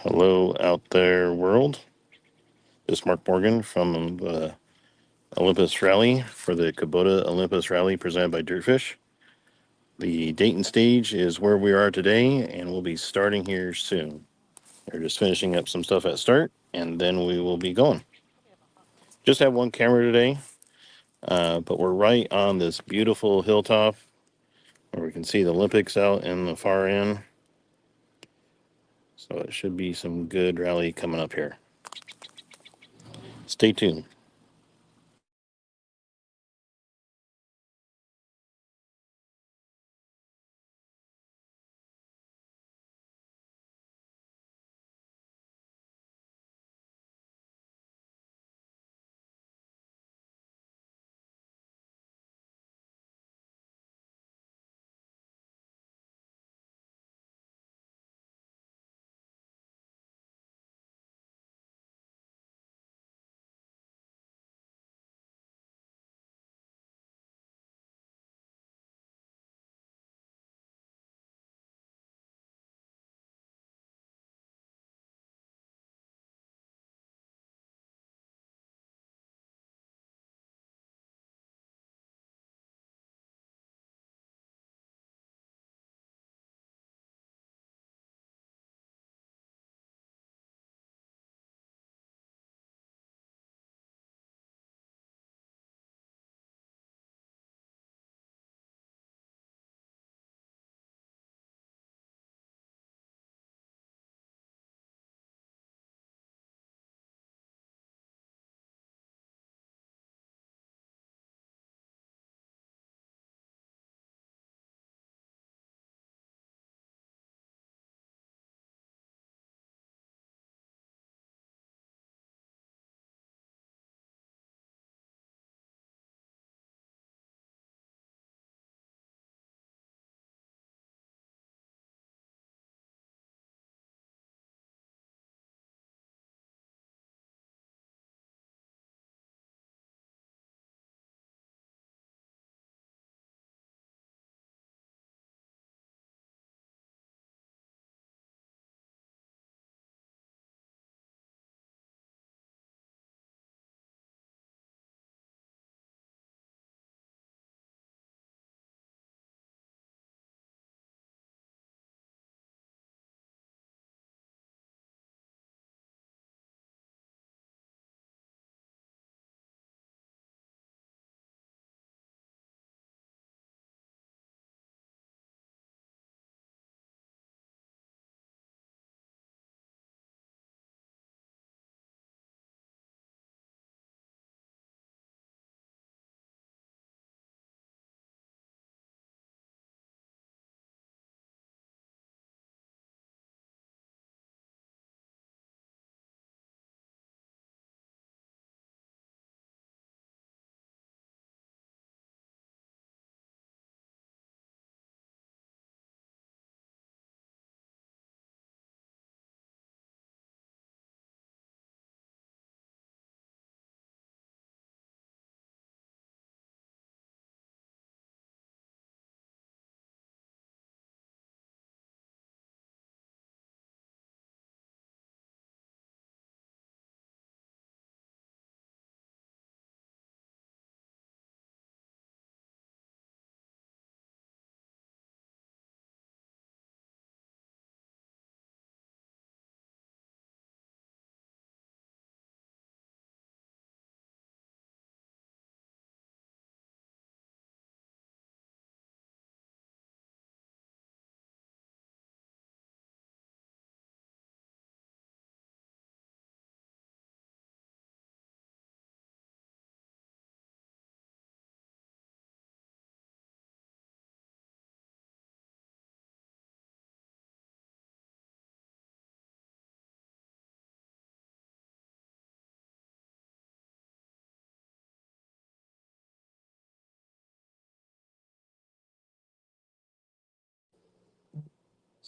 Hello out there, world. This is Mark Morgan from the Olympus Rally for the Kubota Olympus Rally presented by Dirtfish. The Dayton Stage is where we are today, and we'll be starting here soon. We're just finishing up some stuff at start, and then we will be going. Just have one camera today, but we're right on this beautiful hilltop where we can see the Olympics out in the far end. So it should be some good rally coming up here. Stay tuned.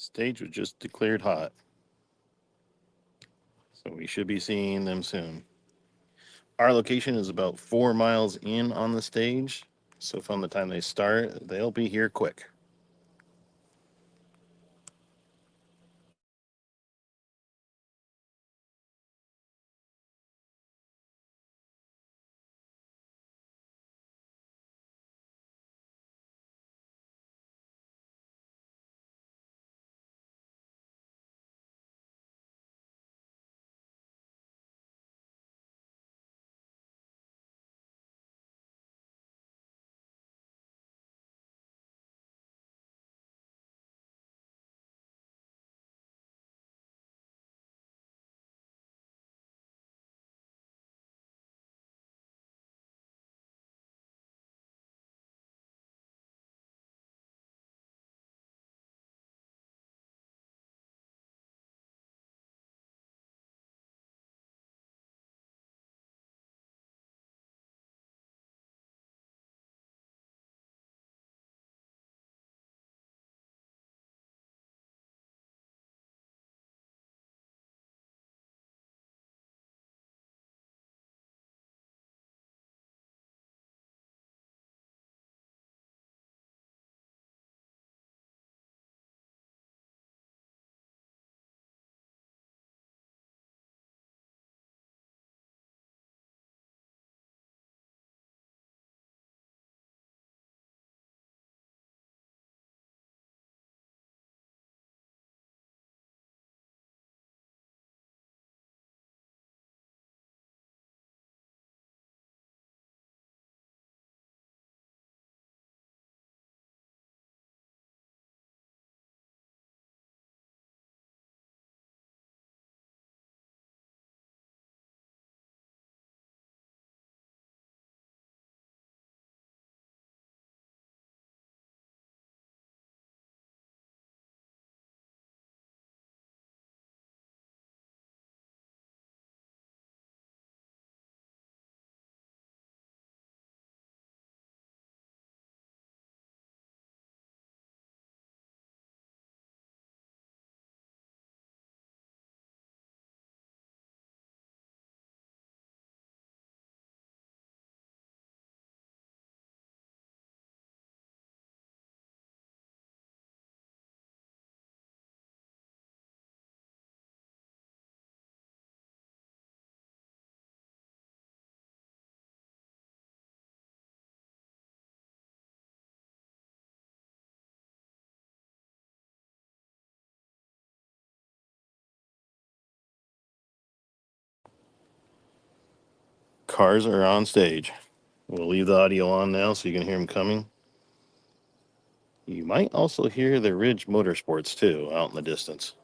Stage was just declared hot, so we should be seeing them soon. Our location is about 4 miles in on the stage, so from the time they start, they'll be here quick. cars are on stage. We'll leave the audio on now so you can hear them coming. You might also hear the Ridge Motorsports too out in the distance.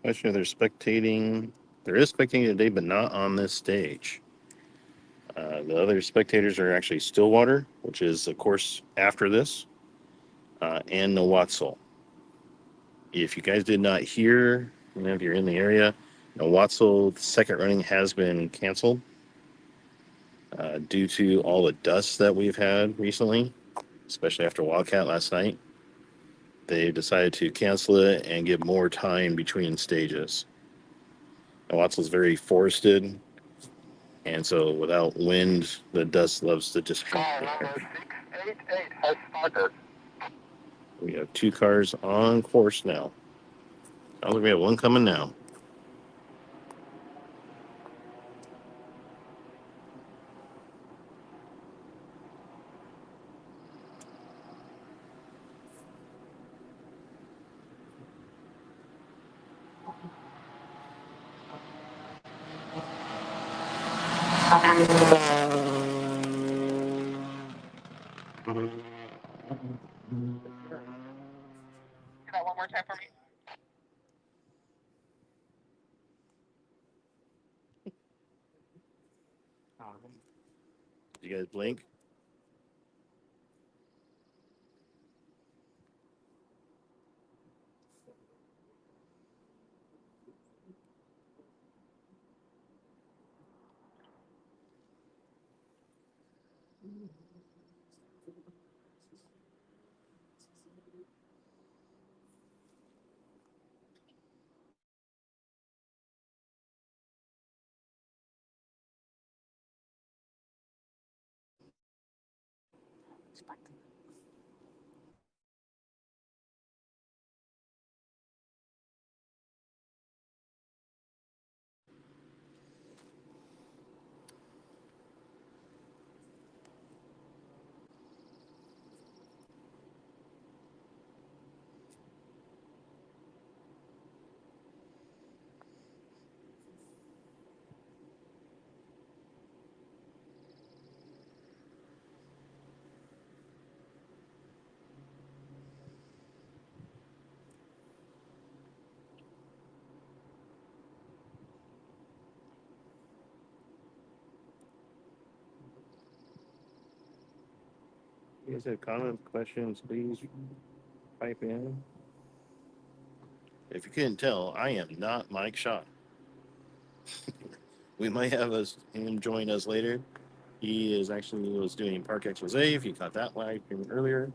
Question: they're spectating. There is spectating today, but not on this stage. The other spectators are actually Stillwater, which is, of course, after this, and Nowatzel. If you guys did not hear, if you're in the area, Nowatzel, the second running has been canceled due to all the dust that we've had recently, especially after Wildcat last night. They decided to cancel it and give more time between stages. Nowatzel's very forested, and so without wind, the dust loves to just. Number 688 has started. We have 2 cars on course now. Sounds like we have one coming now. That one more time for me. Did you guys blink? You guys have comments, questions, please pipe in. If you couldn't tell, I am not Mike Shaw. we might have him join us later. He is actually was doing Park Expose. If you caught that live stream earlier,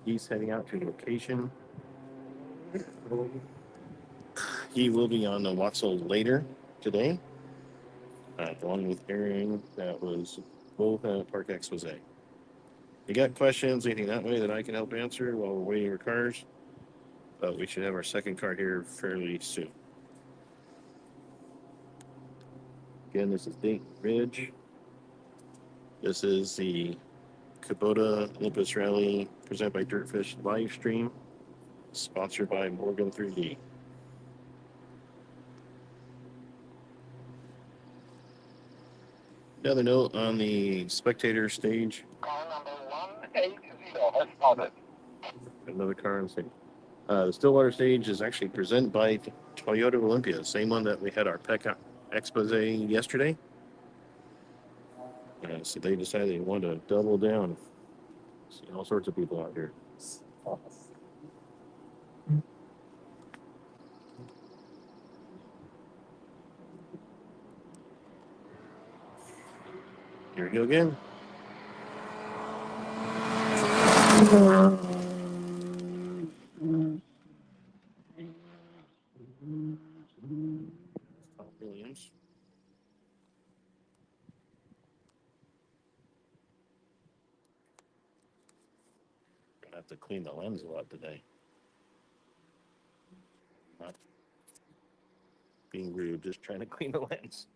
he's heading out to the location. He will be on the Watso later today, along with Aaron. That was both at Park Expose. You got questions, anything that way that I can help answer while we're waiting for cars? But we should have our second car here fairly soon. Again, this is Dayton Ridge. This is the Kubota Olympus Rally presented by Dirtfish live stream, sponsored by Morgan 3D. Another note on the Spectator stage. Car number 180 has spotted. Another car on stage. The Stillwater stage is actually presented by Toyota Olympia, same one that we had our PEC expose yesterday. So they decided they wanted to double down. See all sorts of people out here. Here we go again. Tom Williams. Gonna have to clean the lens a lot today. Not being rude, just trying to clean the lens.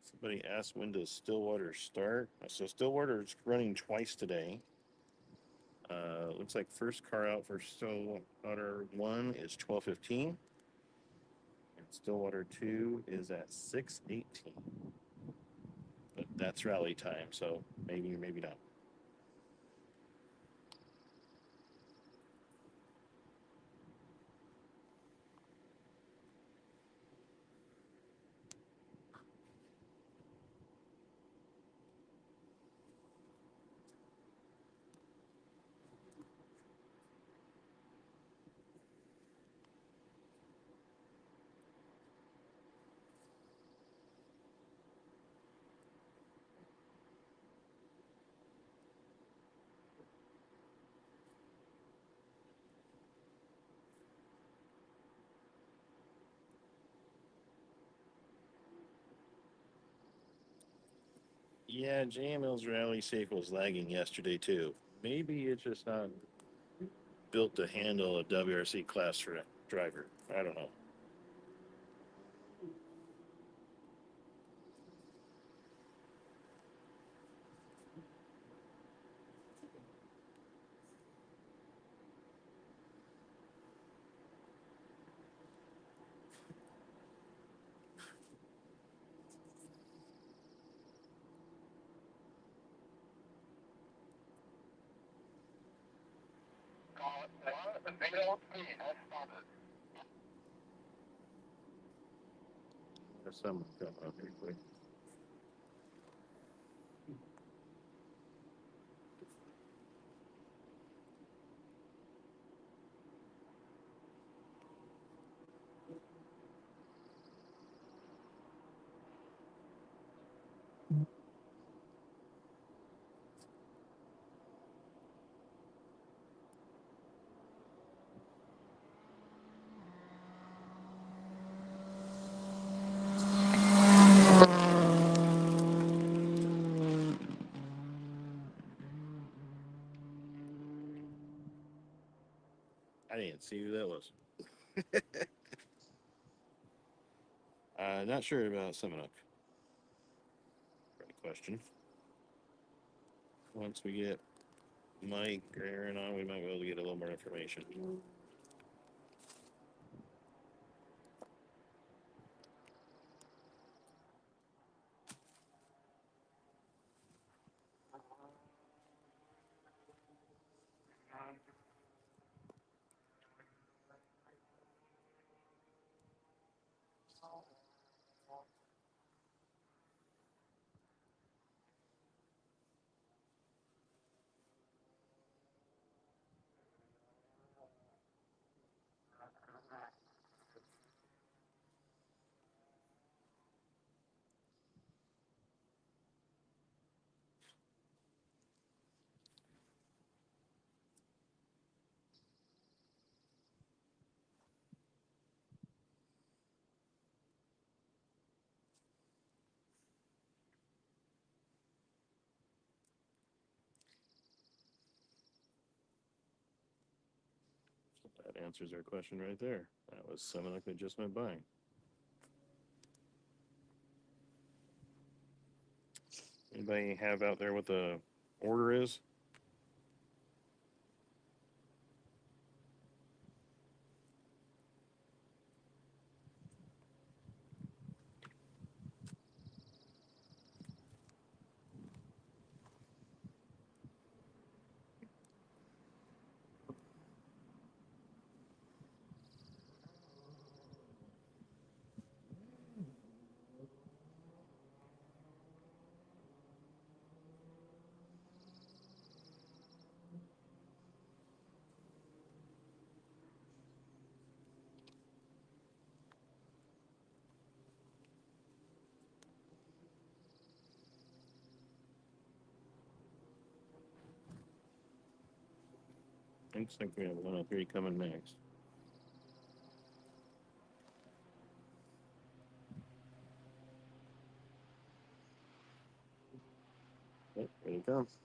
Somebody asked when does Stillwater start? So Stillwater is running twice today. Looks like first car out for Stillwater 1 is 12:15. And Stillwater 2 is at 6:18. But that's rally time, so maybe or maybe not. Yeah, JML's rally safe was lagging yesterday too. Maybe it's just not built to handle a WRC class driver. I don't know. Car 103 has spotted. There's someone coming up here quick. I didn't see who that was. Not sure about Seminuk. Great question. Once we get Mike or Aaron on, we might be able to get a little more information. answers our question right there. That was Seminole that just went by. Anybody have out there what the order is? Looks like we have 103 coming next. Oh, here it comes.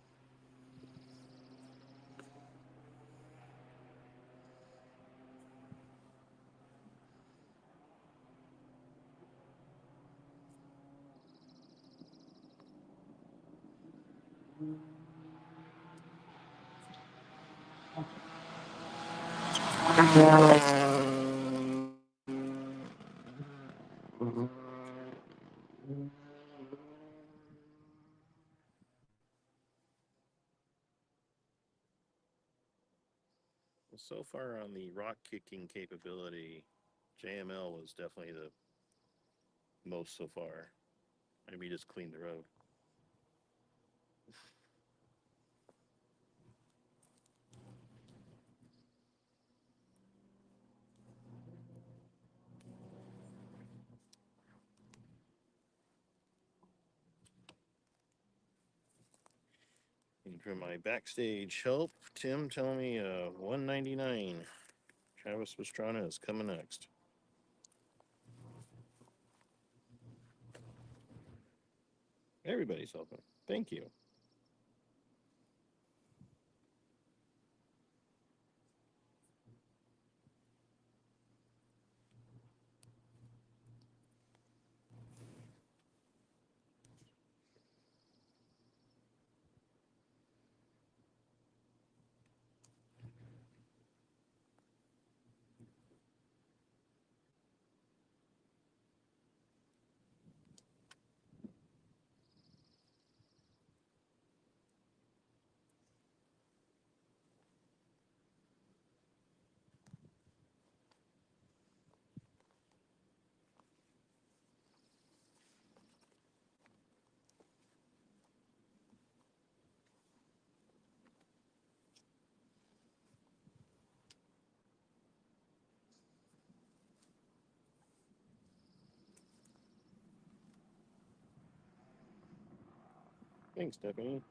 So far on the rock kicking capability, JML was definitely the most so far. Maybe just cleaned the road. And for my backstage help, Tim telling me 199. Travis Pastrana is coming next. Everybody's helping. Thank you. Thanks, Stephanie.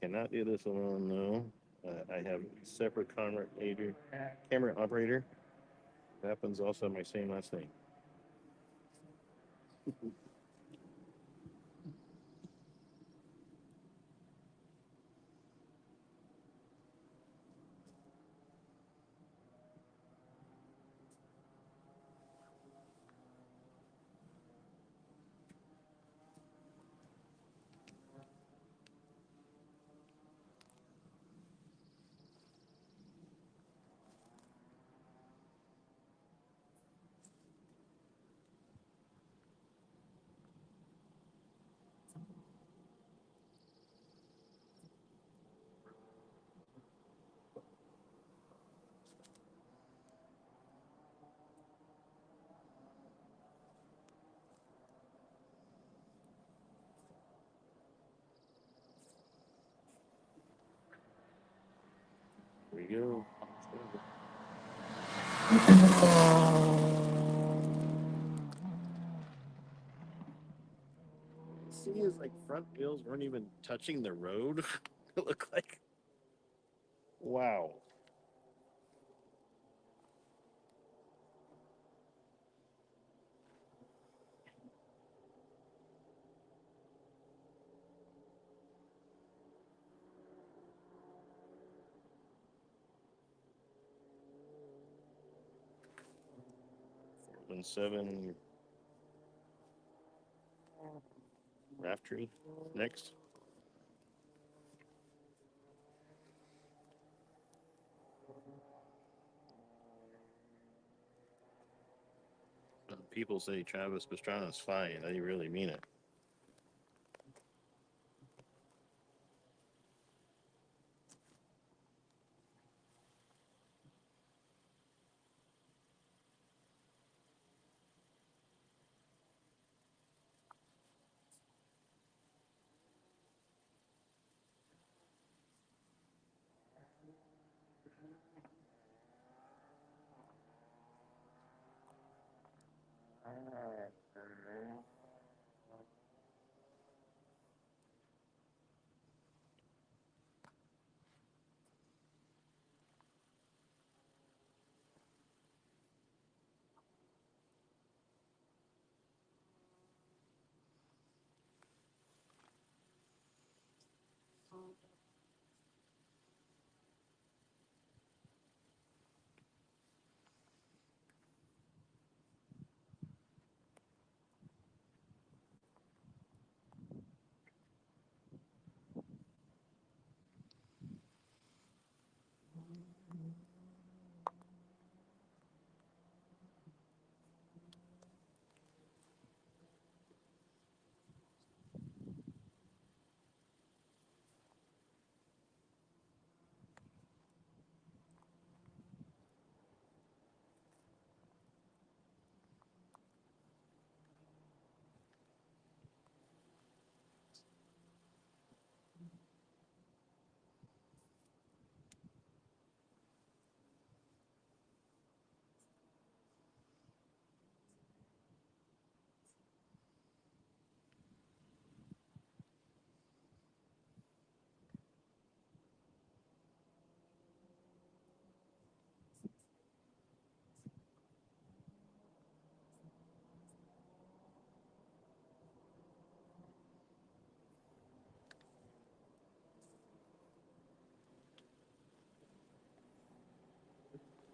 Cannot do this alone, though. I have a separate camera operator. Happens also my same last name. Here we go. See, his like front wheels weren't even touching the road. It looked like, wow. 1-7 Raftery next. People say Travis Pastrana's fine. They really mean it.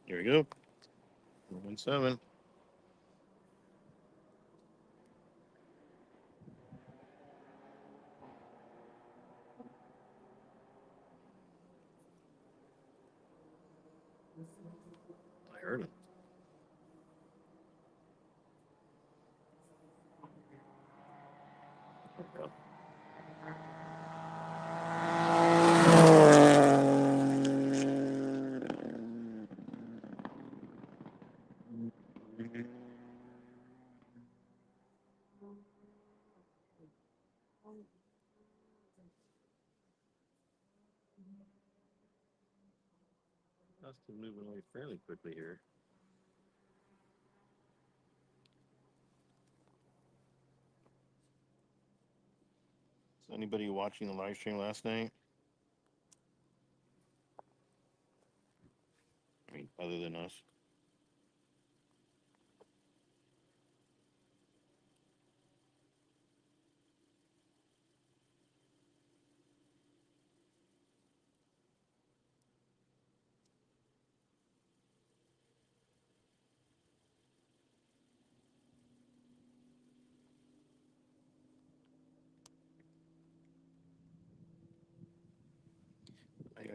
Here we go. 1-7. I heard him. That's moving away fairly quickly here. Is anybody watching the live stream last night? I mean, other than us.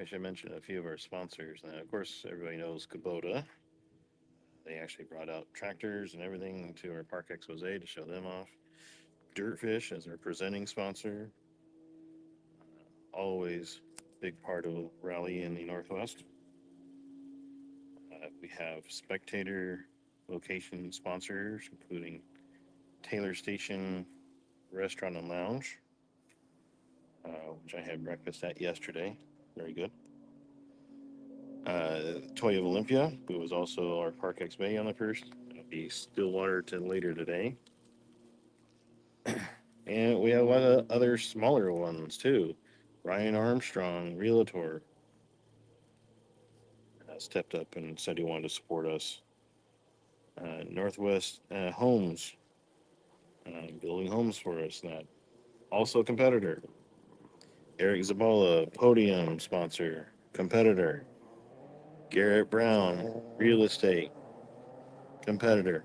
I should mention a few of our sponsors. Now, of course, everybody knows Kubota. They actually brought out tractors and everything to our Park Expose to show them off. Dirtfish as our presenting sponsor. Always big part of rally in the Northwest. We have Spectator location sponsors, including Taylor Station Restaurant and Lounge, which I had breakfast at yesterday. Very good. Toy of Olympia, who was also our Park X Bay on the first. It'll be Stillwater to later today. And we have a lot of other smaller ones too. Ryan Armstrong, Realtor, stepped up and said he wanted to support us. Northwest Homes, building homes for us. That also a competitor. Eric Zabala, podium sponsor, competitor. Garrett Brown, real estate, competitor.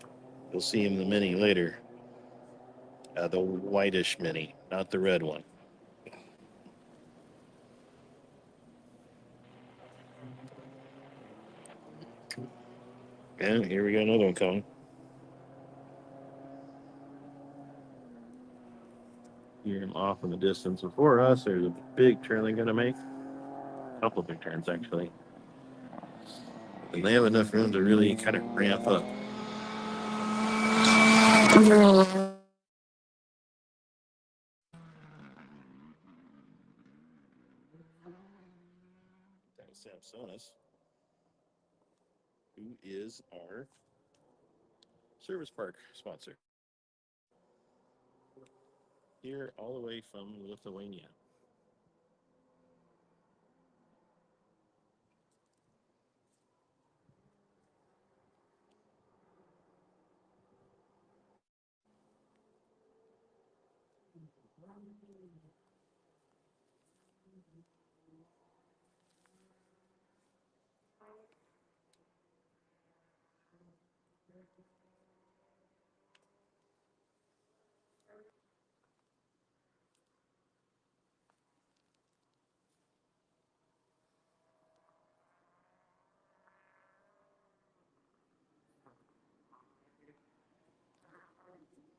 You'll see him in the Mini later. The whitish Mini, not the red one. And here we got another one coming. Hear him off in the distance. Before us, there's a big turn they're going to make. A couple of big turns, actually. And they have enough room to really kind of ramp up. That's Samsonis, who is our service park sponsor. Here, all the way from Lithuania.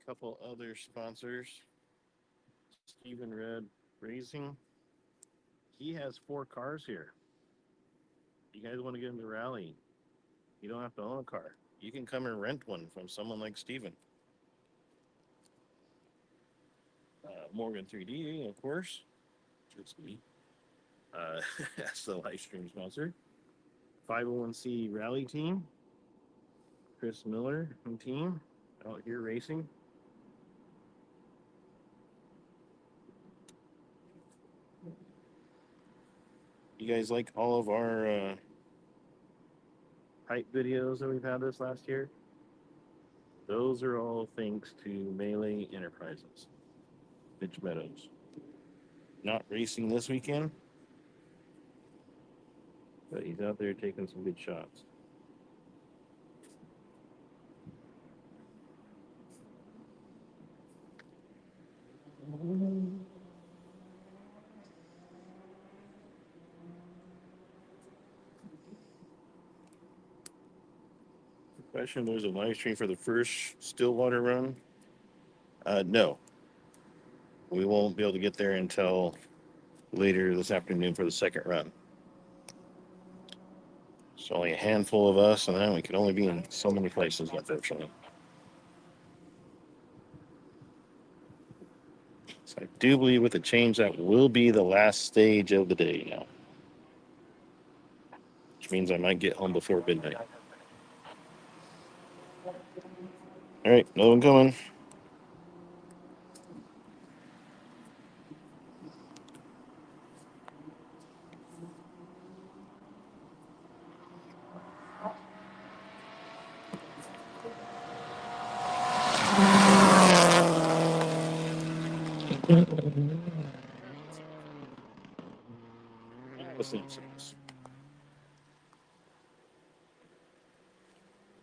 Couple other sponsors. Stephen Red Racing. He has 4 cars here. You guys want to get into rally? You don't have to own a car. You can come and rent one from someone like Steven. Morgan 3D, of course. It's me. That's the live stream sponsor. 501c Rally Team. Chris Miller and team out here racing. You guys like all of our hype videos that we've had this last year? Those are all thanks to Melee Enterprises. Mitch Meadows. Not racing this weekend, but he's out there taking some good shots. Question, there's a live stream for the first Stillwater run. No. We won't be able to get there until later this afternoon for the second run. It's only a handful of us, and then we can only be in so many places, unfortunately. So I do believe with the change, that will be the last stage of the day now. Which means I might get home before midnight. All right, another one coming.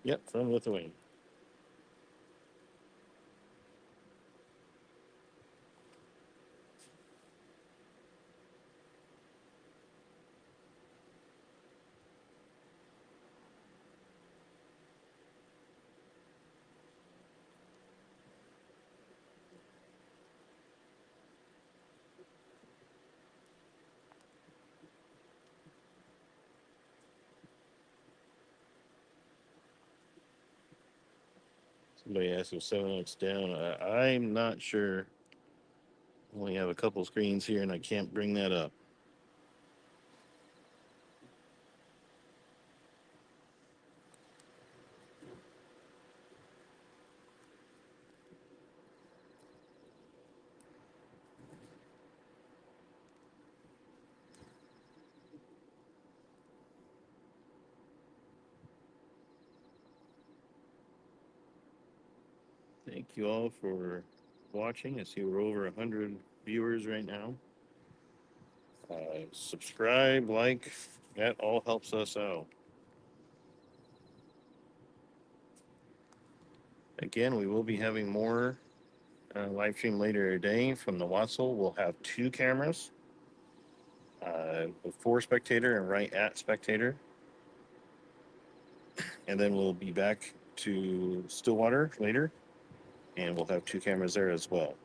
Yep, from Lithuania. Somebody asked if 7X down. I'm not sure. Only have a couple screens here, and I can't bring that up. Thank you all for watching. I see we're over 100 viewers right now. Subscribe, like, that all helps us out. Again, we will be having more live stream later today from the Watzel. We'll have two cameras, before Spectator and right at Spectator. And then we'll be back to Stillwater later, and we'll have two cameras there as well.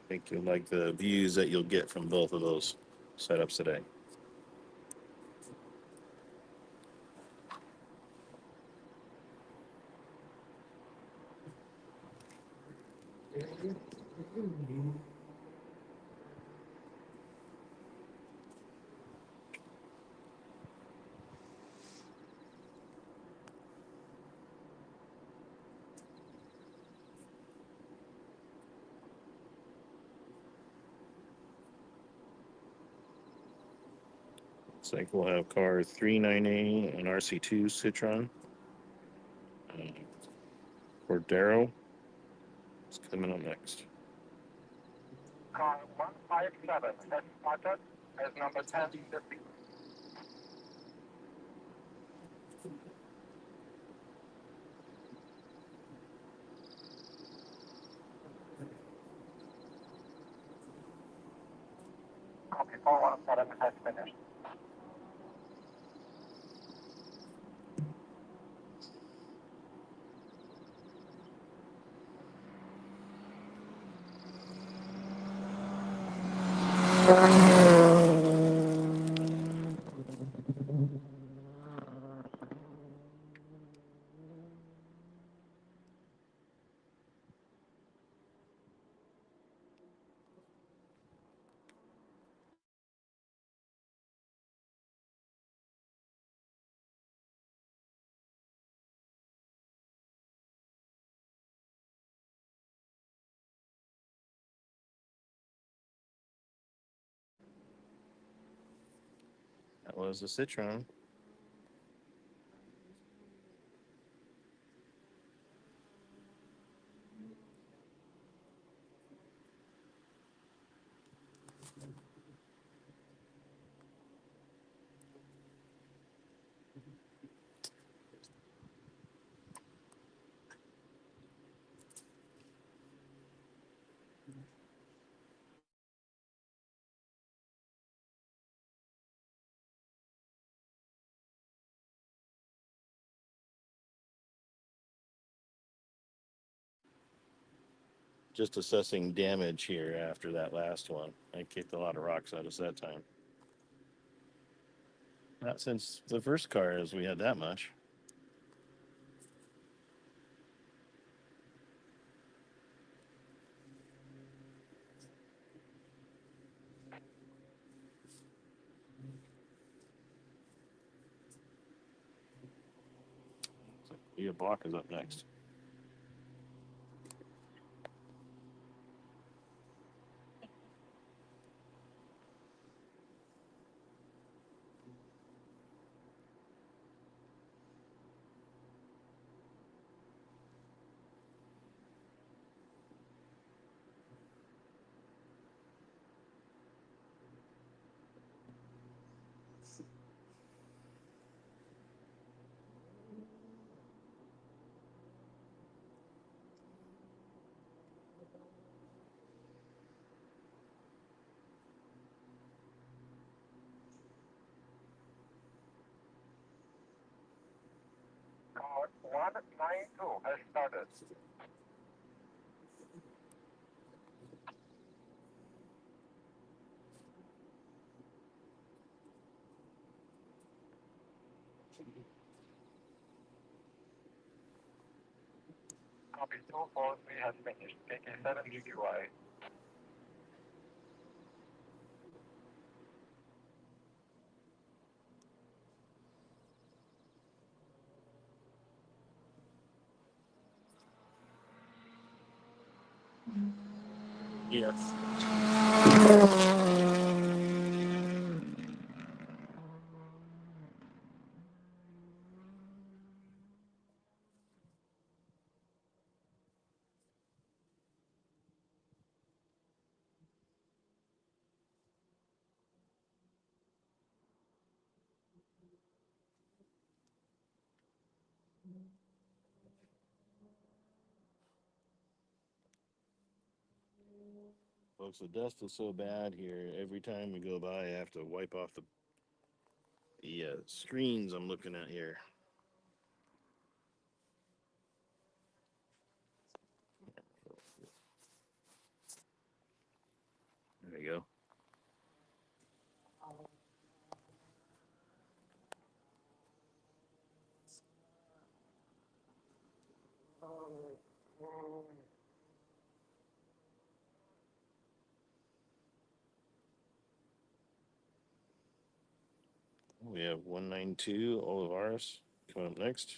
I think you'll like the views that you'll get from both of those setups today. Looks like we'll have car 39A and RC2 Citron. Cordero is coming up next. Car 157 has spotted as number 1050. Copy 417 has finished. That was the Citron. Just assessing damage here after that last one. I kicked a lot of rocks out us that time. Not since the first car, as we had that much. Leah Block is up next. Car 192 has started. Copy 243 has finished. KK7 GQI. Yes. Folks, the dust is so bad here. Every time we go by, I have to wipe off the screens I'm looking at here. There you go. We have 192 Olivares coming up next.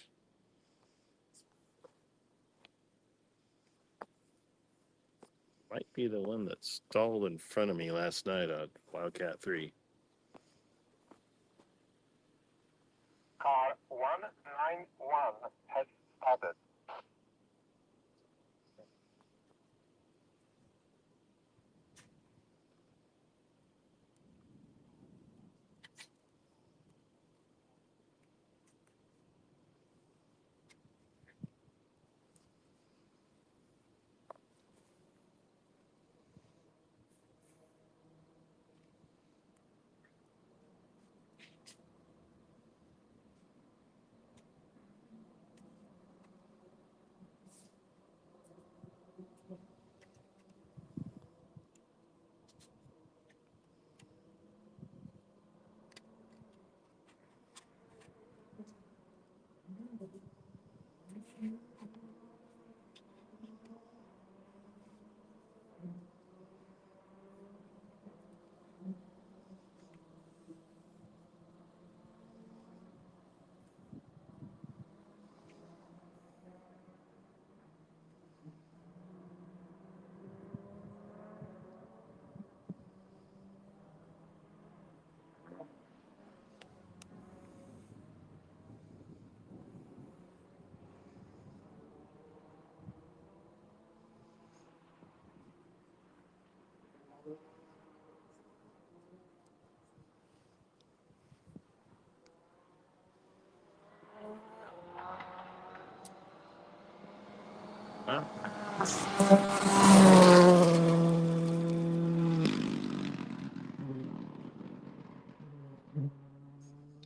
Might be the one that stalled in front of me last night on Wildcat 3. Car 191 has started. Huh?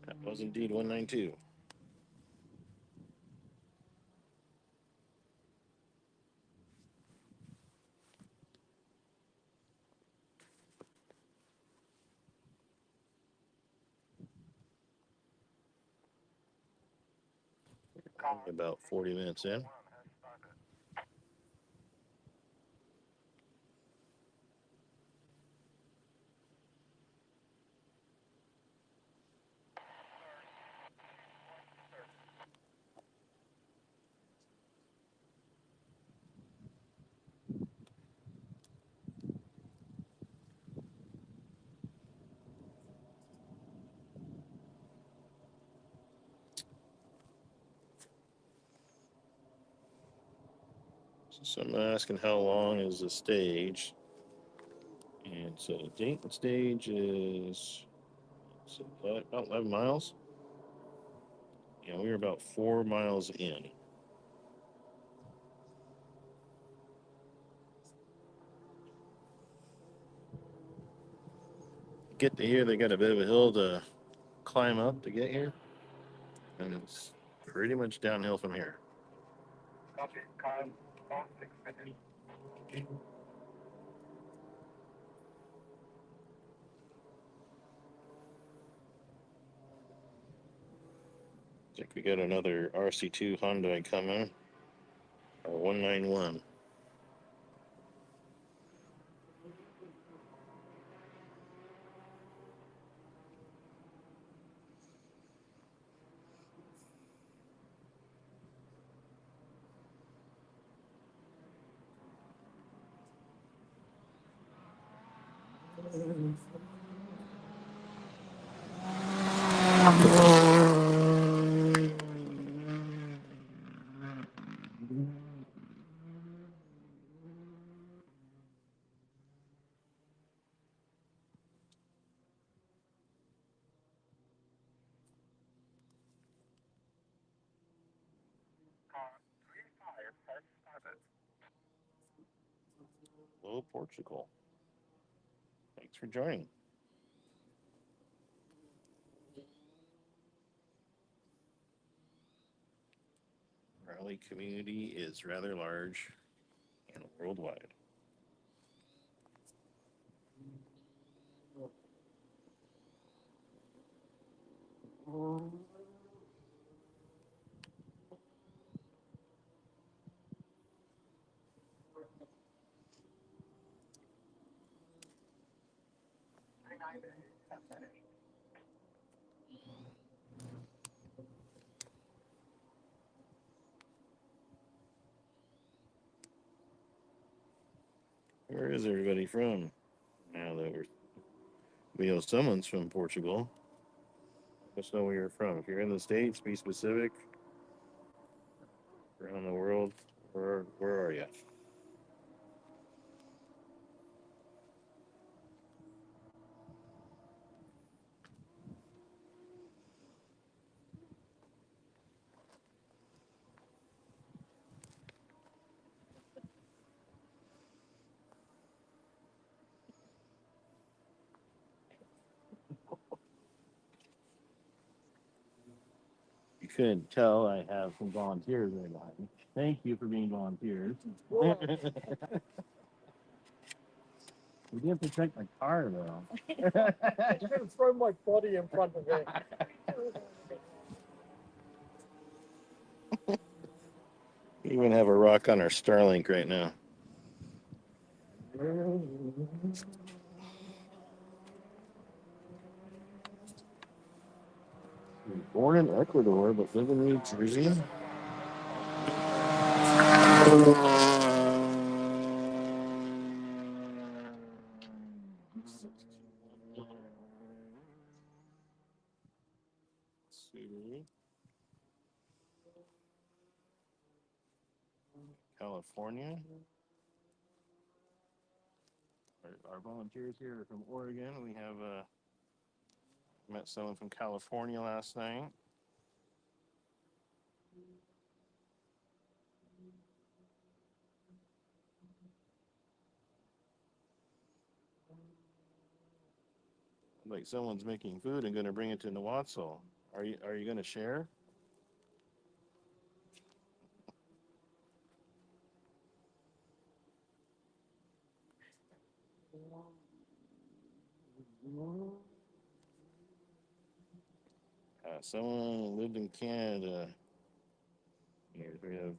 That was indeed 192. Only about 40 minutes in. So I'm asking how long is the stage? And so Dayton Stage is about 11 miles. And we're about 4 miles in. Get to here, they got a bit of a hill to climb up to get here. And it's pretty much downhill from here. Copy. Car 6 finished. I think we got another RC2 Honda coming, or 191. Car 35 has started. Oh, Portugal. Thanks for joining. Rally community is rather large and worldwide. Where is everybody from? Now that we know someone's from Portugal. Let us know where you're from. If you're in the States, be specific. Around the world, where are you? You couldn't tell I have some volunteers right behind me. Thank you for being volunteers. We didn't protect my car though. You're gonna throw my body in front of it. We even have a rock on our Starlink right now. Born in Ecuador, but live in New Jersey. California. Our volunteers here are from Oregon. We have met someone from California last night. Like someone's making food and going to bring it to Nawatsel. Are you going to share? Someone lived in Canada. Yes, we have.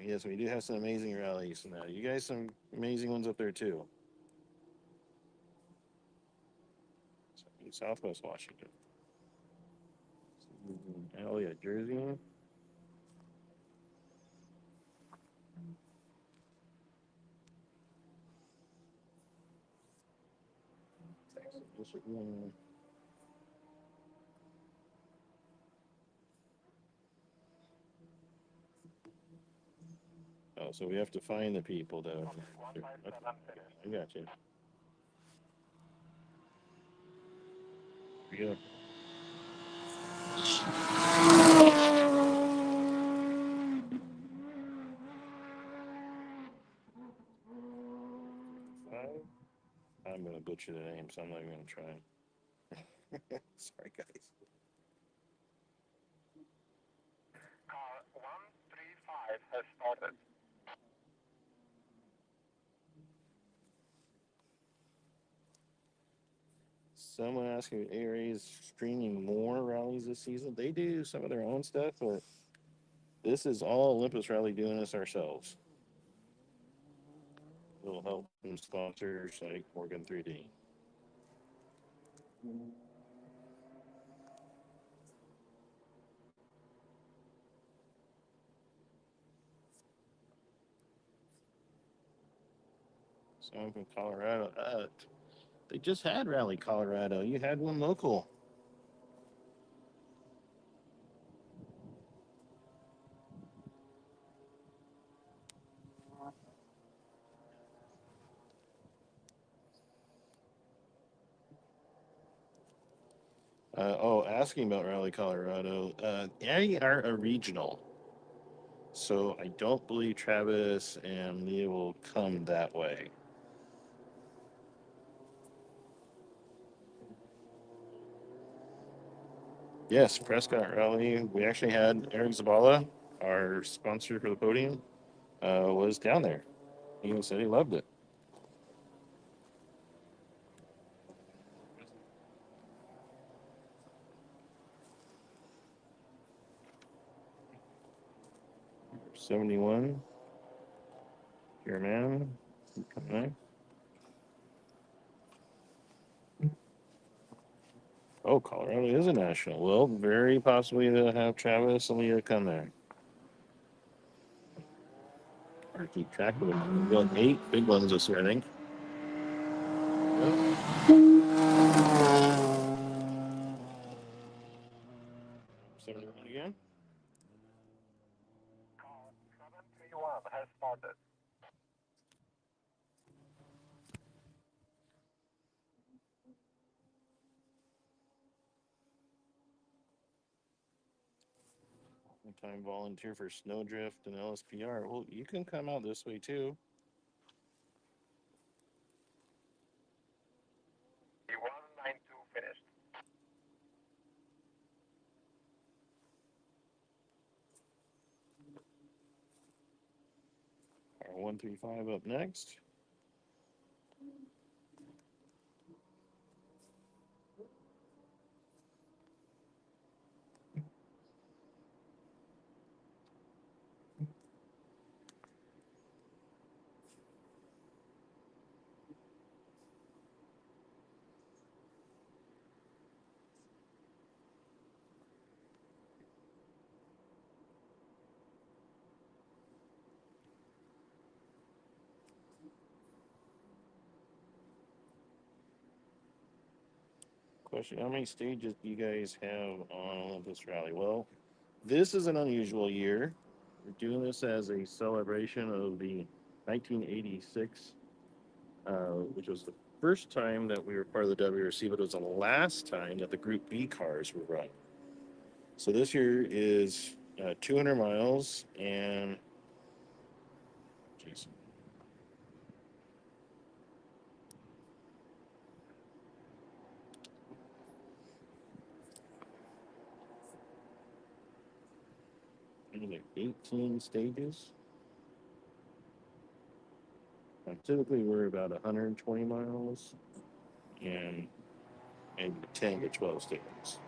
Yes, we do have some amazing rallies now. You guys, some amazing ones up there too. In Southwest Washington. Oh yeah, Jersey. Oh, so we have to find the people though. Okay, I got you. Yeah. I'm gonna butcher the name, so I'm not even gonna try. Sorry, guys. Car 135 has started. Someone asking if ARA is streaming more rallies this season. They do some of their own stuff, but this is all Olympus Rally doing this ourselves. We'll help from sponsors like Morgan 3D. Someone from Colorado. They just had Rally Colorado. You had one local. Asking about Rally Colorado. They are a regional. So I don't believe Travis and Leah will come that way. Yes, Prescott Rally. We actually had Eric Zabala, our sponsor for the podium, was down there. He said he loved it. '71. Here, man. Coming. Oh, Colorado is a national. Well, very possibly they'll have Travis and Leah come there. Or keep track of them. We've got 8 big ones this year, I think. Yep. 71 again. 731 has started. Time volunteer for Snowdrift and LSPR. Well, you can come out this way too. The 192 finished. Our 135 up next. Question: how many stages do you guys have on Olympus Rally? Well, this is an unusual year. We're doing this as a celebration of the 1986, which was the first time that we were part of the WRC, but it was the last time that the Group B cars were run. So this year is 200 miles and, geez, like 18 stages. Typically, we're about 120 miles and 10 to 12 stages.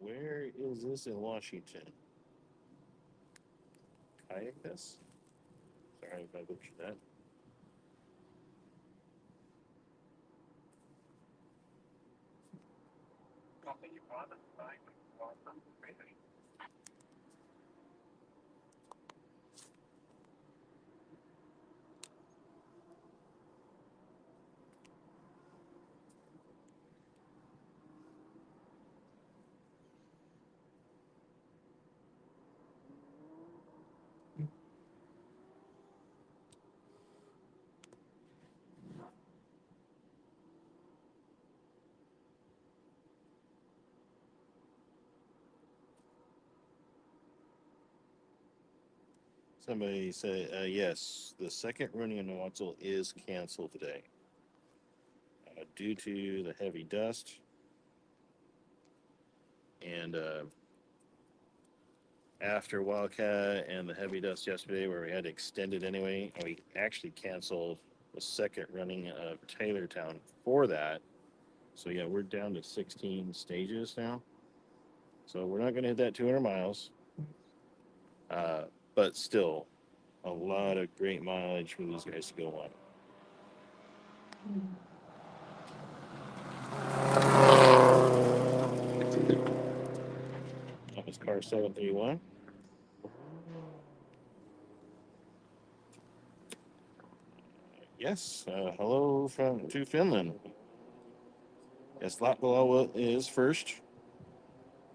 Where is this in Washington? Kayak this? Sorry if I butchered that. Somebody said, yes, the second running in Watzel is canceled today due to the heavy dust. And after Wildcat and the heavy dust yesterday, where we had to extend it anyway, and we actually canceled the second running of Taylortown for that. So yeah, we're down to 16 stages now. So we're not going to hit that 200 miles, but still a lot of great mileage for these guys to go on. That was car 731. Yes, hello from to Finland. Yes, Latvala is first.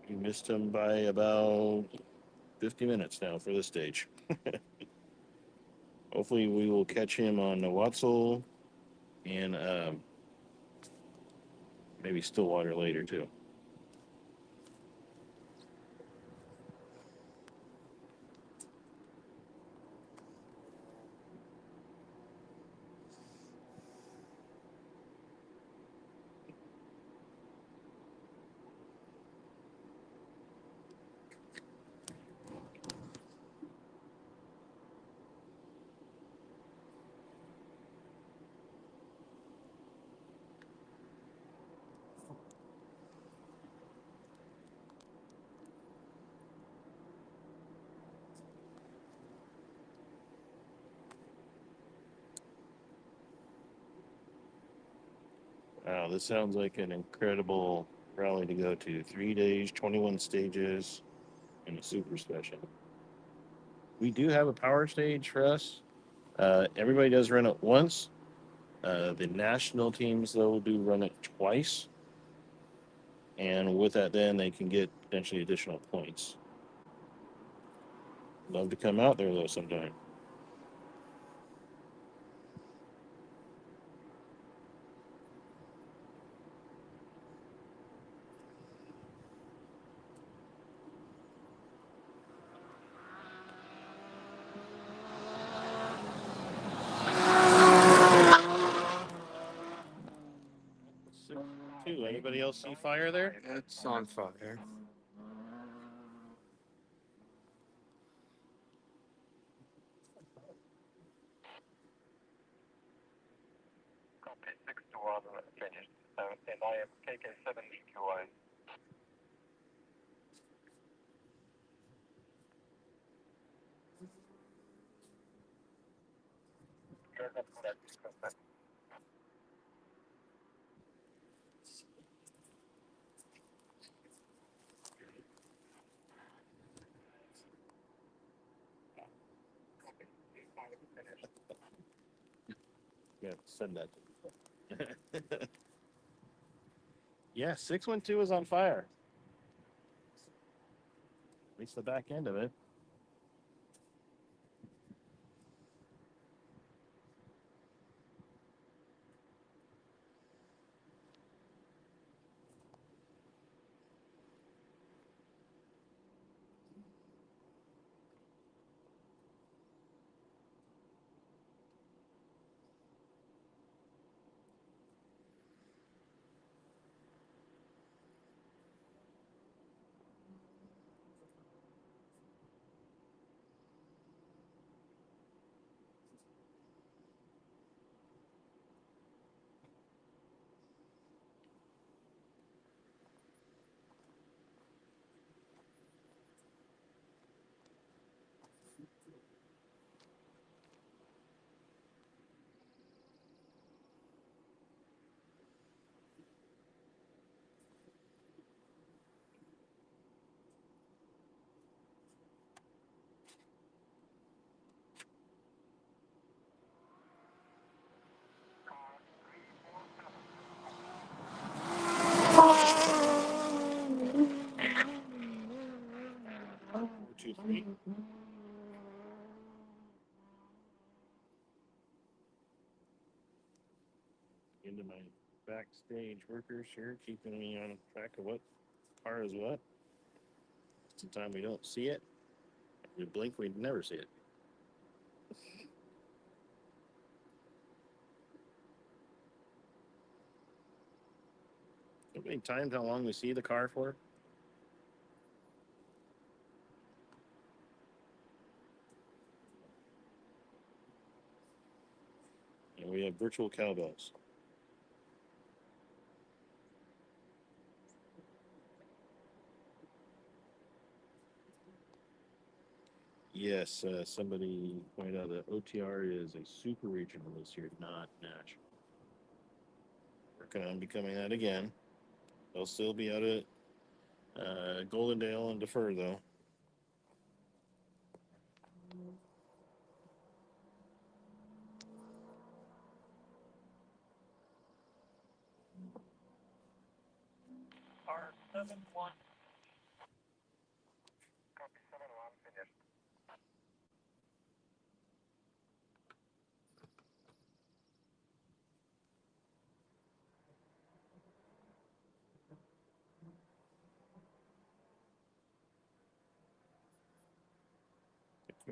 We missed him by about 50 minutes now for this stage. Hopefully, we will catch him on the Watzel and maybe Stillwater later too. Wow, this sounds like an incredible rally to go to. 3 days, 21 stages, and a super special. We do have a power stage for us. Everybody does run it once. The national teams, though, do run it twice. And with that, then they can get potentially additional points. Love to come out there, though, sometime. Two. Anybody else see fire there? It's on fire. Copy 6-1 finished. And I am KK7 EQI. You're not correct. Yeah, said that. Yeah, 612 is on fire. At least the back end of it. Two, three. Into my backstage workers here, keeping me on track of what car is what. Sometimes we don't see it. If we blink, we'd never see it. How many times how long we see the car for? And we have virtual cowbells. Yes, somebody pointed out that OTR is a super regional this year, not national. Working on becoming that again. They'll still be out at Goldendale and Defer, though. car 7-1. Copy 7-1 finished.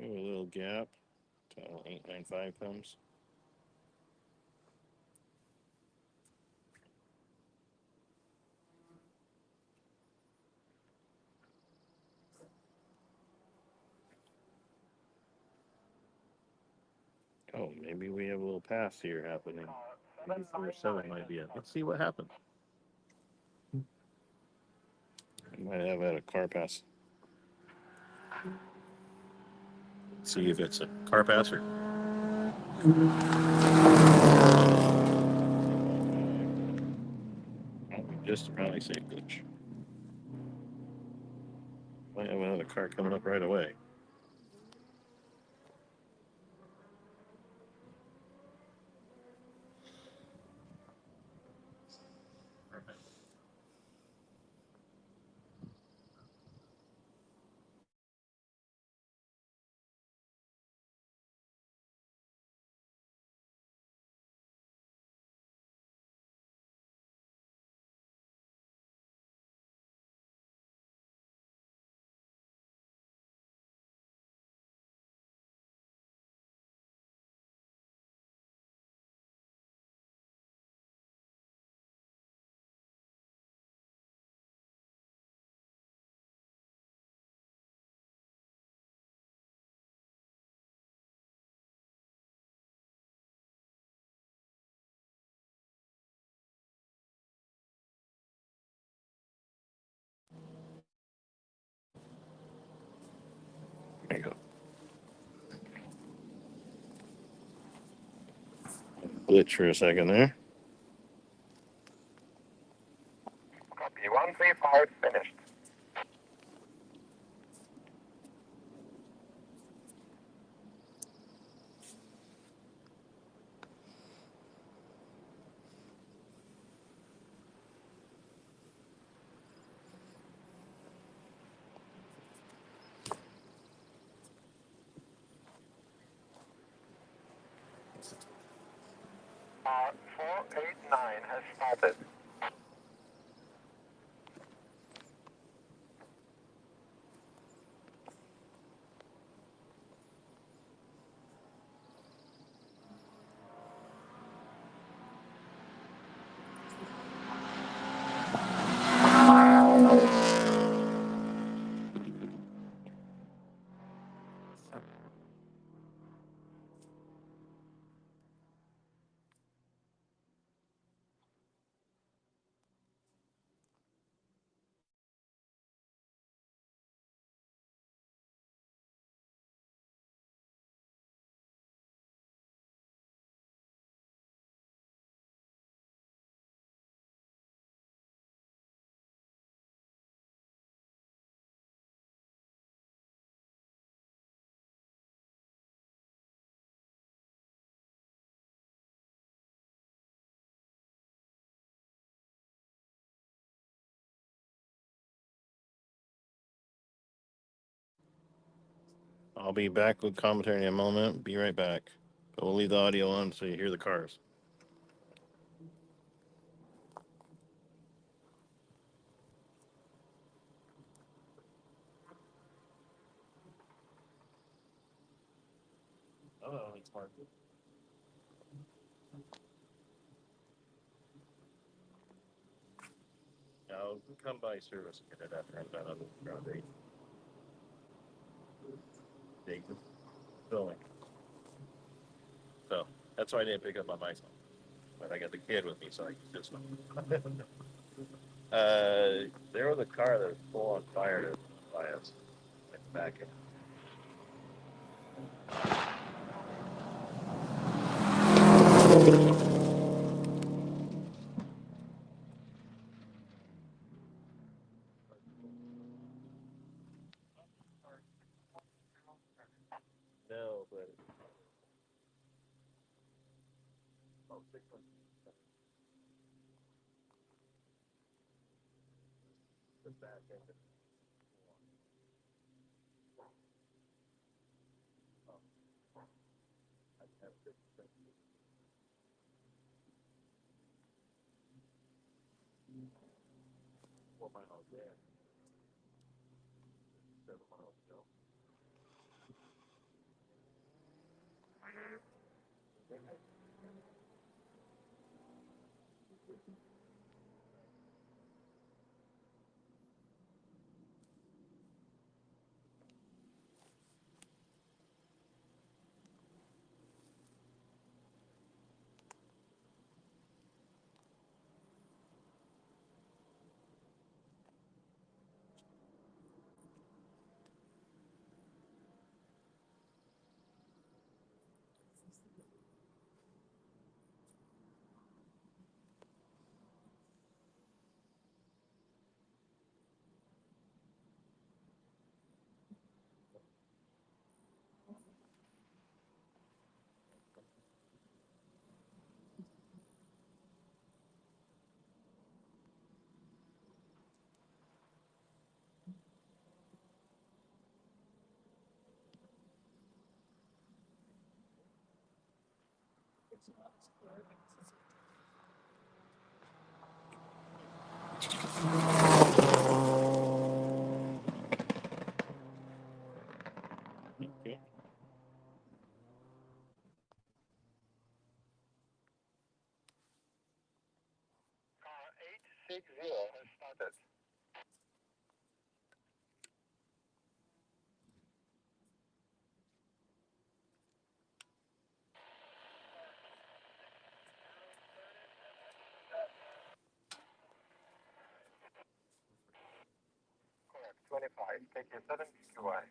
A little gap till 895 comes. Oh, maybe we have a little pass here happening. Maybe 4-7 might be it. Let's see what happens. I might have had a car pass. See if it's a car pass or. Just probably safe glitch. Might have another car coming up right away. There you go. Glitch for a second there. Copy 135 finished. Uh, 489 has started. I'll be back with commentary in a moment. Be right back. But we'll leave the audio on so you hear the cars. Oh, it's hard. I'll come by service and get it after I'm done on the ground date. Dayton filming. So that's why I didn't pick up on my phone. But I got the kid with me, so I can just. There was a car that was full on fire by us. Like back in. No, but. Oh, 6 months. Okay. Car 860 has started. Correct, 25. Take your 7 QI.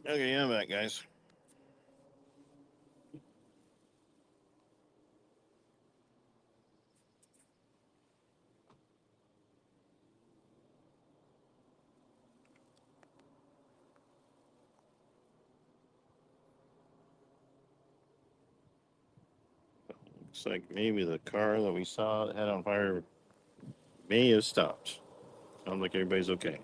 Okay, I'm back, guys. Looks like maybe the car that we saw that had on fire may have stopped. Sounds like everybody's okay.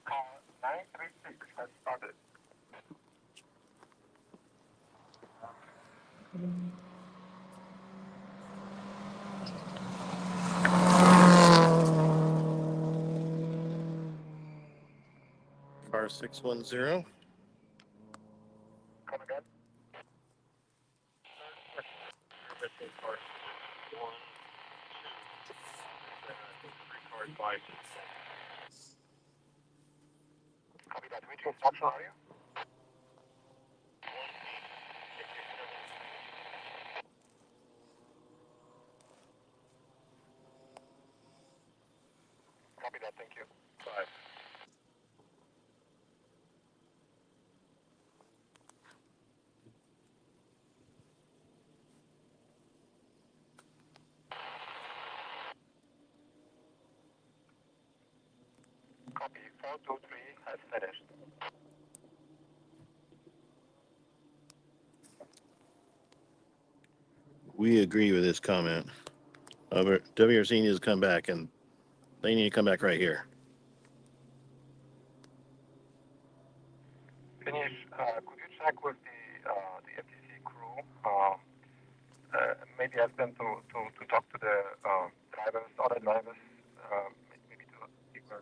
Car 936 has started. Car 610. Come again? Copy that. Which instruction are you? Copy that. Thank you. 5. Copy. 423 has finished. We agree with this comment. WRC needs to come back, and they need to come back right here. Finish. Could you check with the Maybe ask them to talk to the drivers, other drivers, maybe to people.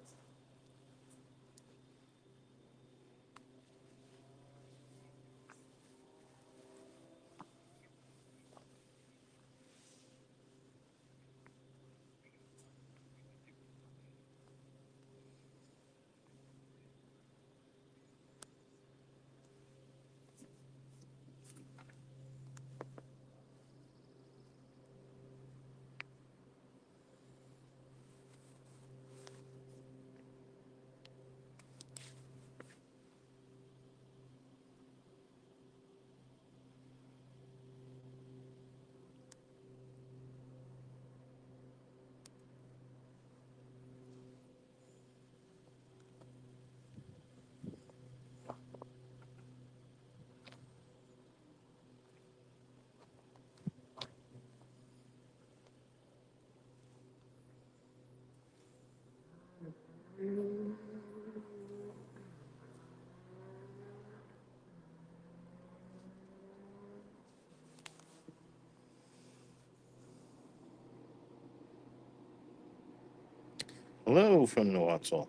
Hello from Noatzel.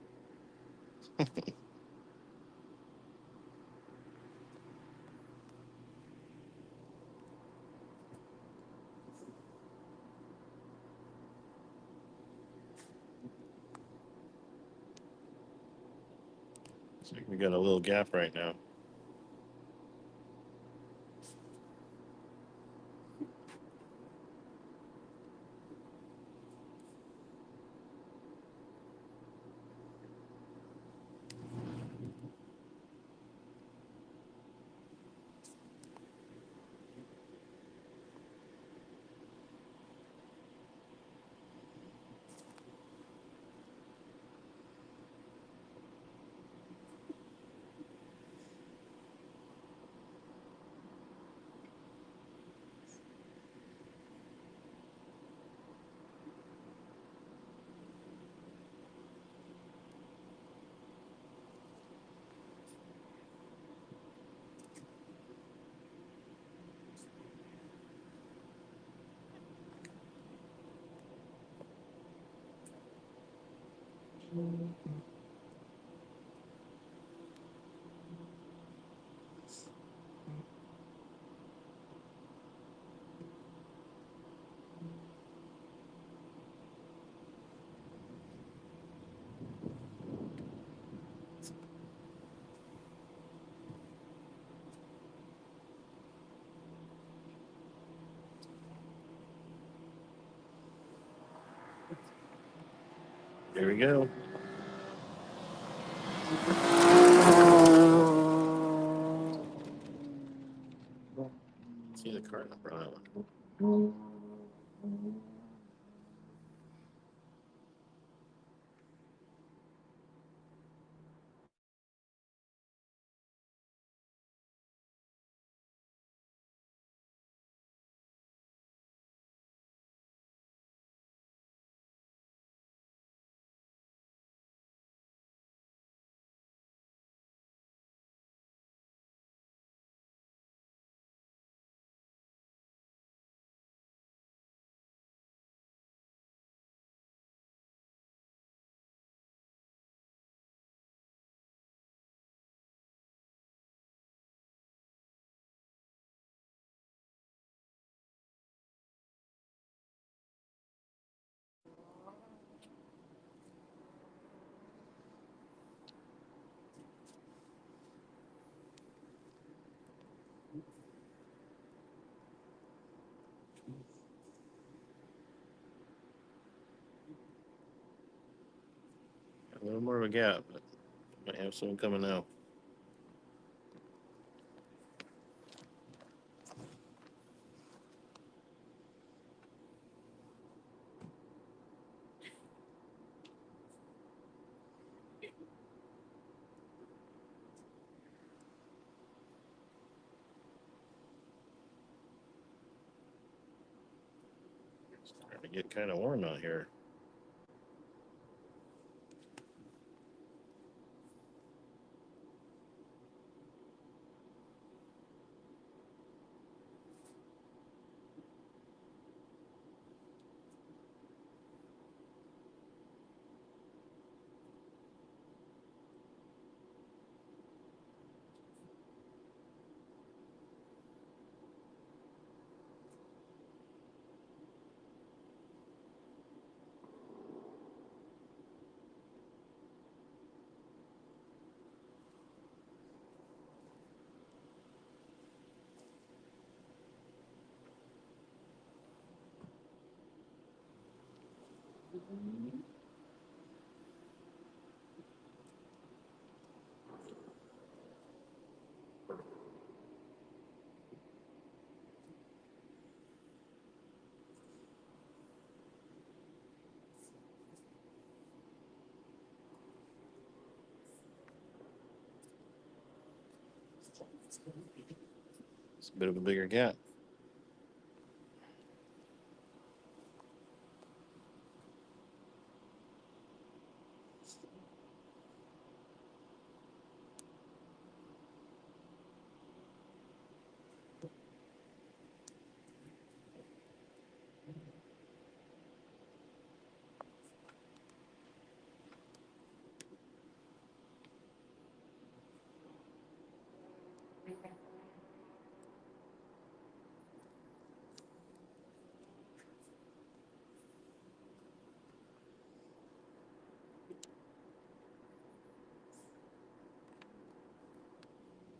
So we got a little gap right now. Here we go. See the car number on that one. A little more of a gap, but might have someone coming now. It's starting to get kind of warm out here. It's a bit of a bigger cat.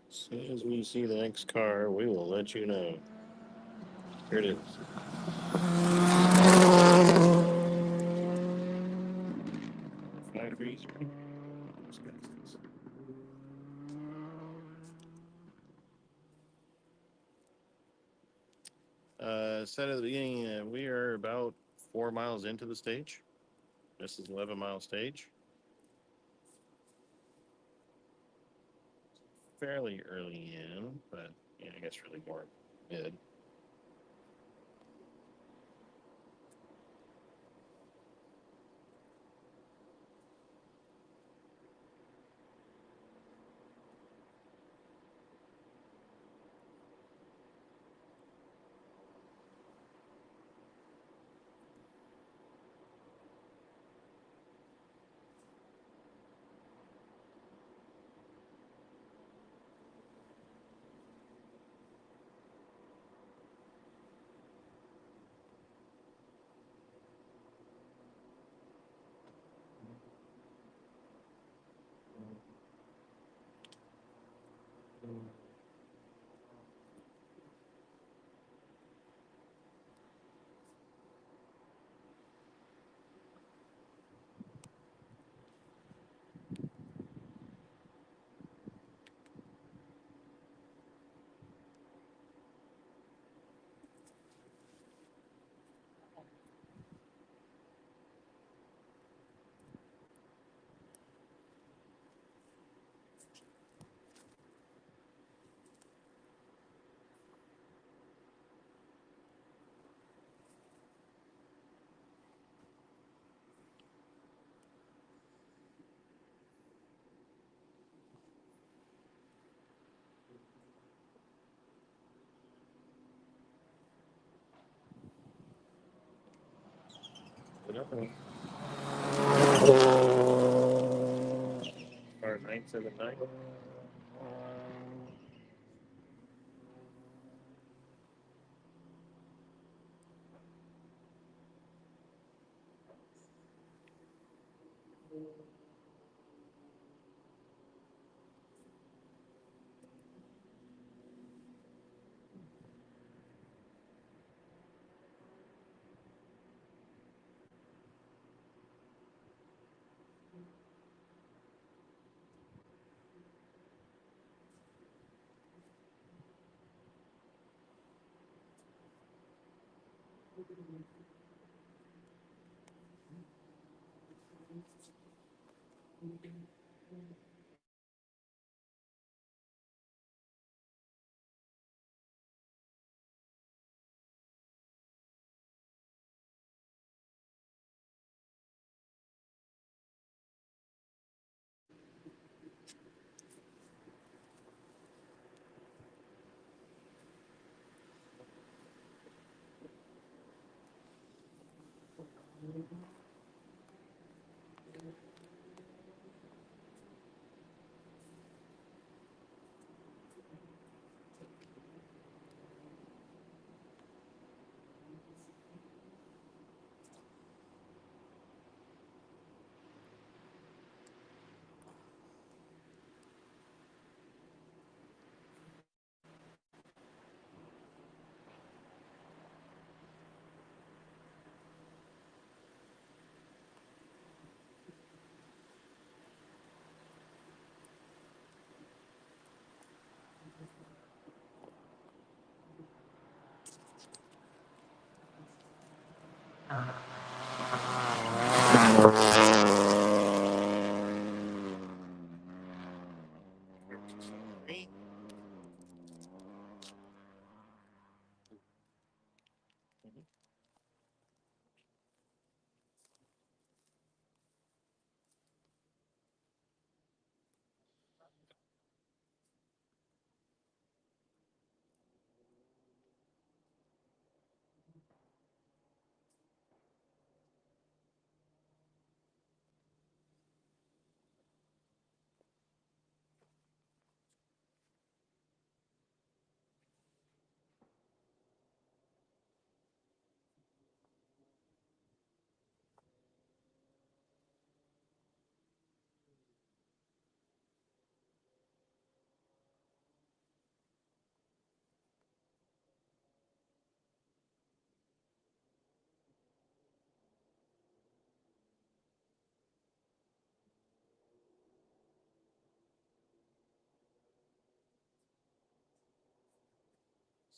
As soon as we see the next car, we will let you know. Here it is. Fly freeze. Said at the beginning, we are about 4 miles into the stage. This is 11-mile stage. Fairly early in, but yeah, I guess really more mid. Car 979.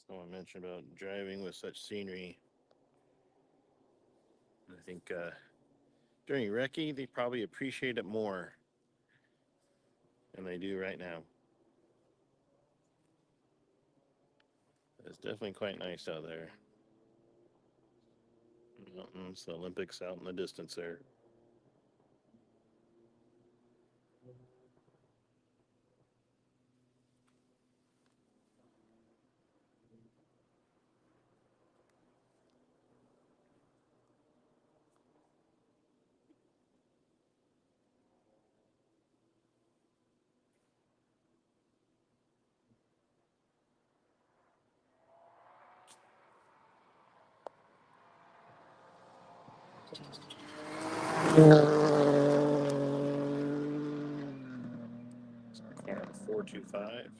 Someone mentioned about driving with such scenery. I think during recce, they probably appreciate it more than they do right now. It's definitely quite nice out there. Mountains, the Olympics out in the distance there. Car 425.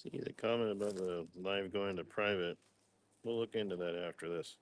See the comment about the live going to private. We'll look into that after this.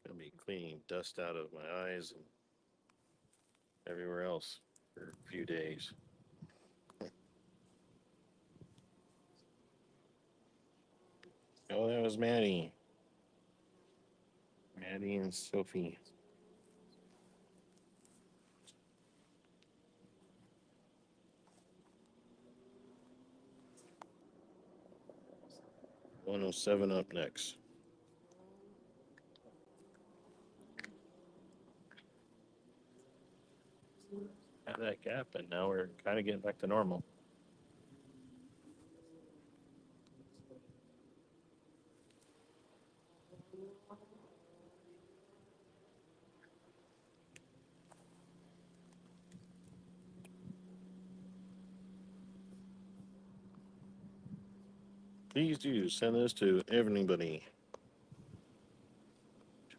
I'll be cleaning dust out of my eyes and everywhere else for a few days. Oh, that was Maddie. Maddie and Sophie. $107 up next. Had that gap, and now we're kind of getting back to normal. Please do send this to everybody.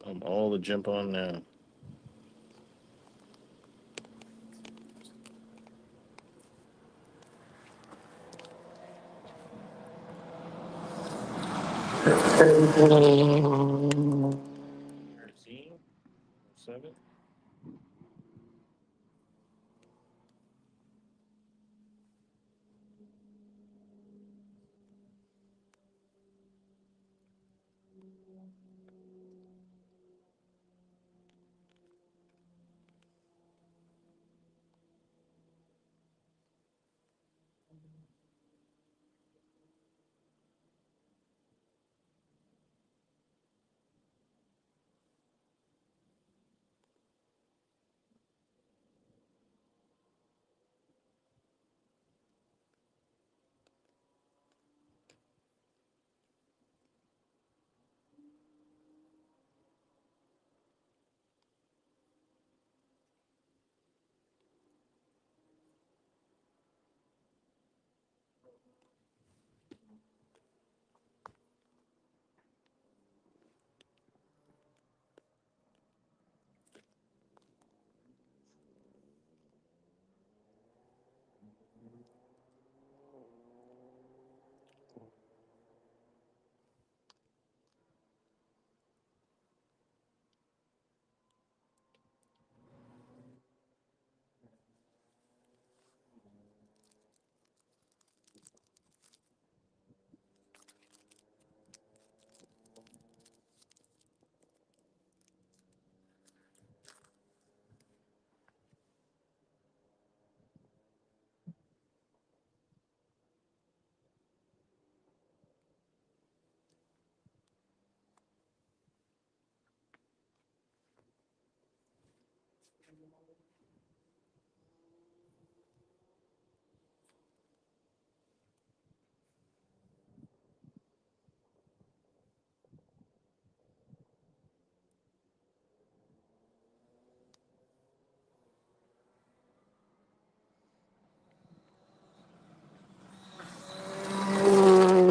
Tell them all to jump on now.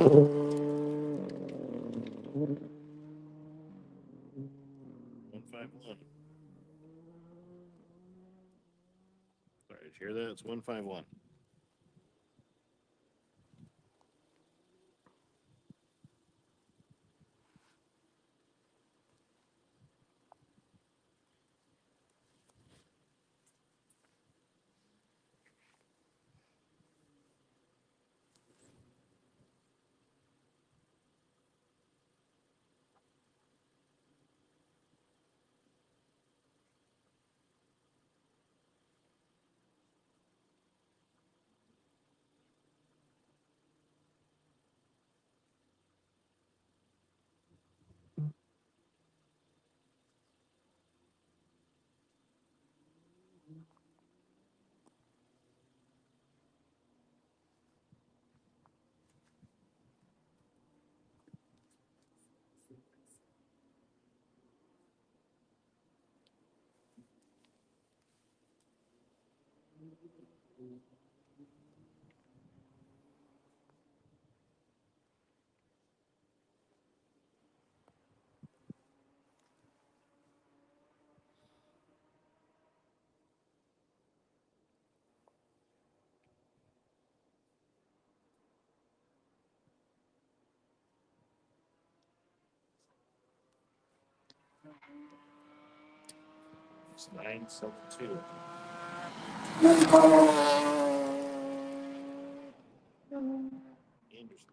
151. Sorry, did you hear that? It's 151. It's 972. Anderson.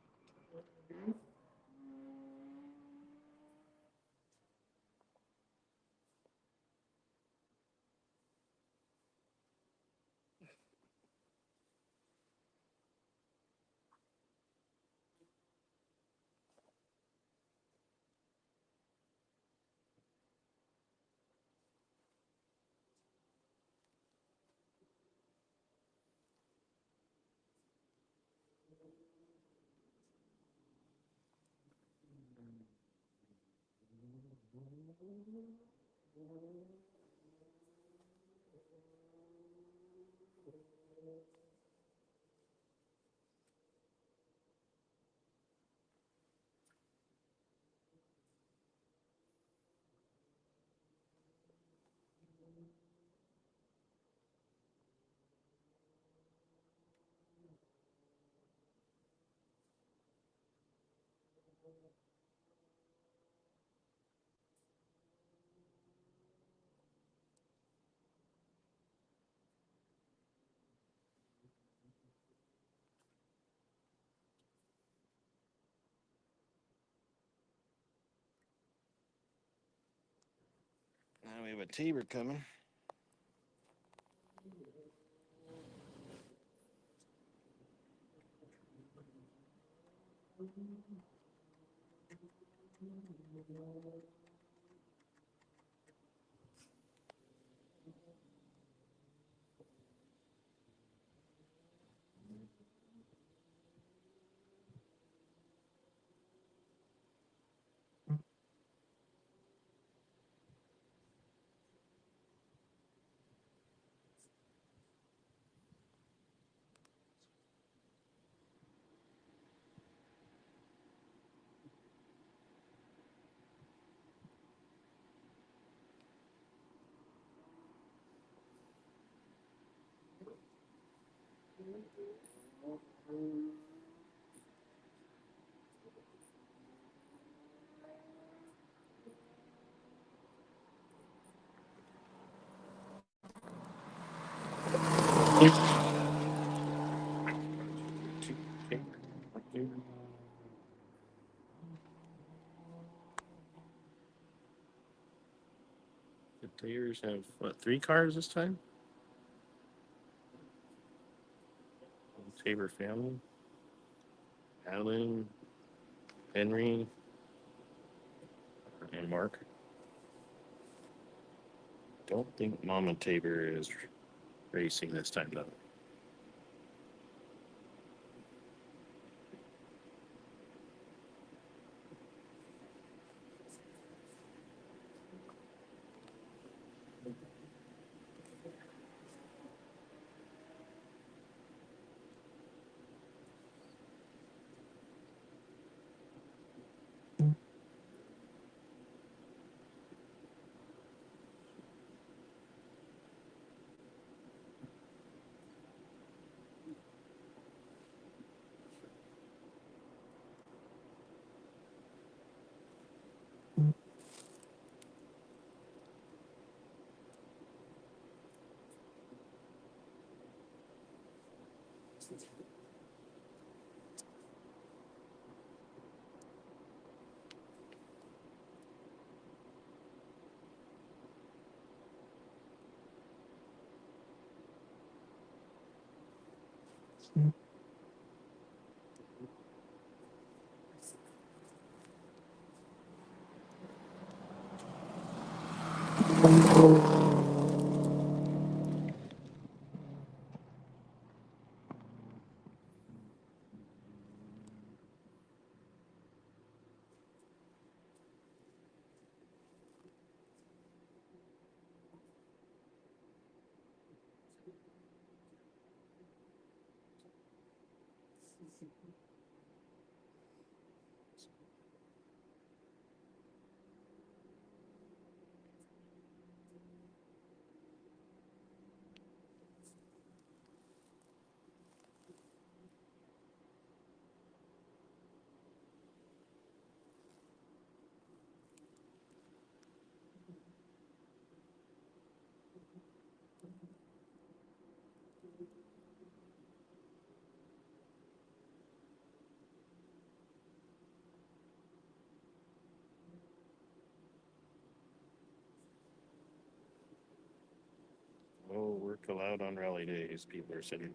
Now we have a Tabor coming. The Tabors have, what, 3 cars this time? Tabor family. Alan, Henry, and Mark. Don't think Mama Tabor is racing this time, though. Oh, work allowed on rally days, people are saying.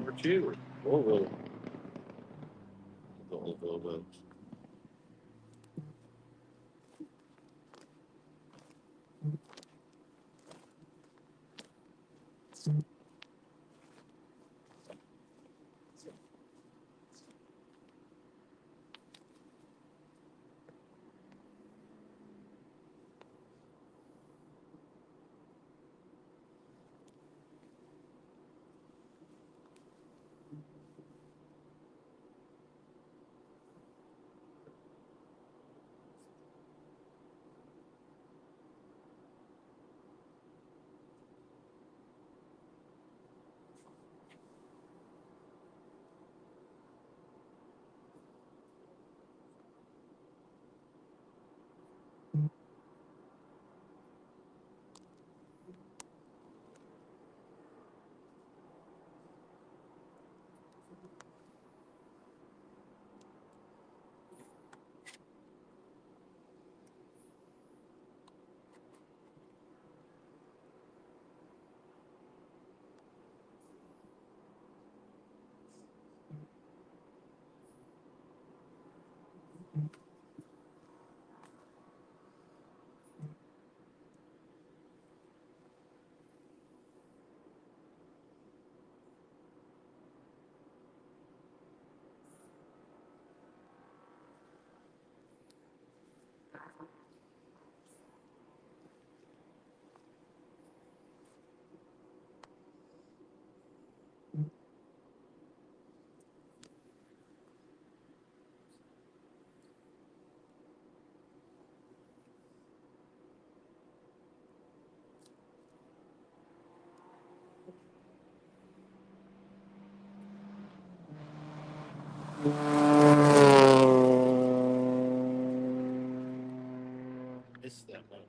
Or two. Oh, well. Missed that one.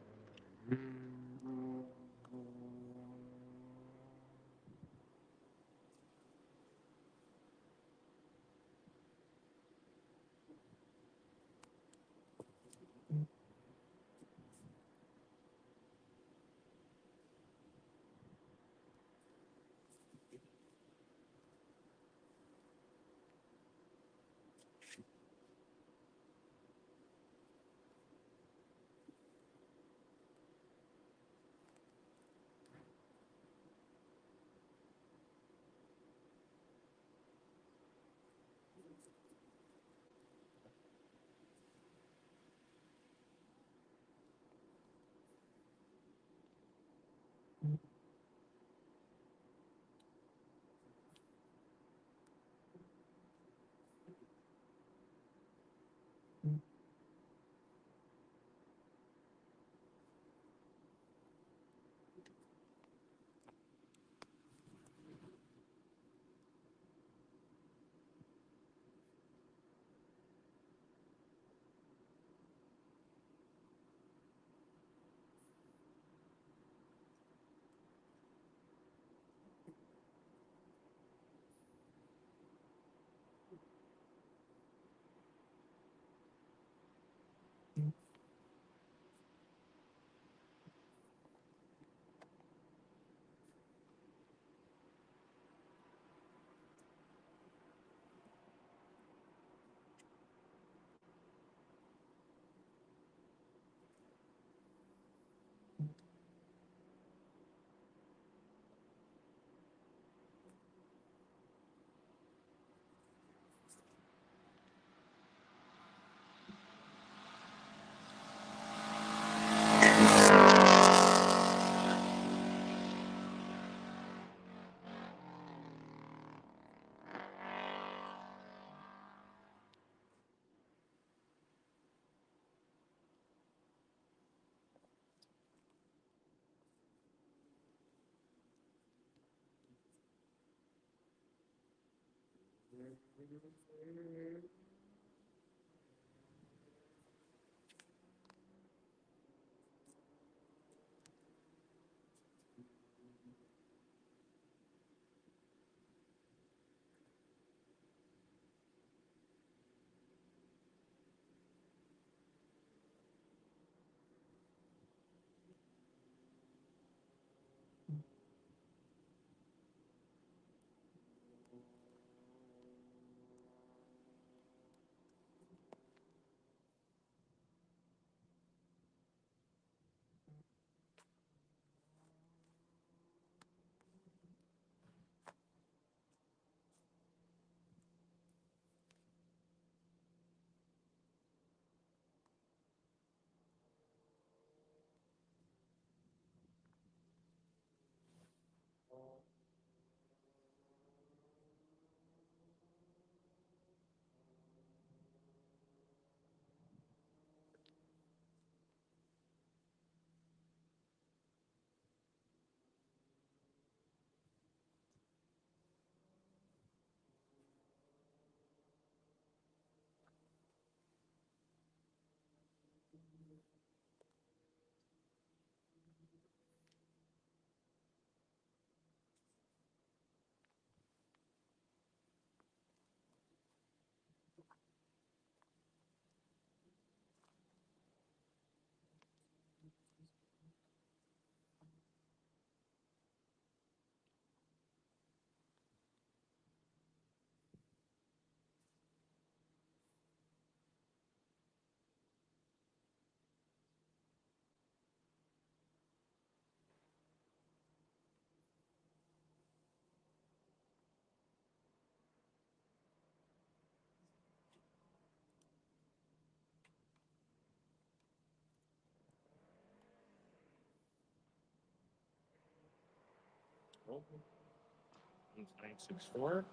964.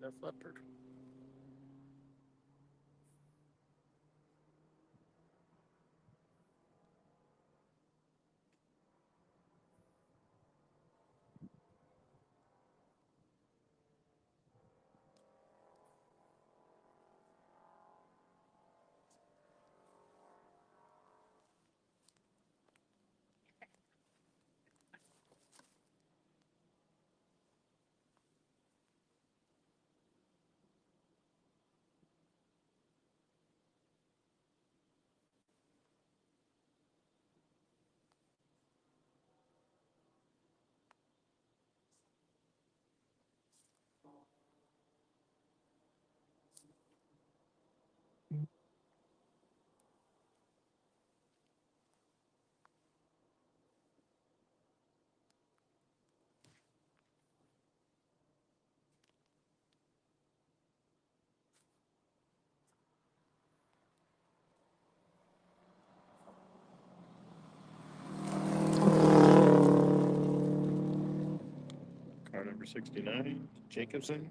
That leopard. Car number 69, Jacobson.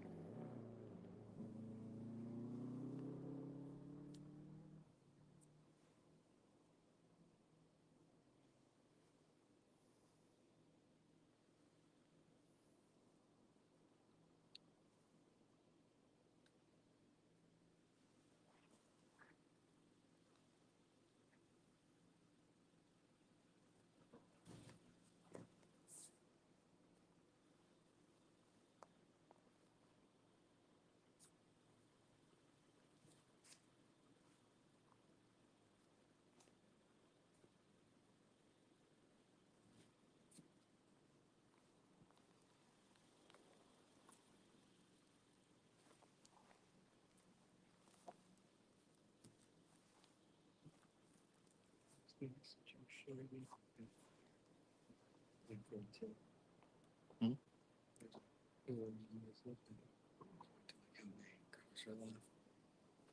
Hmm?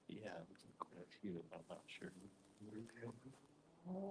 Yeah, quite a few. I'm not sure. Or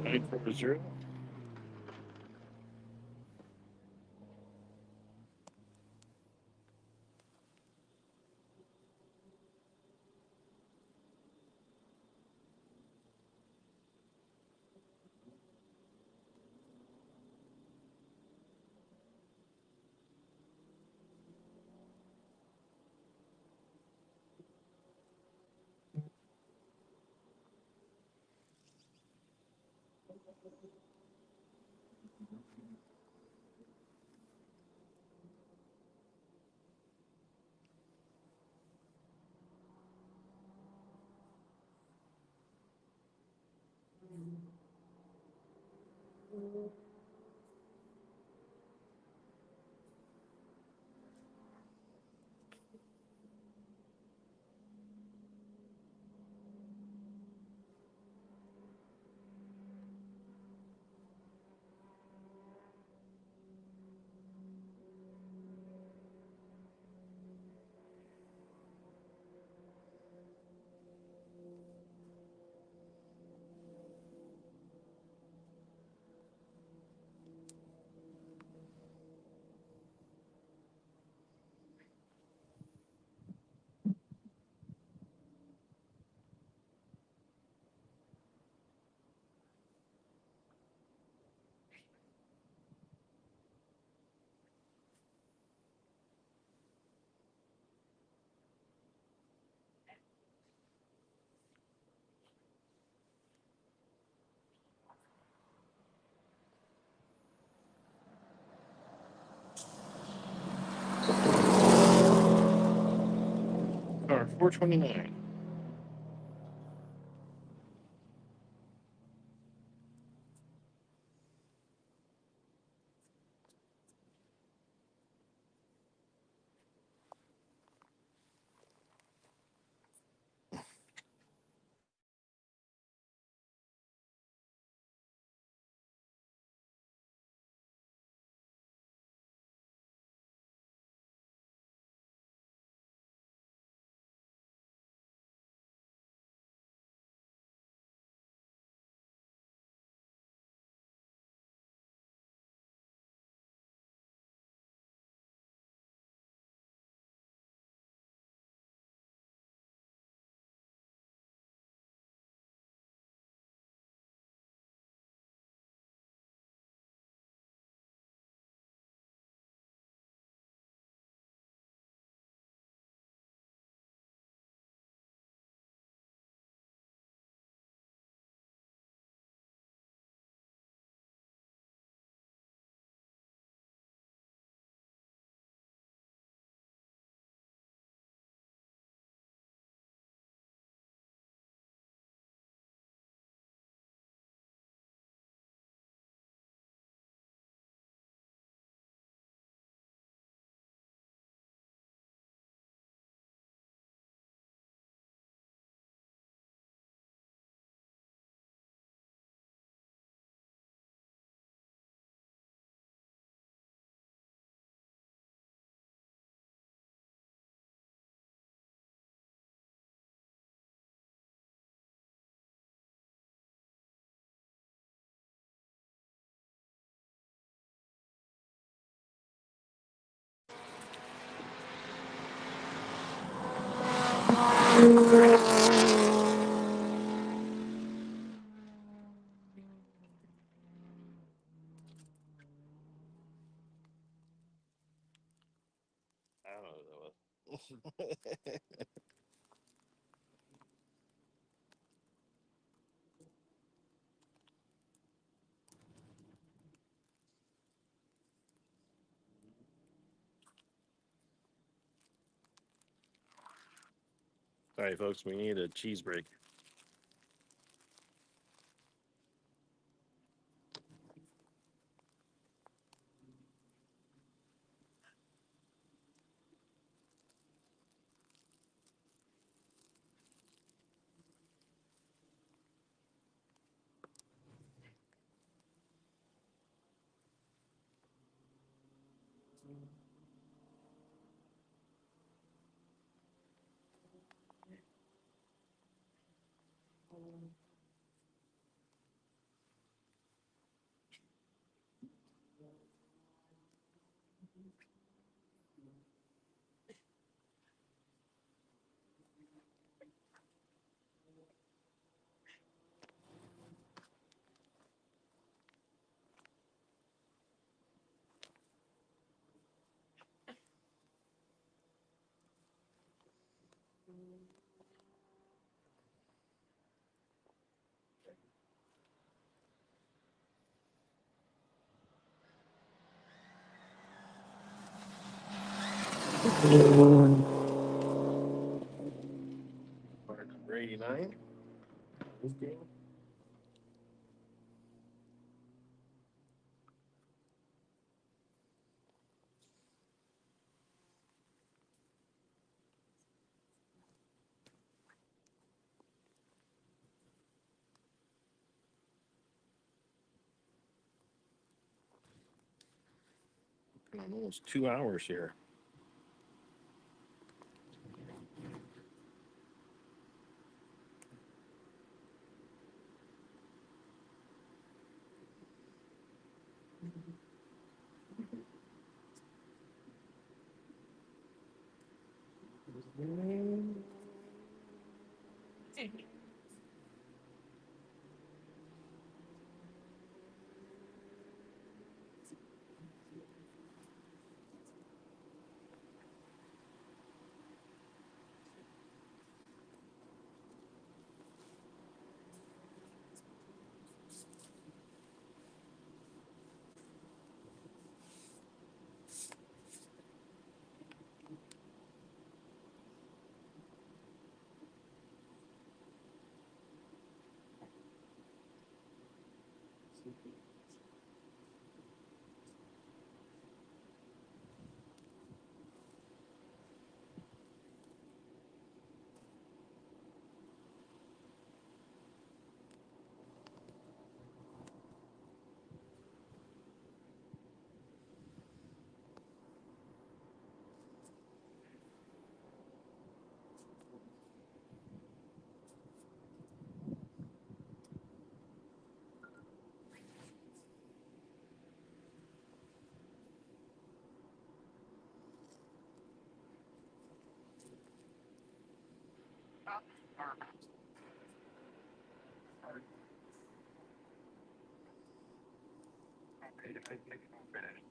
940. Car 429. I don't know what that was. All right, folks, we need a cheese break. Part number 89. Almost 2 hours here. Okay, I think I'm finished.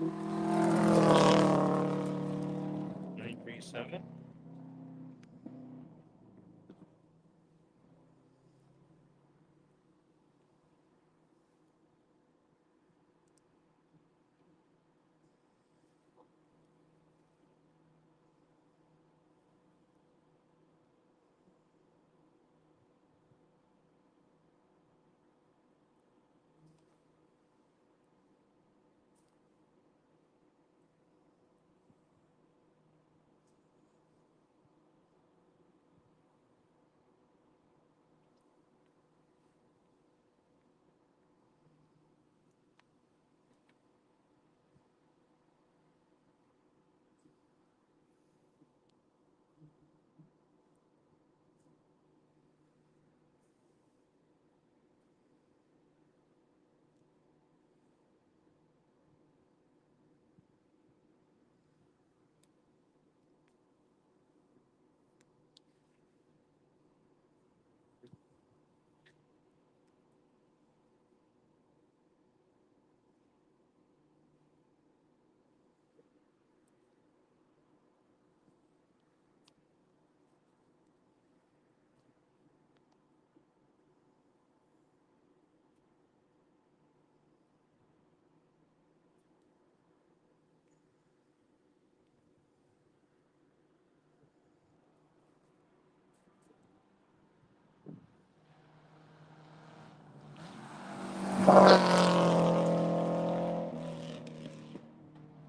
937.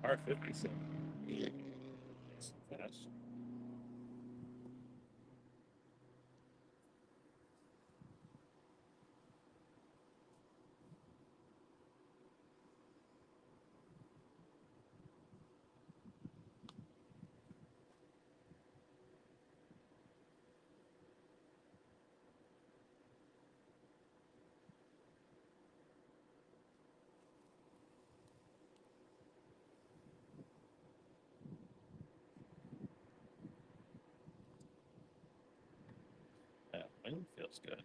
R57. Fast. That wind feels good.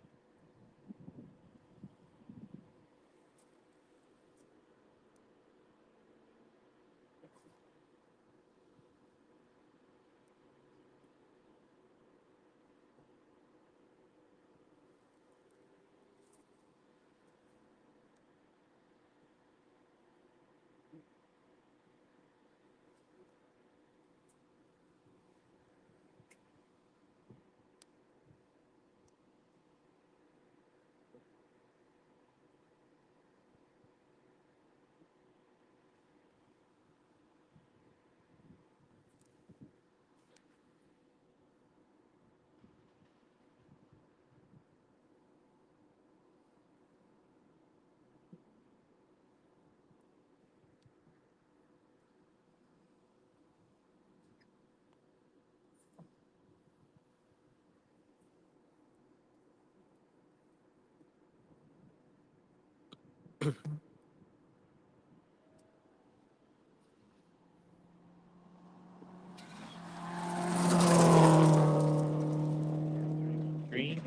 Green.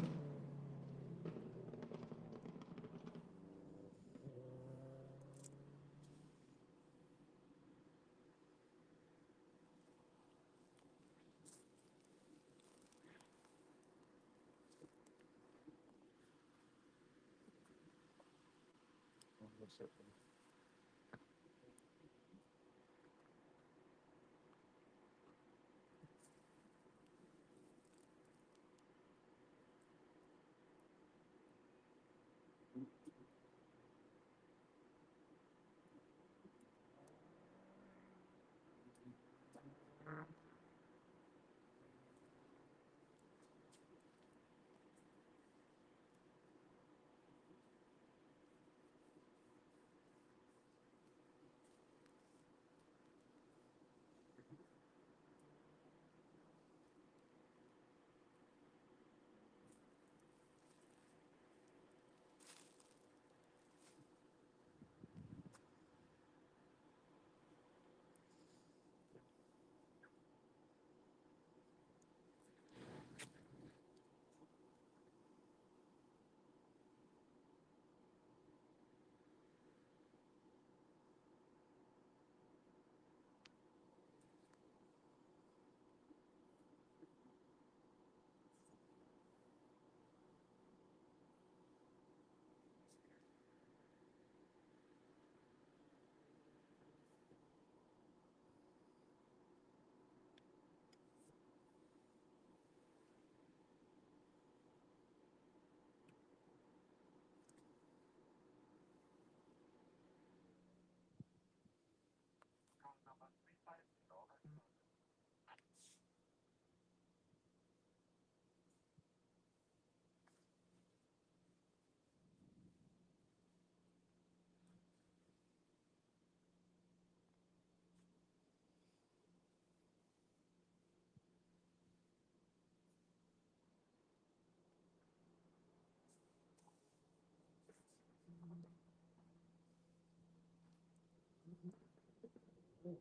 Car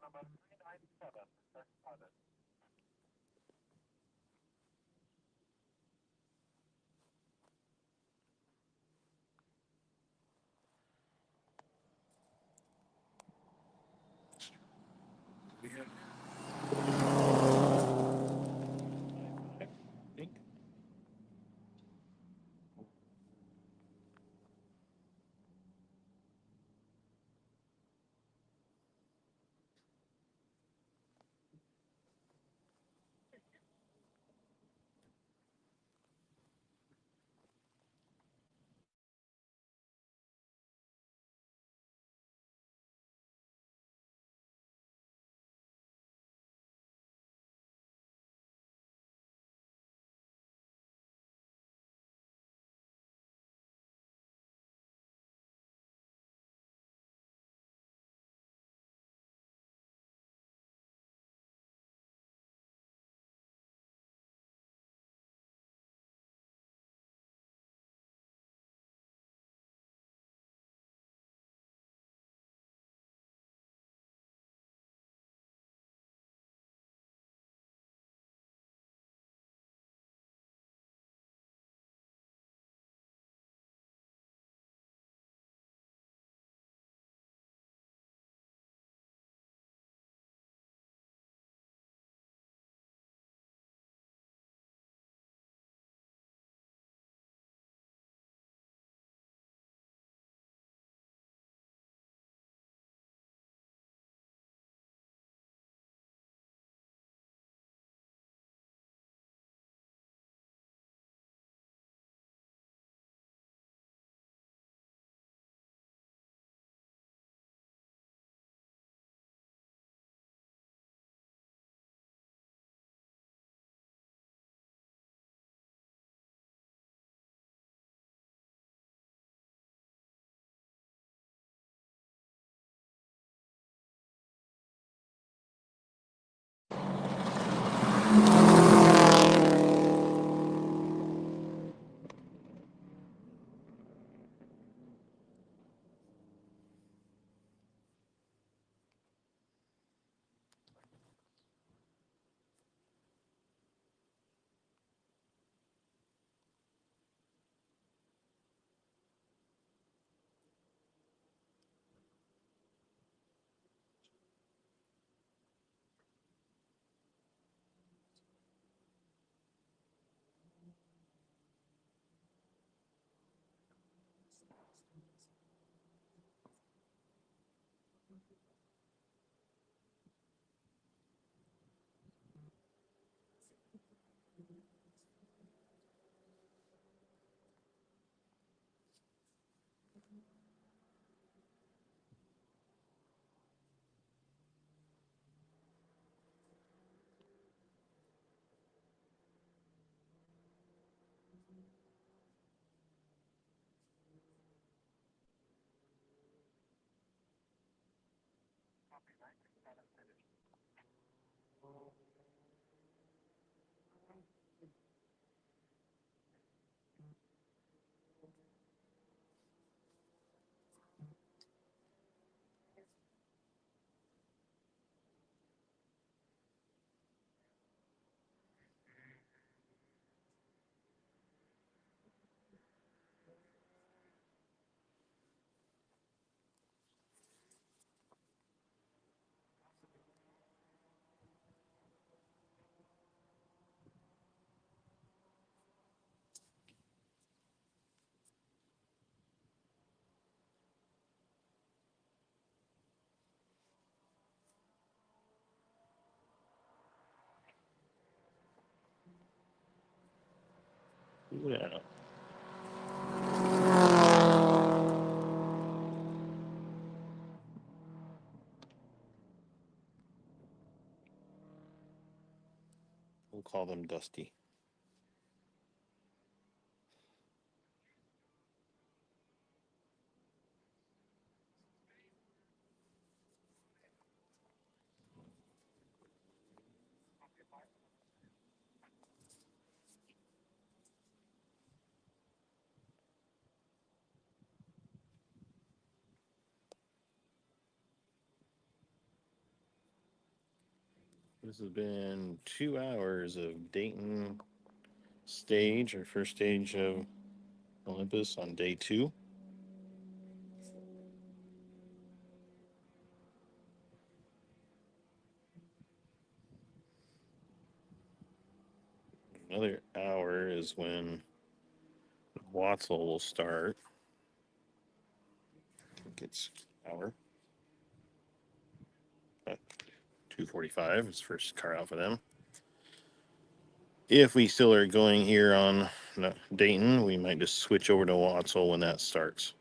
number 397, that's spotted. We have Yeah. We'll call them Dusty. This has been 2 hours of Dayton Stage, our first stage of Olympus on day 2. Another hour is when Watzel will start. I think it's hour. 2:45 is first car out for them. If we still are going here on Dayton, we might just switch over to Watzel when that starts.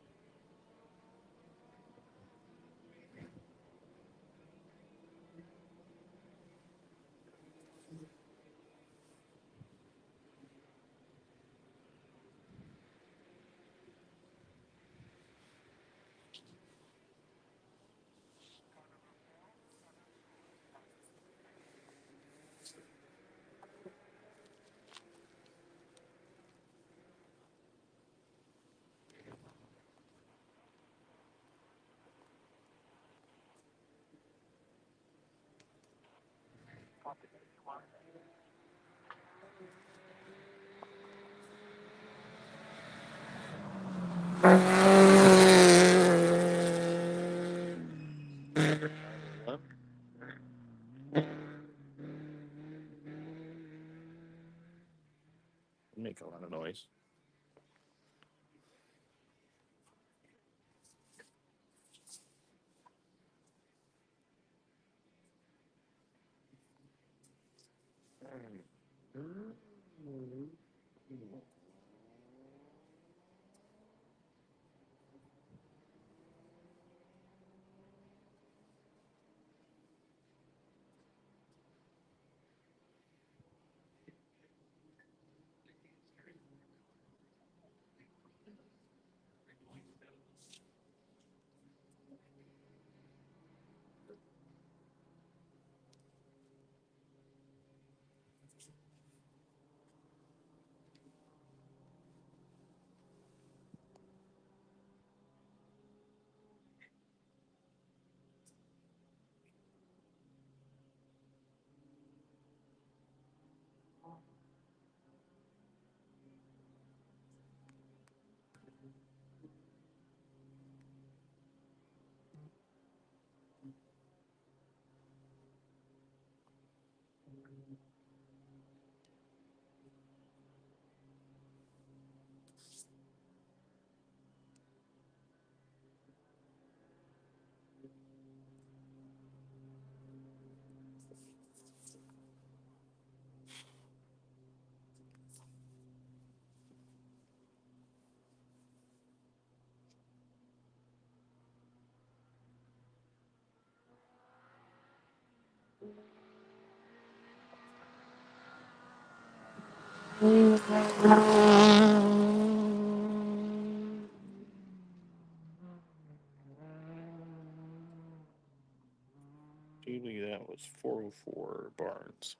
Make a lot of noise. Usually that was 404 Barnes.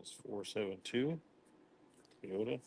That's 472 Toyota.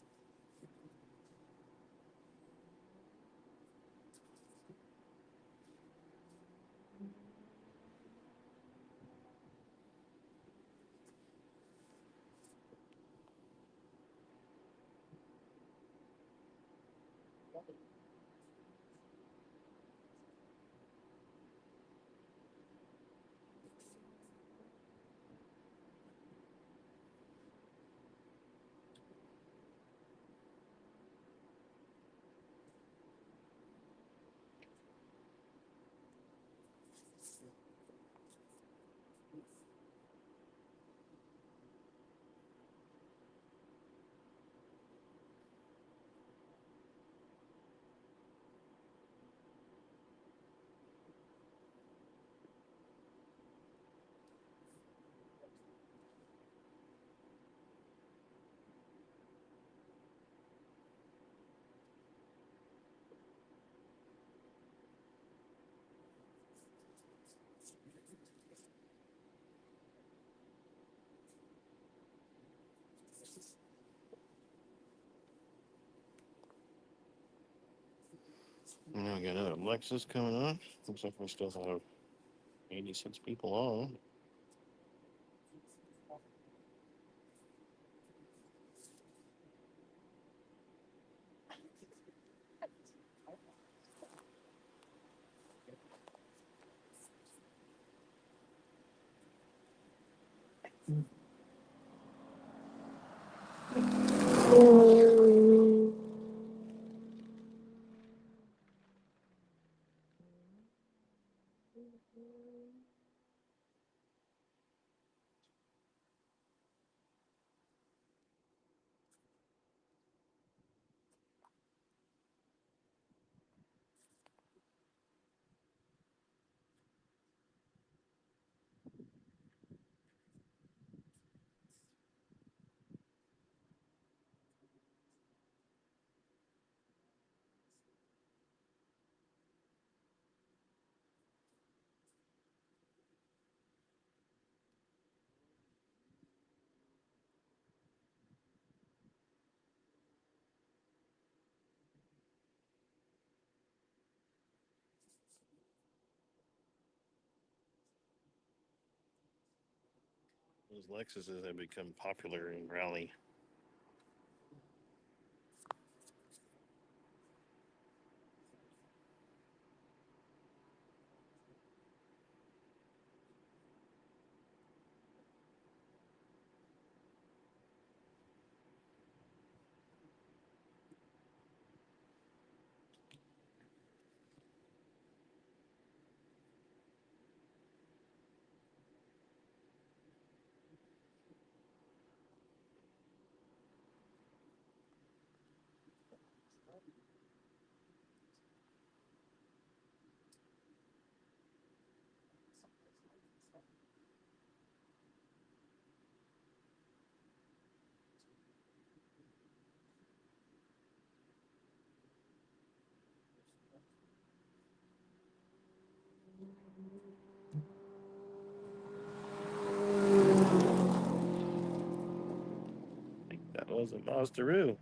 Now we got another Lexus coming on. Looks like we still have 86 people on. Those Lexuses have become popular in rally. was a monsteroo.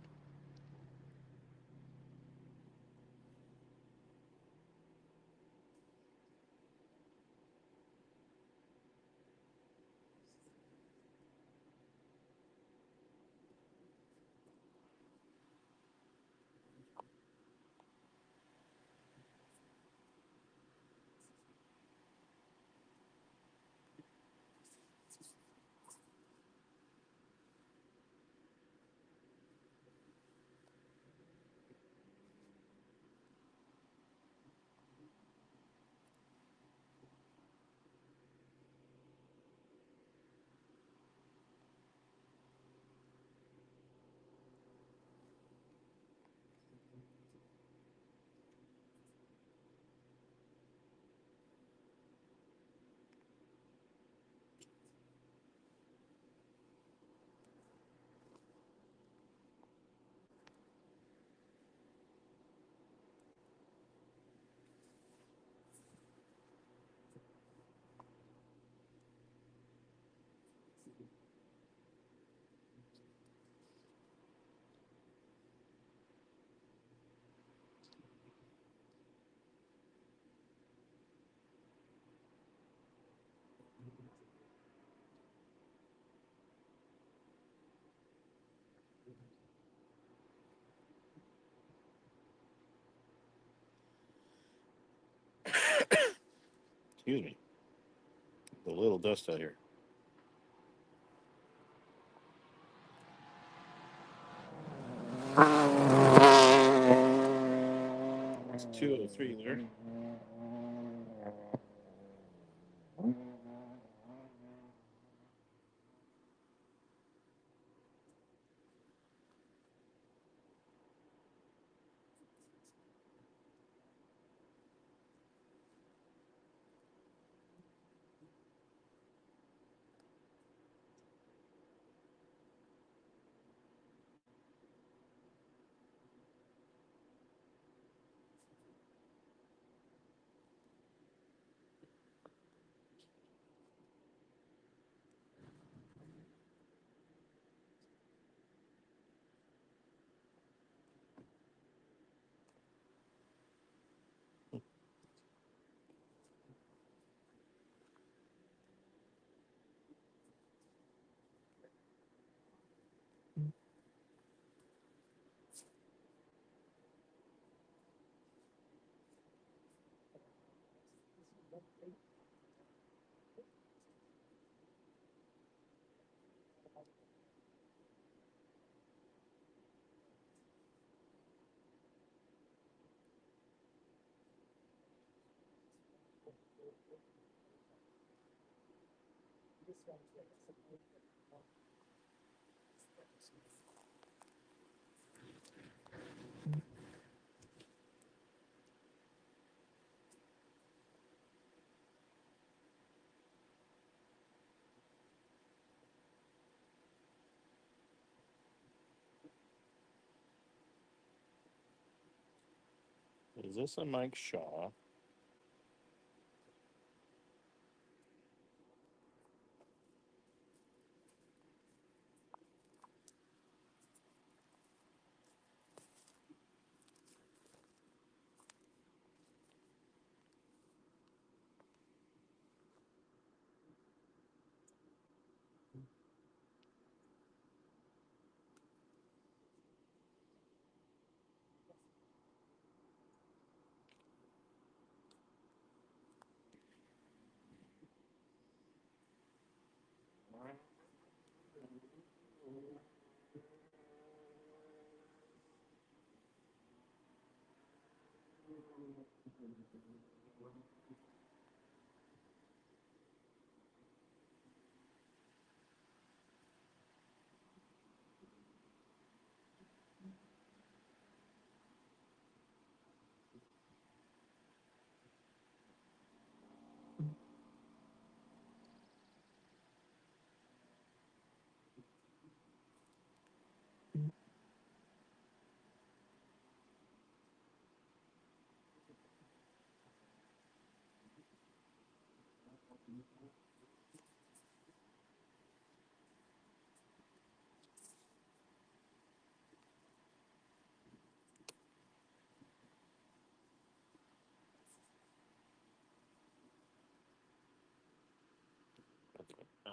Excuse me. A little dust out here. It's 203 there. Is this a Mike Shaw?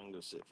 I'm gonna sit.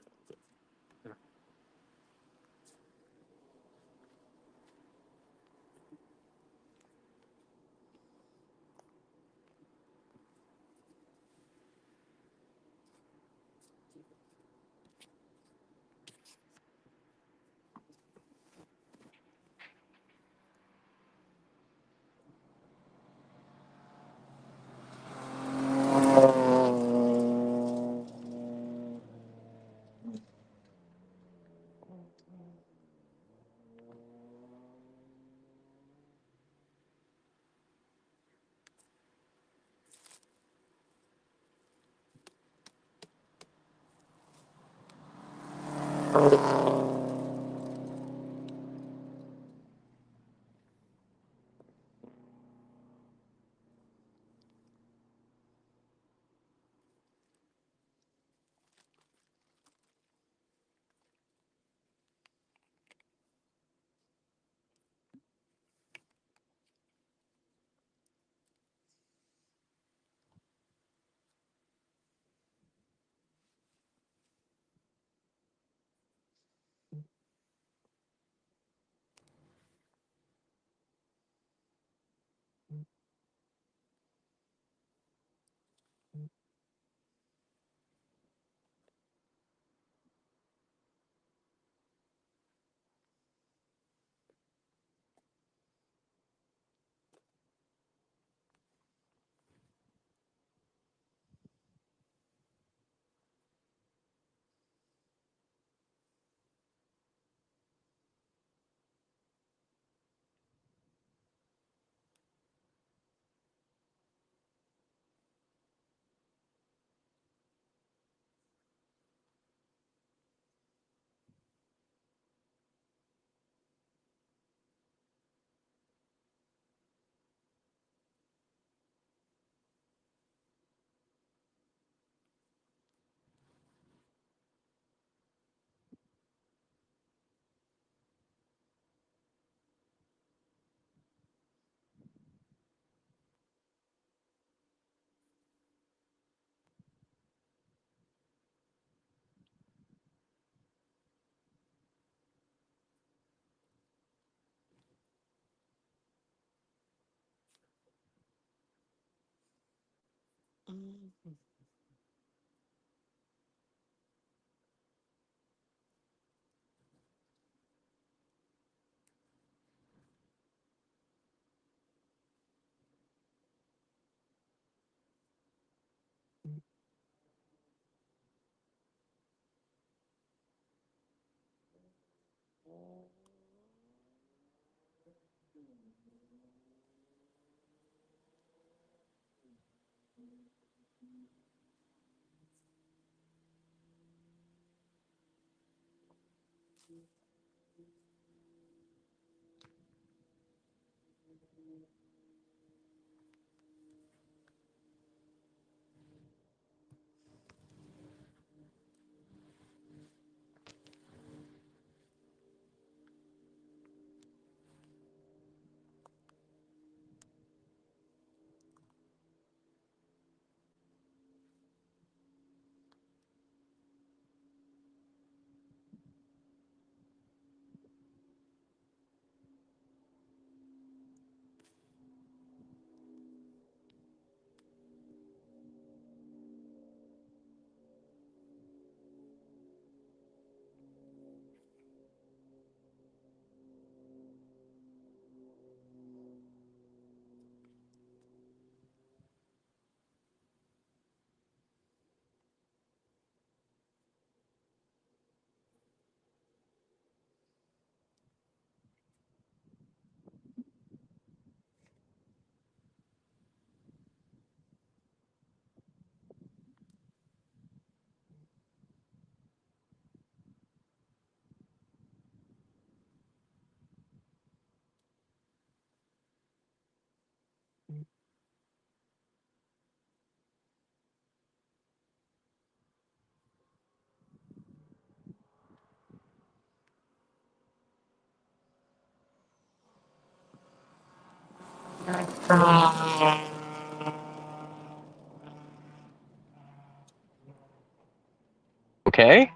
Okay.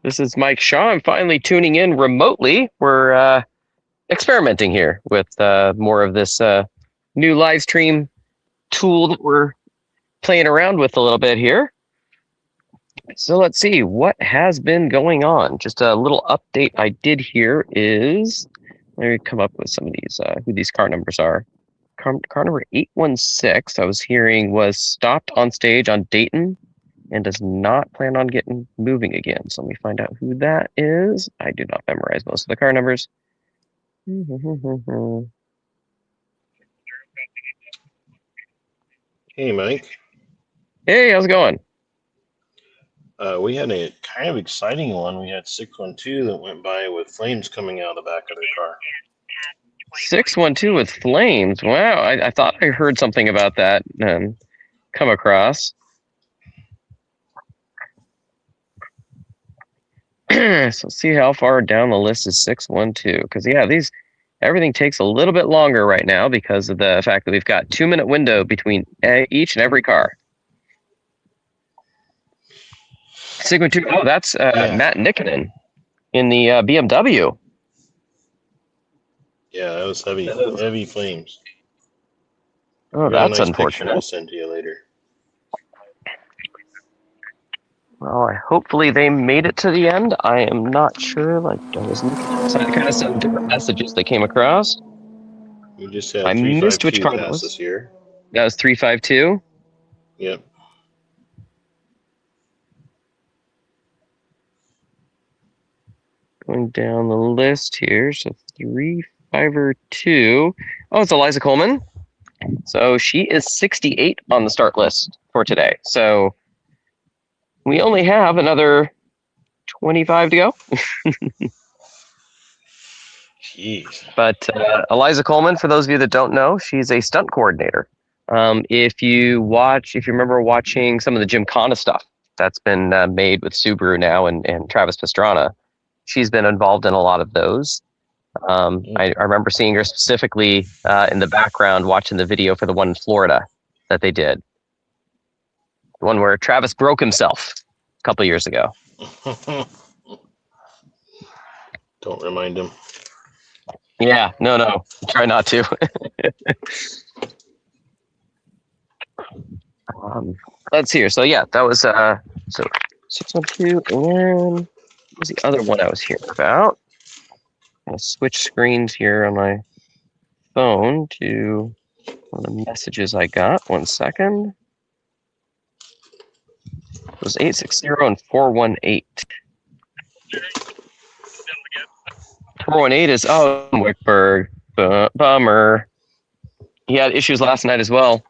This is Mike Shaw. I'm finally tuning in remotely. We're experimenting here with more of this new live stream tool that we're playing around with a little bit here. So let's see what has been going on. Just a little update I did here is, let me come up with some of these, who these car numbers are. Car number 816, I was hearing, was stopped on stage on Dayton and does not plan on getting moving again. So let me find out who that is. I do not memorize most of the car numbers. Hey, Mike. Hey, how's it going? We had a kind of exciting one. We had 612 that went by with flames coming out of the back of their car. 612 with flames. Wow, I thought I heard something about that come across. So let's see how far down the list is 612. Because yeah, everything takes a little bit longer right now because of the fact that we've got 2-minute window between each and every car. 612. Oh, that's Matt Nikkinen in the BMW. Yeah, that was heavy flames. Oh, Got a that's nice unfortunate. picture I'll send to you later. Well, hopefully they made it to the end. I am not sure. Like, I was looking at kind of some different messages they came across. We just had I missed which 352 car that pass was. this year. That was 352. Yep. Going down the list here, so 352. Oh, it's Eliza Coleman. So she is 68 on the start list for today. So we only have another 25 to go. Jeez. But Eliza Coleman, for those of you that don't know, she's a stunt coordinator. If you remember watching some of the Gymkhana stuff that's been made with Subaru now and Travis Pastrana, she's been involved in a lot of those. I remember seeing her specifically in the background watching the video for the one in Florida that they did. The one where Travis broke himself a couple years ago. Don't remind him. Yeah, no. Try not to. Let's see here. So yeah, that was so 612, and what was the other one I was hearing about? I'm gonna switch screens here on my phone to one of the messages I got. 1 second. It was 860 and 418. 418 is Wickberg. Bummer. He had issues last night as well.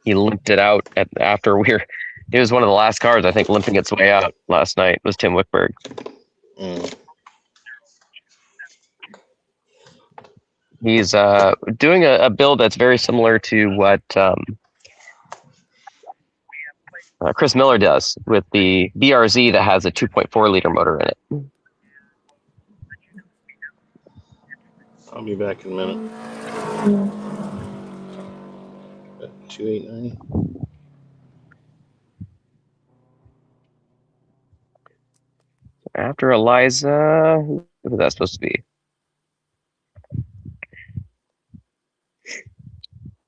He limped it out after it was one of the last cars, I think, limping its way out last night was Tim Wickberg. He's doing a build that's very similar to what Chris Miller does with the BRZ that has a 2.4 liter motor in it. I'll be back in a minute. 289. After Eliza, who was that supposed to be?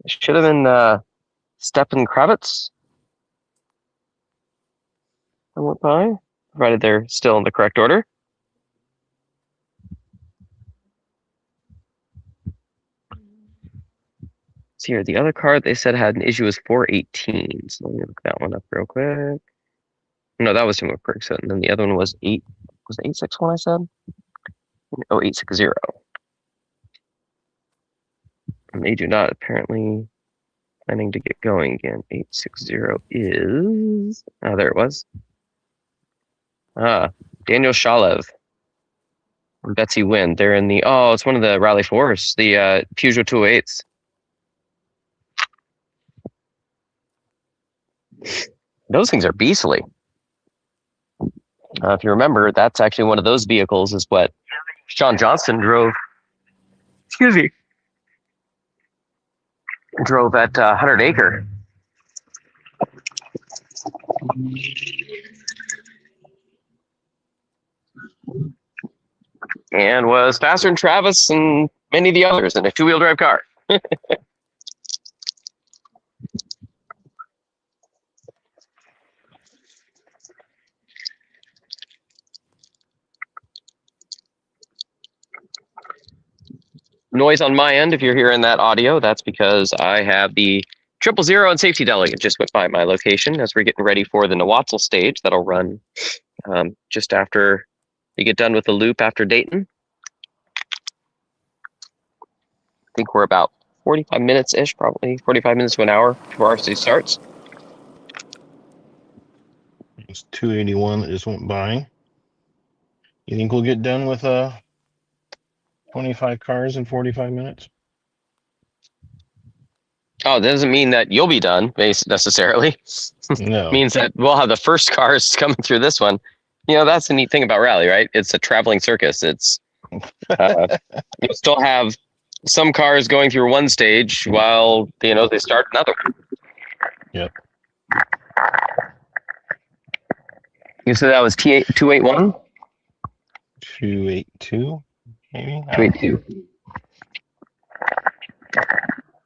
It should have been Stepan Kravitz. I went by, provided they're still in the correct order. See here, the other card they said had an issue was 418. So let me look that one up real quick. No, that was Tim Wickberg. So then the other one was 861, I said? Oh, 860. And they do not apparently planning to get going again. 860 is there it was. Daniel Shalev and Betsy Wynn. They're in the it's one of the Rally 4s, the Peugeot 208s. Those things are beastly. If you remember, that's actually one of those vehicles is what Sean Johnston drove. Excuse me. Drove at 100 Acre. and was faster than Travis and many of the others in a two-wheel drive car. Noise on my end, if you're hearing that audio, that's because I have the 000 and safety delegate just went by my location as we're getting ready for the Nawatzel stage that'll run just after you get done with the loop after Dayton. I think we're about 45 minutes-ish, probably 45 minutes to an hour before our stage starts. It's 281 that just went by. You think we'll get done with 25 cars in 45 minutes? Oh, that doesn't mean that you'll be done necessarily. No. Means that we'll have the first cars coming through this one. You know, that's the neat thing about rally, right? It's a traveling circus. It's you still have some cars going through one stage while they start another one. Yep. You said that was T281? 282, maybe? 282.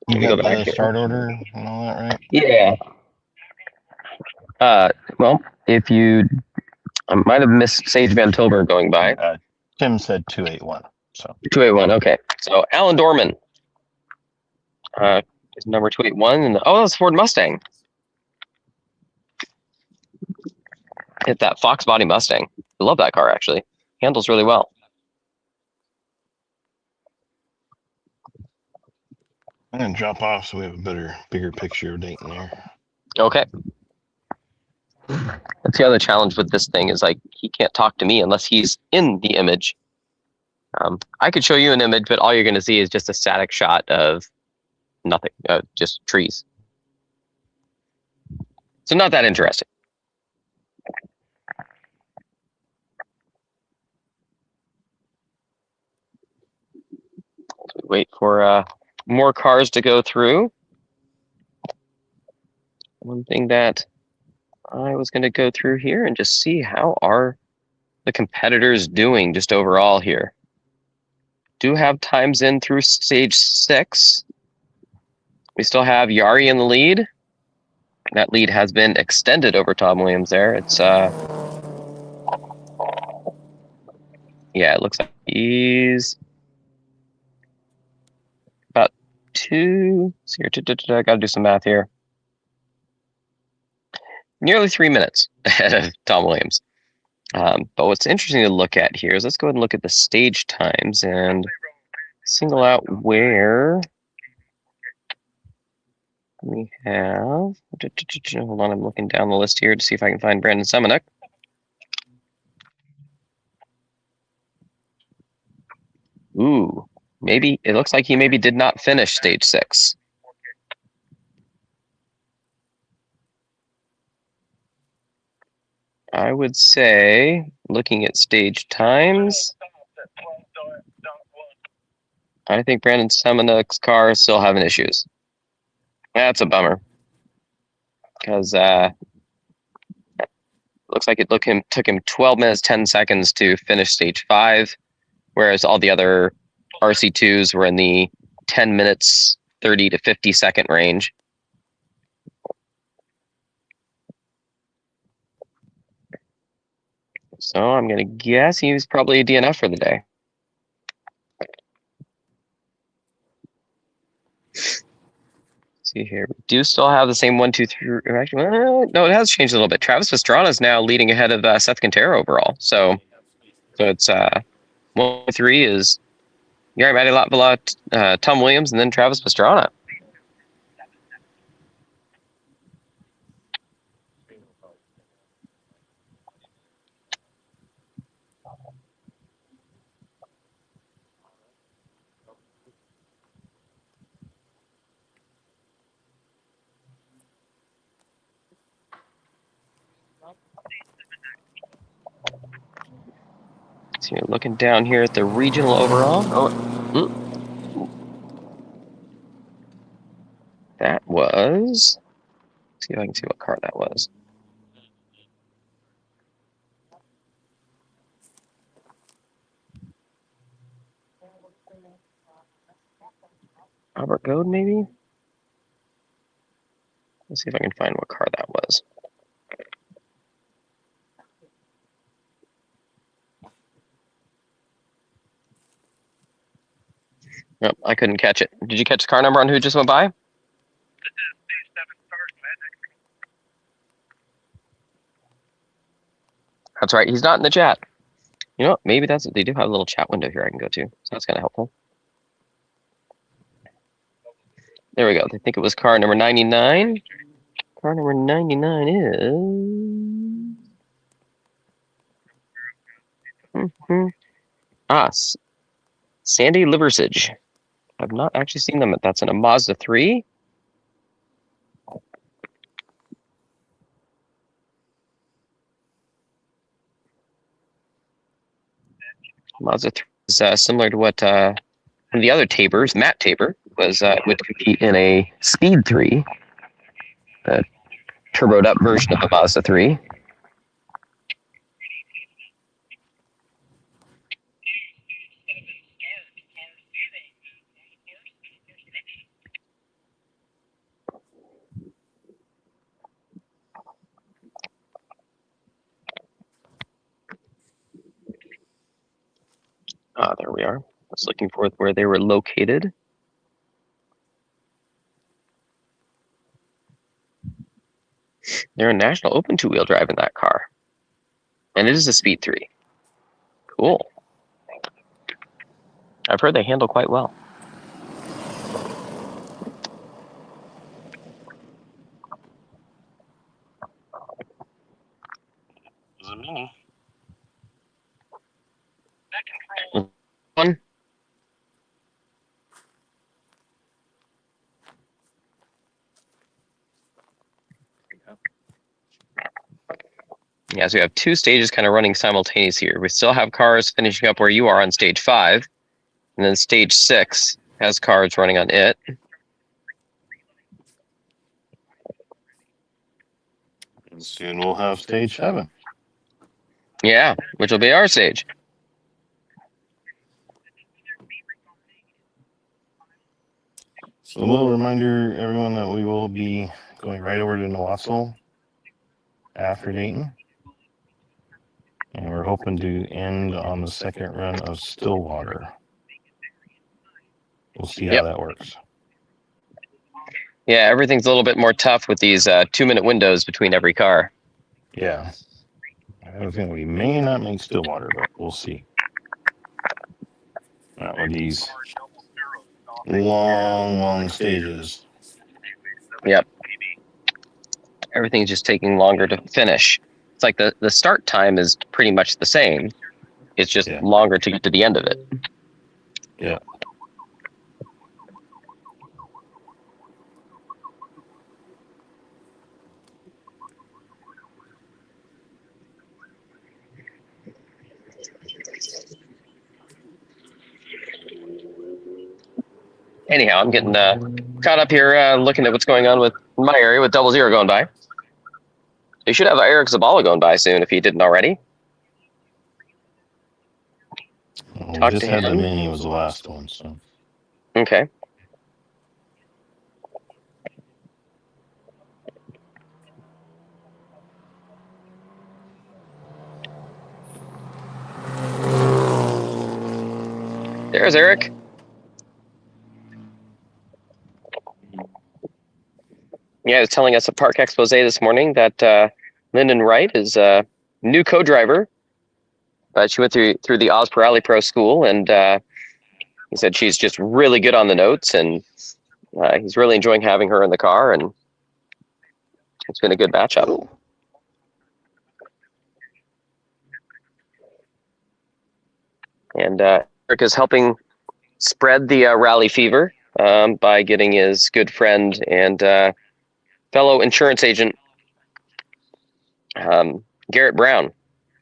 You Go got back the start order and all that, right? Yeah. Well, if you, I might have missed Sage Van Tilburg going by. Tim said 281. So 281. Okay. So Alan Dorman is number 281, and that's Ford Mustang. Hit that Fox body Mustang. I love that car actually. Handles really well. I'm gonna drop off so we have a bigger picture of Dayton there. Okay. That's the other challenge with this thing is like he can't talk to me unless he's in the image. I could show you an image, but all you're going to see is just a static shot of nothing, just trees. So not that interesting. So we wait for more cars to go through. One thing that I was going to go through here and just see how are the competitors doing just overall here. Do have times in through stage 6. We still have Yari in the lead. That lead has been extended over Tom Williams there. It's yeah, it looks like he's about 2. So here, I got to do some math here. Nearly 3 minutes ahead of Tom Williams. But what's interesting to look at here is let's go ahead and look at the stage times and single out where we have. Hold on, I'm looking down the list here to see if I can find Brandon Semenuk. Ooh, maybe it looks like he maybe did not finish stage 6. I would say, looking at stage times, I think Brandon Semenuk's car is still having issues. That's a bummer. Because looks like it took him 12 minutes, 10 seconds to finish stage 5, whereas all the other RC2s were in the 10 minutes, 30 to 50 second range. So I'm going to guess he was probably a DNF for the day. See here, we do still have the same 1, 2, 3. Actually, no, it has changed a little bit. Travis Pastrana is now leading ahead of Seth Quintero overall. So it's 1, 3 is Yari Latvala, Tom Williams, and then Travis Pastrana. So you're looking down here at the regional overall. That was. Let's see if I can see what car that was. Albert Goad, maybe? Let's see if I can find what car that was. Nope, I couldn't catch it. Did you catch the car number on who just went by? That's right, he's not in the chat. You know what? Maybe that's they do have a little chat window here I can go to, so that's kind of helpful. There we go. I think it was car number 99. Car number 99 is Sandy Liversage. I've not actually seen them. That's in a Mazda 3. Mazda 3 is similar to what one of the other Tabers, Matt Tabor, would compete in a Speed 3, a turboed up version of the Mazda 3. There we are. I was looking for where they were located. They're a National Open two-wheel drive in that car. And it is a Speed 3. Cool. I've heard they handle quite well. Is it Mini? One. Yeah, so we have two stages kind of running simultaneously here. We still have cars finishing up where you are on stage 5, and then stage 6 has cars running on it. And soon we'll have stage 7. Yeah, which will be our stage. So a little reminder, everyone, that we will be going right over to Nowassel after Dayton. And we're hoping to end on the second run of Stillwater. We'll see how that works. Yeah, everything's a little bit more tough with these 2-minute windows between every car. Yeah. I think we may not make Stillwater, but we'll see. Not with these long stages. Yep. Everything's just taking longer to finish. It's like the start time is pretty much the same. It's just longer to get to the end of it. Yeah. Anyhow, I'm getting caught up here looking at what's going on with my area with 00 going by. You should have Eric Zabala going by soon if he didn't already. Well, just had the Mini was the last one, so. Okay. There's Eric. Yeah, he was telling us at Park Expose this morning that Lyndon Wright is a new co-driver. She went through the Oz Rally Pro School, and he said she's just really good on the notes, and he's really enjoying having her in the car, and it's been a good matchup. And Eric is helping spread the rally fever by getting his good friend and fellow insurance agent Garrett Brown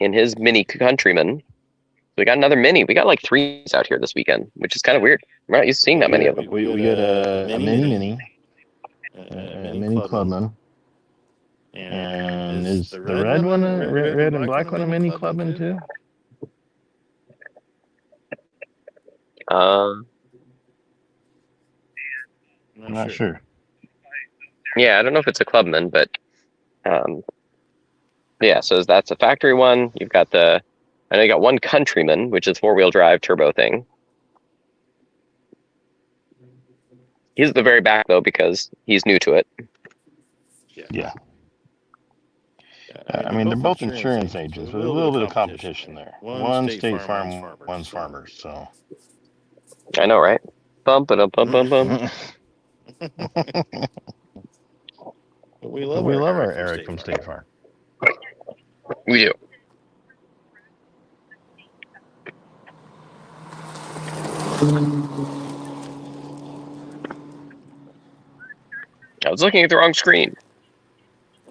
in his Mini Countryman. We got another Mini. We got like 3 out here this weekend, which is kind of weird. We're not used to seeing that many of them. We got a Mini Clubman. And is the red one, red and black one, a Mini Clubman too? I'm not sure. Yeah, I don't know if it's a clubman, but yeah. So that's a factory one. You've got I know you got one Countryman, which is 4-wheel drive turbo thing. He's at the very back though because he's new to it. Yeah. I I mean, they're both insurance agents, but a little bit of competition there. One's State Farm, one's Farmers. So I know, right? Bum ba bum bum bum. We But we love our Eric from State Farm. We do. I was looking at the wrong screen.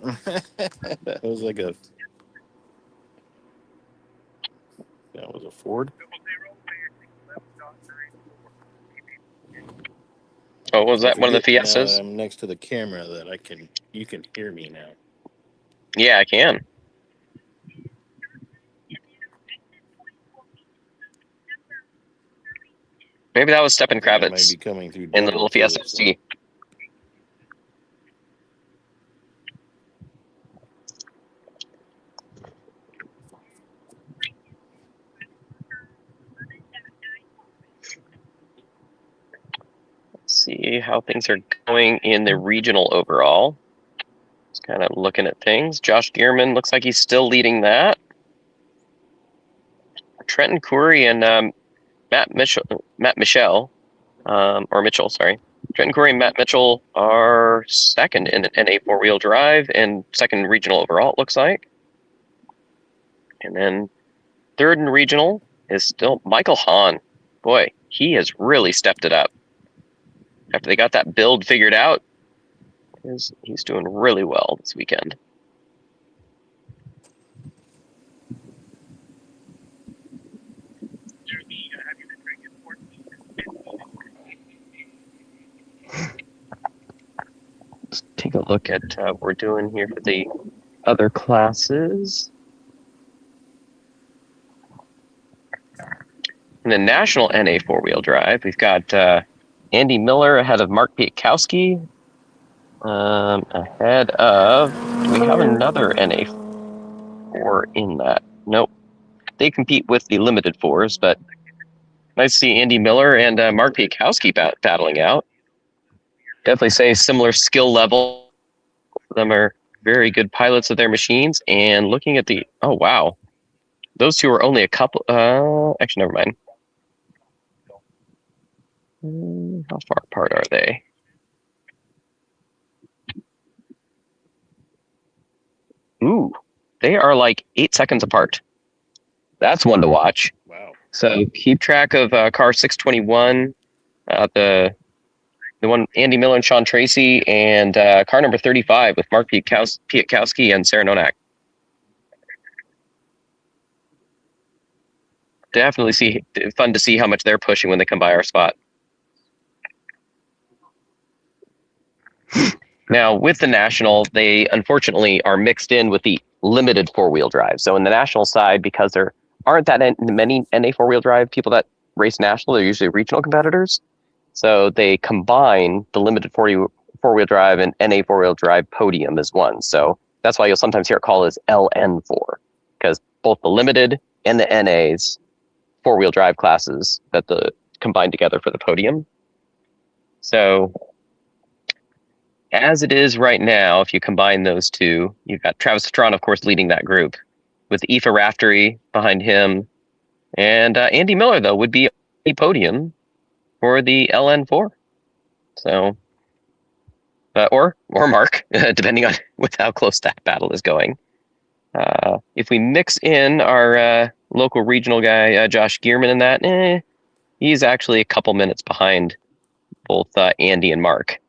That was like a. That was a Ford. Oh, was that one of the Fiestas? I'm next to the camera that you can hear me now. Yeah, I can. Maybe that was Stepan I might Kravitz be coming through in the double little too, Fiesta so. ST. Let's see how things are going in the regional overall. Just kind of looking at things. Josh Gearman looks like he's still leading that. Trenton Coury and Matt Mitchell, sorry. Trenton Coury and Matt Mitchell are second in NA 4-wheel drive and second regional overall, it looks like. And then third in regional is still Michael Hahn. Boy, he has really stepped it up. After they got that build figured out, he's doing really well this weekend. Let's take a look at what we're doing here for the other classes. In the national NA 4-wheel drive, we've got Andy Miller ahead of Mark Piatkowski. Ahead of, do we have another NA 4 in that? Nope. They compete with the limited fours, but nice to see Andy Miller and Mark Piatkowski battling out. Definitely say similar skill level. Them are very good pilots of their machines. And looking at oh wow, those two are only a couple. Actually, never mind. How far apart are they? Ooh, they are like 8 seconds apart. That's one to watch. Wow. So keep track of car 621, the one Andy Miller and Sean Tracy, and car number 35 with Mark Piatkowski and Sarah Nonak. Definitely fun to see how much they're pushing when they come by our spot. Now, with the National, they unfortunately are mixed in with the limited 4-wheel drive. So in the National side, because there aren't that many NA 4-wheel drive people that race National, they're usually regional competitors. So they combine the limited 4-wheel drive and NA 4-wheel drive podium as one. So that's why you'll sometimes hear it called as LN4, because both the limited and the NA's 4-wheel drive classes that combine together for the podium. So as it is right now, if you combine those two, you've got Travis Citron, of course, leading that group, with Aoife Raftery behind him. And Andy Miller, though, would be a podium for the LN4. So, or Mark, depending on with how close that battle is going. If we mix in our local regional guy, Josh Gearman, in that, he's actually a couple minutes behind both Andy and Mark.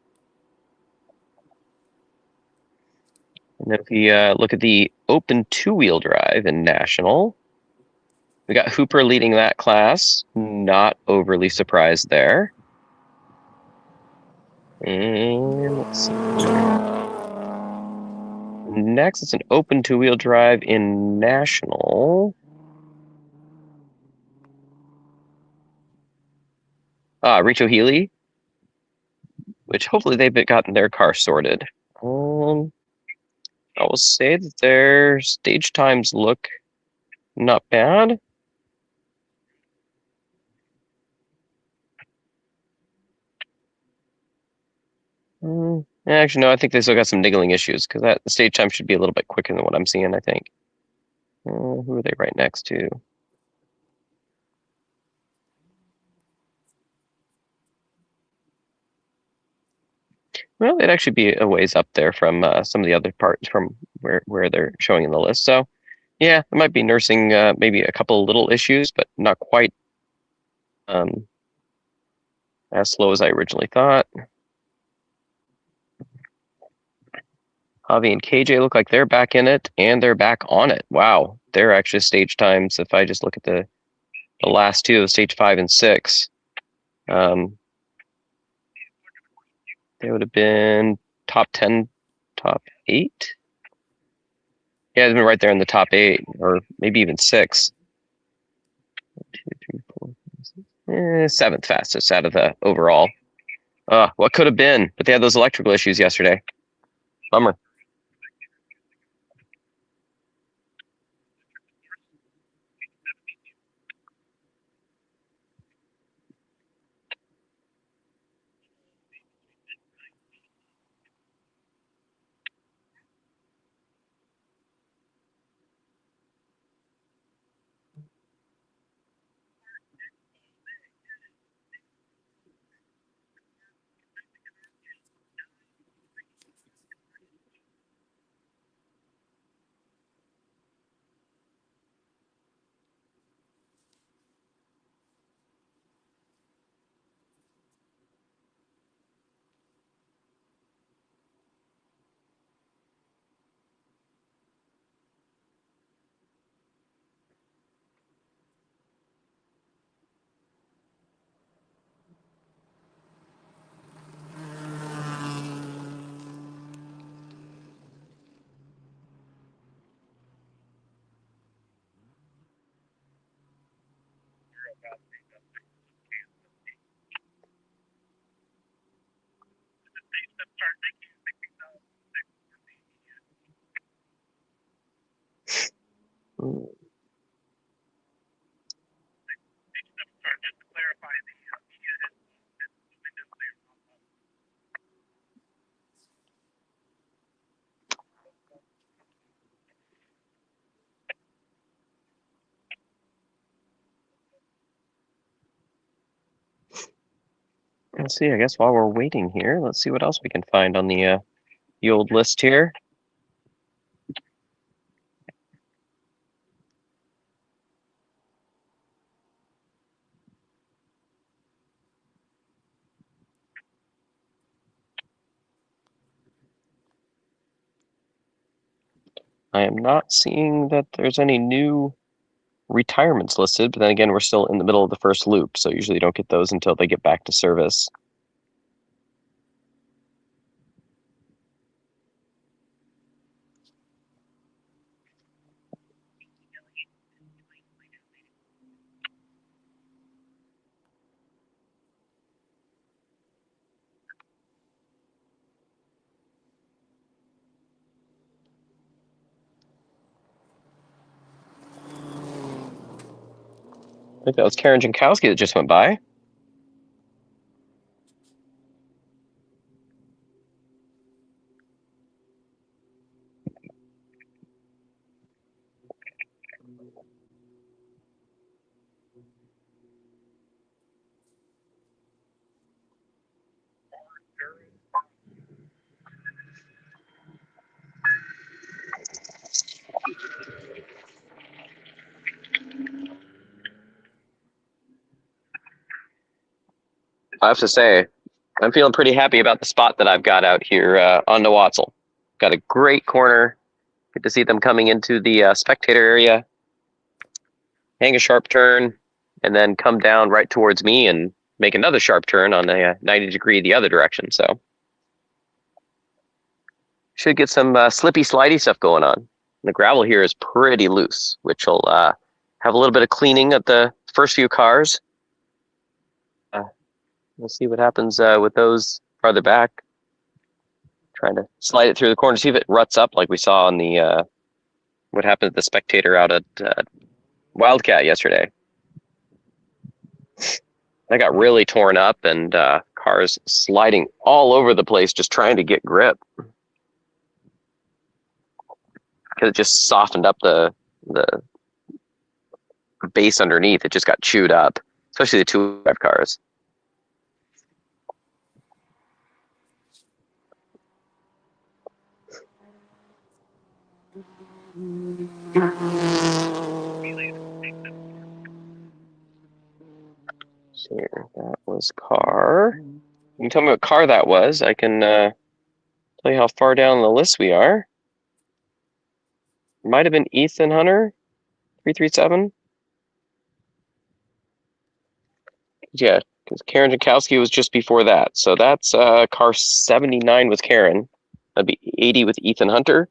And if we look at the open 2-wheel drive in National, we got Hooper leading that class. Not overly surprised there. And let's see. Next, it's an open 2-wheel drive in National. Richo Healy which hopefully they've gotten their car sorted. I will say that their stage times look not bad. Actually, no, I think they still got some niggling issues because the stage time should be a little bit quicker than what I'm seeing, I think. Who are they right next to? Well, it'd actually be a ways up there from some of the other parts from where they're showing in the list. So, yeah, I might be nursing maybe a couple little issues, but not quite as slow as I originally thought. Javi and KJ look like they're back in it, and they're back on it. Wow, they're actually stage times. If I just look at the last two of stage 5 and 6, they would have been top 10, top 8. Yeah, they've been right there in the top 8, or maybe even 6. 1, 2, 3, 4, 5, 6. 7th fastest out of the overall. What could have been? But they had those electrical issues yesterday. Bummer. Let's see, I guess while we're waiting here, let's see what else we can find on the old list here. I am not seeing that there's any new retirements listed, but then again, we're still in the middle of the first loop, so usually you don't get those until they get back to service. I think that was Karen Jankowski that just went by. I have to say, I'm feeling pretty happy about the spot that I've got out here on the Watzel. Got a great corner. Good to see them coming into the spectator area, hang a sharp turn, and then come down right towards me and make another sharp turn on a 90-degree the other direction. So should get some slippy, slidey stuff going on. The gravel here is pretty loose, which will have a little bit of cleaning at the first few cars. We'll see what happens with those farther back. Trying to slide it through the corner, see if it ruts up like we saw on the what happened at the Spectator out at Wildcat yesterday. That got really torn up, and cars sliding all over the place just trying to get grip. Because it just softened up the base underneath. It just got chewed up, especially the 2.5 cars. So here, that was car. You can tell me what car that was. I can tell you how far down the list we are. Might have been Ethan Hunter, 337. Yeah, because Karen Jakowski was just before that. So that's car 79 with Karen. That'd be 80 with Ethan Hunter.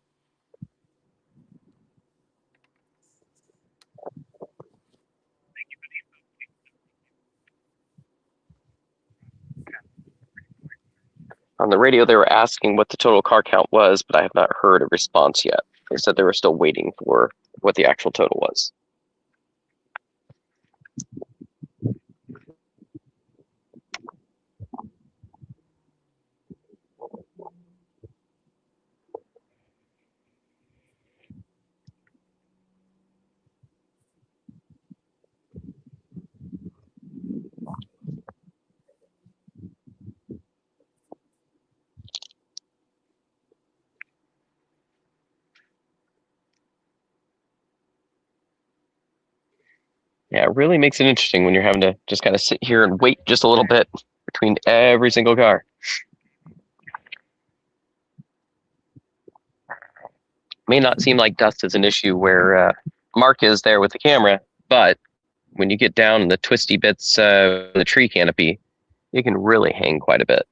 On the radio, they were asking what the total car count was, but I have not heard a response yet. They said they were still waiting for what the actual total was. Yeah, it really makes it interesting when you're having to just kind of sit here and wait just a little bit between every single car. May not seem like dust is an issue where Mark is there with the camera, but when you get down in the twisty bits of the tree canopy, you can really hang quite a bit.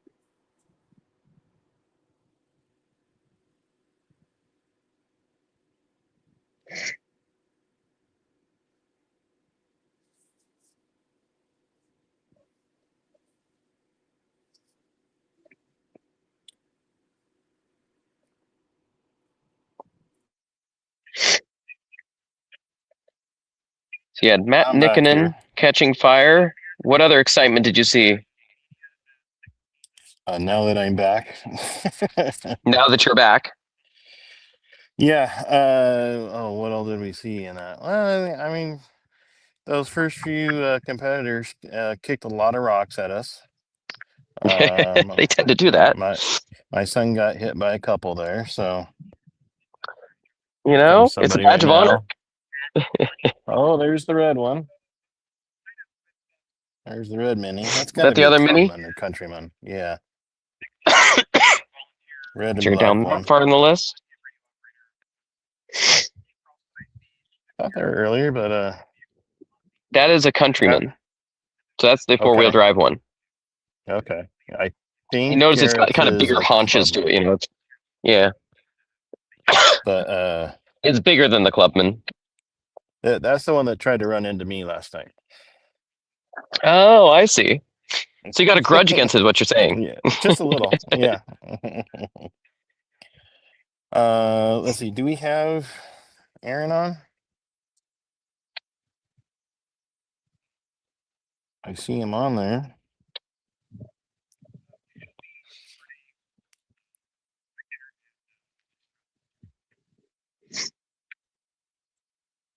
So you had Matt I'm back Nikkonen here. catching fire. What other excitement did you see Now that I'm back. now that you're back? Yeah. What all did we see in that? Well, I mean, those first few competitors kicked a lot of rocks at us. They tend to do that. My son got hit by a couple there, so You know, it's a somebody badge right of honor. Oh, there's the red one. There's the red Mini. That's got to That the be a other Mini? Clubman or Countryman. Yeah. Red and You're black down one. that far in the list. Thought they were earlier, but That is a Countryman. So that's the four-wheel okay. drive one. Okay. I think You notice it's got Garrett's kind of is bigger a haunches to it. Clubman. You know, yeah, But it's bigger than the Clubman. that's the one that tried to run into me last night. Oh, I see. So you got a grudge against it, is what you're saying? Yeah, just a little. Yeah. Let's see. Do we have Aaron on? I see him on there.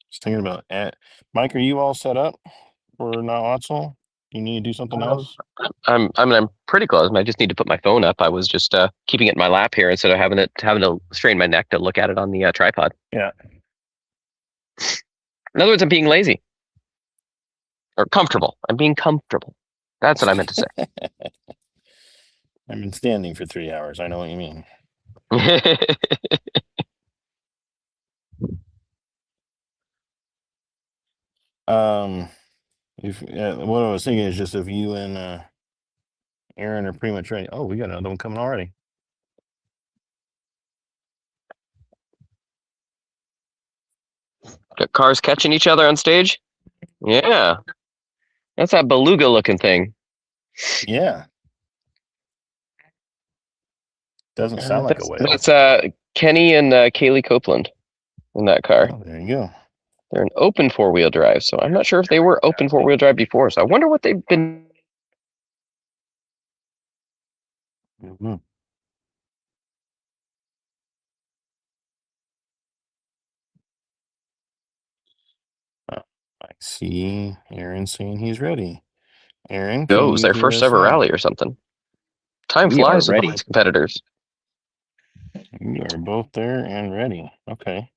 Just thinking about it. Mike, are you all set up for now, Otzel? You need to do something else? I'm pretty close. I just need to put my phone up. I was just keeping it in my lap here instead of having to strain my neck to look at it on the tripod. Yeah. In other words, I'm being lazy or comfortable. I'm being comfortable. That's what I meant to say. I've been standing for 3 hours. I know what you mean. If what I was thinking is just if you and Aaron are pretty much ready. Oh, we got another one coming already. Got cars catching each other on stage. Yeah, that's that beluga looking thing. Yeah. Doesn't sound like a whale. That's Kenny and Kaylee Copeland in that car. Oh, there you go. They're an open 4-wheel drive, so I'm not sure if they were open 4-wheel drive before. So I wonder what they've been. Mm-hmm. I see Aaron saying he's ready. Aaron, can Goes you their hear first us ever now? rally or something. Time We are flies with ready. all these competitors. You are both there and ready. Okay.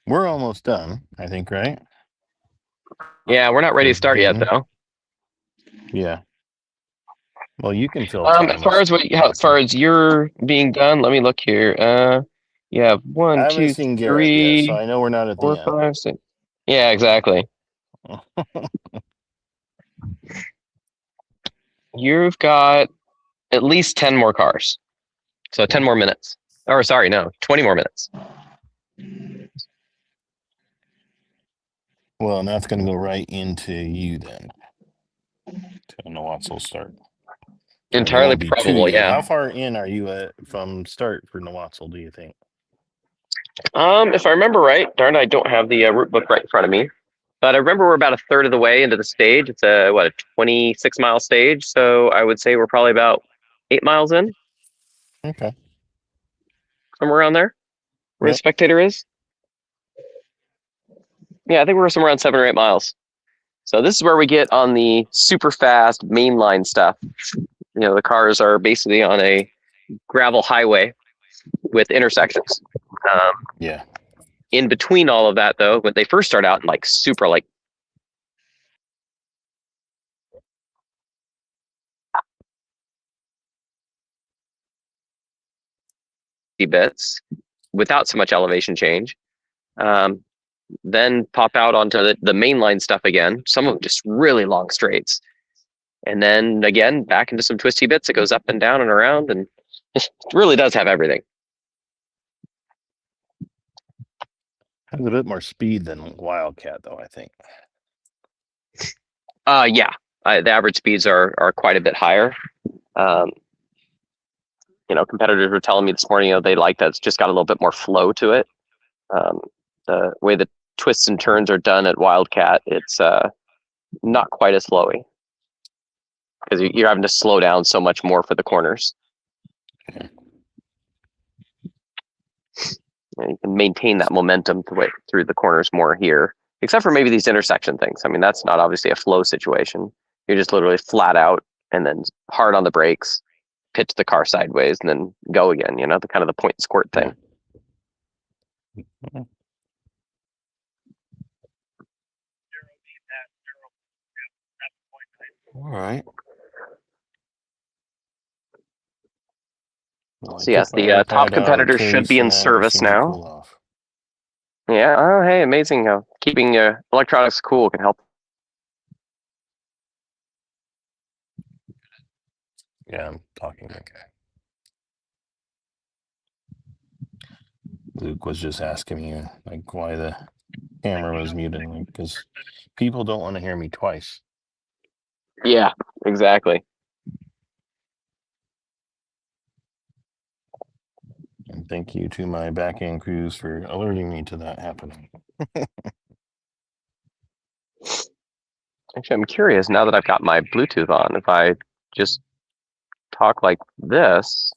We're almost done, I think, right? Yeah, we're not ready to start yet, Dayton? though. Yeah. Well, you can fill time. As far as you're being done, let me look here. You have I 1, haven't 2, seen Garrett yet, so 3, I know we're not at the 4, end. 5, 6. Yeah, exactly. You've got at least 10 more cars. So 10 more minutes. Or sorry, no, 20 more minutes. Well, and that's going to go right into you then. To Nawatzel start. Or there Entirely won't be two of probable, you. yeah. How far in are you at from start for Nawatzel, do you think? If I remember right, darn, I don't have the route book right in front of me. But I remember we're about a third of the way into the stage. It's a 26-mile stage. So I would say we're probably about 8 miles in, Okay. somewhere around there, where the Yep. spectator is. Yeah, I think we're somewhere around 7 or 8 miles. So this is where we get on the super fast mainline stuff. You know, the cars are basically on a gravel highway with intersections. Yeah. In between all of that, though, when they first start out in super bits without so much elevation change, then pop out onto the mainline stuff again. Some of them just really long straights, and then again back into some twisty bits. It goes up and down and around, and it really does have everything. Has a bit more speed than Wildcat, though, I think. Yeah, the average speeds are quite a bit higher. Competitors were telling me this morning, they like that it's just got a little bit more flow to it. The way the twists and turns are done at Wildcat, it's not quite as flowy because you're having to slow down so much more for the corners. Okay. And you can maintain that momentum through the corners more here, except for maybe these intersection things. I mean, that's not obviously a flow situation. You're just literally flat out and then hard on the brakes, pitch the car sideways, and then go again. The kind of the point and squirt thing. Yeah. All right. Well, So yes, the top competitors should be in service now. Cool off. Yeah. Oh, hey, amazing. Keeping electronics cool can help. Yeah, I'm talking. Okay. Luke was just asking me why the camera was muted, because people don't want to hear me twice. Yeah, exactly. And thank you to my back end crews for alerting me to that happening. Actually, I'm curious now that I've got my Bluetooth on, if I just talk like this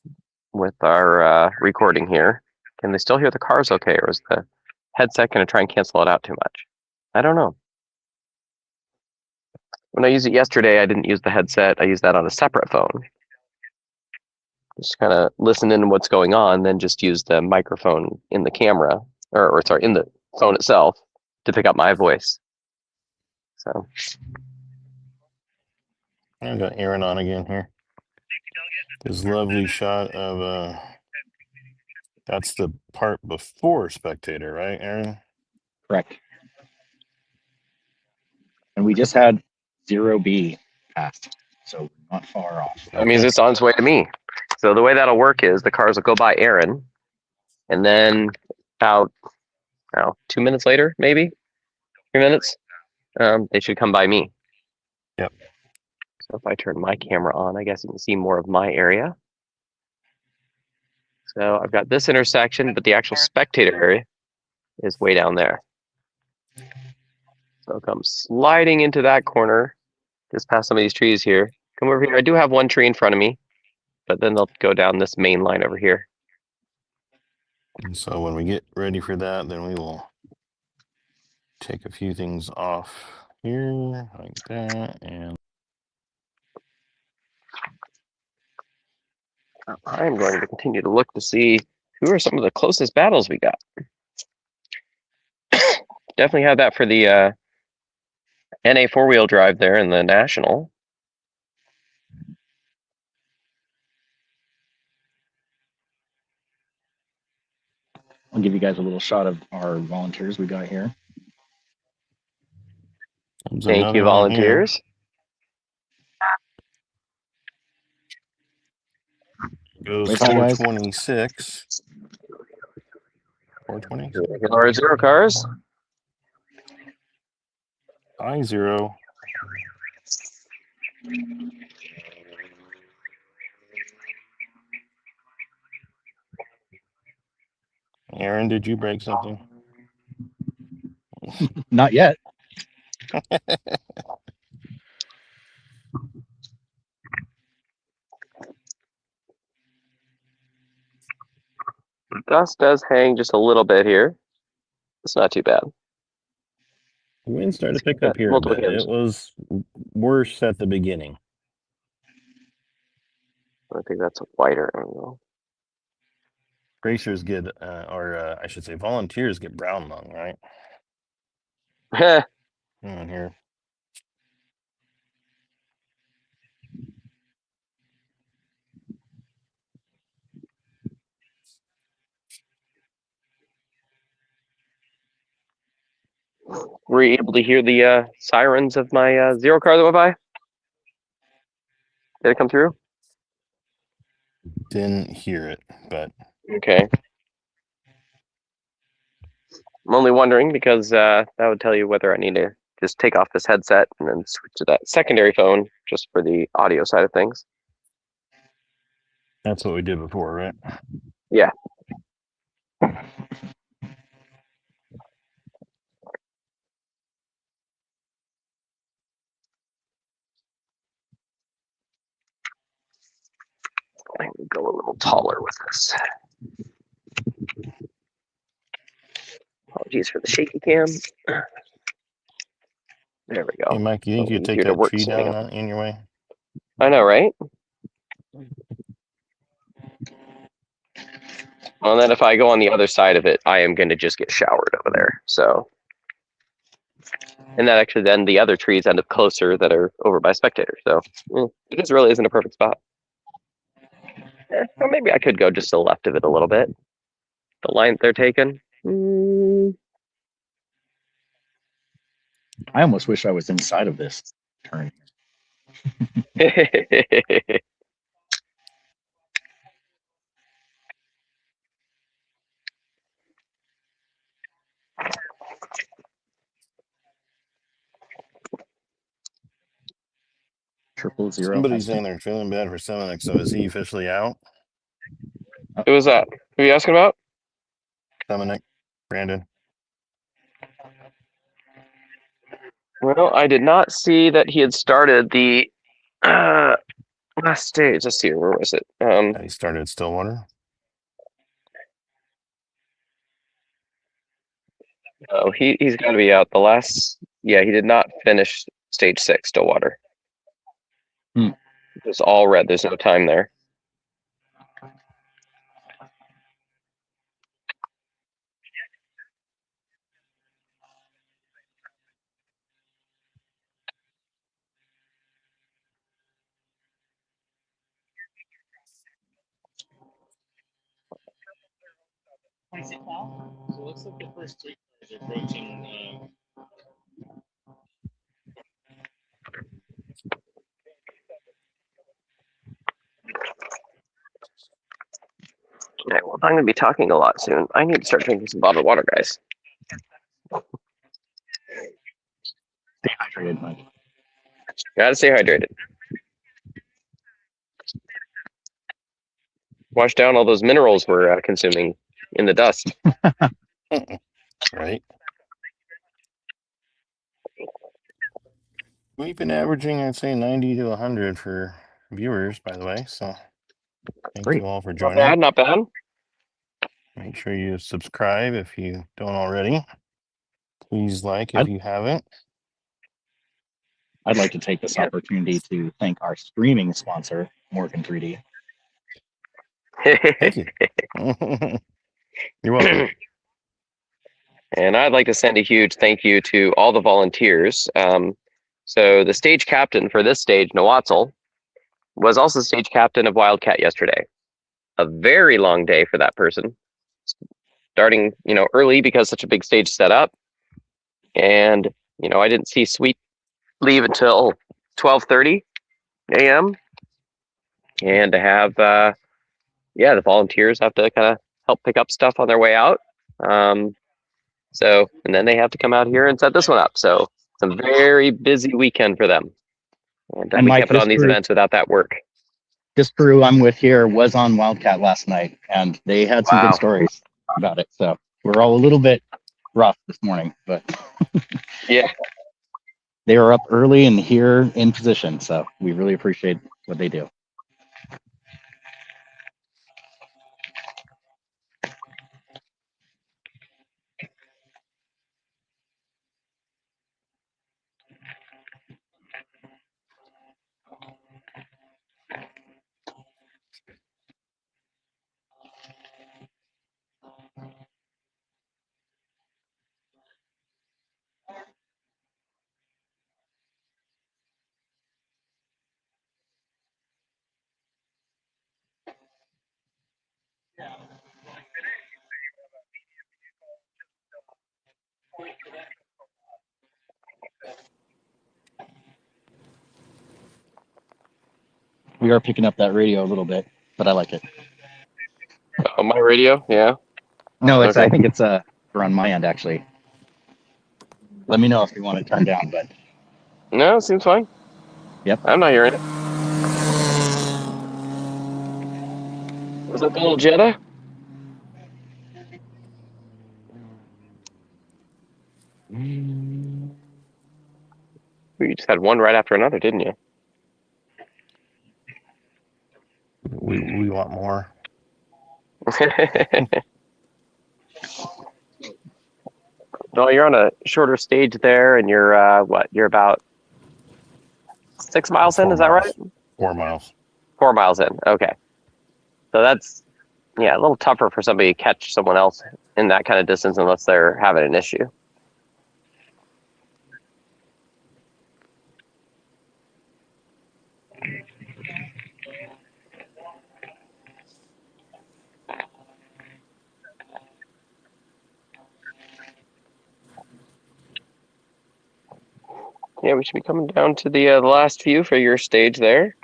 with our recording here, can they still hear the cars okay, or is the headset going to try and cancel it out too much? I don't know. When I used it yesterday, I didn't use the headset. I used that on a separate phone. Just kind of listen in what's going on, then just use the microphone in the camera, or sorry, in the phone itself to pick up my voice. So I got Aaron on again here. This lovely shot of that's the part before Spectator, right, Aaron? Correct. And we just had 0B passed, so not far off. that means it's on its way to me. So the way that'll work is the cars will go by Aaron, and then about 2 minutes later, maybe 3 minutes, they should come by me. Yep. So if I turn my camera on, I guess you can see more of my area. So I've got this intersection, but the actual spectator area is way down there. So I'll come sliding into that corner, just past some of these trees here. Come over here. I do have one tree in front of me, but then they'll go down this main line over here. And so when we get ready for that, then we will take a few things off here like that. And I'm going to continue to look to see who are some of the closest battles we got. Definitely have that for the NA four-wheel drive there in the National. I'll give you guys a little shot of our volunteers we got here. there's Thank another you, one here. volunteers. Goes Wait, hi, guys. 426. 420. Our zero cars. I0. Aaron, did you break something? Not yet. Dust does hang just a little bit here. It's not too bad. The wind started to pick Got up here a multiple bit. hymns. It was worse at the beginning. I think that's a wider angle. Racers get, I should say, volunteers get brown lung, right? On here. Were you able to hear the sirens of my zero car that went by? Did it come through? Didn't hear it, but Okay. I'm only wondering because that would tell you whether I need to just take off this headset and then switch to that secondary phone just for the audio side of things. that's what we did before, right? Yeah. I can go a little taller with this. Apologies for the shaky cam. There we go. Hey, Mike, you think you could take Easier to that work tree standing down up. in your way? I know, right? Well, then if I go on the other side of it, I am going to just get showered over there. So, and that actually then the other trees end up closer that are over by Spectator. So it just really isn't a perfect spot. Or maybe I could go just to the left of it a little bit. The line they're taking. I almost wish I was inside of this turn. Triple zero. Somebody's saying they're feeling bad for Semenek, so is he officially out? Who was that? Who are you asking about? Semenek, Brandon. Well, I did not see that he had started the last stage. Let's see, where was it? He started at Stillwater. Oh, he's got to be out. The last, yeah, he did not finish stage 6, Stillwater. It's all red. There's no time there. So it looks like the first 3 cars are approaching. Okay, well, I'm going to be talking a lot soon. I need to start drinking some bottled water, guys. Stay hydrated, Mike. Gotta stay hydrated. wash down all those minerals we're consuming in the dust. Right. We've been averaging, I'd say, 90 to 100 for viewers, by the way. So thank Great. you all for Not joining. bad, not bad. Make sure you subscribe if you don't already. Please like if I'd- you haven't. I'd like to take this opportunity to thank our streaming sponsor, Morgan 3D. Thank you. You're welcome. And I'd like to send a huge thank you to all the volunteers. So the stage captain for this stage, Nawatzel, was also stage captain of Wildcat yesterday. A very long day for that person. Starting, early because such a big stage set up. And, I didn't see Sweet leave until 12:30 a.m. And to have, the volunteers have to kind of help pick up stuff on their way out. And then they have to come out here and set this one up. So it's a very busy weekend for them. And And we Mike, can't put on these events without that work. this crew I'm with here was on Wildcat last night, and they had some Wow. good stories about it. So we're all a little bit rough this morning, but Yeah. they were up early and here in position. So we really appreciate what they do. We are picking up that radio a little bit, but I like it. On my radio, yeah. No, it's. Okay. I think it's on my end actually. Let me know if you want to turn down, but No, it seems fine. Yep. I'm not hearing it. Was that the little Jetta? You just had one right after another, didn't you? We want more. No, you're on a shorter stage there, and you're what? You're about 6 miles in. 4 Is that right? miles. 4 miles. 4 miles in. Okay. So that's a little tougher for somebody to catch someone else in that kind of distance unless they're having an issue. Yeah, we should be coming down to the last few for your stage there.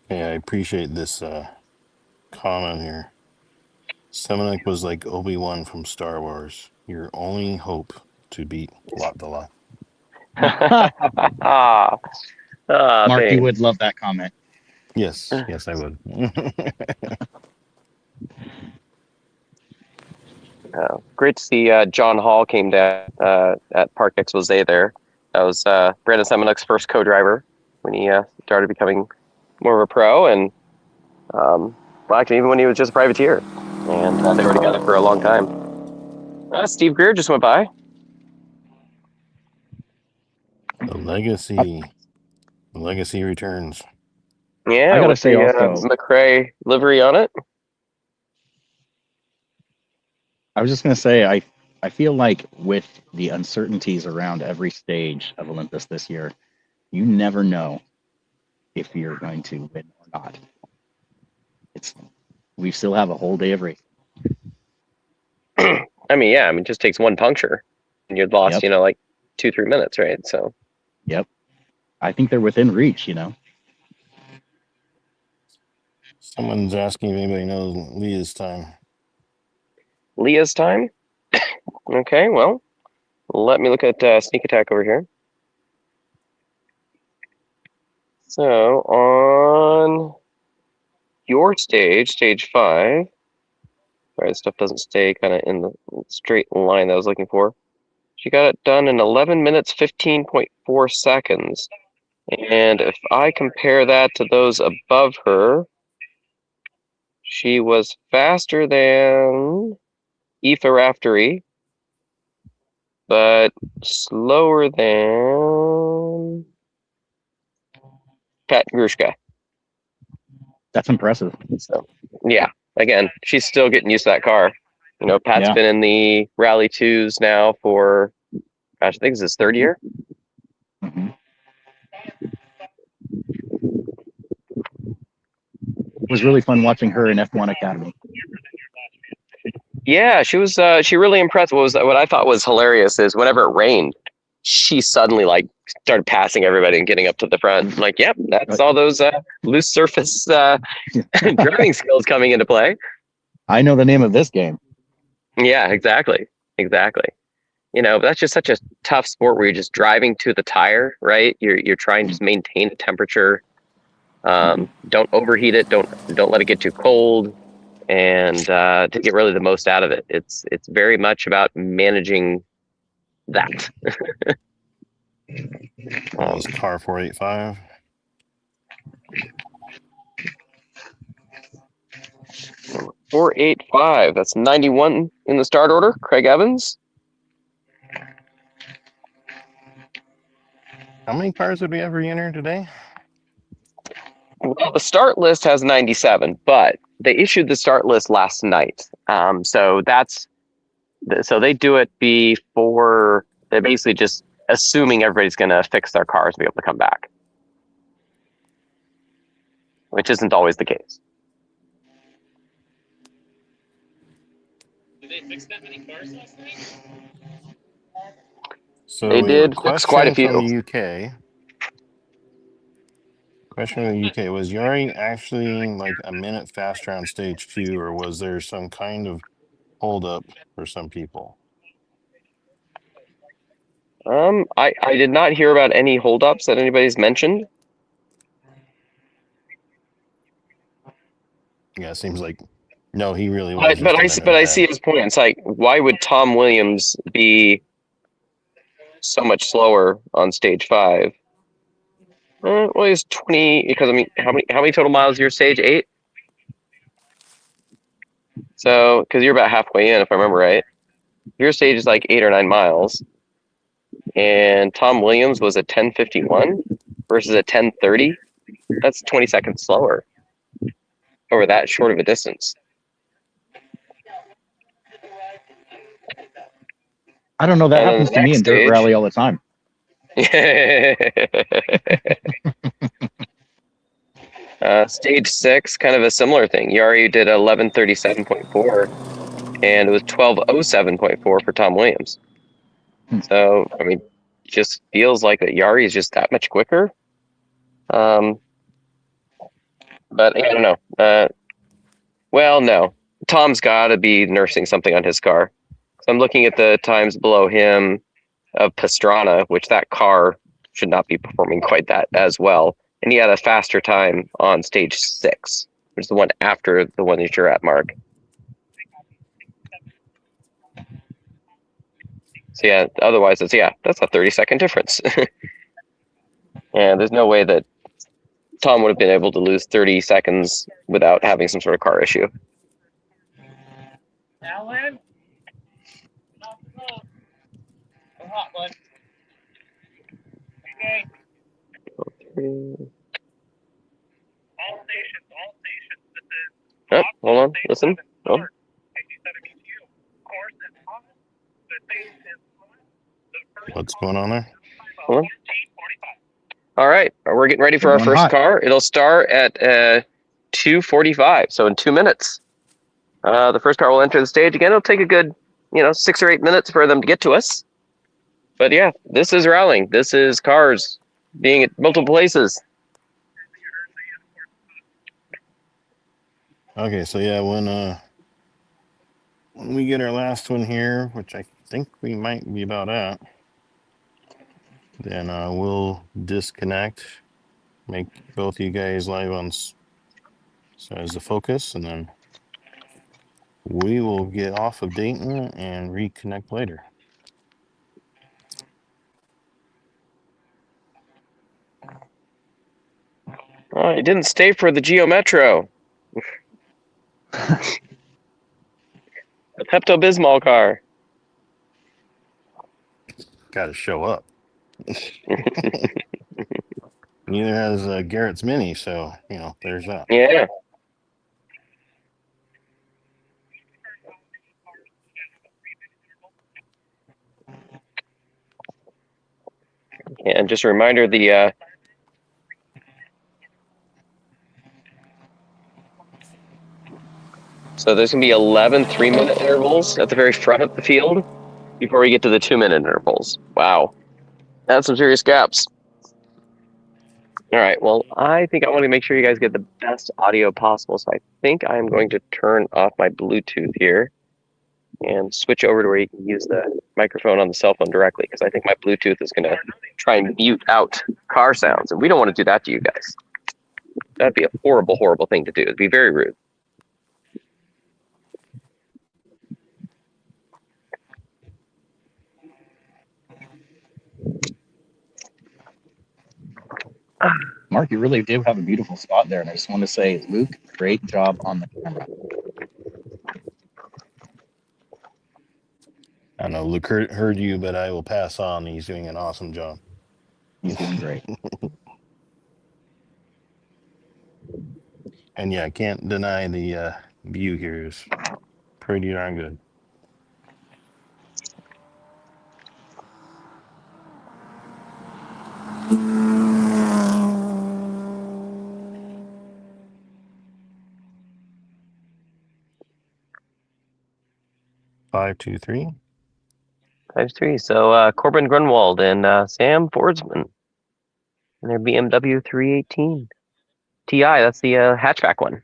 Yeah, I appreciate this comment here. Semenek was like Obi-Wan from Star Wars. Your only hope to beat Lot. Ah, Mark, you thanks. would love that comment. Yes, I would. Great to see John Hall came down at Park Expose there. That was Brandon Semenuk's first co-driver when he started becoming more of a pro, and actually even when he was just a privateer. And they were together for a long time. Steve Greer just went by. The legacy returns. Yeah, I gotta with say the also, McRae livery on it. I was just gonna say I feel like with the uncertainties around every stage of Olympus this year, you never know if you're going to win or not. We still have a whole day of race. I mean, it just takes one puncture, and you'd lost, Yep. like 2-3 minutes, right? So. Yep. I think they're within reach, Someone's asking if anybody knows Leah's time. Leah's time? Okay, well, let me look at sneak attack over here. So on your stage, stage 5. Sorry, this stuff doesn't stay kind of in the straight line that I was looking for. She got it done in 11 minutes, 15.4 seconds. And if I compare that to those above her, she was faster than Aoife Raftery, but slower than Pat Grushka. That's impressive. So, yeah, again, she's still getting used to that car. You know, Pat's Yeah. been in the Rally 2s now for, gosh, I think it's his 3rd year. hmm It was really fun watching her in F1 Academy. Yeah, she really impressed. What I thought was hilarious is whenever it rained, she suddenly like started passing everybody and getting up to the front. Like, yep, that's all those loose surface driving skills coming into play. I know the name of this game. Yeah, exactly. You know, that's just such a tough sport where you're just driving to the tire, right? You're trying to just maintain the temperature. Don't overheat it. Don't let it get too cold. And to get really the most out of it, it's very much about managing that. That was car 485. Number 485. That's 91 in the start order. Craig Evans. How many cars did we ever enter today? Well, the start list has 97, but they issued the start list last night. So they do it before. They're basically just assuming everybody's going to fix their cars and be able to come back, which isn't always the case. Did they fix that many cars last night? So They we have a did fix quite a question from few. the UK. Question from the UK: was Yari actually like a minute faster on stage 2, or was there some kind of holdup for some people? I did not hear about any holdups that anybody's mentioned. Yeah, it seems like no, he really was But just a minute I see ahead. his point. It's like, why would Tom Williams be so much slower on stage 5? Well, he's 20 because I mean, how many total miles is your stage? 8. So because you're about halfway in, if I remember right, your stage is like 8 or 9 miles, and Tom Williams was a 10:51 versus a 10:30. That's 20 seconds slower over that short of a distance. I don't know. That And then happens the to me next in Dirt stage, Rally all the time. Stage 6, kind of a similar thing. Yari did 11:37.4, and it was 12:07.4 for Tom Williams. So I mean, just feels like that Yari is just that much quicker. But I don't know. Well, no, Tom's got to be nursing something on his car. So I'm looking at the times below him of Pastrana, which that car should not be performing quite that as well. And he had a faster time on stage 6, which is the one after the one that you're at, Mark. So yeah, otherwise that's a 30-second difference. And there's no way that Tom would have been able to lose 30 seconds without having some sort of car issue. Alan? Off the road. I'm hot, bud. Okay. All stations. This is Oh, hold on, listen. Oh. 67 BTU. Course is hot. The station is hot. The first What's going on there? Hold on. 14:45. All right, we're getting ready for They're our going first hot. car. It'll start at 2:45, so in 2 minutes. The first car will enter the stage again. It'll take a good, 6 or 8 minutes for them to get to us. But yeah, this is rallying. This is cars being at multiple places. Okay, so yeah, when we get our last one here, which I think we might be about at, then we'll disconnect make both you guys live on so as the focus, and then we will get off of Dayton and reconnect later. Oh, it didn't stay for the Geo Metro. The Pepto Bismol car. Got to show up. Neither has Garrett's Mini, so there's that. Yeah. And just a reminder, so there's going to be 11 3-minute intervals at the very front of the field before we get to the 2-minute intervals. Wow. That's some serious gaps. All right. Well, I think I want to make sure you guys get the best audio possible. So I think I'm going to turn off my Bluetooth here and switch over to where you can use the microphone on the cell phone directly, because I think my Bluetooth is going to try and mute out car sounds. And we don't want to do that to you guys. That'd be a horrible, horrible thing to do. It'd be very rude. Mark, you really do have a beautiful spot there, and I just want to say, Luke, great job on the camera. I know Luke heard you, but I will pass on. He's doing an awesome job. He's doing great. And yeah, I can't deny the view here is pretty darn good. Five, two, three. 5-3. So Corbin Grunwald and Sam Fordsman and their BMW 318 Ti. That's the hatchback one.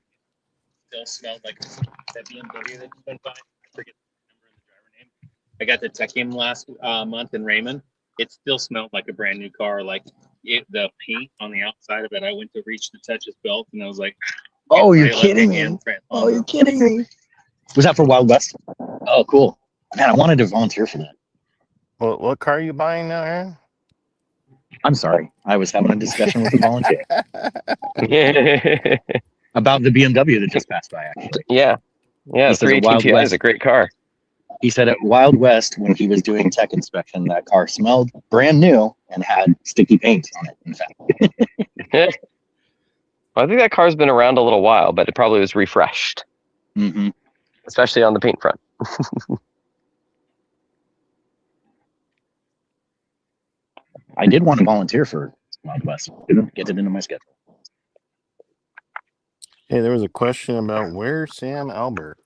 Still smelled like that BMW that just went by. I forget the number and the driver name. I got to tech him last month in Raymond. It still smelled like a brand new car. Like the paint on the outside of it. I went to reach to touch his belt, and I was like, "Oh, you're kidding me! Oh, you're kidding me!" Was that for Wild West? Oh, cool. Man, I wanted to volunteer for that. What car are you buying now, Aaron? I'm sorry. I was having a discussion with a volunteer Yeah. about the BMW that just passed by, actually. Yeah. He said at 318 Wild Ti is West. a great car. He said at Wild West, when he was doing tech inspection, that car smelled brand new and had sticky paint on it, in fact. Well, I think that car's been around a little while, but it probably was refreshed, Mm-hmm. especially on the paint front. I did want to volunteer for Wild West. Didn't get it into my schedule. Hey, there was a question about where's Sam Albert.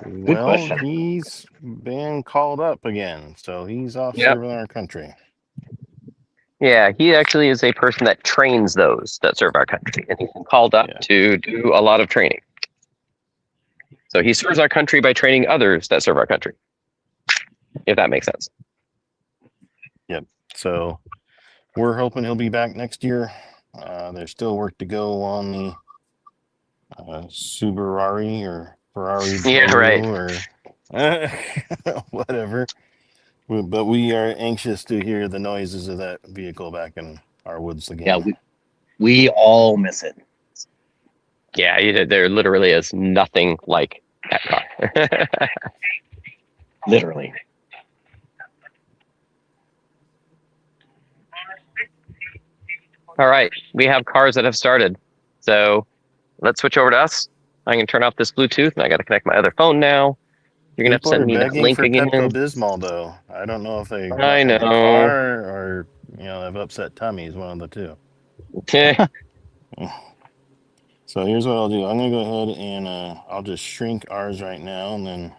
Good question. He's been called up again, so he's off Yep. serving our country. Yeah, he actually is a person that trains those that serve our country, and he's been called up Yeah. to do a lot of training. So he serves our country by training others that serve our country, if that makes sense. Yep. So we're hoping he'll be back next year. There's still work to go on the Subaru or Ferrari Yeah, right. or whatever. But we are anxious to hear the noises of that vehicle back in our woods again. Yeah, we all miss it. Yeah, there literally is nothing like that car. Literally. All right, we have cars that have started. So let's switch over to us. I'm going to turn off this Bluetooth, and I got to connect my other phone now. You're going to have to People are send me that begging link for again. Pepto-Bismol, though. I don't know if they got I in the know. car or have upset tummies, one of the two. So here's what I'll do. I'm gonna go ahead and I'll just shrink ours right now, and then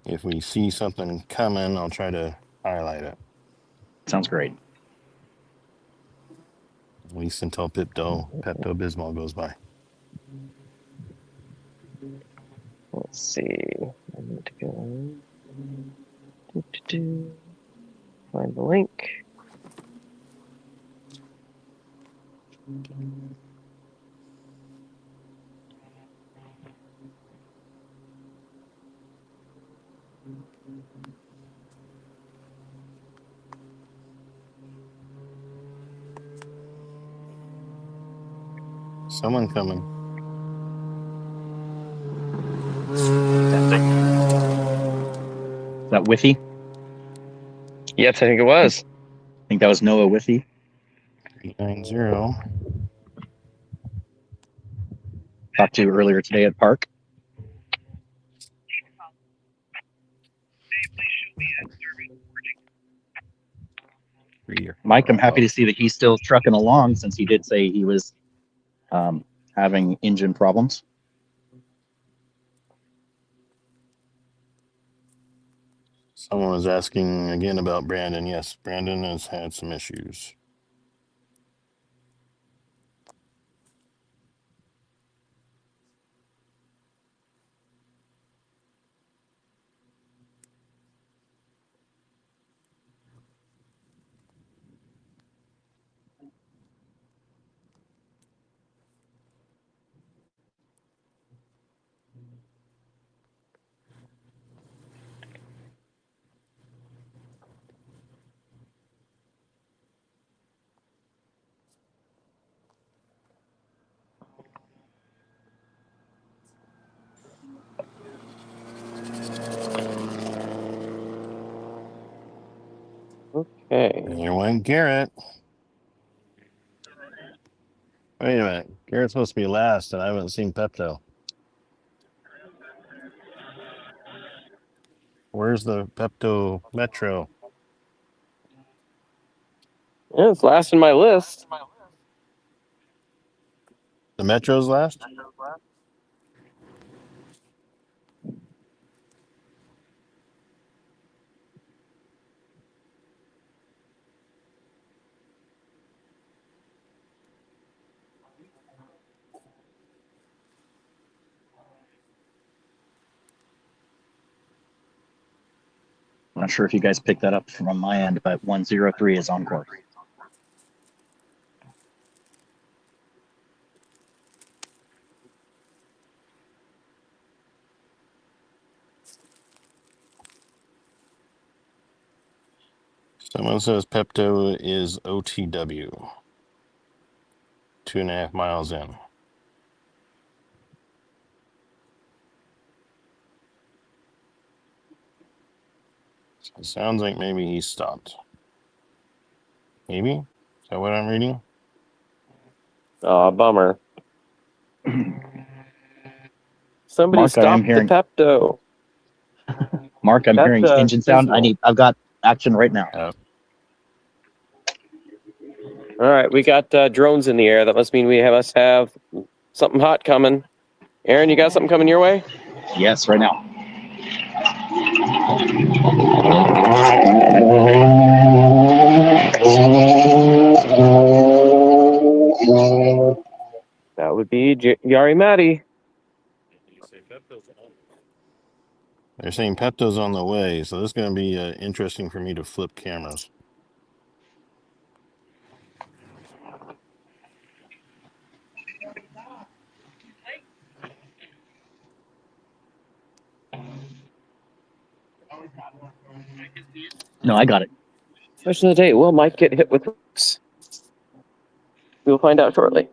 if we see something coming, I'll try to highlight it. Sounds great. At least until Pepto-Bismol goes by. Let's see. I need to go. Find the link. Someone coming. That Whiffy? Yes, I think it was. I think that was Noah Whiffy. 390. Talked to earlier today at Park. Mike, I'm happy to see that he's still trucking along since he did say he was having engine problems. Someone was asking again about Brandon. Yes, Brandon has had some issues. Okay. There went Garrett. Wait a minute. Garrett's supposed to be last, and I haven't seen Pepto. Where's the Pepto Metro? Yeah, it's last in my list. The Metro's last? I'm not sure if you guys picked that up from my end, but 103 is on course. Someone says Pepto is OTW. 2.5 miles in. So it sounds like maybe he stopped. Maybe? Is that what I'm reading? Oh, bummer. Somebody Mark, I am stop the hearing Pepto. Mark, I'm hearing That's engine sound. dismal. I've got action right now. All right, we got drones in the air. That must mean we must have something hot coming. Aaron, you got something coming your way? Yes, right now. That would be Yari Matty. They're saying Pepto's on the way, so this is going to be interesting for me to flip cameras. No, I got it. Question of the day: will Mike get hit with hooks? We will find out shortly.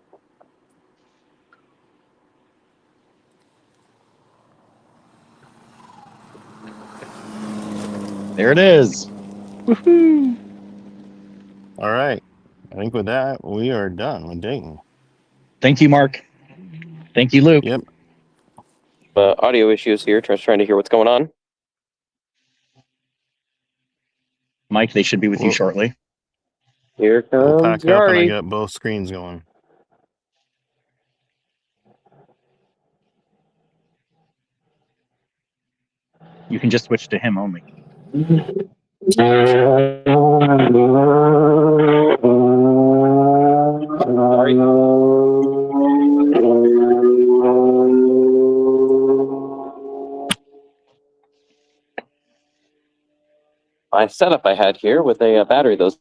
There it is. Woohoo! All right. I think with that, we are done with Dayton. Thank you, Mark. Thank you, Luke. Yep. Audio issues here. Just trying to hear what's going on. Mike, they should be with you shortly. Here We'll comes pack up, and I Yari. got both screens going. You can just switch to him only. My setup I had here with a battery. Those.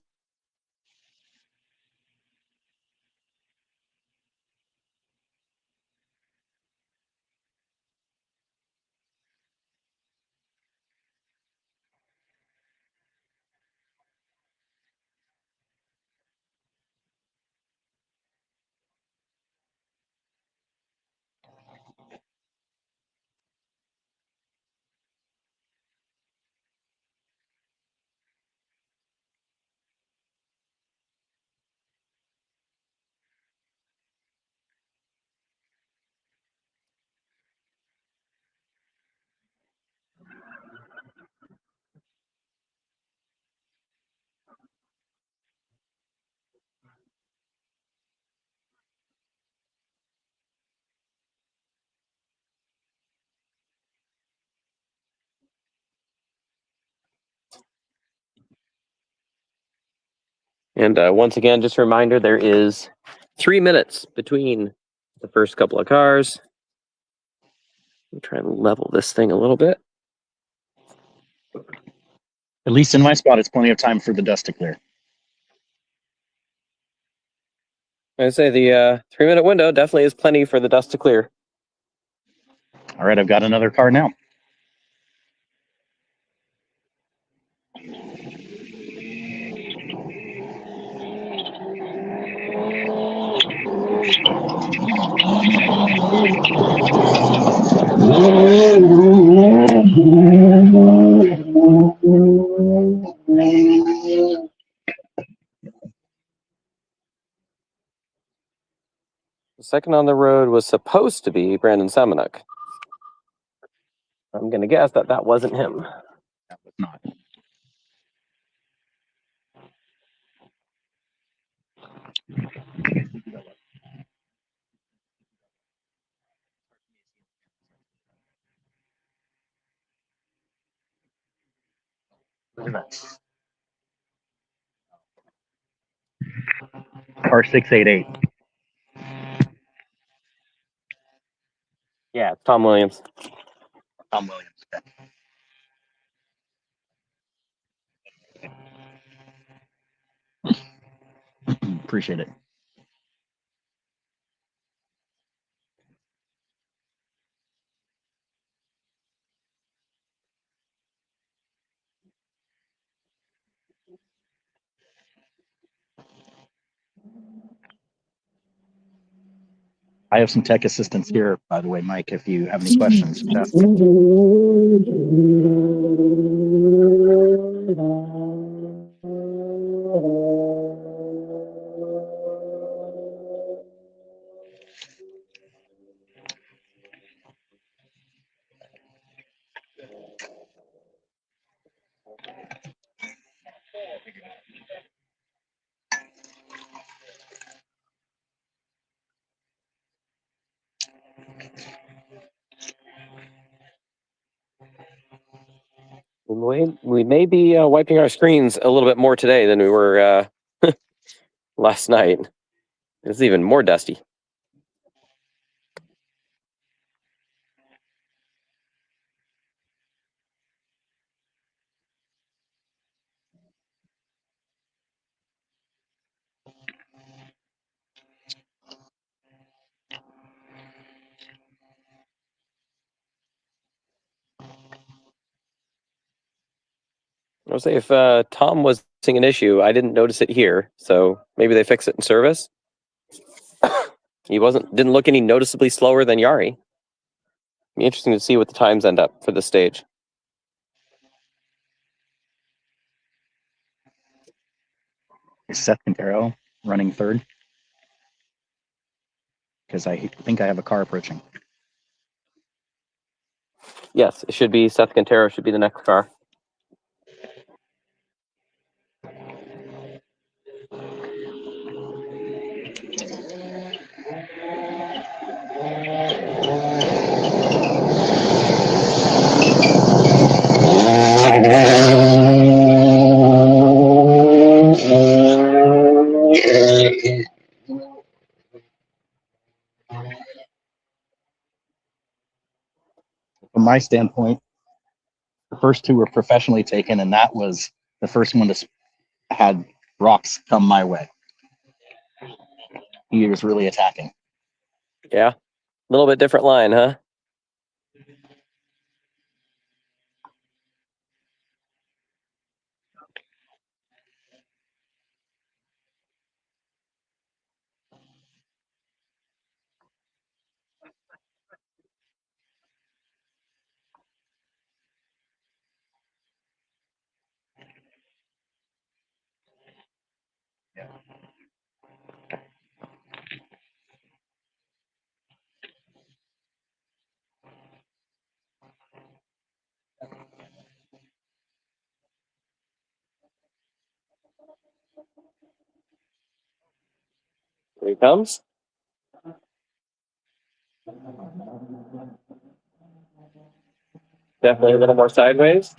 And once again, just a reminder, there is 3 minutes between the first couple of cars. Let me try and level this thing a little bit. At least in my spot, it's plenty of time for the dust to clear. I say the 3-minute window definitely is plenty for the dust to clear. All right, I've got another car now. The second on the road was supposed to be Brandon Semenuk. I'm going to guess that that wasn't him. That was not. Look at that. Car 688. Yeah, it's Tom Williams. Tom Williams. Appreciate it. I have some tech assistance here, by the way, Mike, if you have any questions. Just ask me. We may be wiping our screens a little bit more today than we were last night. It's even more dusty. I'll say if Tom was seeing an issue, I didn't notice it here, so maybe they fix it in service. He didn't look any noticeably slower than Yari. Be interesting to see what the times end up for the stage. Is Seth Quintero running third? Because I think I have a car approaching. Yes, it should be Seth Quintero should be the next car. From my standpoint, the first two were professionally taken, and that was the first one to had rocks come my way. He was really attacking. Yeah, a little bit different line, huh? Here he comes. Definitely a little more sideways.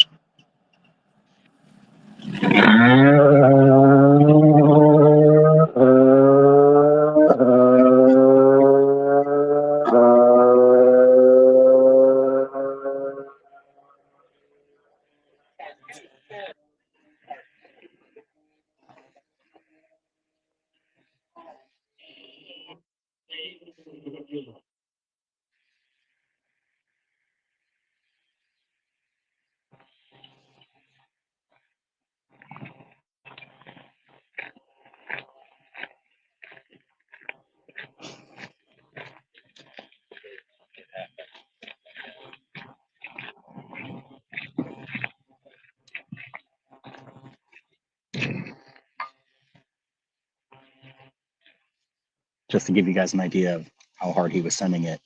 just to give you guys an idea of how hard he was sending it.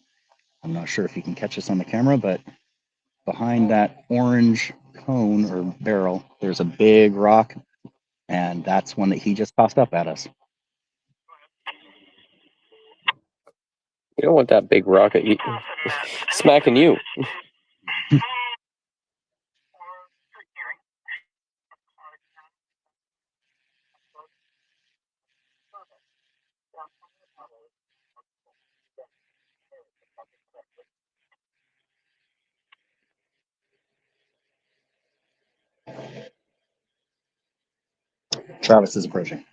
I'm not sure if you can catch this on the camera, but behind that orange cone or barrel, there's a big rock, and that's one that he just tossed up at us. You don't want that big rocket smacking you. Travis is approaching.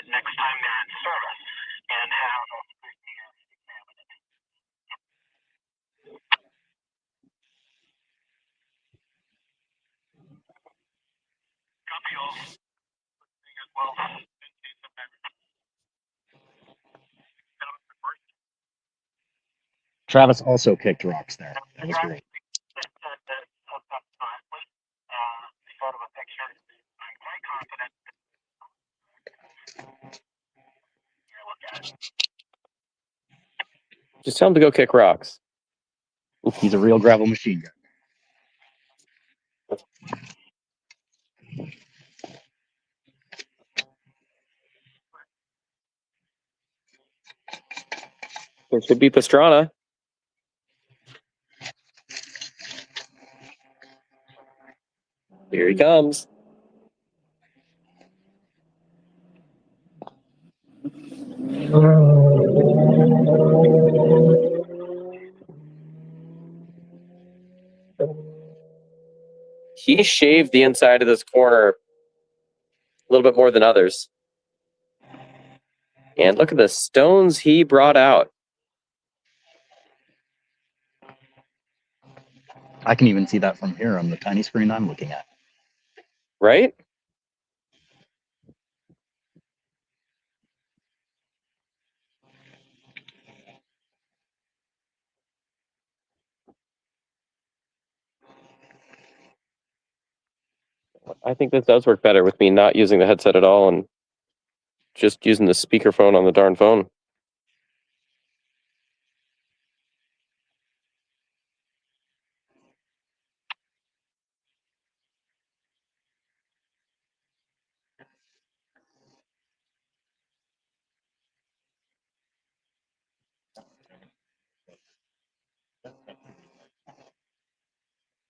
Next time they're in service and have a scrutineer examine it. Copy all. As well. Travis also kicked rocks there. That was great. Photo a picture. I'm quite confident. Here, look at it. Just tell him to go kick rocks. He's a real gravel machine gun. There should be Pastrana. Here he comes. He shaved the inside of this corner a little bit more than others. And look at the stones he brought out. I can even see that from here on the tiny screen I'm looking at. Right? I think this does work better with me not using the headset at all and just using the speakerphone on the darn phone.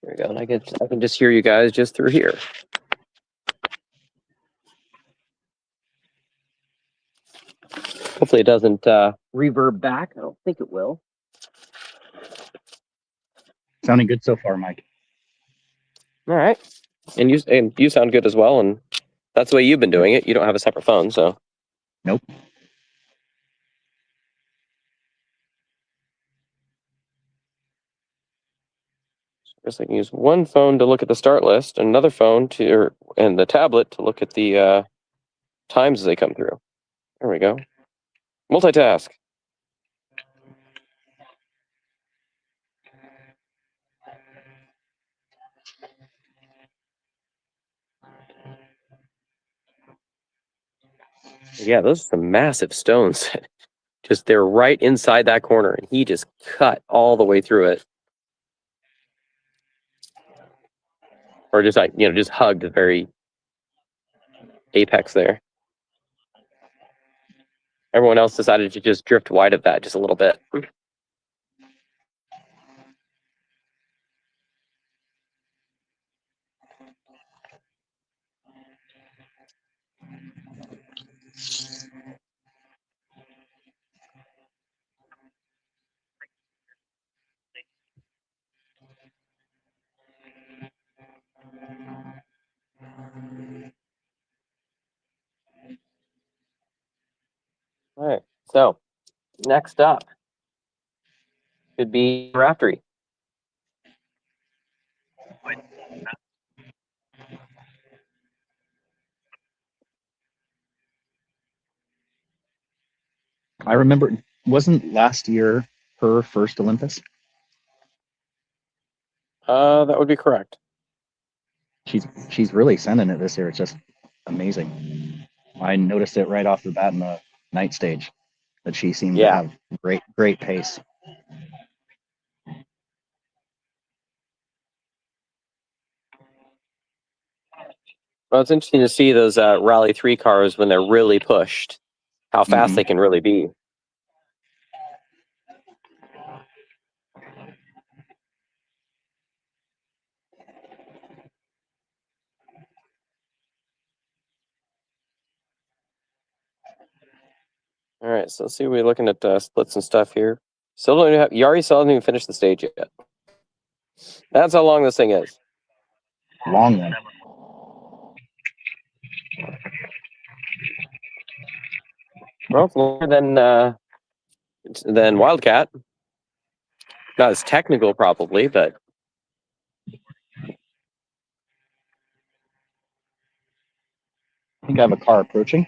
There we go. And I can just hear you guys just through here. Hopefully it doesn't reverb back. I don't think it will. Sounding good so far, Mike. All right. And you sound good as well, and that's the way you've been doing it. You don't have a separate phone, so. Nope. Just I can use one phone to look at the start list, another phone and the tablet to look at the times as they come through. There we go. Multitask. Yeah, those are some massive stones. Just they're right inside that corner, and he just cut all the way through it. Or just just hugged the very apex there. Everyone else decided to just drift wide of that just a little bit. All right, so next up should be Raftery. I remember, wasn't last year her first Olympus? That would be correct. She's really sending it this year. It's just amazing. I noticed it right off the bat in the night stage that she seemed to Yeah. have great pace. Well, it's interesting to see those Rally 3 cars when they're really pushed, how fast they can really be. All right, so let's see. We're looking at splits and stuff here. Still don't have. You already still haven't even finished the stage yet. That's how long this thing is. Long one. Well, it's longer than Wildcat. Not as technical, probably, but I think I have a car approaching.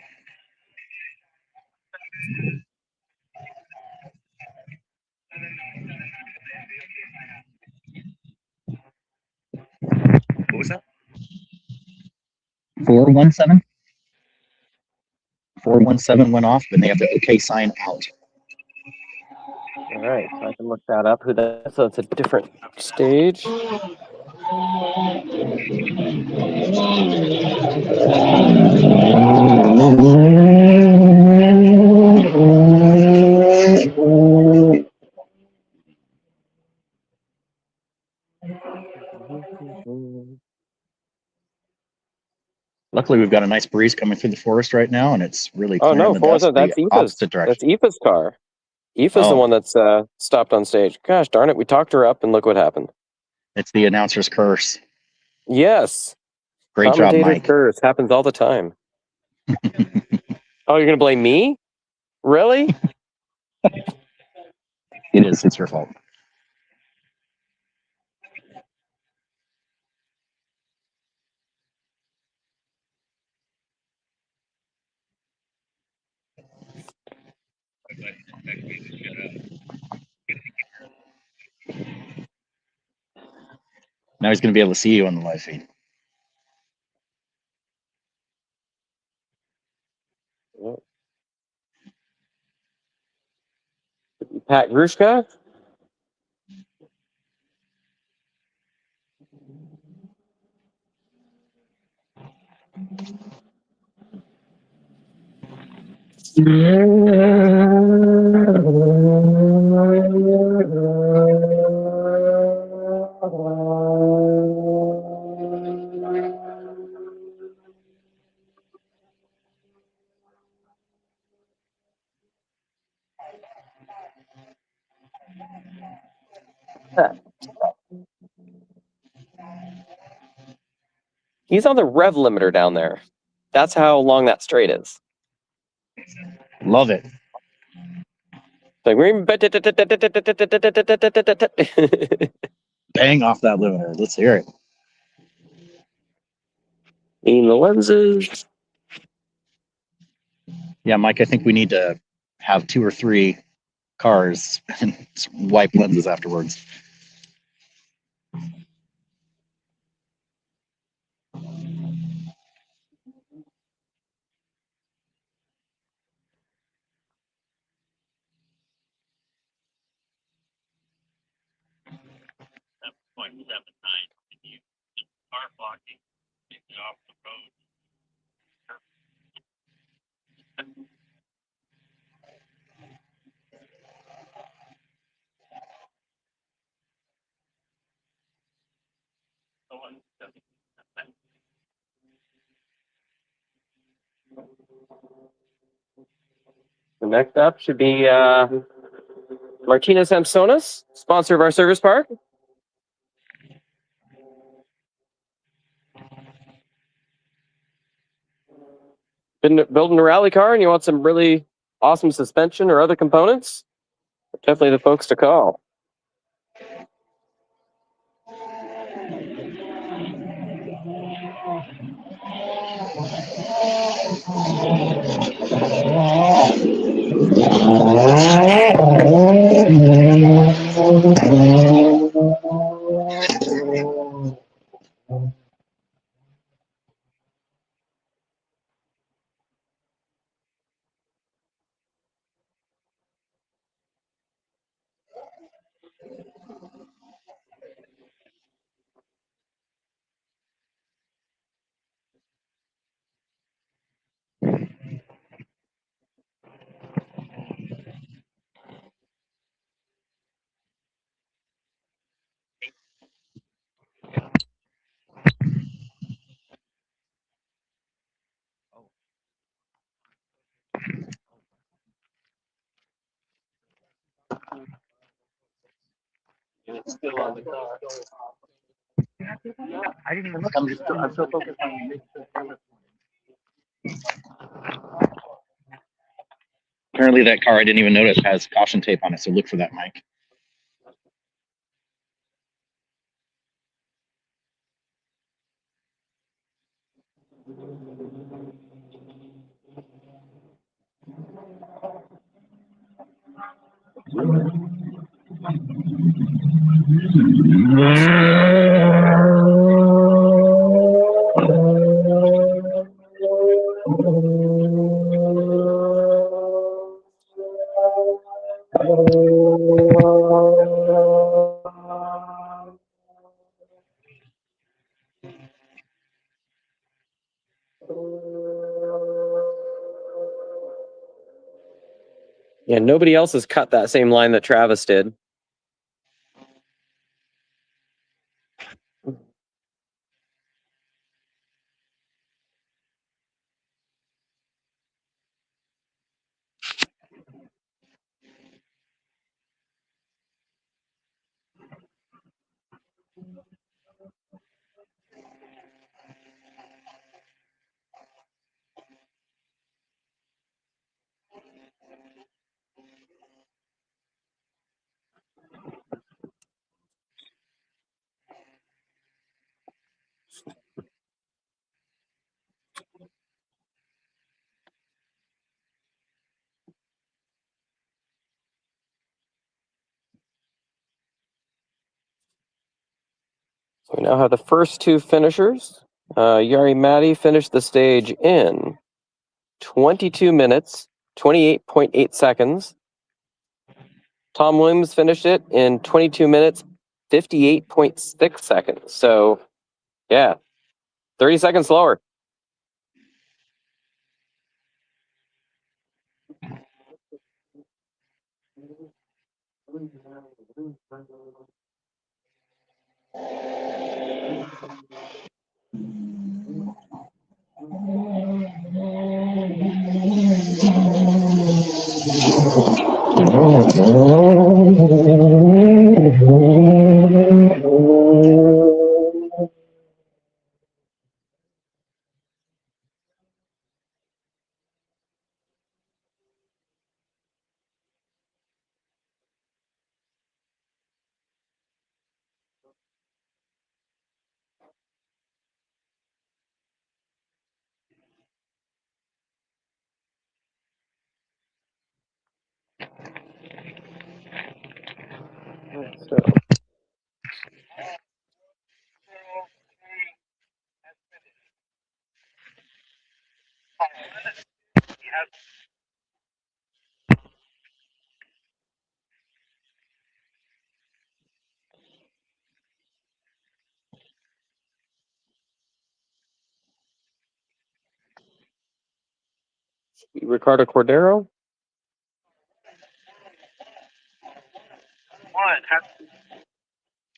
What was that? 417. 417 went off, and they have the OK sign out. all right. So I can look that up. Who that is? So it's a different stage. Luckily, we've got a nice breeze coming through the forest right now, and it's really Oh clearing no, the dust that's the Aoife's. opposite direction. That's Aoife's car. Aoife's the Oh. one that's stopped on stage. Gosh darn it, we talked her up and look what happened. It's the announcer's curse. Yes. Great job, Commentator's Mike. curse happens all the time. Oh, you're gonna blame me? Really? It is. It's your fault. Now he's going to be able to see you on the live feed. Pat Grushka? He's on the rev limiter down there. That's how long that straight is. Love it. Like, Bang off that limiter. Let's hear it. in the lenses. Yeah, Mike, I think we need to have 2 or 3 cars and wipe lenses afterwards. Point 79, and you car blocking off the road. The next up should be Martinez Samsonas, sponsor of our service park. Been building a rally car and you want some really awesome suspension or other components? Definitely the folks to call. It's still on the car. I didn't even look. I'm so focused on making sure the camera's Apparently, that car I didn't even notice has caution tape on it, so look for that, Mike. Yeah, nobody else has cut that same line that Travis did. So we now have the first two finishers. Yari Madi finished the stage in 22 minutes, 28.8 seconds. Tom Williams finished it in 22 minutes, 58.6 seconds. So, yeah, 30 seconds slower. So, Ricardo Cordero,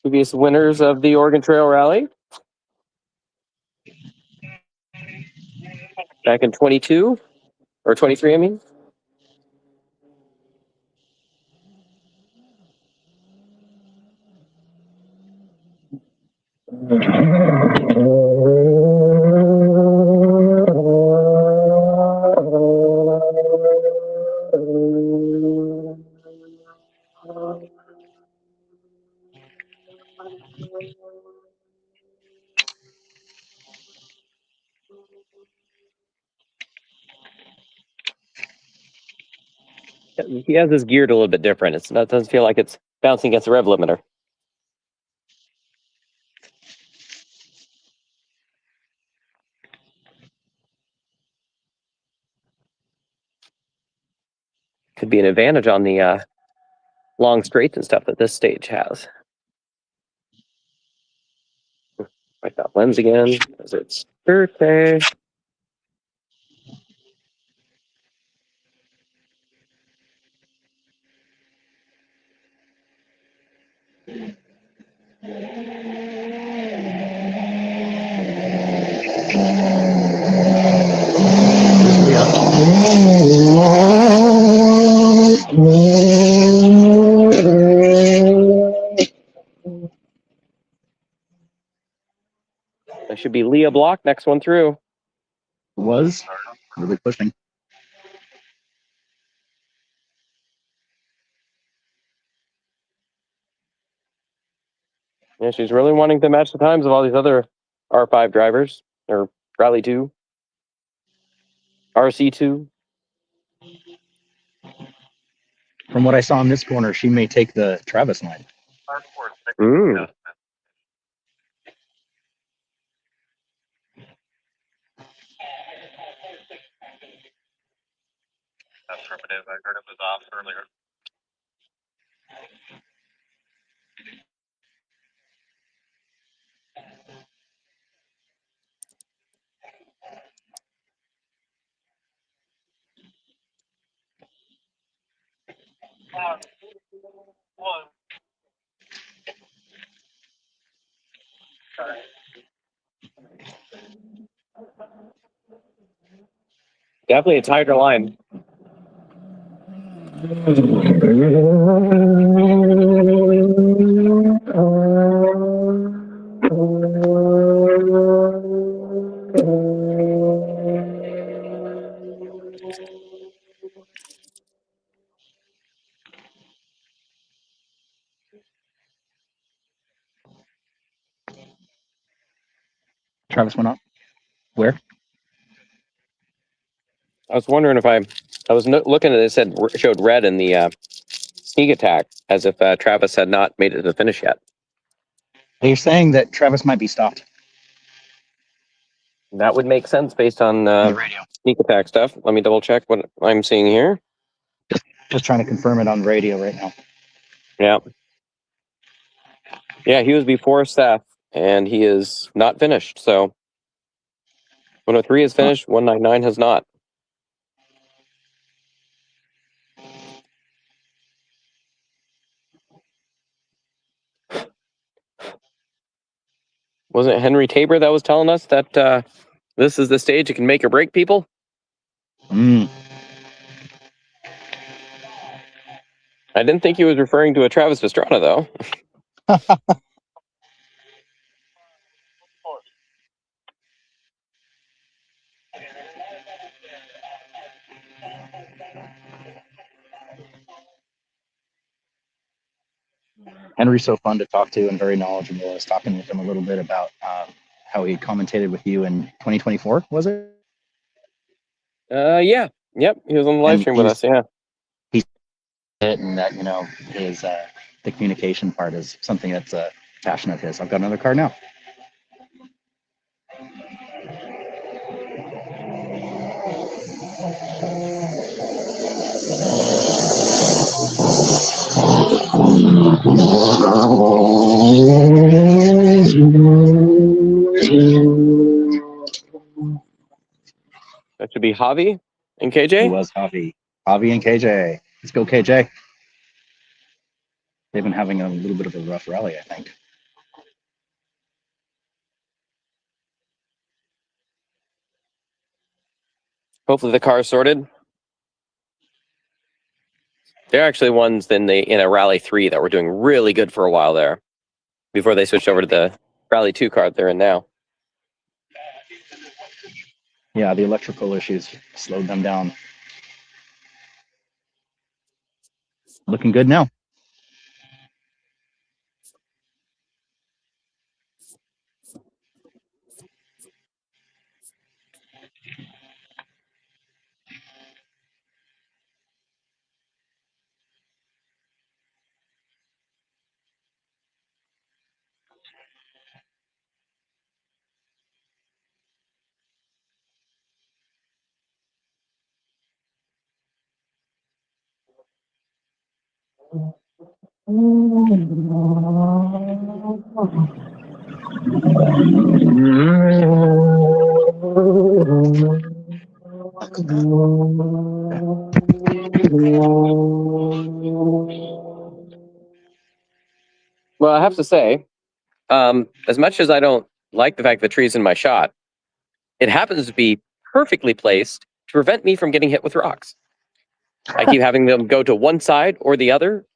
previous winners of the Oregon Trail Rally back in 22 or 23, I mean. He has his geared a little bit different. It doesn't feel like it's bouncing against the rev limiter. Could be an advantage on the long straights and stuff that this stage has. Like that lens again, because it's birthday. That should be Leah Block, next one through. Was really pushing. Yeah, she's really wanting to match the times of all these other R5 drivers, or Rally 2, RC2. From what I saw in this corner, she may take the Travis line. Mm. Affirmative. I heard it was off earlier. Definitely a tighter line. Travis went up. Where? I was wondering if I was looking at it, it showed red in the sneak attack, as if Travis had not made it to the finish yet. They're saying that Travis might be stopped. That would make sense based on On the radio. sneak attack stuff. Let me double check what I'm seeing here. Just trying to confirm it on radio right now. Yeah. Yeah, he was before Seth, and he is not finished. So 103 is finished, 199 has not. Wasn't it Henry Tabor that was telling us that this is the stage that can make or break people? Mm. I didn't think he was referring to a Travis Pastrana, though. Henry's so fun to talk to and very knowledgeable. I was talking with him a little bit about how he commentated with you in 2024, was it? Yeah. Yep, he was on the live And stream with us, yeah. And that, his the communication part is something that's a passion of his. I've got another car now. That should be Javi and It KJ. was Javi and KJ. Let's go, KJ. They've been having a little bit of a rough rally, I think. Hopefully the car is sorted. They're actually ones in a Rally 3 that were doing really good for a while there before they switched over to the Rally 2 car they're in now. Yeah, the electrical issues slowed them down. Looking good now. Well, I have to say, as much as I don't like the fact the tree's in my shot, it happens to be perfectly placed to prevent me from getting hit with rocks. I keep having them go to one side or the other.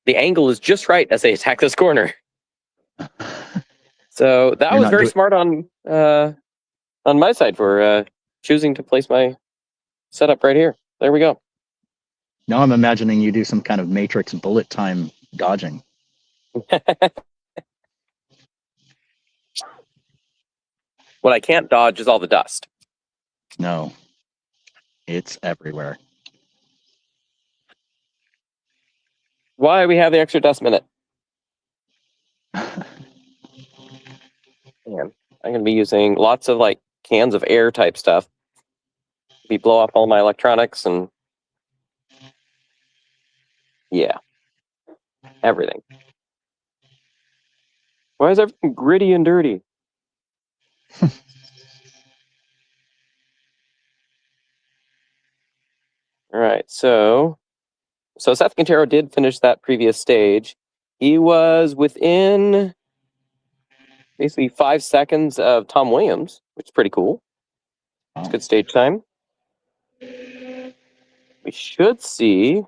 The angle is just right as they attack this corner. So that You're was not very doing- smart on my side for choosing to place my setup right here. There we go. Now I'm imagining you do some kind of Matrix bullet time dodging. What I can't dodge is all the dust. No, it's everywhere. Why we have the extra dust minute? Man, I'm going to be using lots of like cans of air type stuff. Be blow up all my electronics and yeah, everything. Why is everything gritty and dirty? All right, so Seth Quintero did finish that previous stage. He was within basically 5 seconds of Tom Williams, which is pretty cool. It's good stage time. We should see.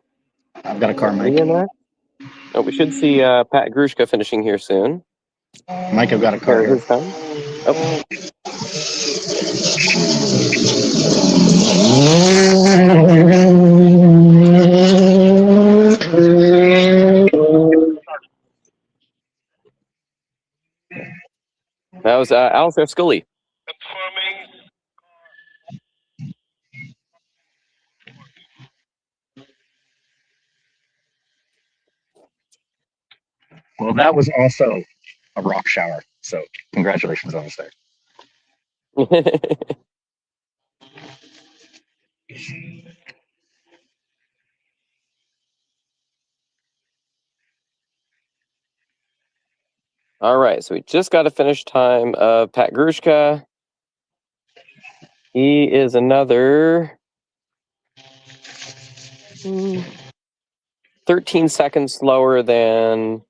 I've got a car, Mike. Oh, we should see Pat Grushka finishing here soon. Mike, I've got a car here. His time. Oh. That was Alistair Scully. Confirming. Well, that was also a rock shower. So congratulations, Alistair. All right, so we just got a finish time of Pat Grushka. He is another 13 seconds slower than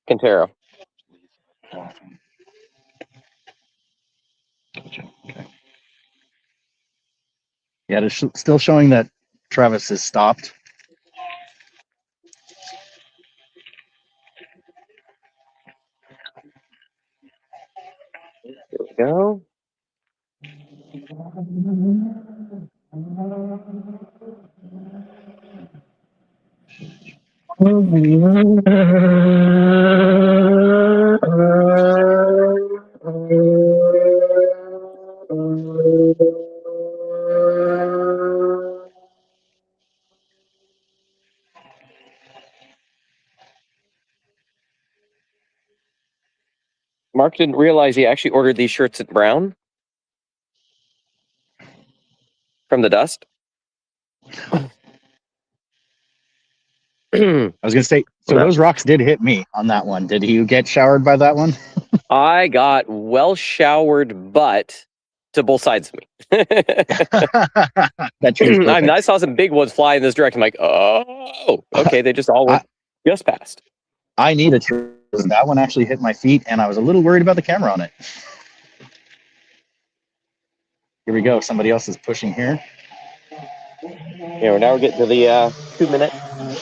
Quintero. Okay. Yeah, it's still showing that Travis is stopped. Here we go. Mark didn't realize he actually ordered these shirts in brown from the dust. I was gonna say, so those rocks did hit me on that one. Did you get showered by that one? I got well showered butt to both sides of me. I saw some big ones fly in this direction. I'm like, oh, okay. They just all went just past. I need a tree. That one actually hit my feet, and I was a little worried about the camera on it. Here we go. Somebody else is pushing here. Yeah, now we're getting to the 2-minute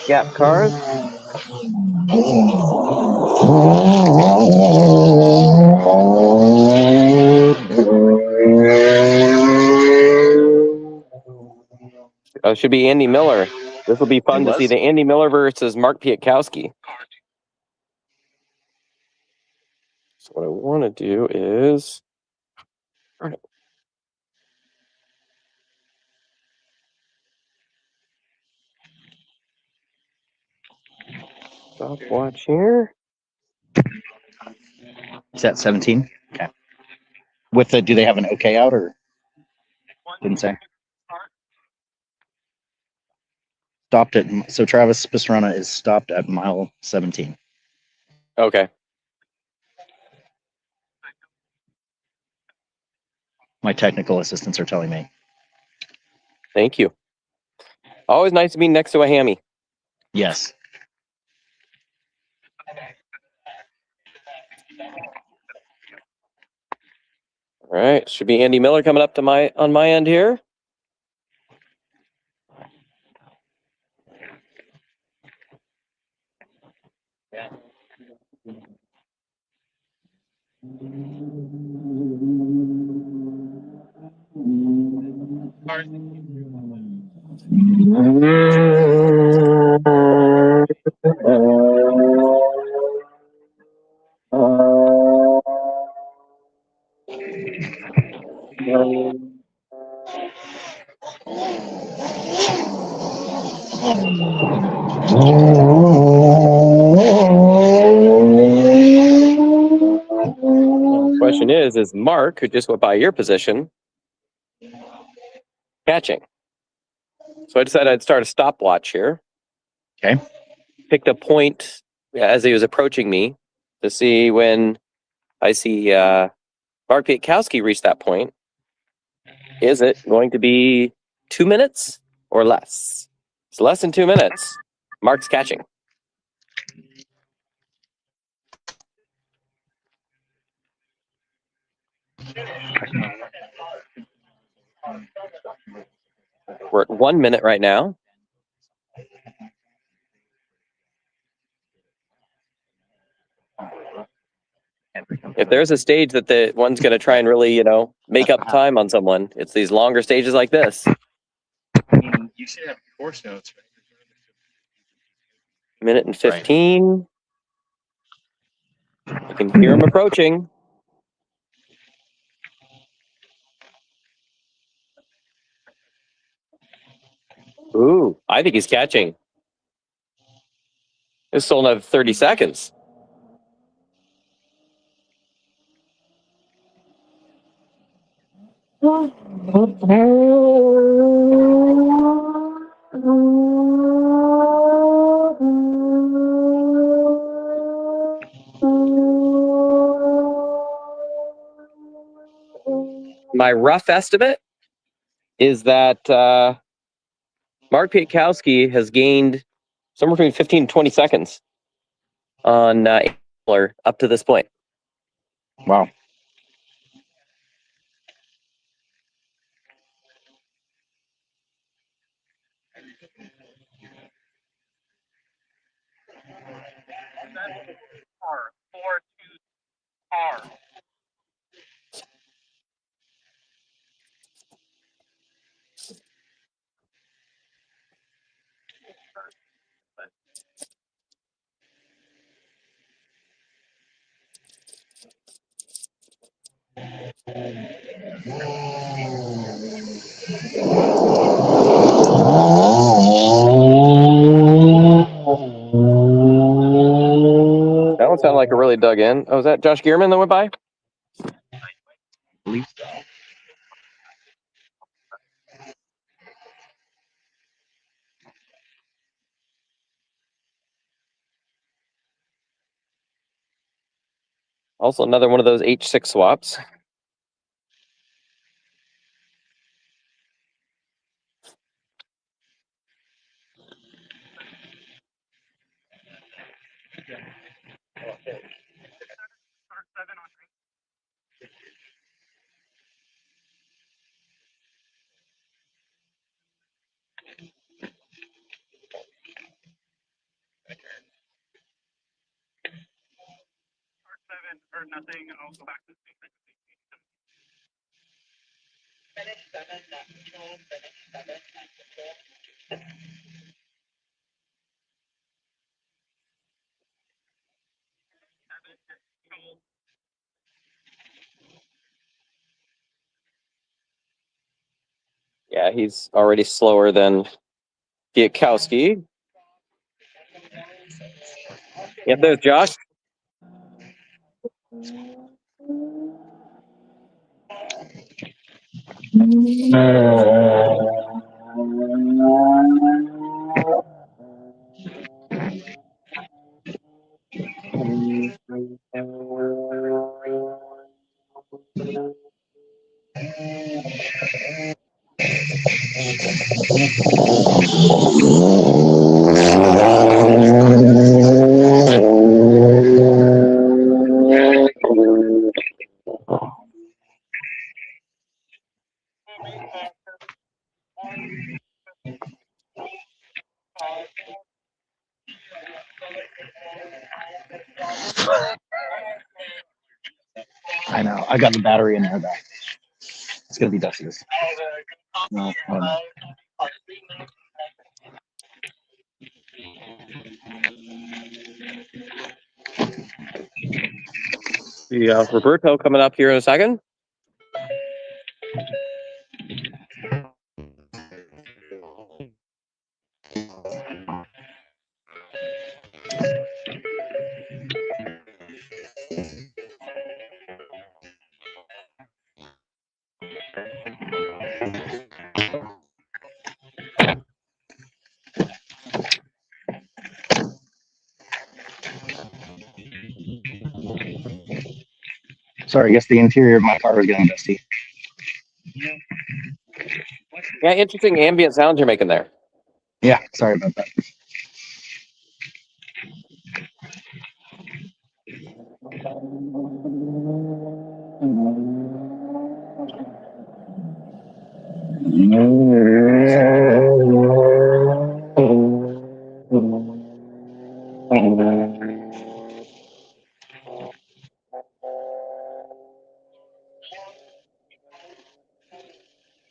gap cars. It should be Andy Miller. This will be fun to see the Andy Miller versus Mark Piatkowski. So what I want to do is, all right. Stopwatch here. Is that 17? Okay. With the, do they have an okay out or didn't say? stopped at, so Travis Pastrana is stopped at mile 17. Okay. My technical assistants are telling me. Thank you. Always nice to be next to a hammy. Yes. All right. Should be Andy Miller coming up to on my end here. Question is Mark, who just went by your position, catching? So I decided I'd start a stopwatch here. Okay. Picked a point as he was approaching me to see when I see Mark Pietkowski reach that point. Is it going to be 2 minutes or less? It's less than 2 minutes. Mark's catching. We're at 1 minute right now. If there's a stage that the one's going to try and really, make up time on someone, it's these longer stages like this. I mean, you should have course notes, right? Minute and 15. You can hear him approaching. Ooh, I think he's catching. There's still another 30 seconds. My rough estimate is that Mark Pietkowski has gained somewhere between 15 and 20 seconds on up to this point. Wow. That one sounded like a really dug in. Oh, is that Josh Gearman that went by? Also another one of those H6 swaps. Or nothing, I'll go back to Yeah, he's already slower than Pietkowski. Yep, there's Josh. I know. I got the battery in there though. It's gonna be Dusty's. No, I don't know. Yeah, Roberto coming up here in a second. Sorry, I guess the interior of my car is getting dusty. Yeah, interesting ambient sounds you're making there. Yeah, sorry about that.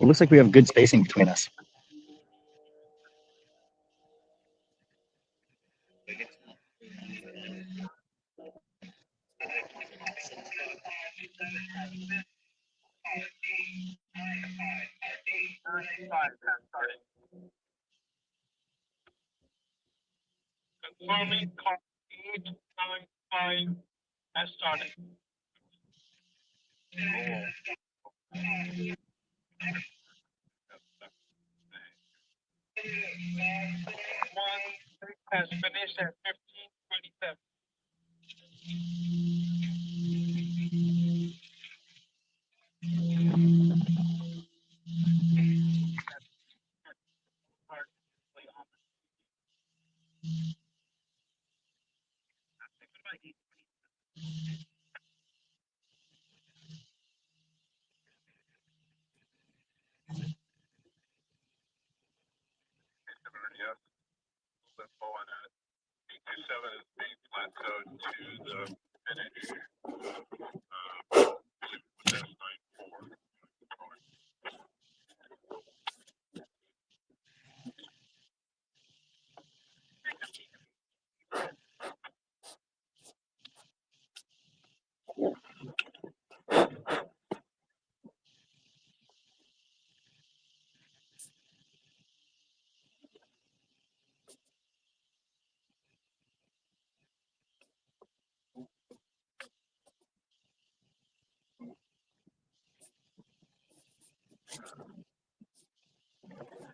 It looks like we have good spacing between us. Confirming call 895 has started. One has finished at 15:27.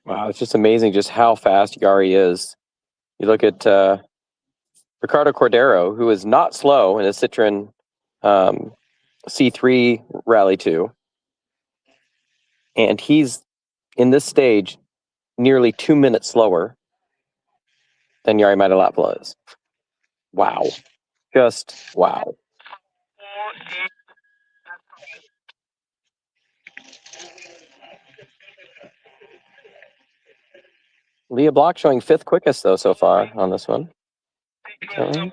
Wow, it's just amazing just how fast Yari is. You look at Ricardo Cordero, who is not slow in a Citroen C3 Rally 2, and he's in this stage nearly 2 minutes slower than Yari Matalapala is. Wow. Just wow. Leah Block showing 5th quickest, though, so far on this one. So,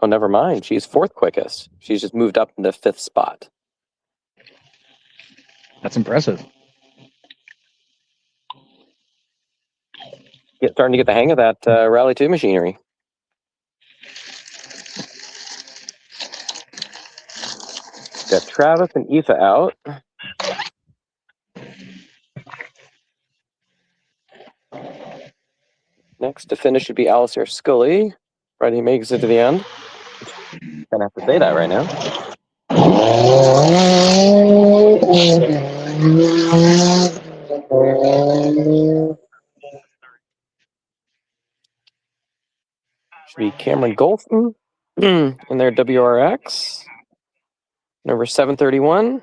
oh, never mind. She's 4th quickest. She's just moved up into 5th spot. That's impressive. Starting to get the hang of that Rally 2 machinery. Got Travis and Aoife out. Next to finish should be Alistair Scully. Right, he makes it to the end. Gonna have to say that right now. Should be Cameron Golfton in their WRX. Number 731.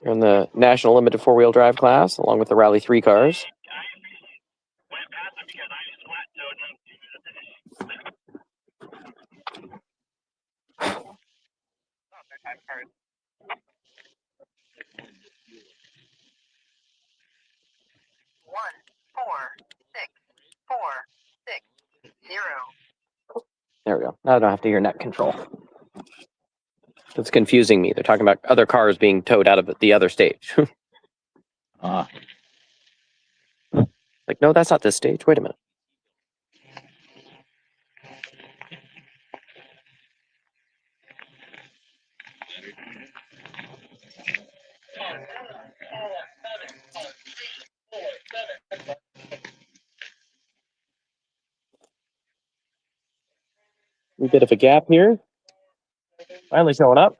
They're in the National Limited 4-wheel drive class, along with the Rally 3 cars. There we go. Now I don't have to hear net control. It's confusing me. They're talking about other cars being towed out of the other stage. Like, no, that's not this stage. Wait a minute. A bit of a gap here. Finally showing up.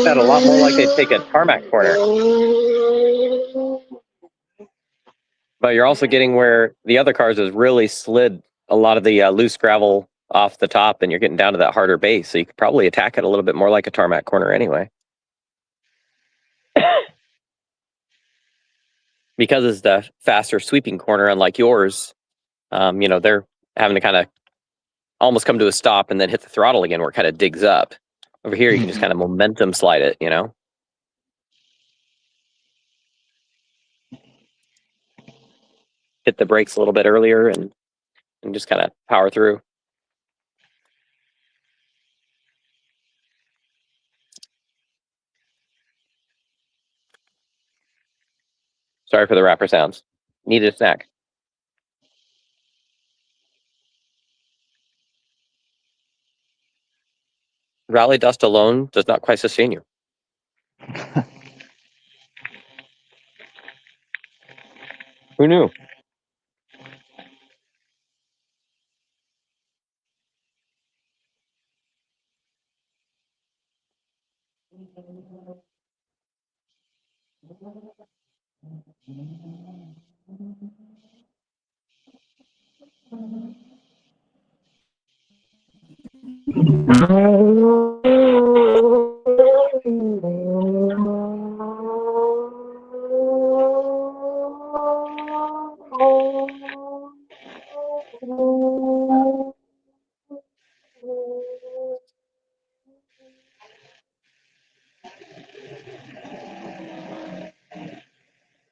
That a lot more like they take a tarmac corner. But you're also getting where the other cars has really slid a lot of the loose gravel off the top, and you're getting down to that harder base. So you could probably attack it a little bit more like a tarmac corner anyway. Because it's the faster sweeping corner, unlike yours, they're having to kind of almost come to a stop and then hit the throttle again where it kind of digs up. Over here, you can just kind of momentum slide it, Hit the brakes a little bit earlier and just kind of power through. Sorry for the rapper sounds. Needed a snack. Rally dust alone does not quite sustain you. Who knew?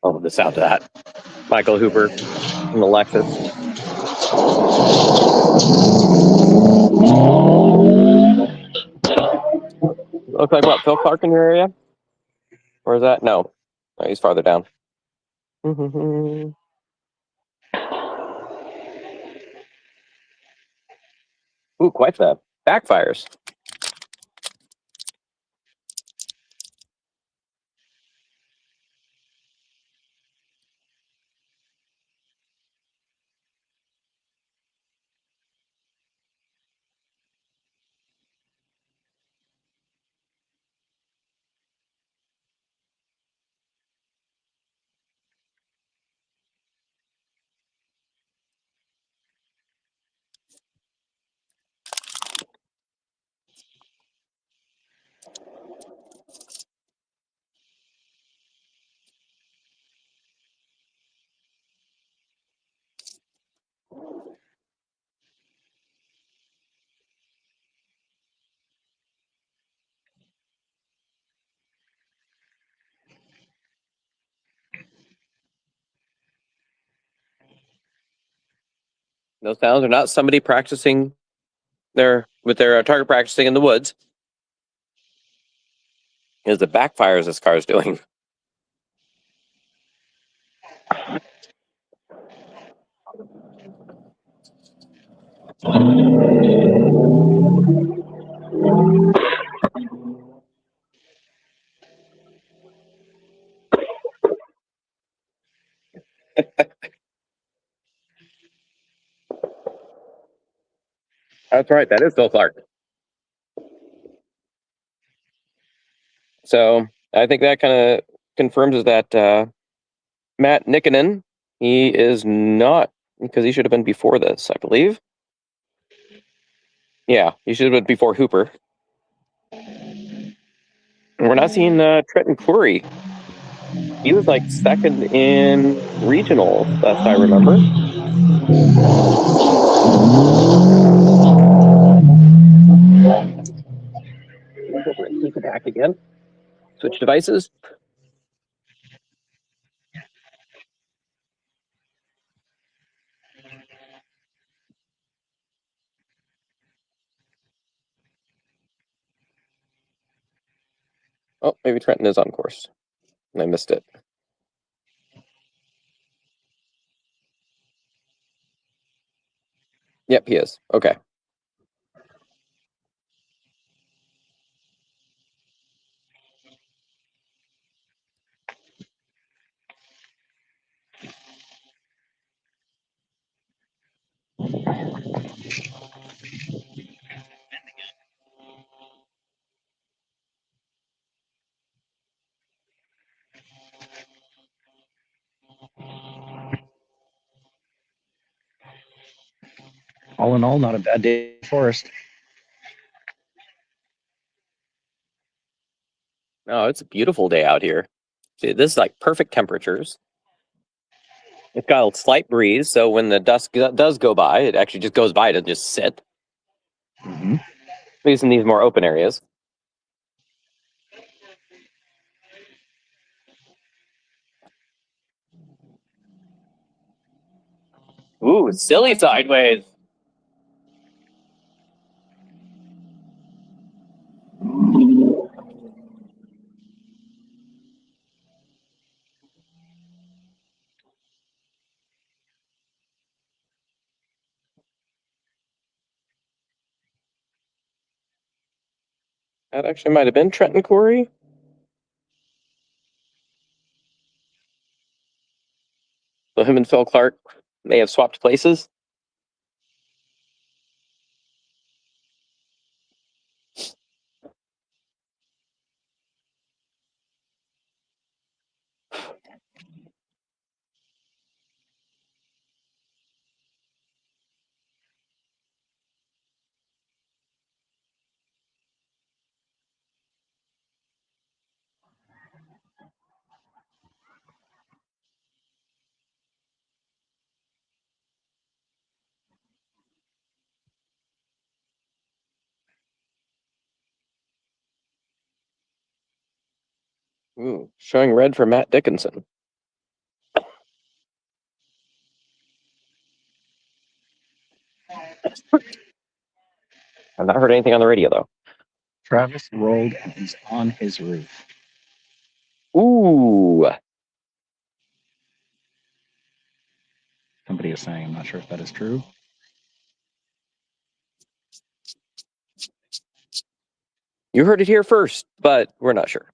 Oh, the sound of that. Michael Hooper from the Lexus. Look like what? Phil Clark in your area? Or is that? No, he's farther down. Ooh, quite the backfires. Those sounds are not somebody practicing with their target practicing in the woods. Is the backfires this car is doing. That's right. That is Phil Clark. So I think that kind of confirms that Matt Nikkinen, he is not, because he should have been before this, I believe. Yeah, he should have been before Hooper. We're not seeing Trenton Curry. He was like second in regional, best I remember. Keep it back again. Switch devices. Oh, maybe Trenton is on course. I missed it. Yep, he is. Okay. All in all, not a bad day for Forest. Oh, it's a beautiful day out here. See, this is like perfect temperatures. It's got a slight breeze, so when the dust does go by, it actually just goes by to just sit. Mm-hmm. At least in these more open areas. Ooh, silly sideways. That actually might have been Trenton Corey. So him and Phil Clark may have swapped places. Ooh, showing red for Matt Dickinson. I've not heard anything on the radio though. Travis rolled and he's on his roof. Ooh. Somebody is saying, I'm not sure if that is true. You heard it here first, but we're not sure.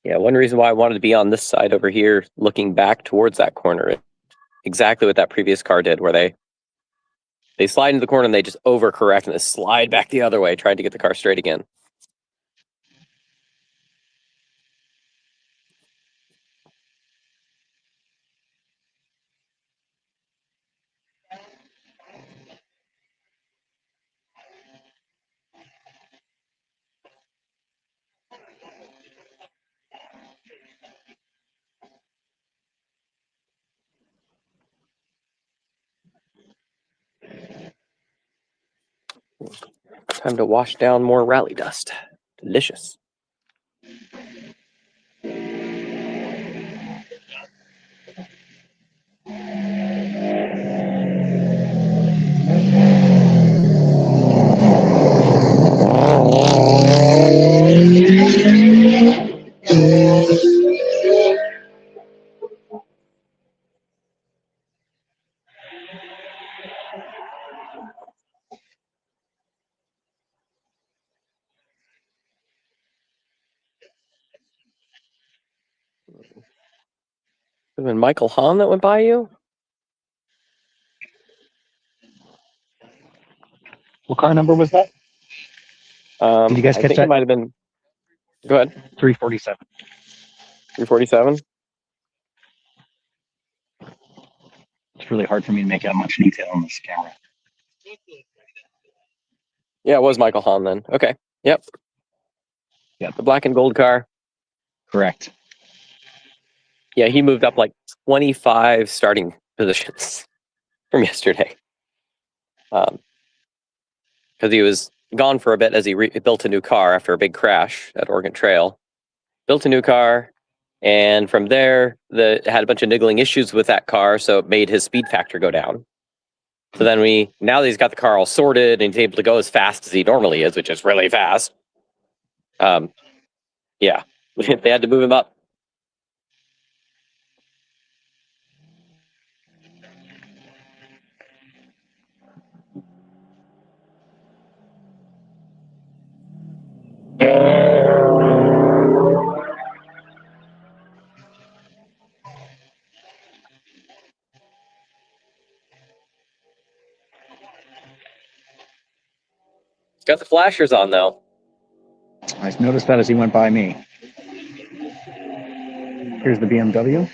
Yeah, one reason why I wanted to be on this side over here, looking back towards that corner, exactly what that previous car did, where they slide into the corner and they just overcorrect and they slide back the other way, trying to get the car straight again. Time to wash down more rally dust. Delicious. It been Michael Hahn that went by you? What car number was that? Did you guys I catch think it that? might have been. Go ahead. 347. 347. It's really hard for me to make out much detail on this camera. Yeah, it was Michael Hahn then. Okay. Yep. Yep. The black and gold car. Correct. Yeah, he moved up like 25 starting positions from yesterday. Because he was gone for a bit as he built a new car after a big crash at Oregon Trail. Built a new car, and from there, had a bunch of niggling issues with that car, so it made his speed factor go down. So then now that he's got the car all sorted and he's able to go as fast as he normally is, which is really fast. Yeah, they had to move him up. He's got the flashers on though. I noticed that as he went by me. Here's the BMW.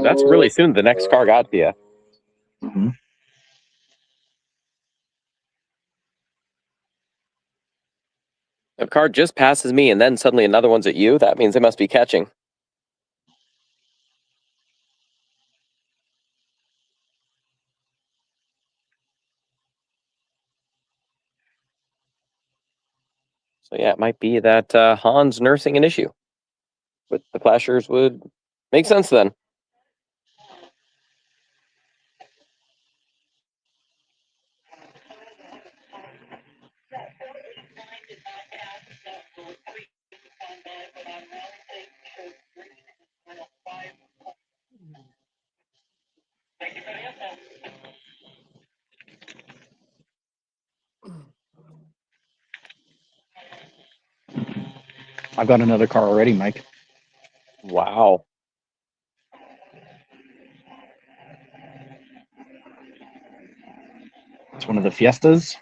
That's really soon. The next car got to you. Mm-hmm. If a car just passes me and then suddenly another one's at you, that means they must be catching. So yeah, it might be that Han's nursing an issue. But the flashers would make sense then. I've got another car already, Mike. Wow. It's one of the Fiestas.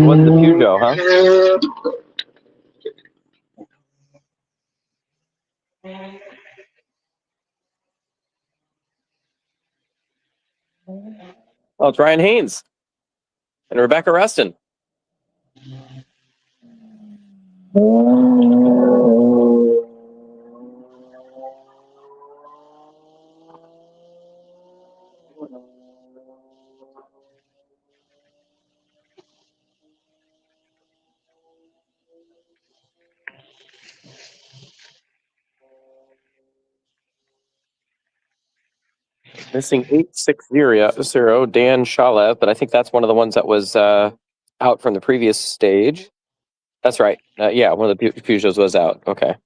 What's the Peugeot, huh? Oh, it's Ryan Haynes and Rebecca Rustin. Missing 860 Dan Shalev, but I think that's one of the ones that was out from the previous stage. That's right. Yeah, one of the Peugeots was out. Okay.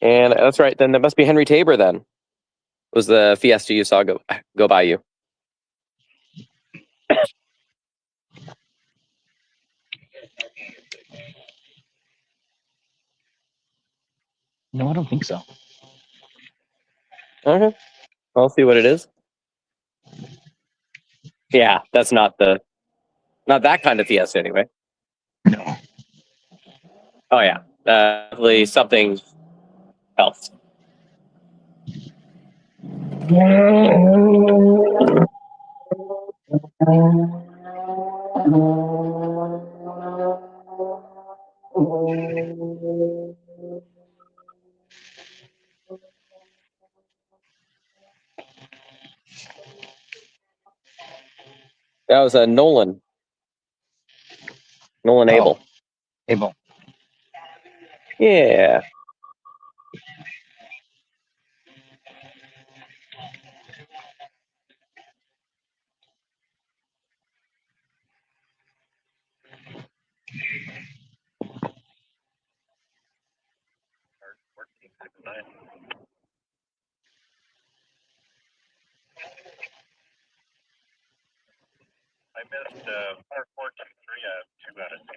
And that's right. Then that must be Henry Tabor then. Was the Fiesta you saw go by you. No, I don't think so. Okay. I'll see what it is. Yeah, that's not that kind of Fiesta anyway. No. Oh yeah. Definitely something else. That was a Nolan Abel. Abel. Yeah. Nice. I missed par 423. I have 2 out of 2.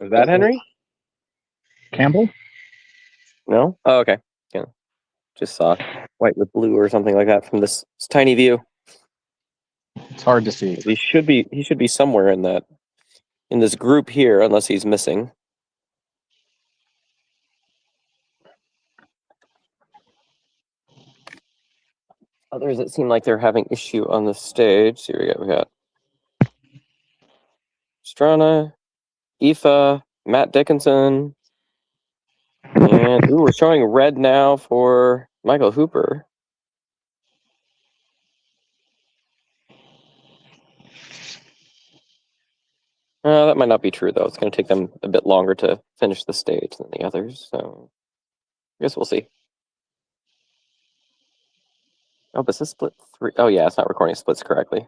Was that Henry? Campbell? No? Oh, okay. Yeah. Just saw white with blue or something like that from this tiny view. It's hard to see. He should be somewhere in this group here, unless he's missing. Others that seem like they're having issue on the stage. Here we got Strana, Aoife, Matt Dickinson, and we're showing red now for Michael Hooper. That might not be true, though. It's going to take them a bit longer to finish the stage than the others, so I guess we'll see. Oh, but this split 3. Oh, yeah, it's not recording splits correctly.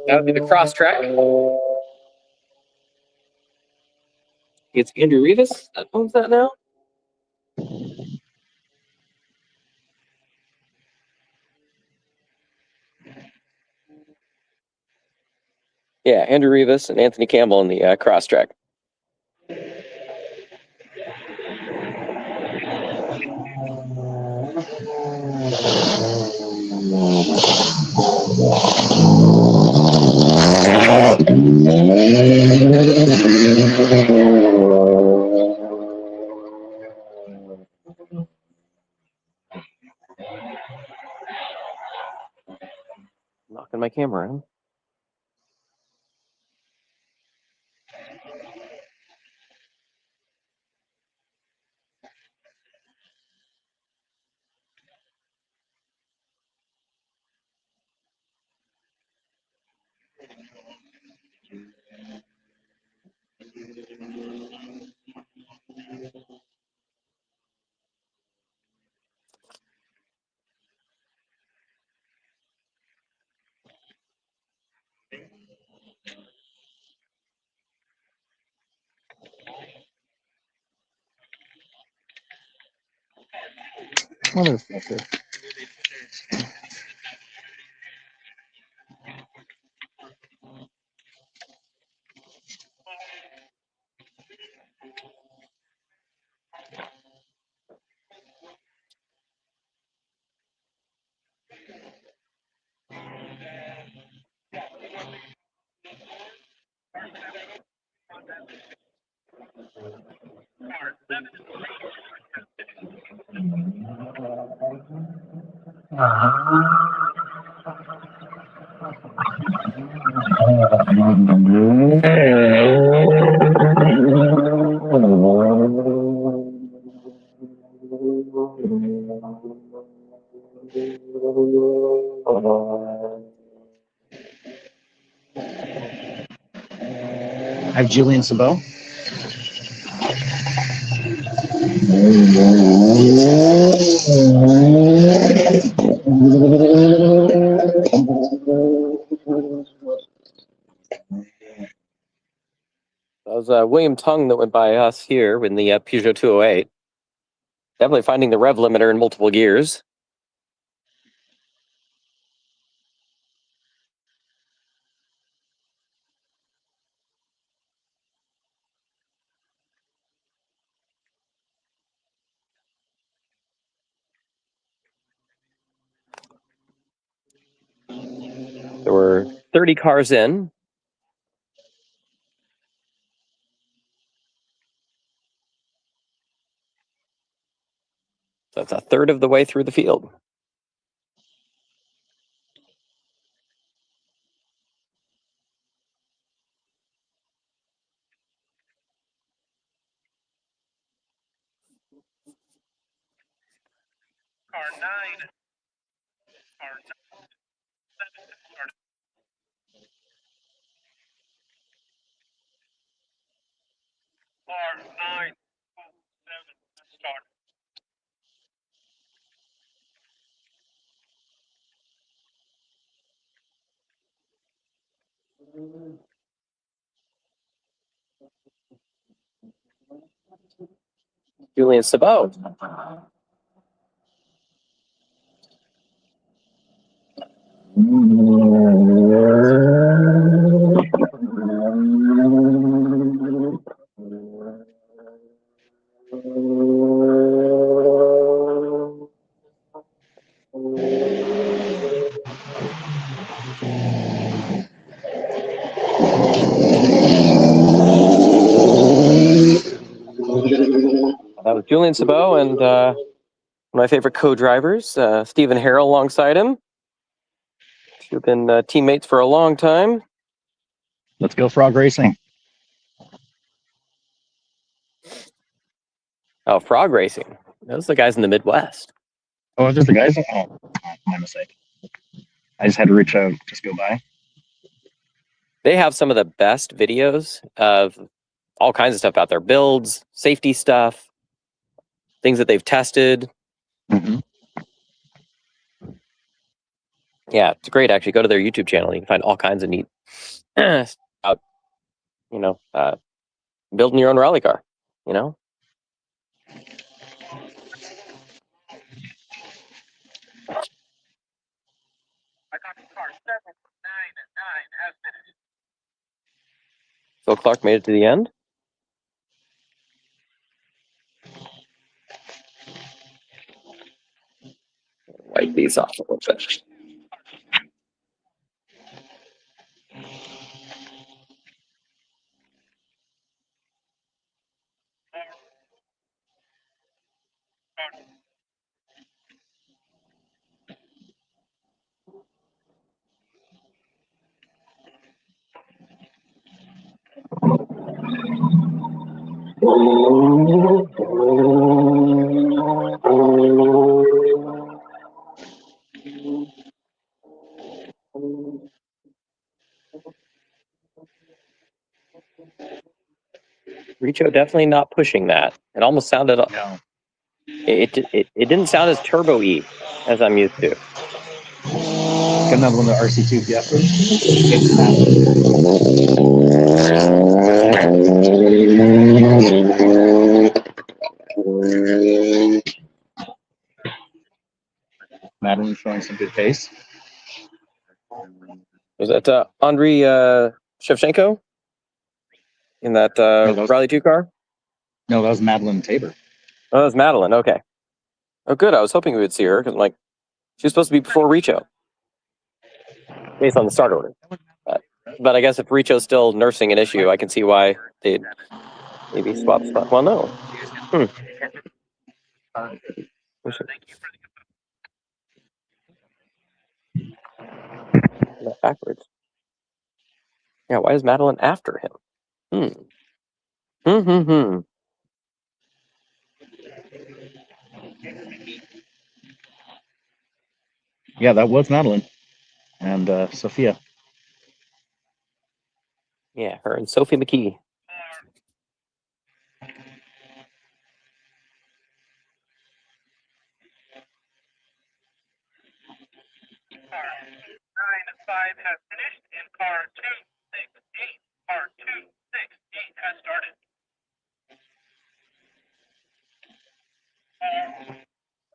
That would be the cross track. It's Andrew Rivas that owns that now. Yeah, Andrew Rivas and Anthony Campbell in the cross track. Knocking my camera in. Motherfucker. I have Julian Sabot. That was William Tung that went by us here in the Peugeot 208. Definitely finding the rev limiter in multiple gears. There were 30 cars in. That's a third of the way through the field. Car 9. Car 7 has started. Car 9, 7 has started. Julian Sabot. That was Julian Sabot and one of my favorite co-drivers, Stephen Harrell alongside him. Who've been teammates for a long time. Let's go frog racing. Oh, frog racing. Those are the guys in the Midwest. Oh, are those the guys? Oh, my mistake. I just had to reach out, just go by. They have some of the best videos of all kinds of stuff out there. Builds, safety stuff, things that they've tested. Mm-hmm. Yeah, it's great. Actually, go to their YouTube channel. You can find all kinds of neat about, building your own rally car. You know, I got car 7, 9, and 9 has finished. Phil Clark made it to the end. Wipe these off a little bit. Richo definitely not pushing that. It almost sounded. No. It didn't sound as turbo-y as I'm used to. Got another one of the RC2 Fiesta. Madeline showing some good pace. Was that Andrei Shevchenko in that was- Rally 2 car? No, that was Madeline Tabor. Oh, that was Madeline. Okay. Oh, good. I was hoping we would see her because, she was supposed to be before Richo, based on the start order. But I guess if Richo's still nursing an issue, I can see why they'd maybe swap spot. Well, no. Backwards. Yeah, why is Madeline after him? Yeah, that was Madeline. And Sophia. Yeah, her and Sophie McKee. Car 9, 5 has finished, and car 2, 6, 8. Car 2, 6, 8 has started. Car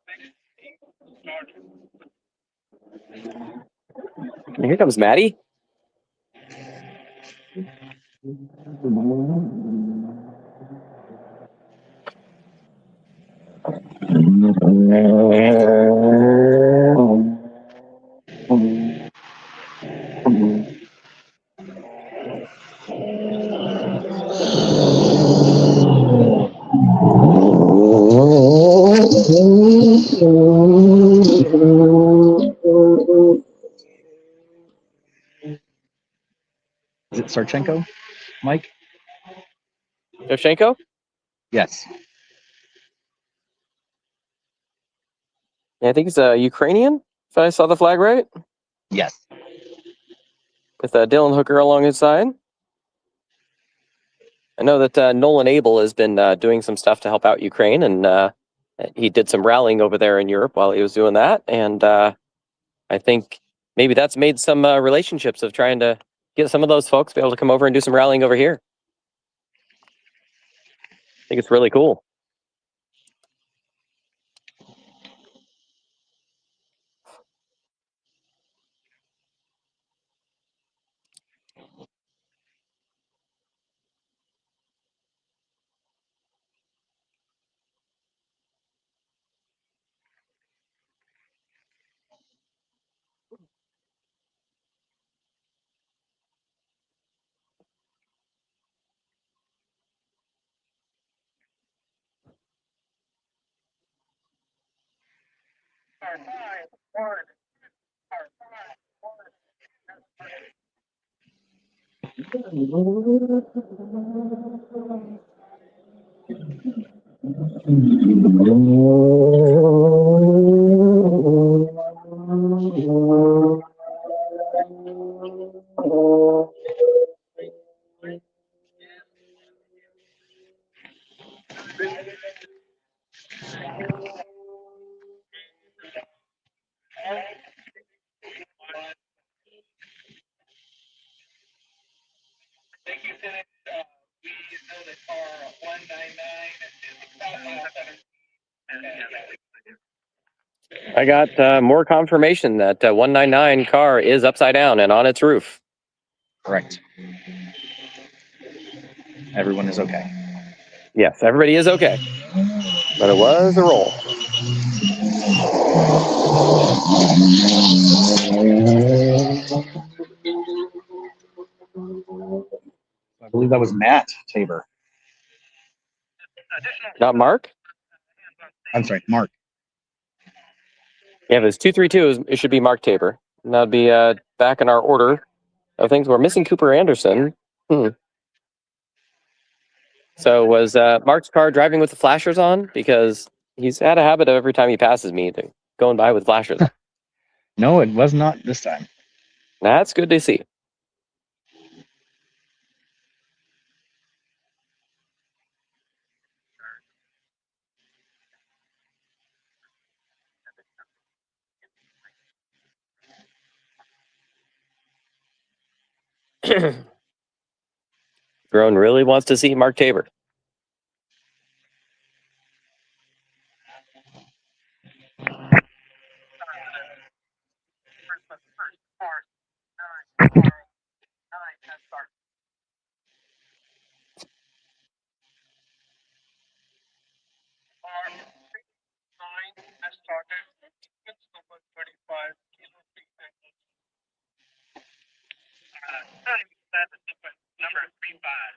6, 8 started. And here comes Maddie. Is it Sarchenko, Mike? Shevchenko? Yes. Yeah, I think he's Ukrainian, if I saw the flag right, Yes. with Dylan Hooker along his side. I know that Nolan Abel has been doing some stuff to help out Ukraine, and he did some rallying over there in Europe while he was doing that. And I think maybe that's made some relationships of trying to get some of those folks to be able to come over and do some rallying over here. I think it's really cool. Car 5, 1. Car 5, 1. Thank you, Senate. We know that car 199 is I got more confirmation that 199 car is upside down and on its roof. Correct. Everyone is okay. Yes, everybody is okay. But it was a roll. I believe that was Matt Tabor. Not Mark? I'm sorry, Mark. Yeah, if it's 232, it should be Mark Tabor. And that'd be back in our order of things. We're missing Cooper Anderson. So was Mark's car driving with the flashers on? Because he's had a habit of every time he passes me going by with flashers. No, it was not this time. That's good to see. Drone really wants to see Mark Tabor. has started. It's number 35. That's the sequence. Number 35.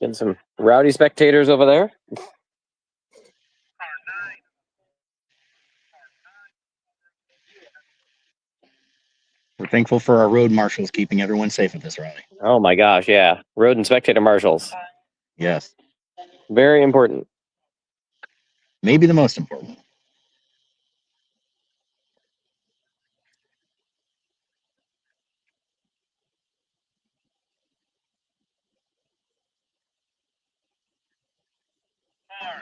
Getting some rowdy spectators over there. We're thankful for our road marshals keeping everyone safe at this rally. Oh my gosh, yeah. Road and spectator marshals. Yes. Very important. Maybe the most important. Car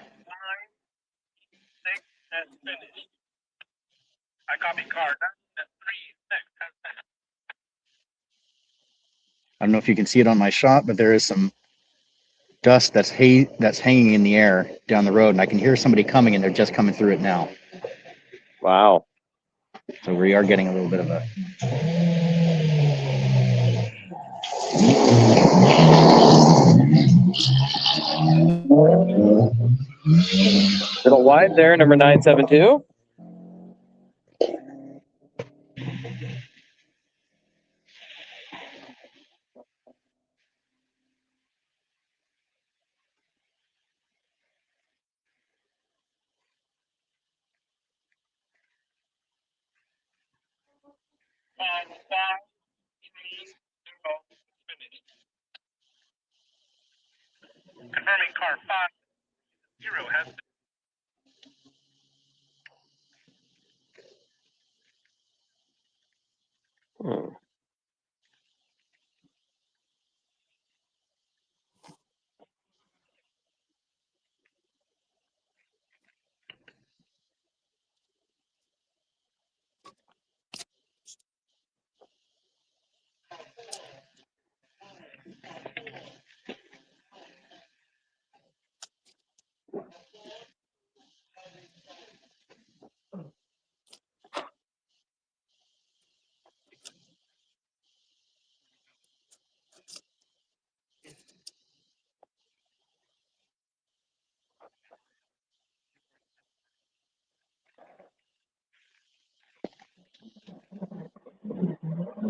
9-6 has finished. I copy car 9-3-6 has finished. I don't know if you can see it on my shot, but there is some dust that's hanging in the air down the road, and I can hear somebody coming, and they're just coming through it now. Wow. So we are getting a little bit of a... Little wide there, number 972. On 5-3-0 finished. Confirming car 5-0 has finished. Hmm.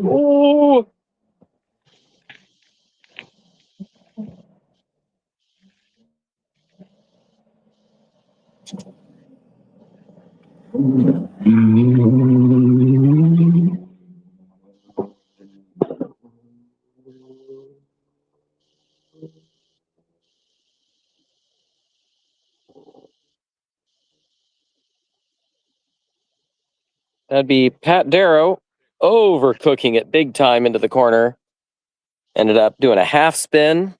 Ooh. That'd be Pat Darrow overcooking it big time into the corner. Ended up doing a half spin.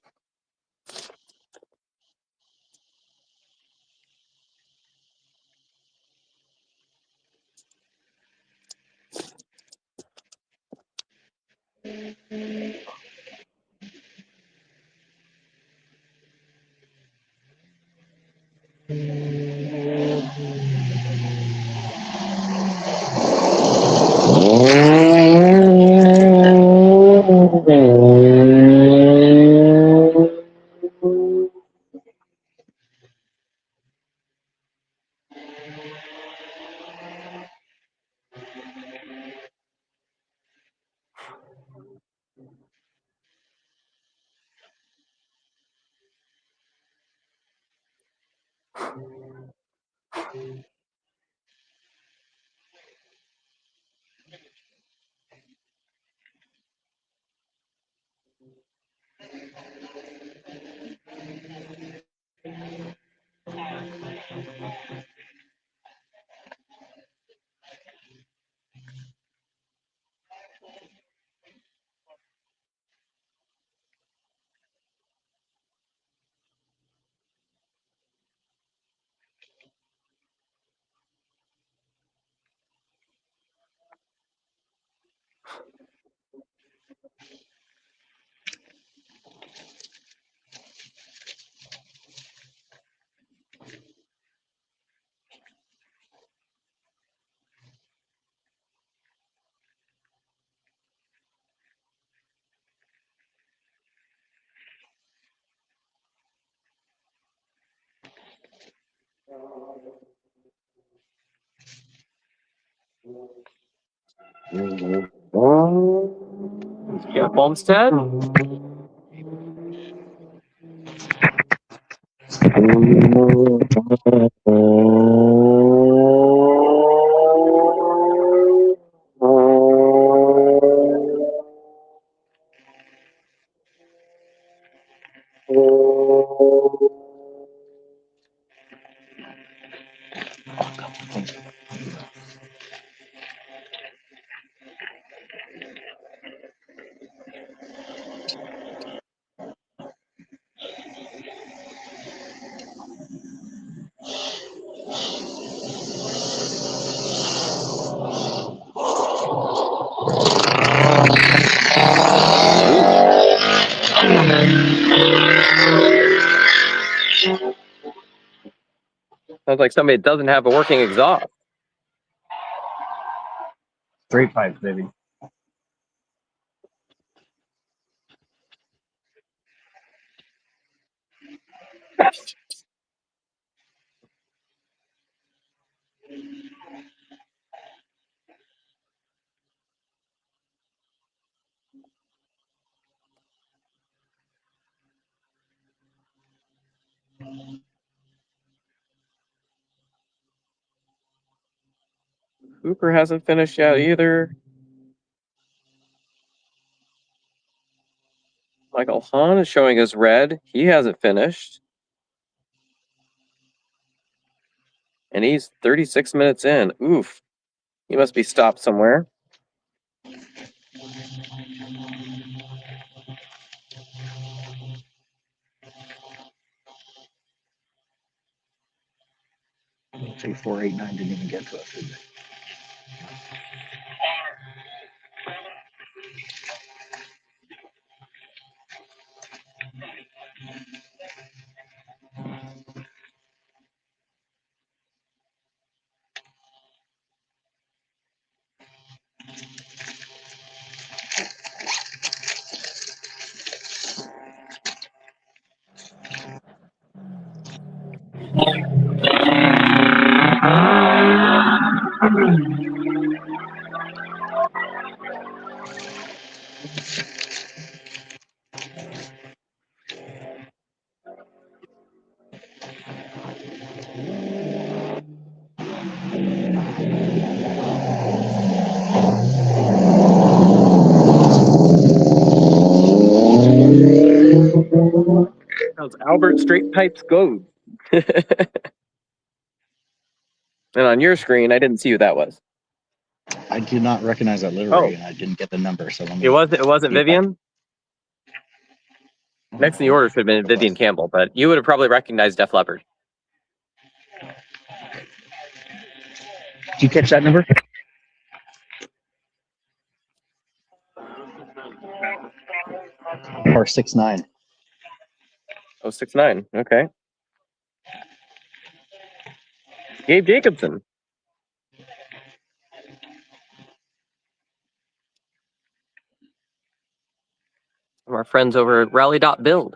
Yeah, Homestead. Sounds like somebody that doesn't have a working exhaust. Straight pipes, baby. Cooper hasn't finished yet either. Michael Hahn is showing us red. He hasn't finished. And he's 36 minutes in. Oof. He must be stopped somewhere. Say 489 didn't even get to us, did they? How's Albert Straight Pipes go? And on your screen, I didn't see who that was. I do not recognize that livery, and I didn't get the number. So let me. It wasn't see if I Vivian? Next in the order should have been Vivian Campbell, but you would have probably recognized Def Leppard. Did you catch that number? Or 6'9". Oh, 6'9". Okay. Gabe Jacobson. From our friends over at Rally.Build.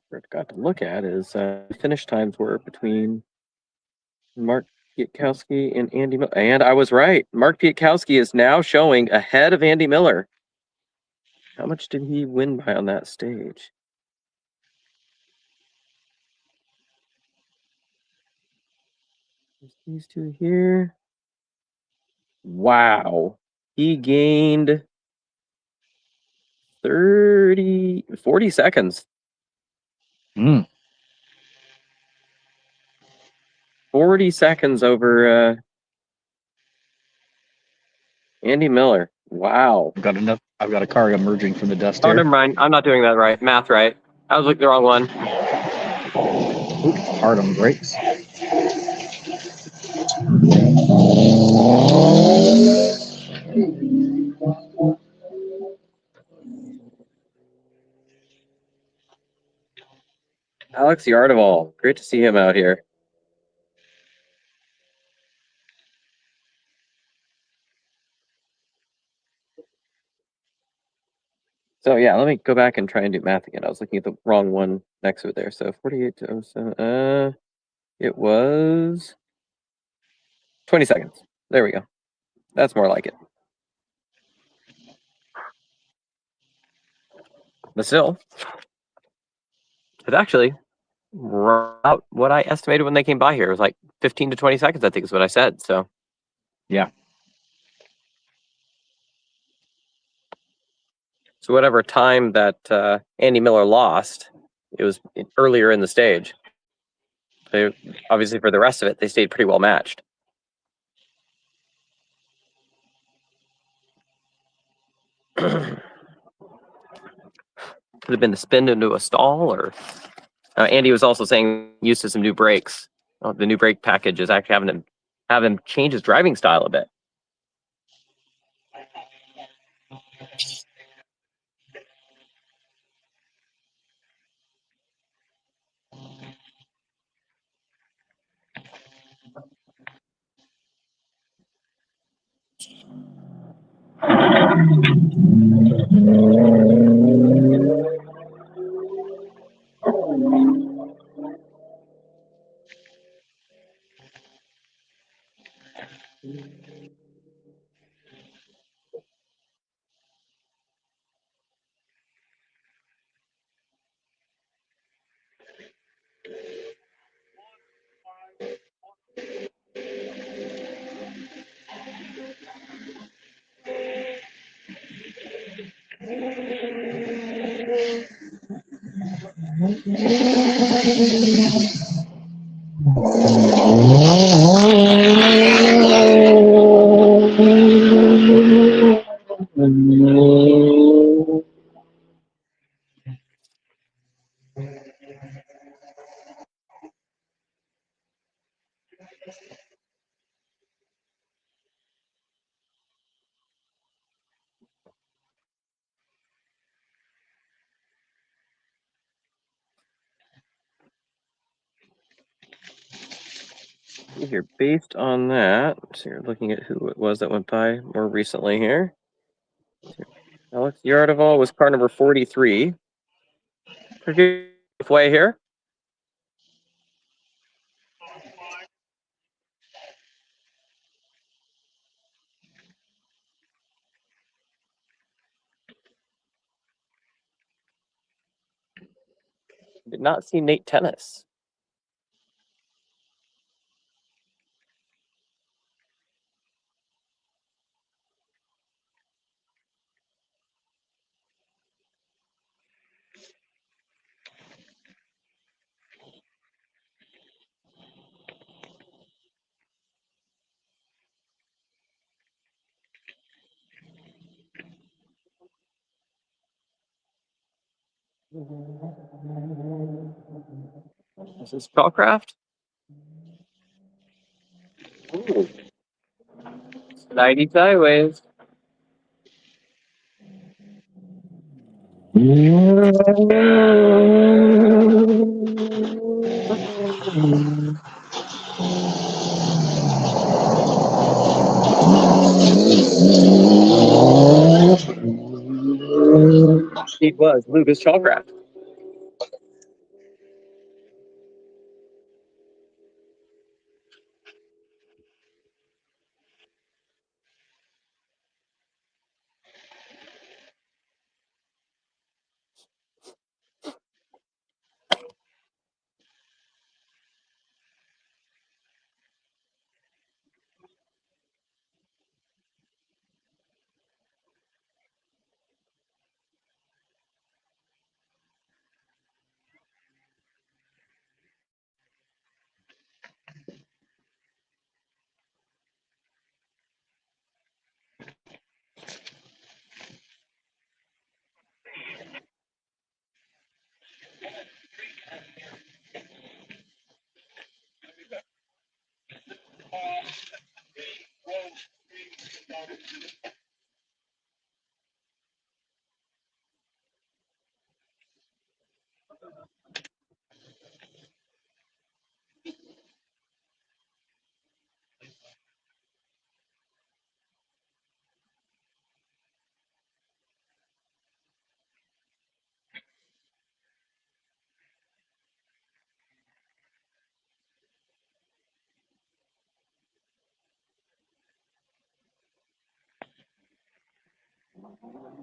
forgot to look at is finish times were between Mark Pietkowski and Andy Miller. And I was right. Mark Pietkowski is now showing ahead of Andy Miller. How much did he win by on that stage? There's these two here. Wow. He gained 40 seconds. 40 seconds over Andy Miller. Wow. I've got a car emerging from the dust Oh, here. never mind. I'm not doing that right. Math right. I was looking the wrong one. Oops, hard on the brakes. Alex Yardaval. Great to see him out here. So yeah, let me go back and try and do math again. I was looking at the wrong one next to it there. So 48 to 07. It was 20 seconds. There we go. That's more like it. But still, it's actually about what I estimated when they came by here. It was like 15 to 20 seconds, I think is what I said. So yeah. So whatever time that Andy Miller lost, it was earlier in the stage. So obviously for the rest of it, they stayed pretty well matched. Could have been the spin into a stall, or Andy was also saying used to some new brakes. The new brake package is actually having him change his driving style a bit. Here, based on that, so you're looking at who it was that went by more recently here. Alex Yardaval was car number 43. Pretty good way here. Did not see Nate Tennis. This is Spellcraft. Ooh. Slidey sideways. It was Lucas Shawcraft.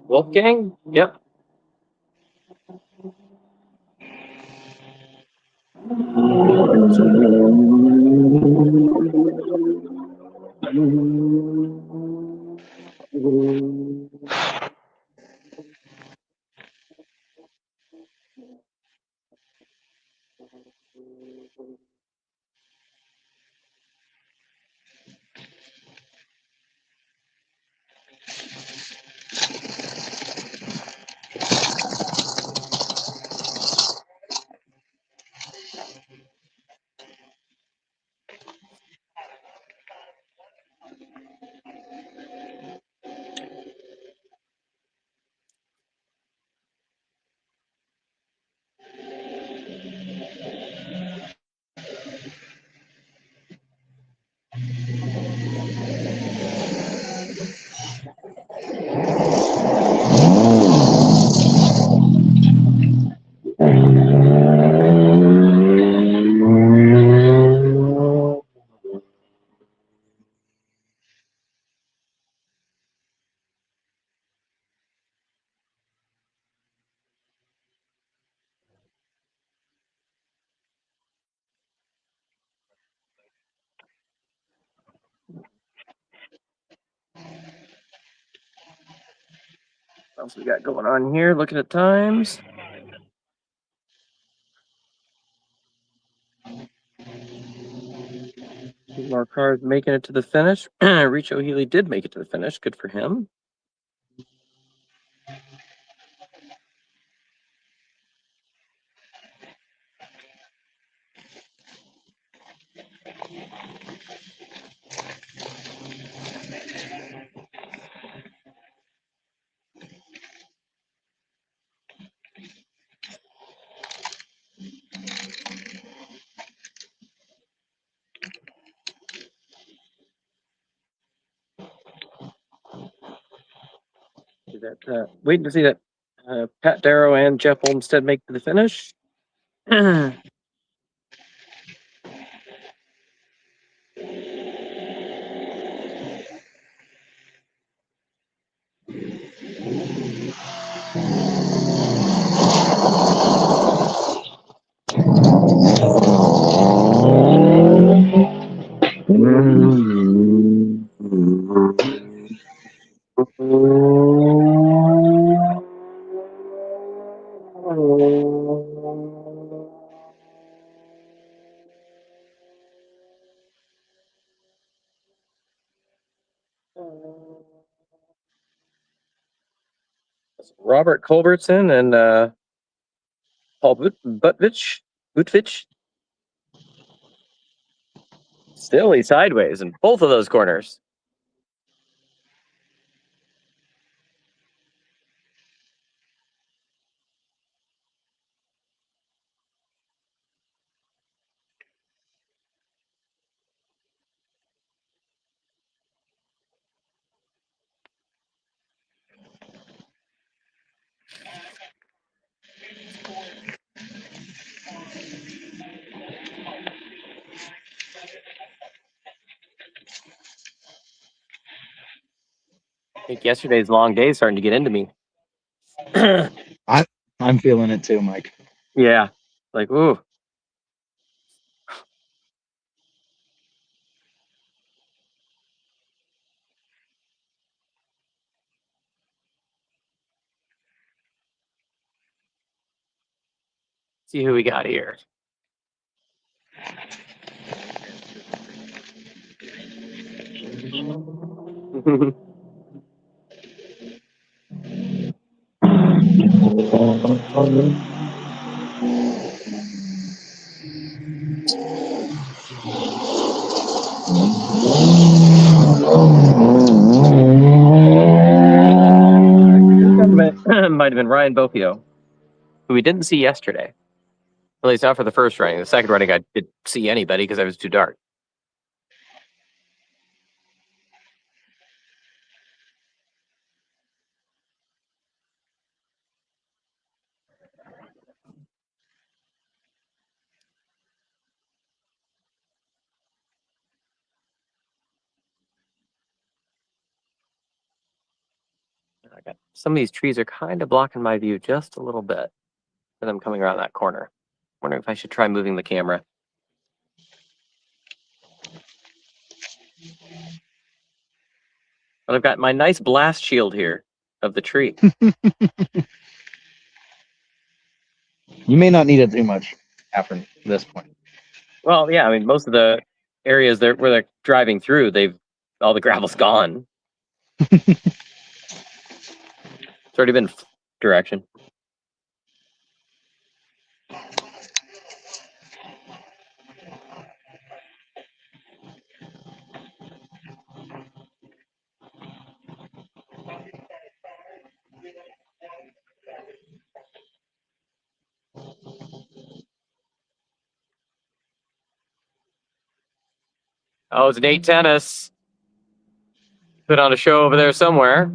Wolfgang? Yep. What else we got going on here? Looking at times. Two more cars making it to the finish. Richo Healy did make it to the finish. Good for him. Waiting to see that Pat Darrow and Jeff Olmstead make to the finish. Robert Culbertson and Paul Butvich. Silly sideways in both of those corners. I think yesterday's long day is starting to get into me. I'm feeling it too, Mike. Yeah. Like, ooh. See who we got here. Might have been Ryan Bofio, who we didn't see yesterday. At least not for the first running. The second running, I didn't see anybody because I was too dark. Some of these trees are kind of blocking my view just a little bit as I'm coming around that corner. Wondering if I should try moving the camera. But I've got my nice blast shield here of the tree. You may not need it too much after this point. Well, yeah, I mean, most of the areas where they're driving through, all the gravel's gone. It's already been direction. Oh, it's Nate Tennis. Put on a show over there somewhere.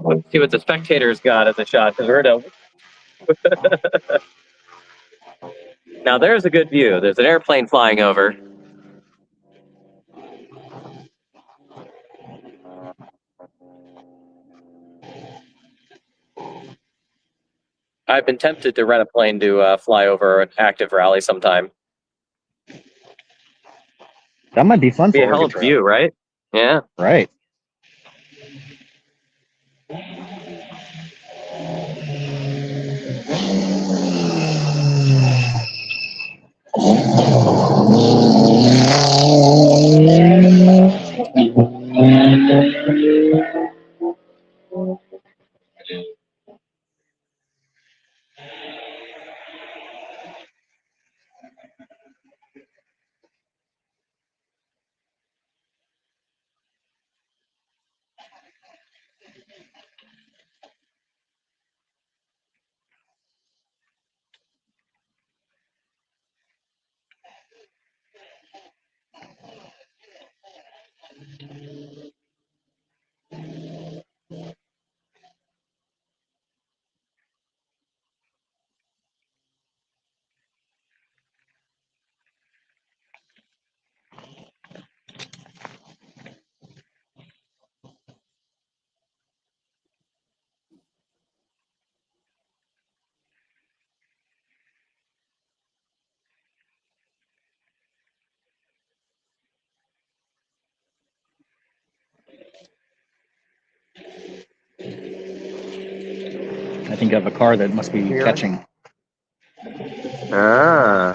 Let's see what the Spectator's got as a shot. Now there's a good view. There's an airplane flying over. I've been tempted to rent a plane to fly over an active rally sometime. That might be fun Be for a hell of a view, right? Yeah. Right. I think I have a car that must be catching. Ah.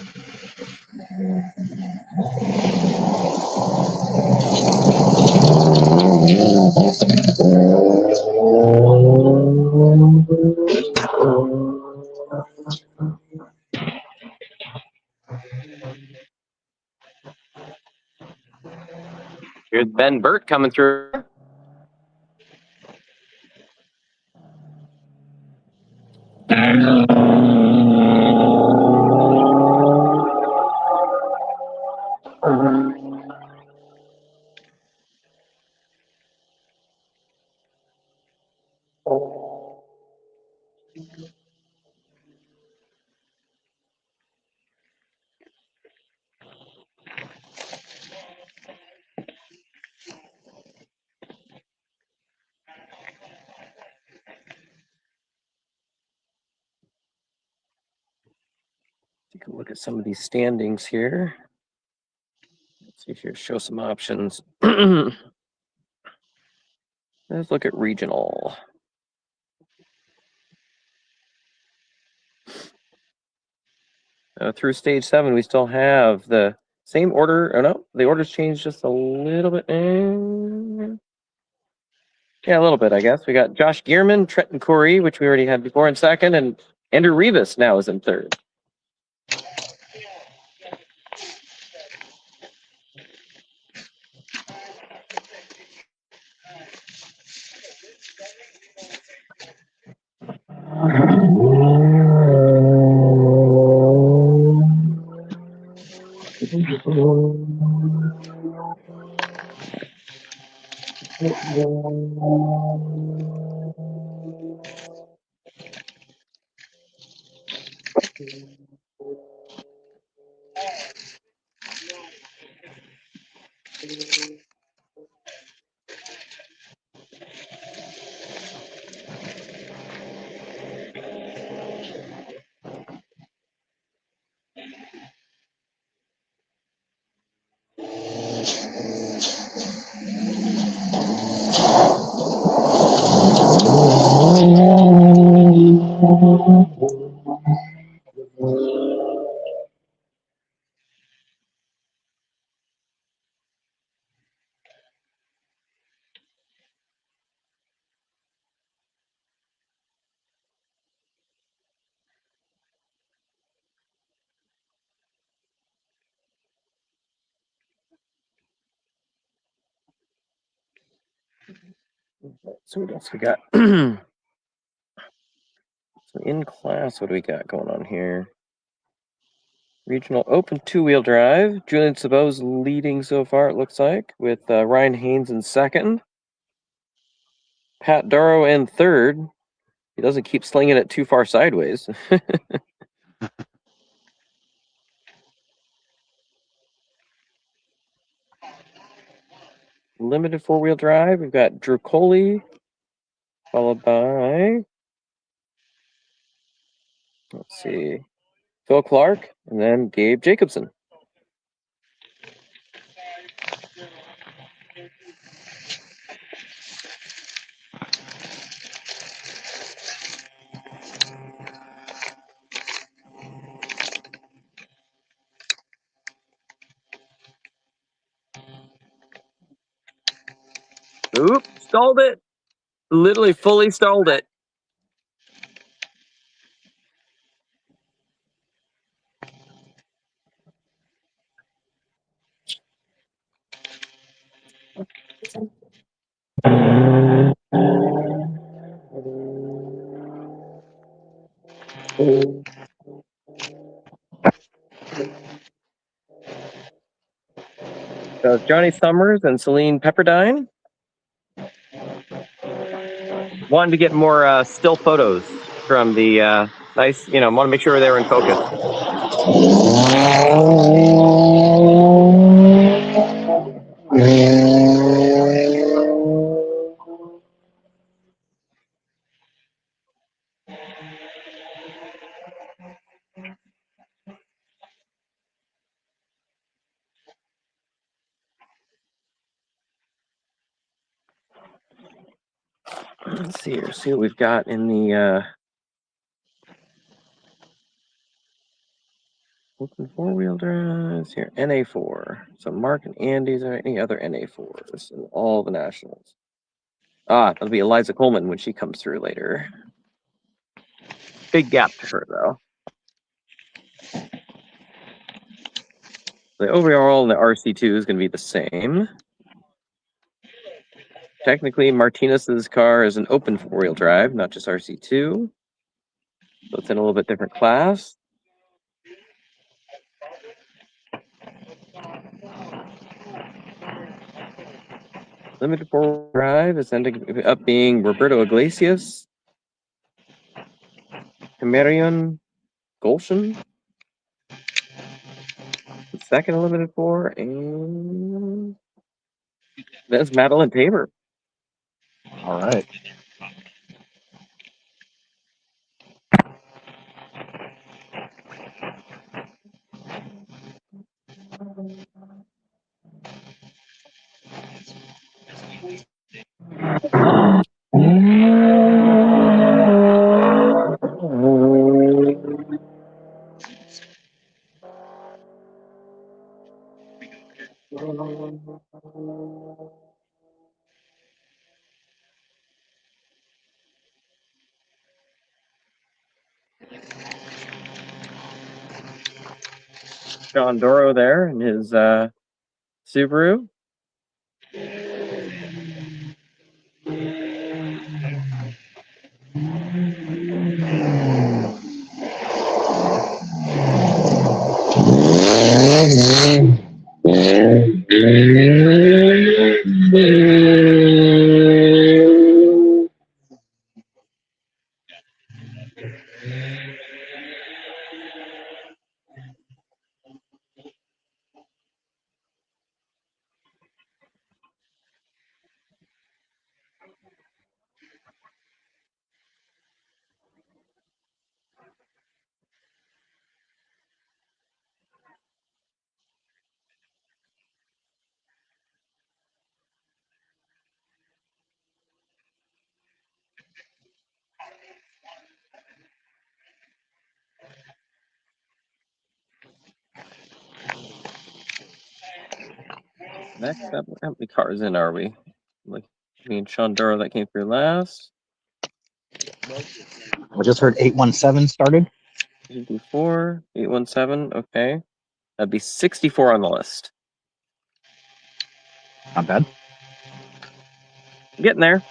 Here's Ben Burt coming through. Take a look at some of these standings here. Let's see here, show some options. Let's look at regional. Through stage 7, we still have the same order. Oh no, the order's changed just a little bit. Yeah, a little bit, I guess. We got Josh Gearman, Trenton Corey, which we already had before in second, and Andrew Rivas now is in third. So what else we got? So in class, what do we got going on here? Regional Open two-wheel drive. Julian Sabo's leading so far, it looks like, with Ryan Haynes in second. Pat Darrow in third. He doesn't keep slinging it too far sideways. Limited four-wheel drive. We've got Drew Coley, followed by, let's see, Phil Clark, and then Gabe Jacobson. Oop, stalled it. Literally fully stalled it. So Johnny Summers and Celine Pepperdine wanted to get more still photos from the nice, want to make sure they were in focus. Let's see here. See what we've got in the open four-wheel drives here. NA4. So Mark and Andy's or any other NA4s in all the nationals. That'll be Eliza Coleman when she comes through later. Big gap to her though. The overall in the RC2 is going to be the same. Technically, Martinez's car is an open four-wheel drive, not just RC2. So it's in a little bit different class. Limited four-wheel drive is ending up being Roberto Iglesias, Camarion Golshin, second limited four, and there's Madeline Tabor. All right. John Doro there in his Subaru. Next up, how many cars in are we? Like me and Sean Duro that came through last. I just heard 817 started. 54, 817. Okay, that'd be 64 on the list. Not bad. Getting there.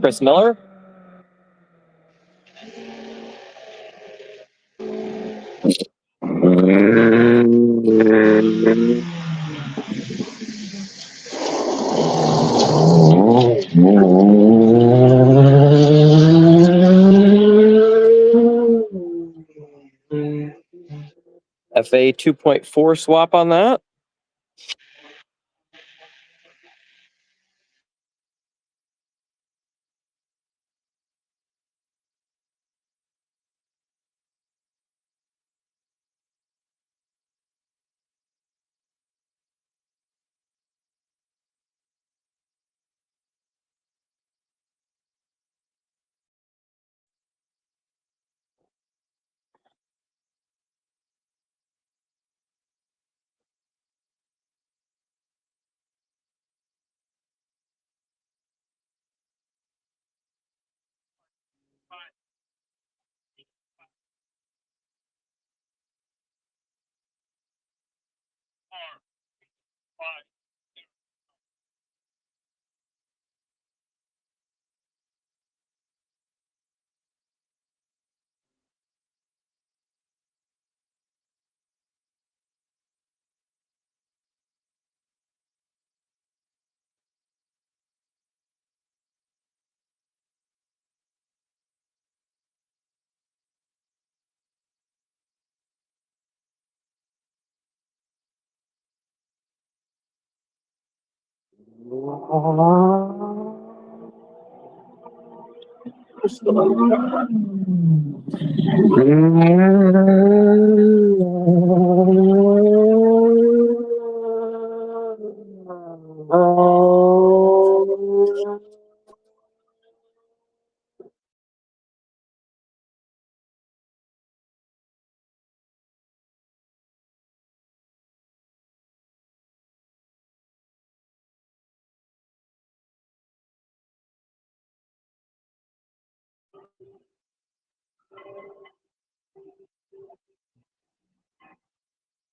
Chris Miller. FA 2.4 swap on that.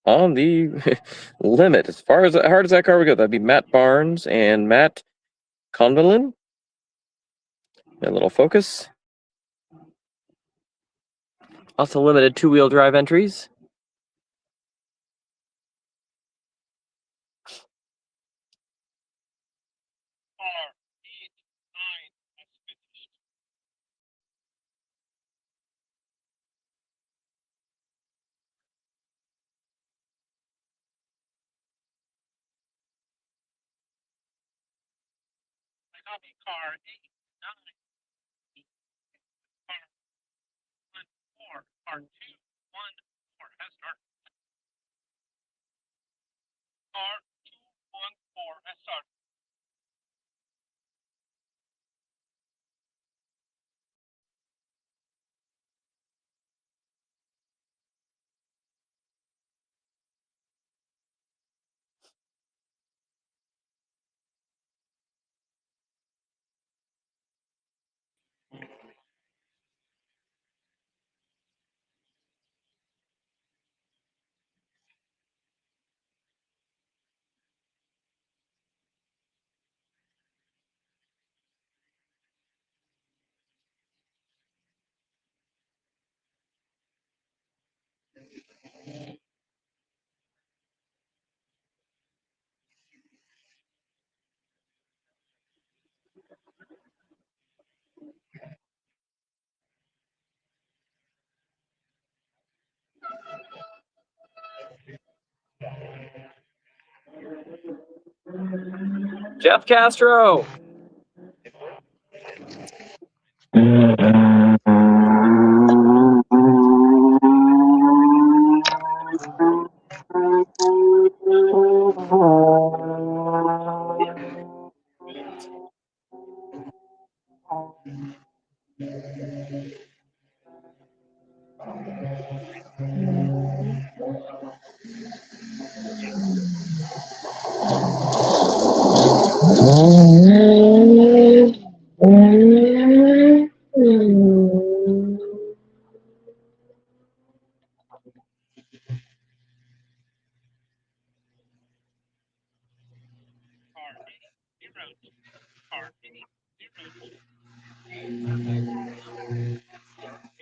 On the limit, as far as hard as that car would go, that'd be Matt Barnes and Matt Condelin. A little focus. Also limited 2-wheel drive entries. Car 8, 9, car 1, 4, car 2, 1, 4 has started. Car 2, 1, 4 has started. Jeff Castro. Car 8, 0. Car 8, 0.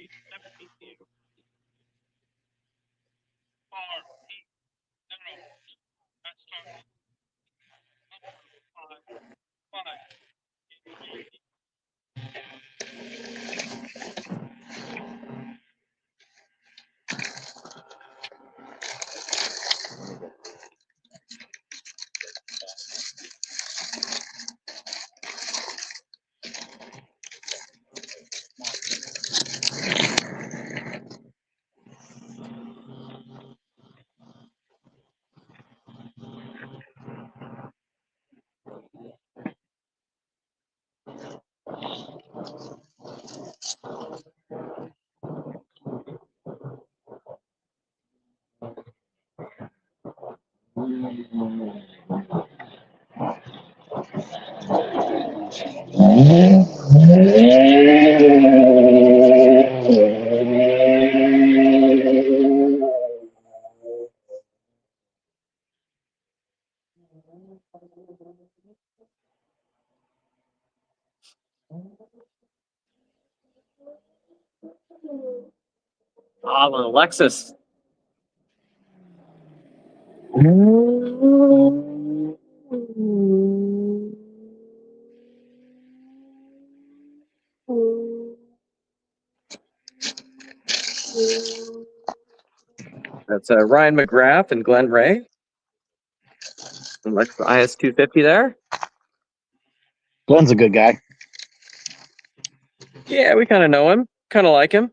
872. Car 8, 0. That's started. 5, 5. Ah, the Lexus. That's Ryan McGrath and Glenn Ray. And Lexus IS 250 there. Glenn's a good guy. Yeah, we kind of know him. Kind of like him.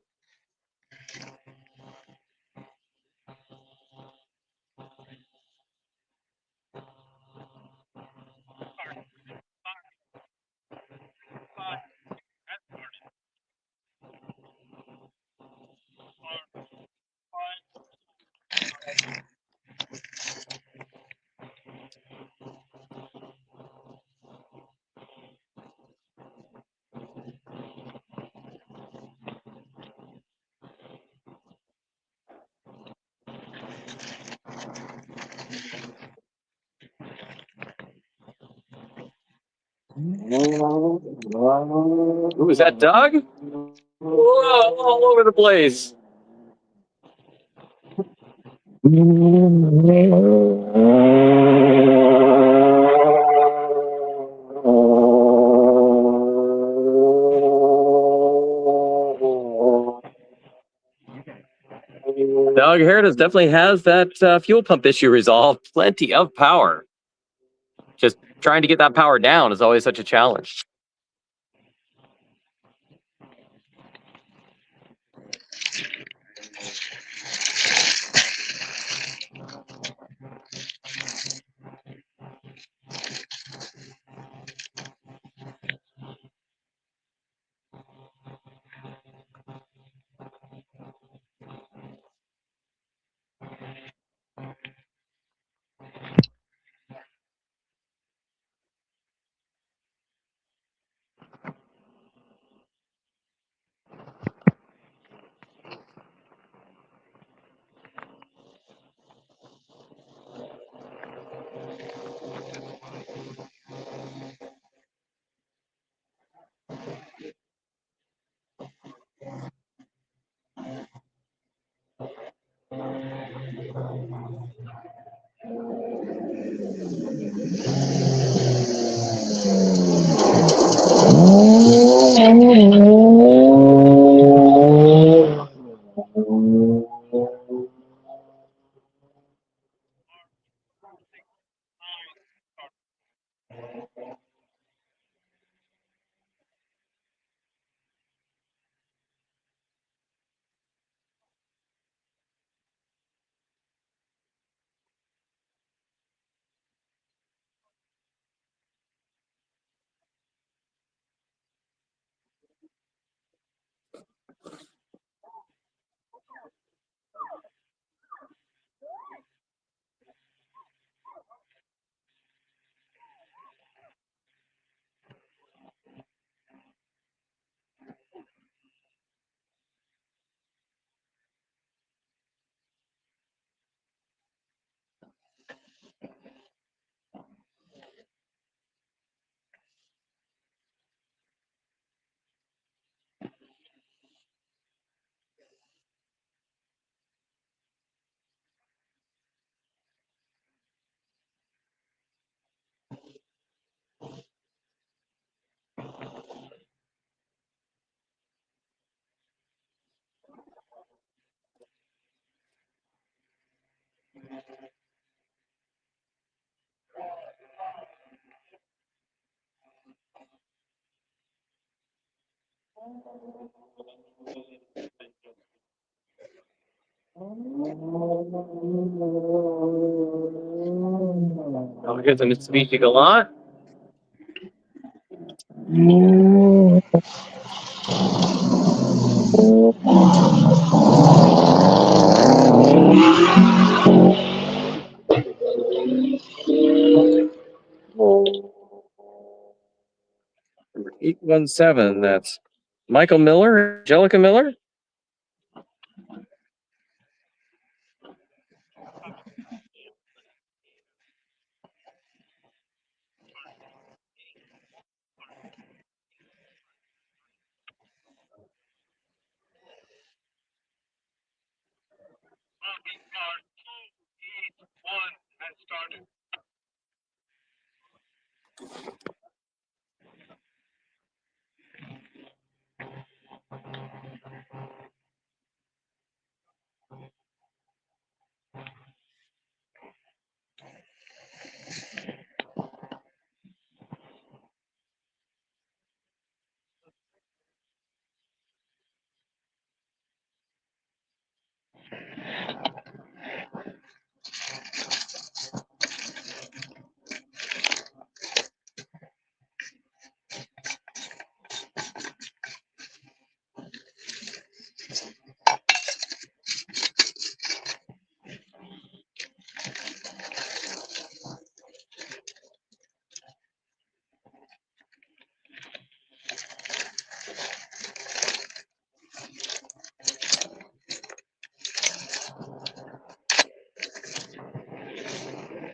Car 5, 5. That's started. Car 5. Ooh, is that Doug? Whoa, all over the place. Doug Heridas definitely has that fuel pump issue resolved. Plenty of power. Just trying to get that power down is always such a challenge. Oh, here's a Mitsubishi Galant. Number 817. That's Michael Miller, Angelica Miller. Login car 281 has started.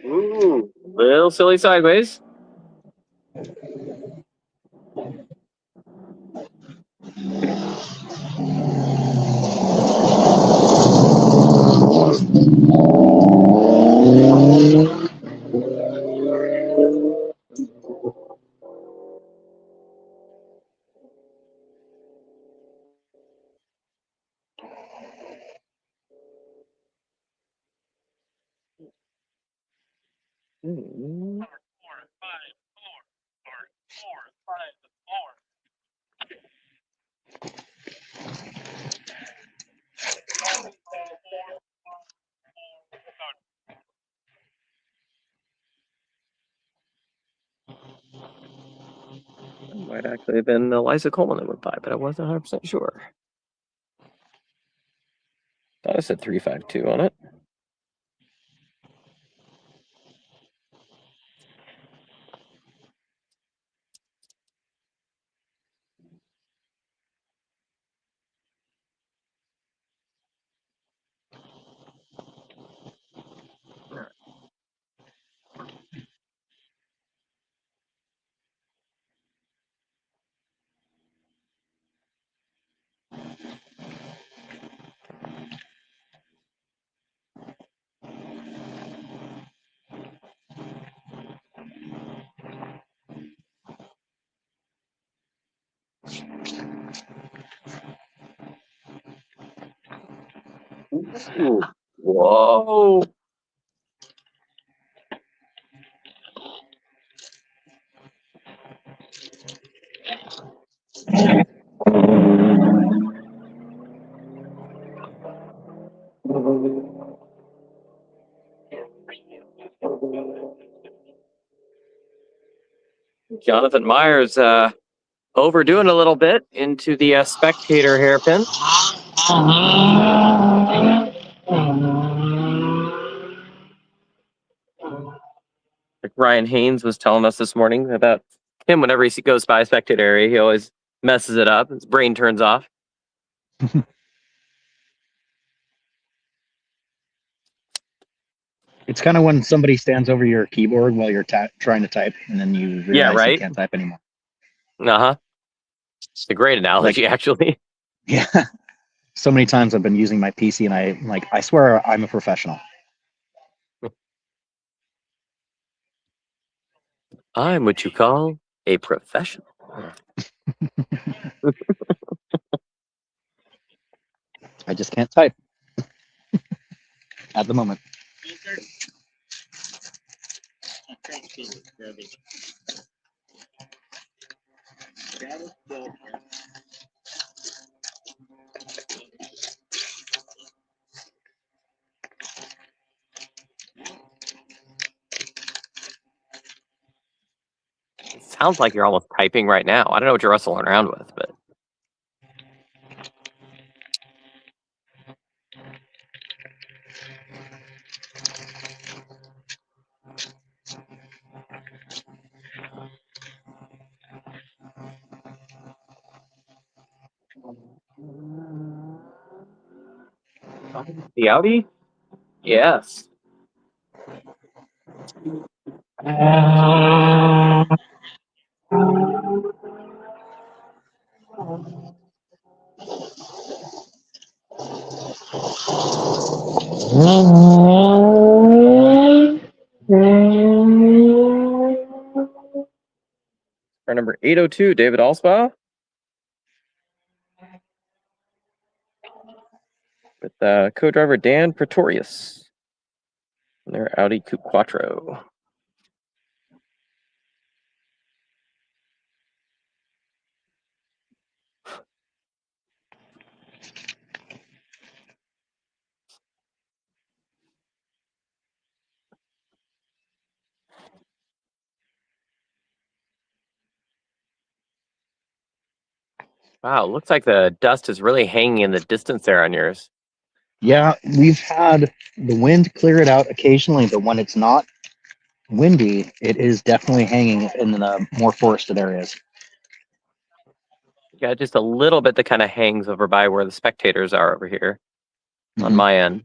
Ooh, little silly sideways. Car 454. Car 454. Might actually have been Eliza Coleman that went by, but I wasn't 100% sure. Thought I said 352 on it. Ooh. Whoa. Jonathan Myers overdoing a little bit into the Spectator hairpin. Like Ryan Haynes was telling us this morning about him. Whenever he goes by a Spectator area, he always messes it up. His brain turns off. It's kind of when somebody stands over your keyboard while you're trying to type, and then you realize you right. can't type anymore. Uh-huh. It's a great analogy, actually. Yeah. So many times I've been using my PC, and I swear I'm a professional. I'm what you call a professional. I just can't type at the moment. It sounds like you're almost typing right now. I don't know what you're wrestling around with, but the Audi? Yes. Car number 802, David Alsbaugh. With co-driver Dan Pretorius. And their Audi Coupe Quattro. Wow, looks like the dust is really hanging in the distance there on yours. Yeah, we've had the wind clear it out occasionally, but when it's not windy, it is definitely hanging in the more forested areas. Yeah, just a little bit that kind of hangs over by where the spectators are over here on Mhm. my end.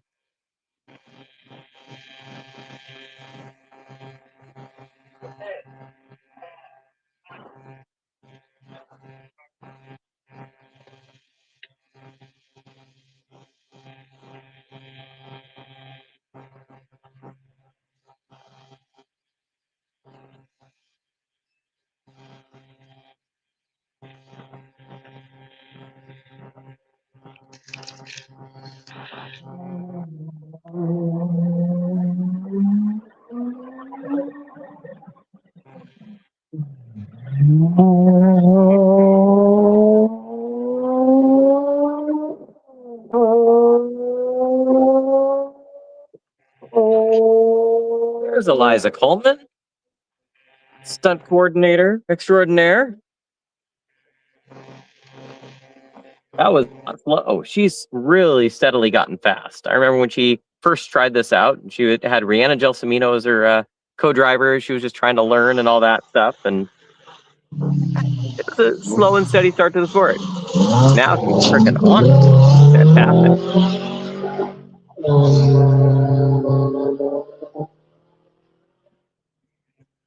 There's Eliza Coleman, stunt coordinator extraordinaire. That was slow. Oh, she's really steadily gotten fast. I remember when she first tried this out, she had Rihanna Gelsomino as her co-driver. She was just trying to learn and all that stuff. And it was a slow and steady start to the sport. Now she's freaking on it. Fantastic.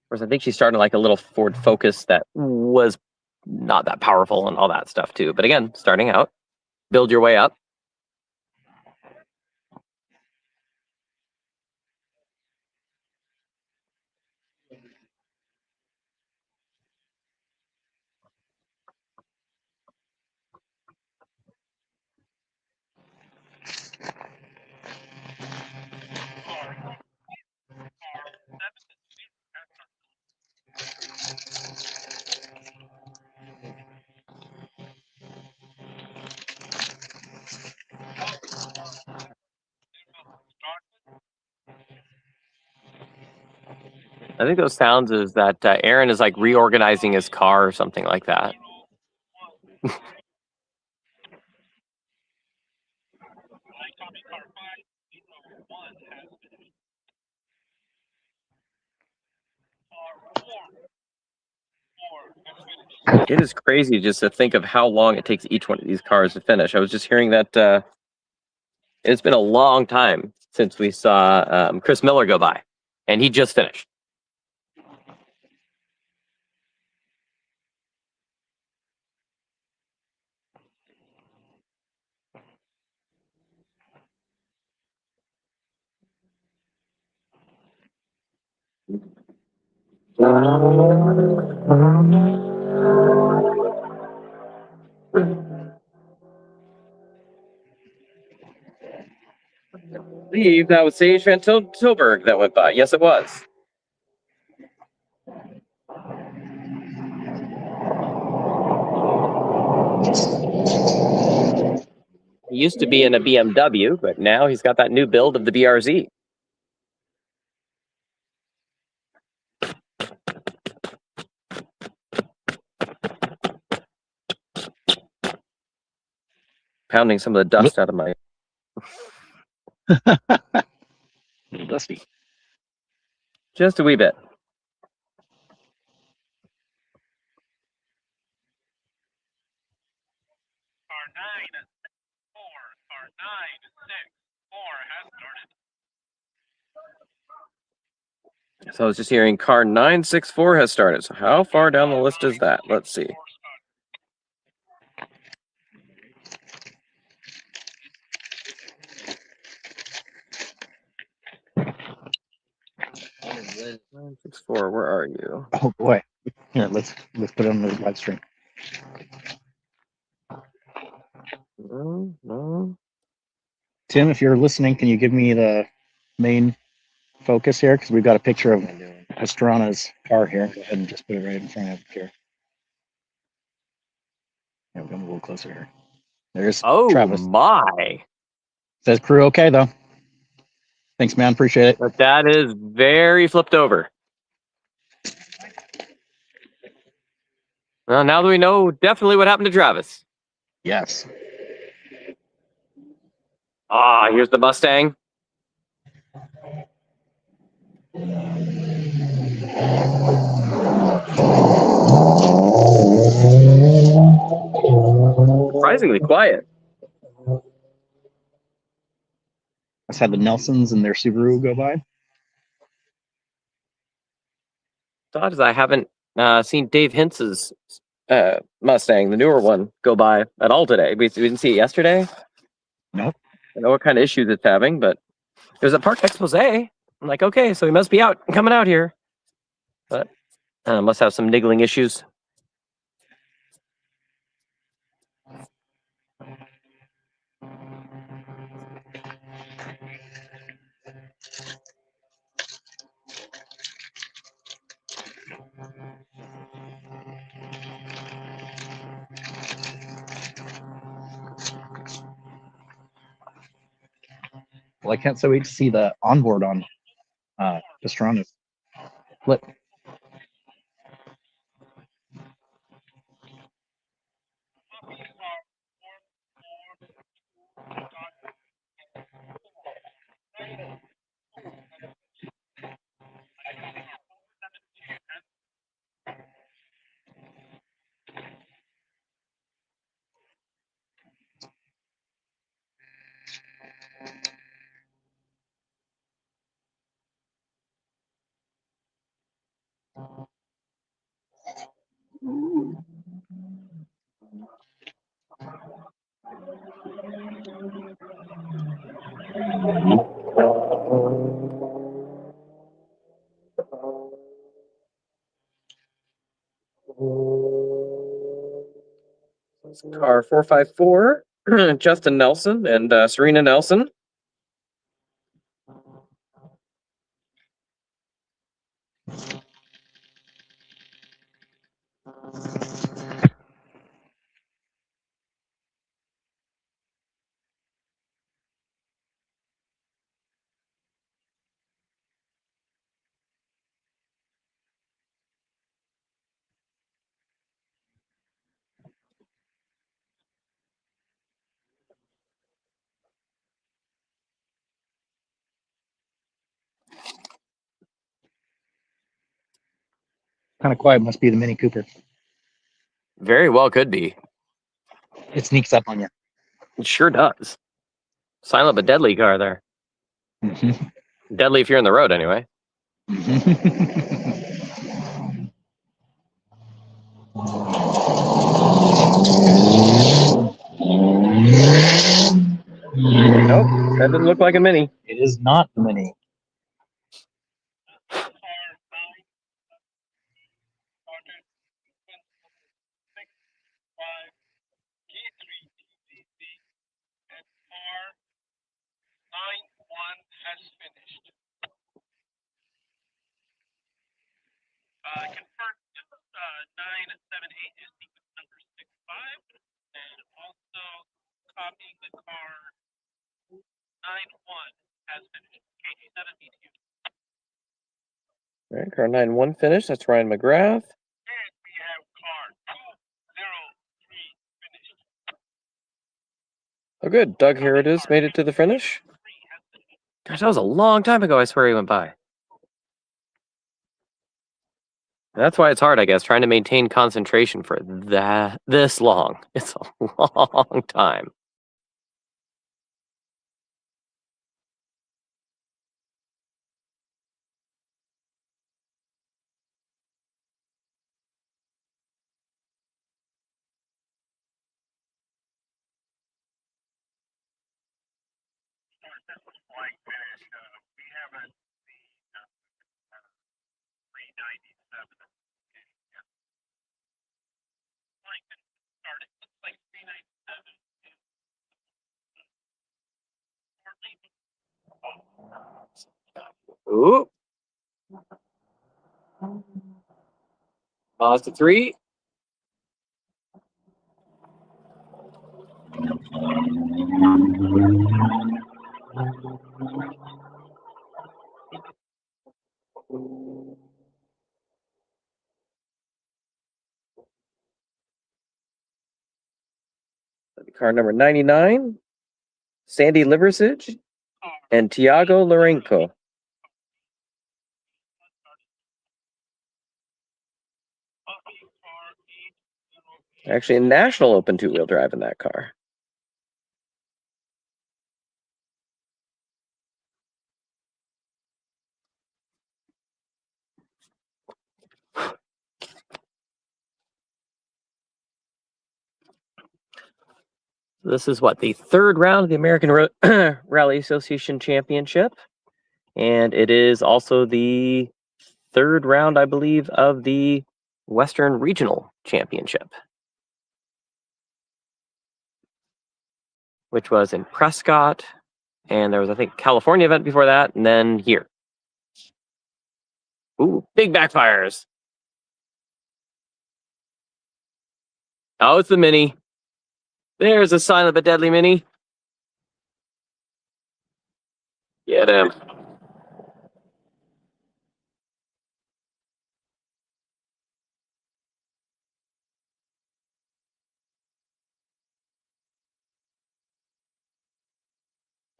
Of course, I think she's starting like a little Ford Focus that was not that powerful and all that stuff too. But again, starting out, build your way up. I think those sounds is that Aaron is like reorganizing his car or something like that. It is crazy just to think of how long it takes each one of these cars to finish. I was just hearing that it's been a long time since we saw Chris Miller go by, and he just finished. believe that was Sage Van Tilburg that went by. Yes, it was. He used to be in a BMW, but now he's got that new build of the BRZ. Pounding some of the dust out of my... A little dusty. Just a wee bit. Car 9-4. Car 9-6-4 has started. So I was just hearing car 964 has started. So how far down the list is that? Let's see. Nine six four. Where are you? Oh boy. Here, let's put it on the live stream. No. Tim, if you're listening, can you give me the main focus here? Because we've got a picture of Pastrana's car here. Go ahead and just put it right in front of here. Yeah, we'll come a little closer here. There's Travis. My. Says crew okay though. Thanks, man. Appreciate it. But that is very flipped over. Well, now that we know definitely what happened to Travis. Yes. Here's the Mustang. Surprisingly quiet. Let's have the Nelsons and their Subaru go by. Odd as I haven't seen Dave Hintz's Mustang, the newer one, go by at all today. We didn't see it yesterday. Nope. I know what kind of issues it's having, but there's a park expose. I'm like, okay, so he must be coming out here. But must have some niggling issues. Well, I can't so wait to see the onboard on Pastrana's flip. Car 454, Justin Nelson and Serena Nelson. Kind of quiet. Must be the Mini Cooper. Very well could be. It sneaks up on you. It sure does. Silent but deadly car there. Mm-hmm. Deadly if you're in the road, anyway. Nope, that doesn't look like a Mini. It is not the Mini. 978 is sequence number 65. And also copying the car 91 has finished. KG7 BTU. All right, car 9-1 finished. That's Ryan McGrath. And we have car 203 finished. Oh, good. Doug Heridas made it to the finish. Gosh, that was a long time ago. I swear he went by. That's why it's hard, I guess, trying to maintain concentration for this long. It's a long time. Flight finish. We haven't seen 397. Flight finish started. Looks like 397 is shortly. Ooh. Mazda 3. Car number 99, Sandy Liversidge and Tiago Lorenco. Actually, a national open two-wheel drive in that car. This is what, the third round of the American Rally Association Championship. And it is also the third round, I believe, of the Western Regional Championship, which was in Prescott. And there was, I think, California event before that, and then here. Ooh, big backfires. Oh, it's the Mini. There's a silent but deadly Mini. Get him.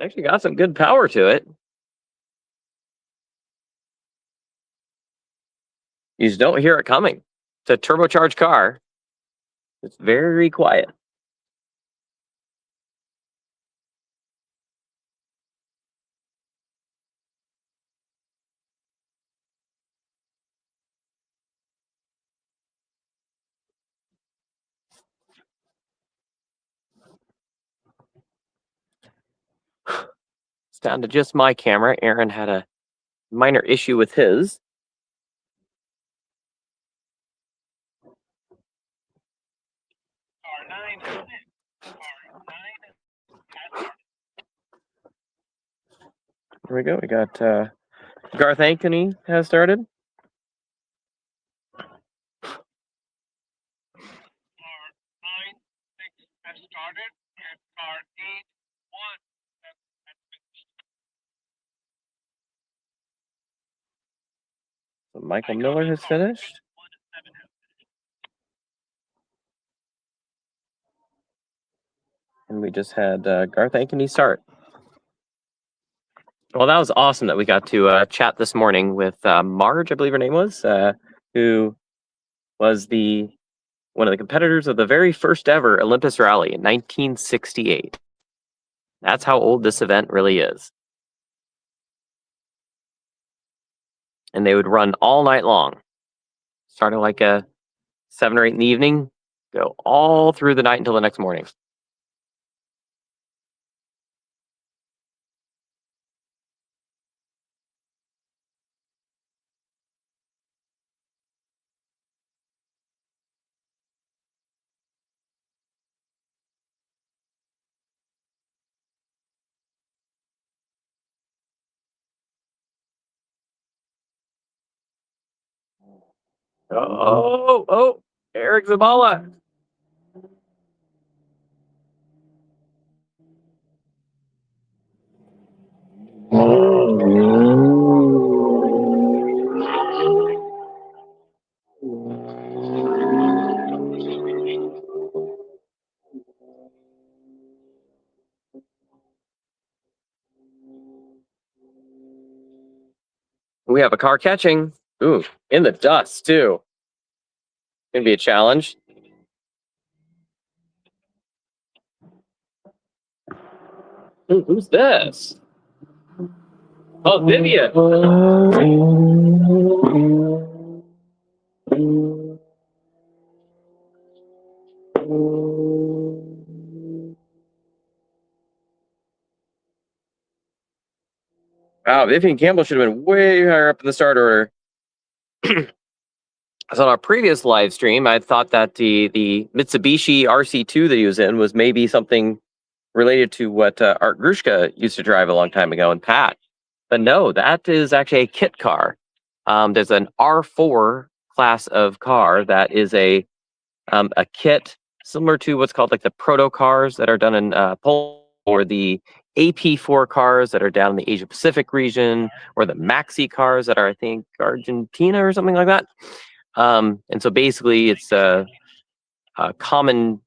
Actually got some good power to it. You just don't hear it coming. It's a turbocharged car. It's very quiet. It's down to just my camera. Aaron had a minor issue with his. Here we go. We got Garth Ankeny has started. Have started, and car 8-1 has finished. So Michael Miller has finished. And we just had Garth Ankeny start. Well, that was awesome that we got to chat this morning with Marge, I believe her name was, who was one of the competitors of the very first ever Olympus Rally in 1968. That's how old this event really is. And they would run all night long, starting like 7 or 8 in the evening, go all through the night until the next morning. Oh. Eric Zabala. We have a car catching. Ooh, in the dust too. Gonna be a challenge. Ooh, who's this? Oh, Vivian. Wow, Vivian Campbell should have been way higher up in the start order. So on our previous live stream, I thought that the Mitsubishi RC2 that he was in was maybe something related to what Art Grushka used to drive a long time ago, and Pat. But no, that is actually a kit car. There's an R4 class of car that is a kit similar to what's called like the proto cars that are done in Poland, or the AP4 cars that are down in the Asia Pacific region, or the Maxi cars that are, I think, Argentina or something like that. And so basically, it's a common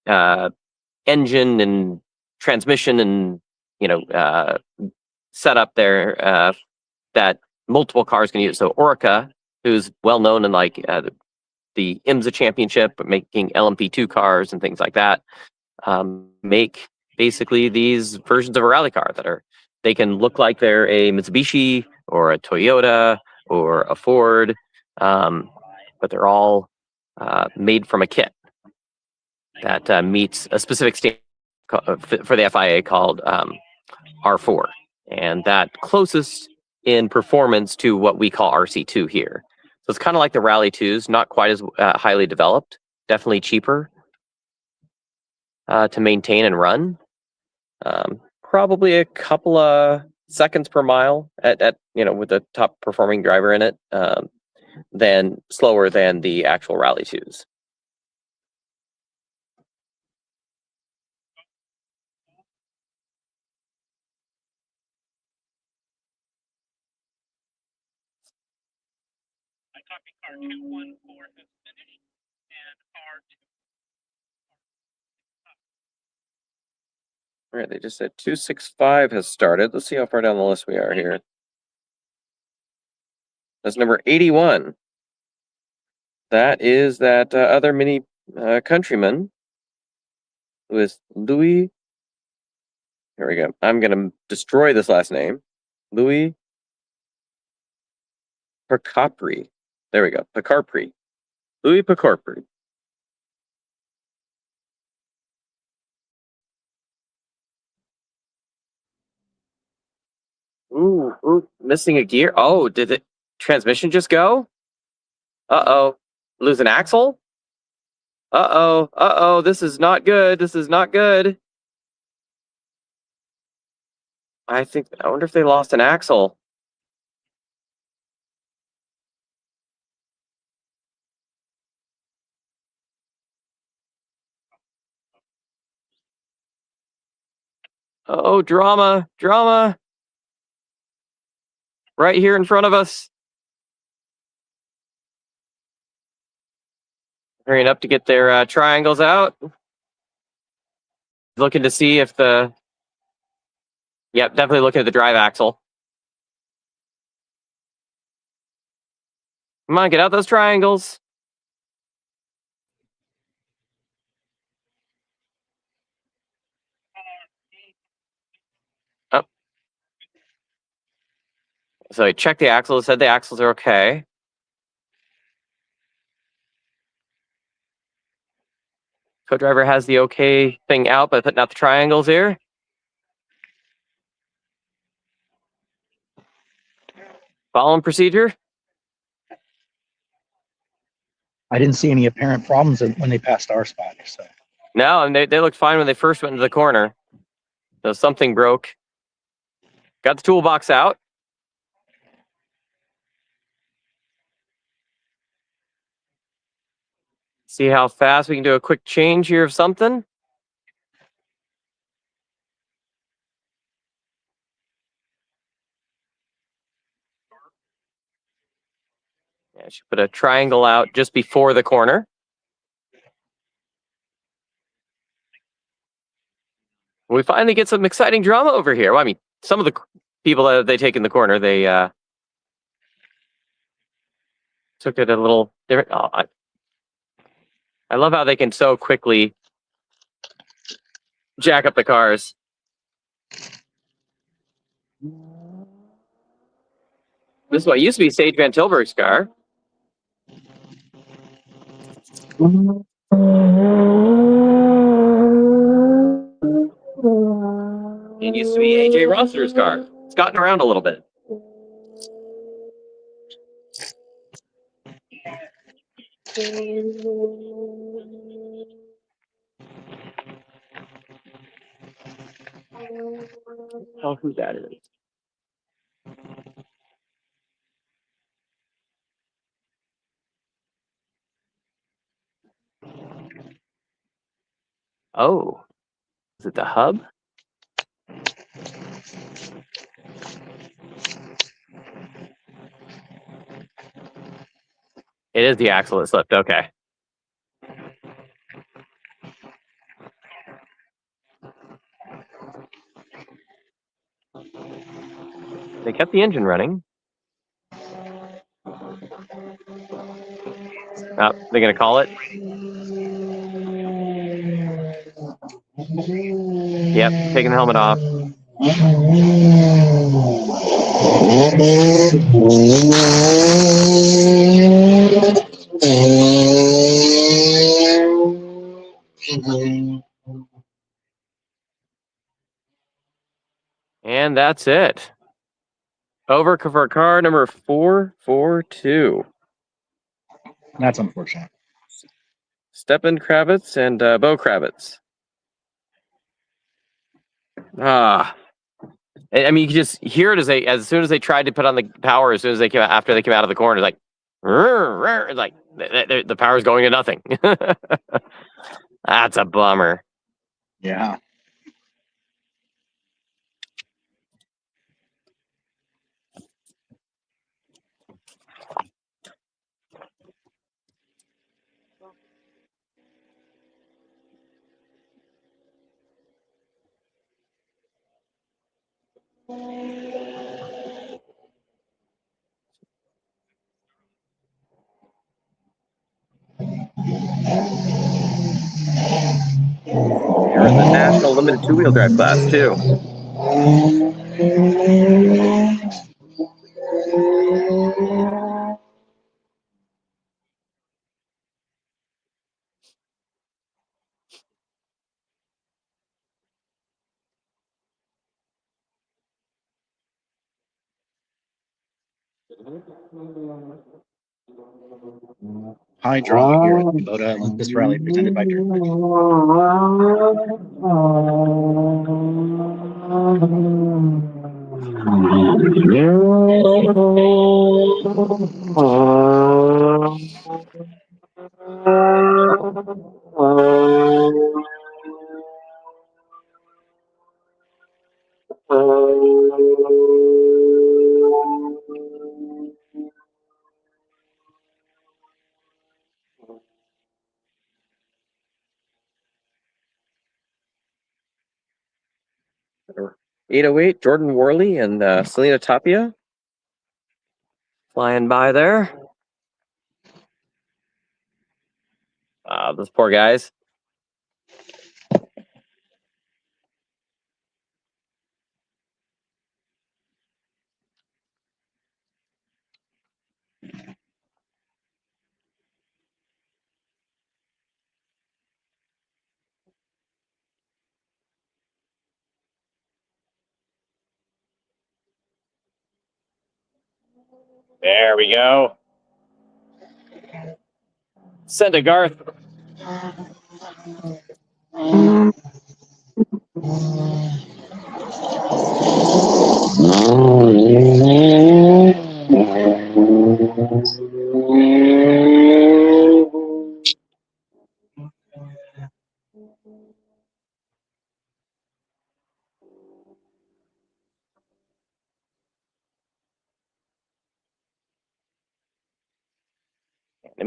engine and transmission and setup there that multiple cars can use. So Orica, who's well known in like the IMSA Championship, making LMP2 cars and things like that, make basically these versions of a rally car they can look like they're a Mitsubishi or a Toyota or a Ford, but they're all made from a kit that meets a specific standard for the FIA called R4, and that closest in performance to what we call RC2 here. So it's kind of like the Rally 2s, not quite as highly developed, definitely cheaper to maintain and run. Probably a couple of seconds per mile at with a top performing driver in it, then slower than the actual Rally 2s. I copy car 214 has finished, and car 2. All right, they just said 265 has started. Let's see how far down the list we are here. That's number 81. That is that other mini countryman who is Louis. Here we go. I'm going to destroy this last name. Louis Picapri. There we go. Picarpri. Louis Picarpri. Ooh, missing a gear. Oh, did the transmission just go? Uh-oh. Lose an axle? Uh-oh. This is not good. This is not good. I wonder if they lost an axle. Oh, drama. Right here in front of us. Hurrying up to get their triangles out. Looking to see if yep, definitely looking at the drive axle. Come on, get out those triangles. Oh. So I checked the axles, said the axles are okay. Co-driver has the okay thing out by putting out the triangles here. Following procedure. I didn't see any apparent problems when they passed our spot. So No, and they looked fine when they first went into the corner. So something broke. Got the toolbox out. See how fast we can do a quick change here of something. Yeah, she put a triangle out just before the corner. We finally get some exciting drama over here. Well, I mean, some of the people that they take in the corner, they took it a little different. Oh, I love how they can so quickly jack up the cars. This is what used to be Sage Van Tilburg's car. It used to be AJ Rossiter's car. It's gotten around a little bit. Oh, who that is? Oh, is it the hub? It is the axle that slipped. Okay. They kept the engine running. Oh, they're going to call it. Yep, taking the helmet off. And that's it. Over for car number 442. That's unfortunate. Stepan Kravitz and Bo Kravitz. I mean, you could just hear it as soon as they tried to put on the power. As soon as they came after they came out of the corner, like, the power's going to nothing. That's a bummer. Yeah. They're in the National Limited two-wheel drive class too. High drama here at the Kubota Olympus Rally presented by Dirtfish. .808, Jordan Worley and Selena Tapia flying by there. Those poor guys. There we go. Send a Garth.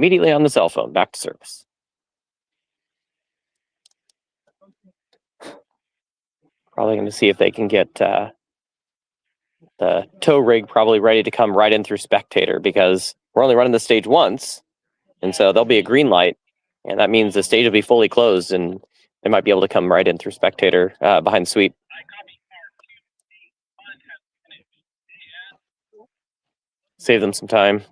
immediately on the cell phone, back to service. Probably going to see if they can get the tow rig probably ready to come right in through Spectator, because we're only running the stage once, and so there'll be a green light, and that means the stage will be fully closed, and they might be able to come right in through Spectator behind Sweep. Save them some time.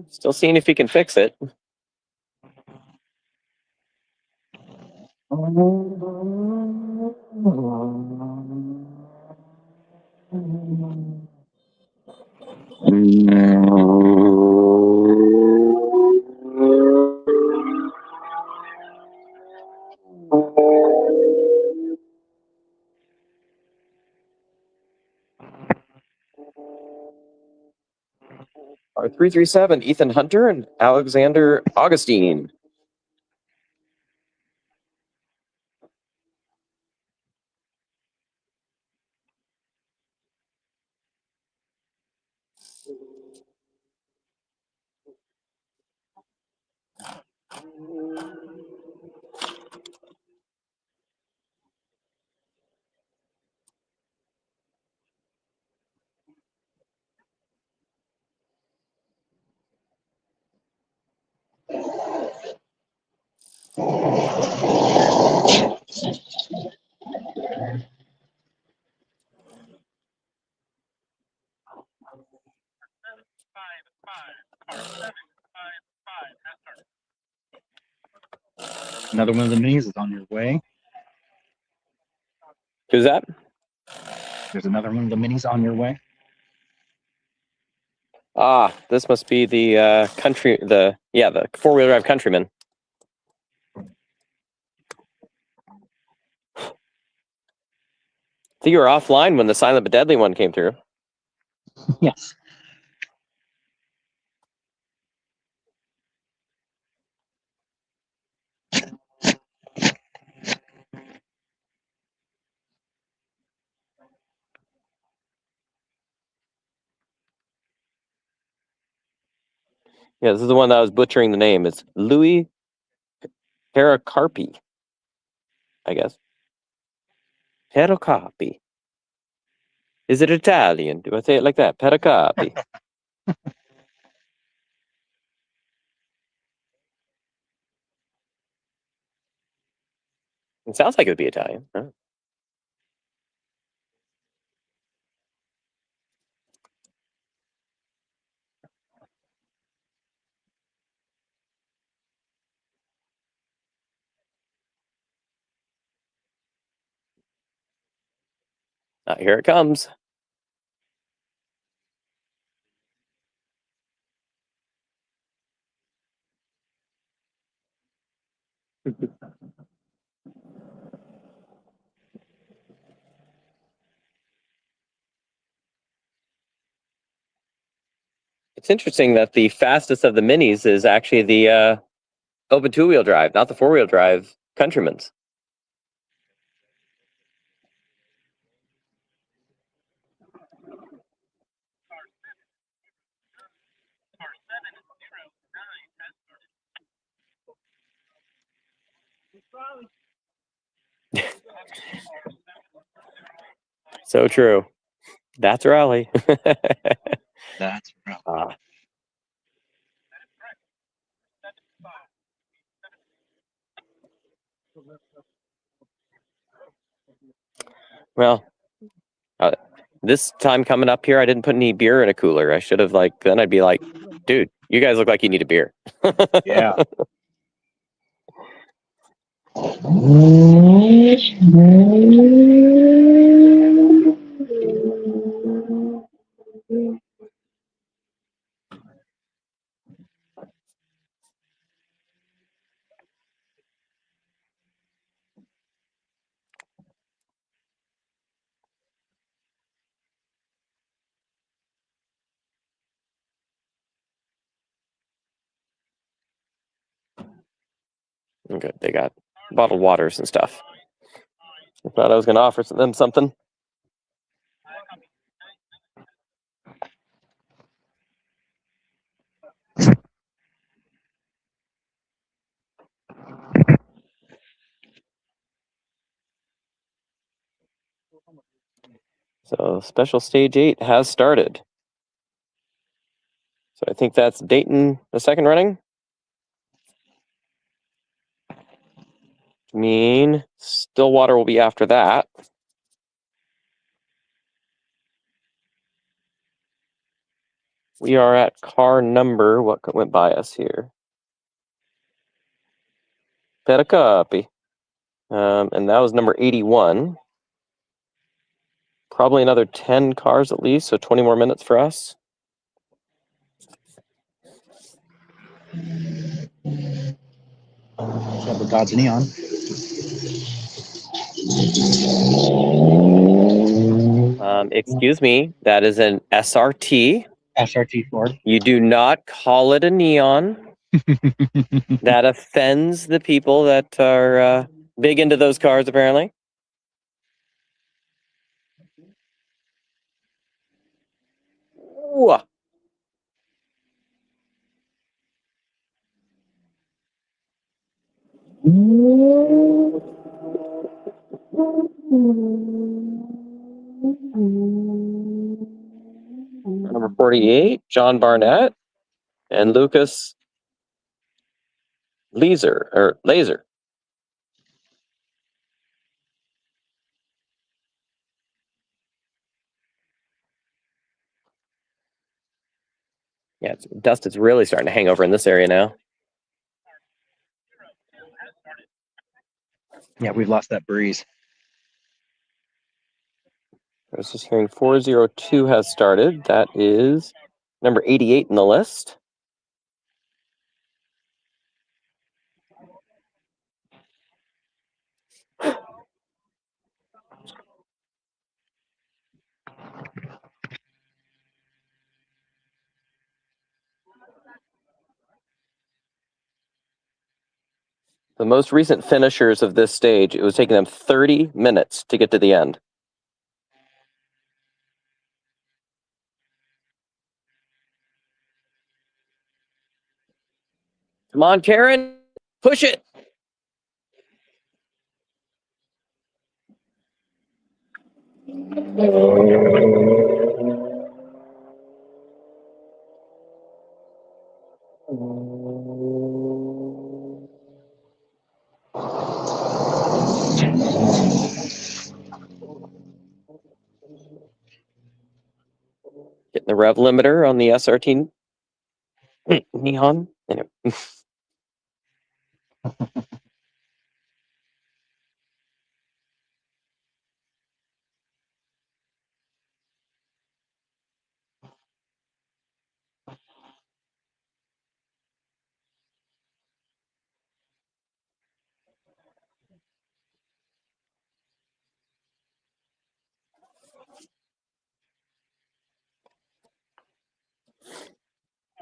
Still seeing if he can fix it. Our 337, Ethan Hunter and Alexander Augustine. Another one of the minis is on your way. Who's that? There's another one of the minis on your way. Ah, this must be the the four-wheel drive Countryman. I think you were offline when the Silent but Deadly one came through. Yes. Yeah, this is the one that I was butchering the name. It's Louis Pericarpi, I guess. Pericarpi. Is it Italian? Do I say it like that? Pericarpi. It sounds like it would be Italian. Huh? Here it comes. It's interesting that the fastest of the minis is actually the open two-wheel drive, not the four-wheel drive Countryman's. So true. That's Raleigh. That's right. Well, this time coming up here, I didn't put any beer in a cooler. I should have then I'd be like, dude, you guys look like you need a beer. Yeah. Okay, they got bottled waters and stuff. I thought I was going to offer them something. So special stage 8 has started. So I think that's Dayton, the second running. I mean, Stillwater will be after that. We are at car number, what went by us here? Petacopy. And that was number 81. Probably another 10 cars at least, so 20 more minutes for us. Got the God's Neon. Excuse me, that is an SRT. SRT Ford. You do not call it a neon. That offends the people that are big into those cars, apparently. Ooh. Number 48, John Barnett and Lucas Laser. Yeah, dust is really starting to hang over in this area now. Yeah, we've lost that breeze. I was just hearing 402 has started. That is number 88 in the list. The most recent finishers of this stage, it was taking them 30 minutes to get to the end. Come on, Karen, push it. Getting the rev limiter on the SRT Neon. Anyway.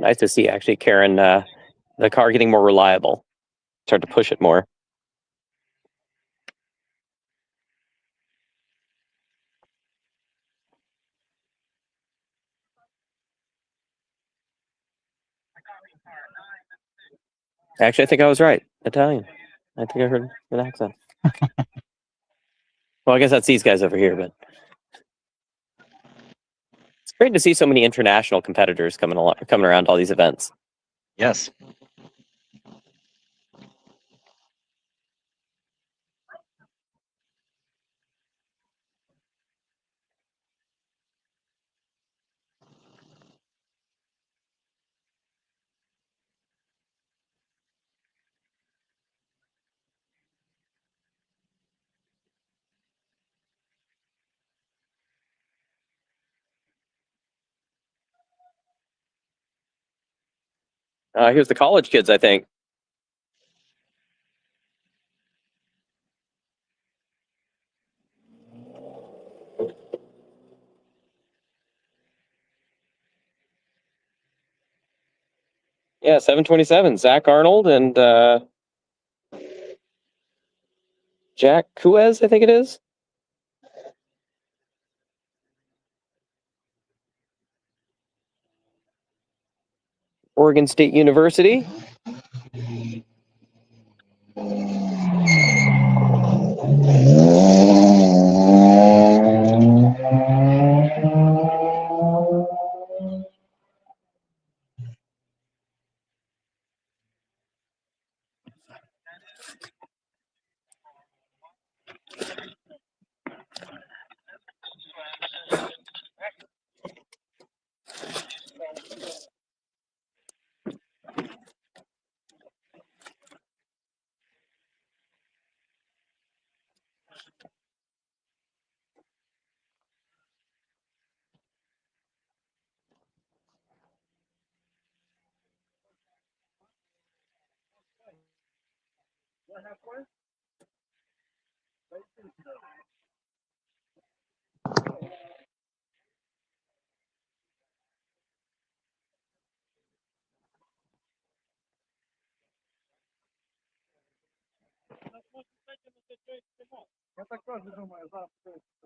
Nice to see, actually, Karen, the car getting more reliable. Start to push it more. Actually, I think I was right. Italian. I think I heard an accent. Well, I guess that's these guys over here, but it's great to see so many international competitors coming around all these events. Yes. Here's the college kids, I think. Yeah, 727. Zach Arnold and Jack Kuez, I think it is. Oregon State University.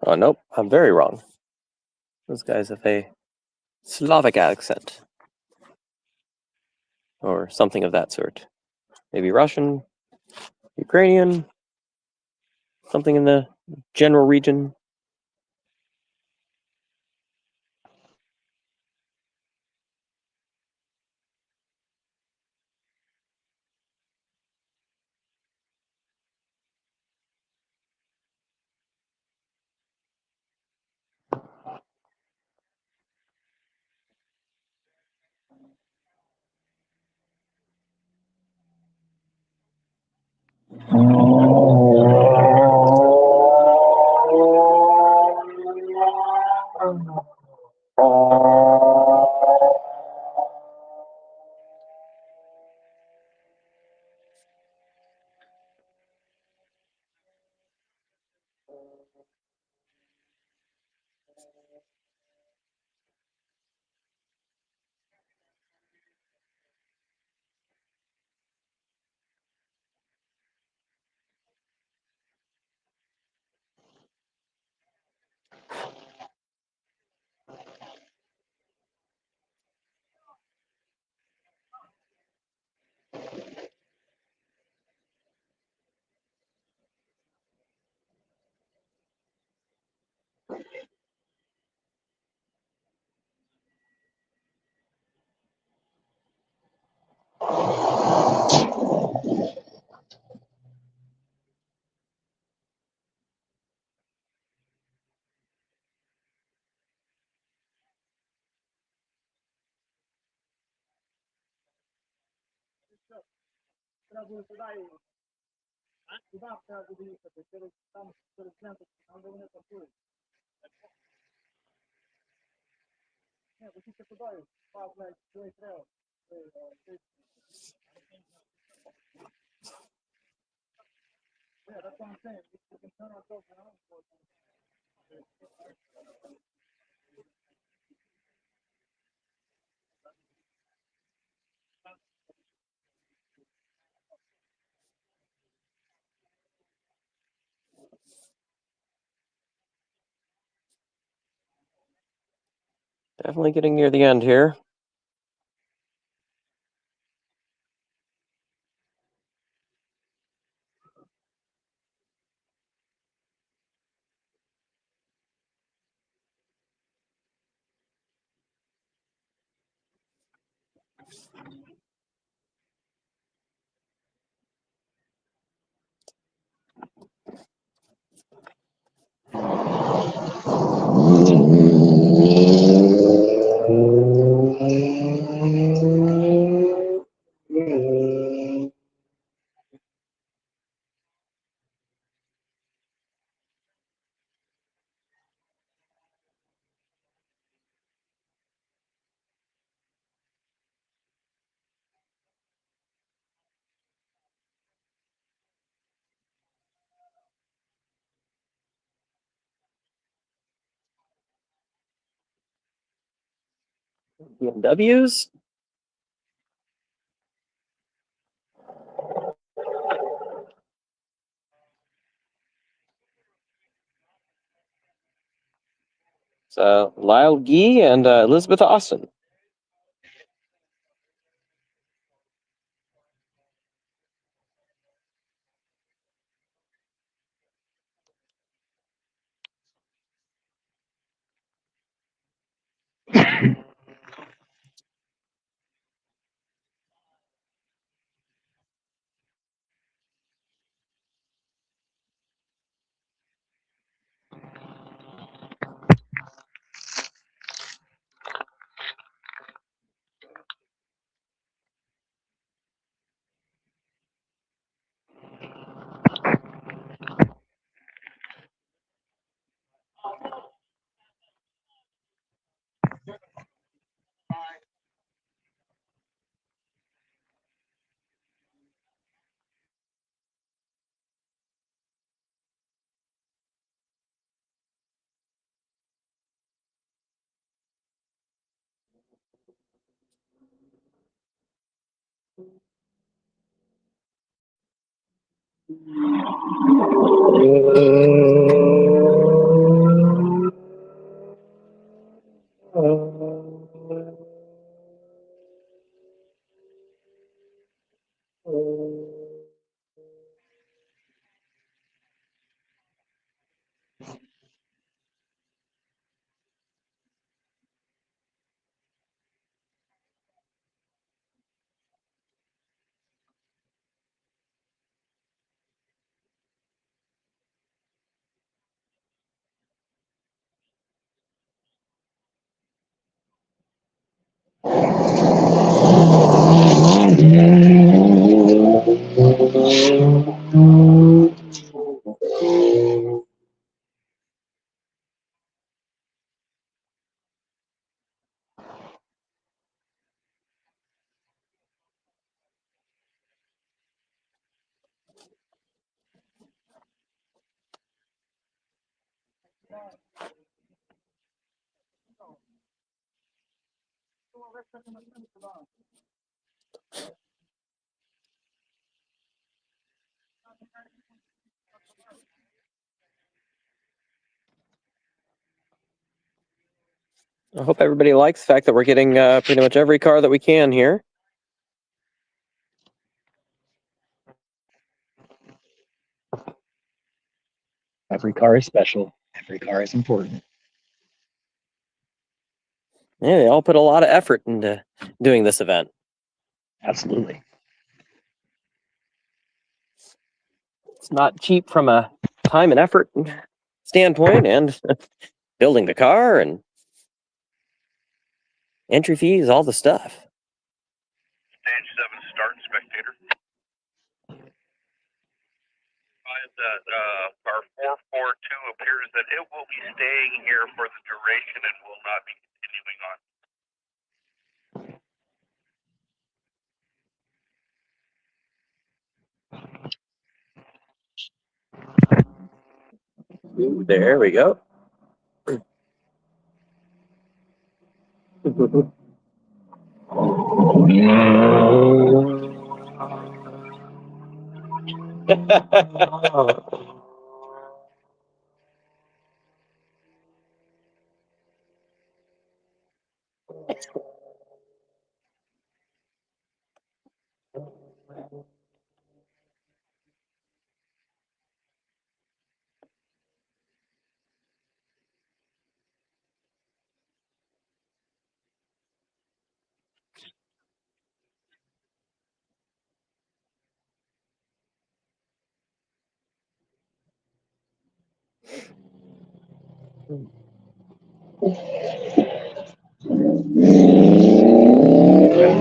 Oh, nope, I'm very wrong. Those guys have a Slavic accent. Or something of that sort. Maybe Russian, Ukrainian, something in the general region. Definitely getting near the end here. BMWs. So Lyle Gee and Elizabeth Austin. I hope everybody likes the fact that we're getting pretty much every car that we can here. Every car is special. Every car is important. Yeah, they all put a lot of effort into doing this event. Absolutely. It's not cheap from a time and effort standpoint, and building the car and entry fees, all the stuff. Stage 7 start, Spectator. Our 442 appears that it will be staying here for the duration and will not be continuing on. There we go.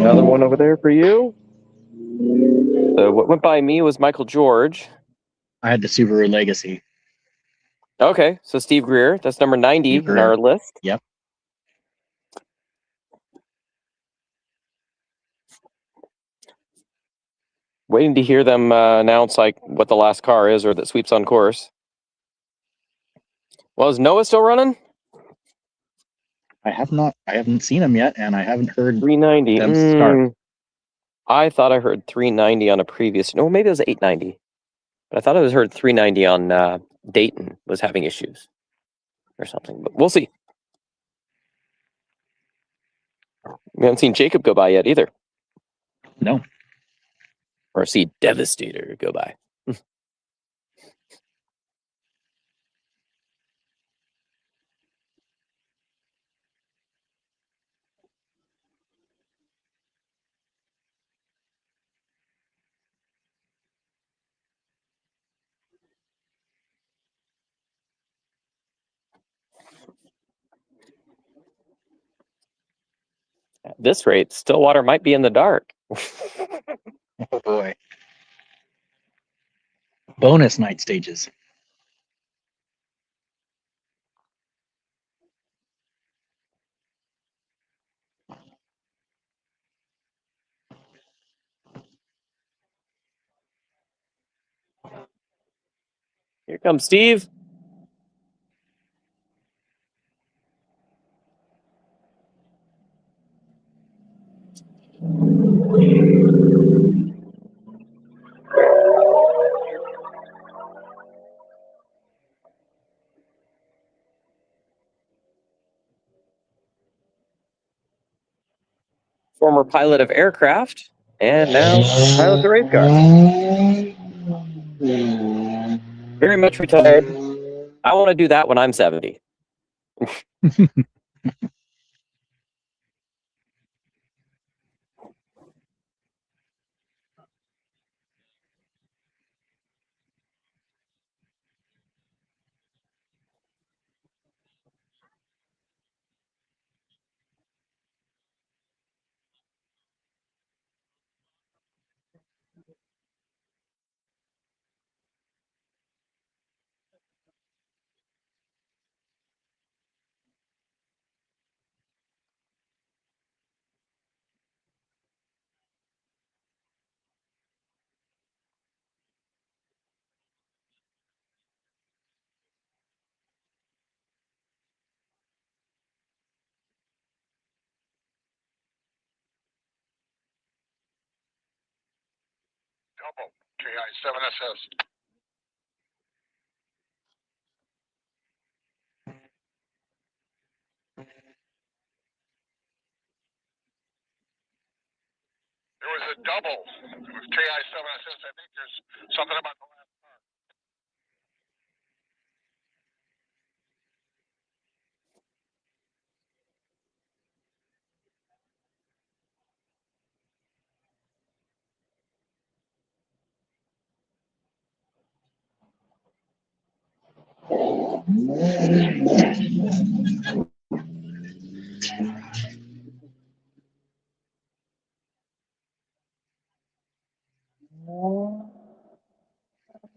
Another one over there for you. So what went by me was Michael George. I had the Subaru Legacy. Okay, so Steve Greer. That's number 90 Steve in our Greer. list. Yep. Waiting to hear them announce like what the last car is or that sweeps on course. Well, is Noah still running? I haven't seen them yet, and I haven't heard 390. them start. I thought I heard 390 on a previous. No, maybe it was 890. But I thought I was heard 390 on Dayton was having issues or something. But we'll see. We haven't seen Jacob go by yet either, No. or see Devastator go by. At this rate, Stillwater might be in the dark. Oh boy. Bonus night stages. Here comes Steve. Former pilot of aircraft, and now pilot the race car. Very much retired. I want to do that when I'm 70. Double KI7SS. There was a double with KI7SS. I think there's something about the last.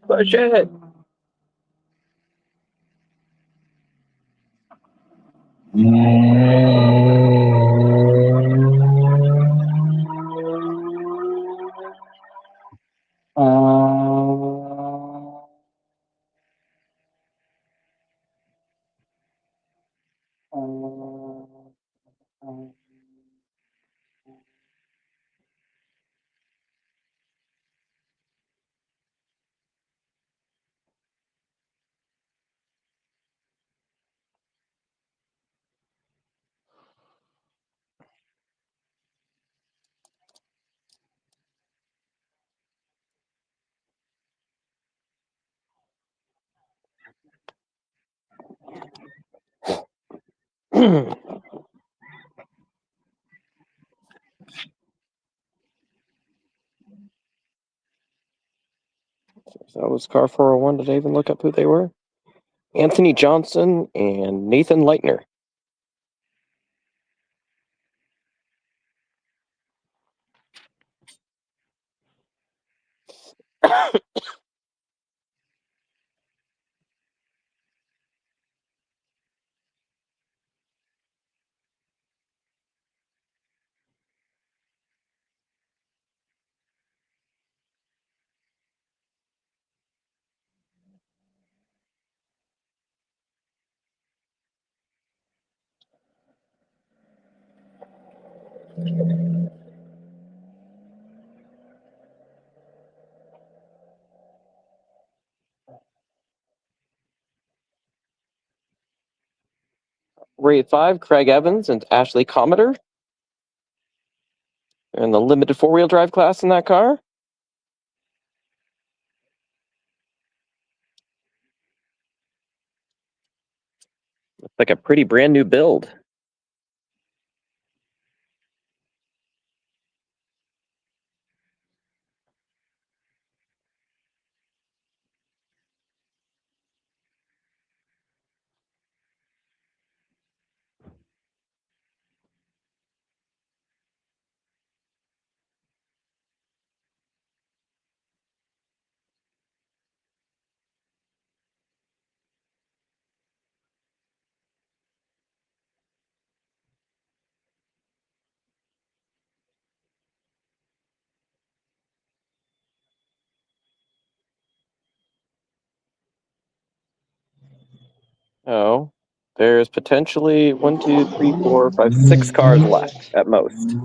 Push it. That was car 401. Did I even look up who they were? Anthony Johnson and Nathan Leitner. Rate 5, Craig Evans and Ashley Cometer. In the limited four-wheel drive class in that car. Looks like a pretty brand new build. Oh, there's potentially 1, 2, 3, 4, 5, 6 cars left at most.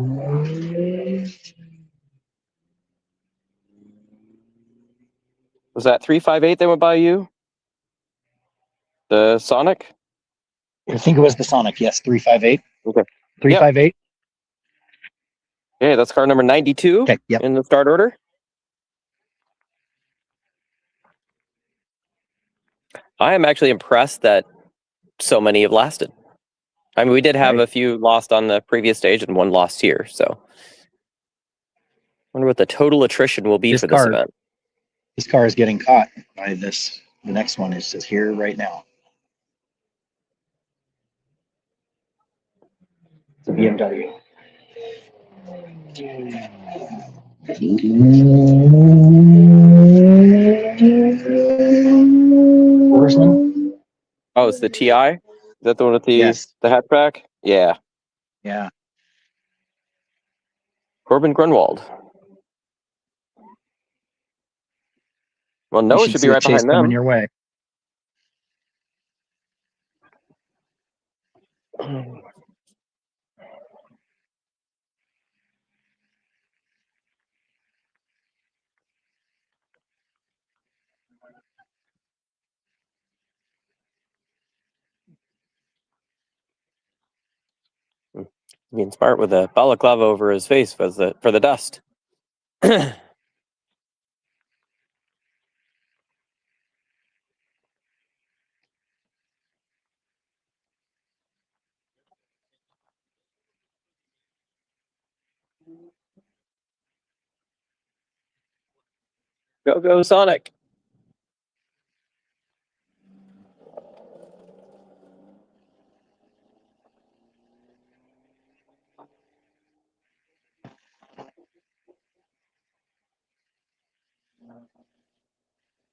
Was that 358 that went by you? The Sonic? I think it was the Sonic. Yes, 358. Okay. 358. Yeah, that's car number 92 Okay. Yep. in the start order. I am actually impressed that so many have lasted. I mean, we did have Right. a few lost on the previous stage and one lost here, so. Wonder what the total attrition will be This for this car- event. This car is getting caught by this. The next one is just here right now. It's a BMW. Horseman? Oh, it's the TI? Is that the one with the Yes. hatchback? Yeah. Yeah. Corbin Grunwald. Well, You Noah should should see be a right chase behind coming them. your way. Being smart with a balaclava over his face for the dust. Go Sonic!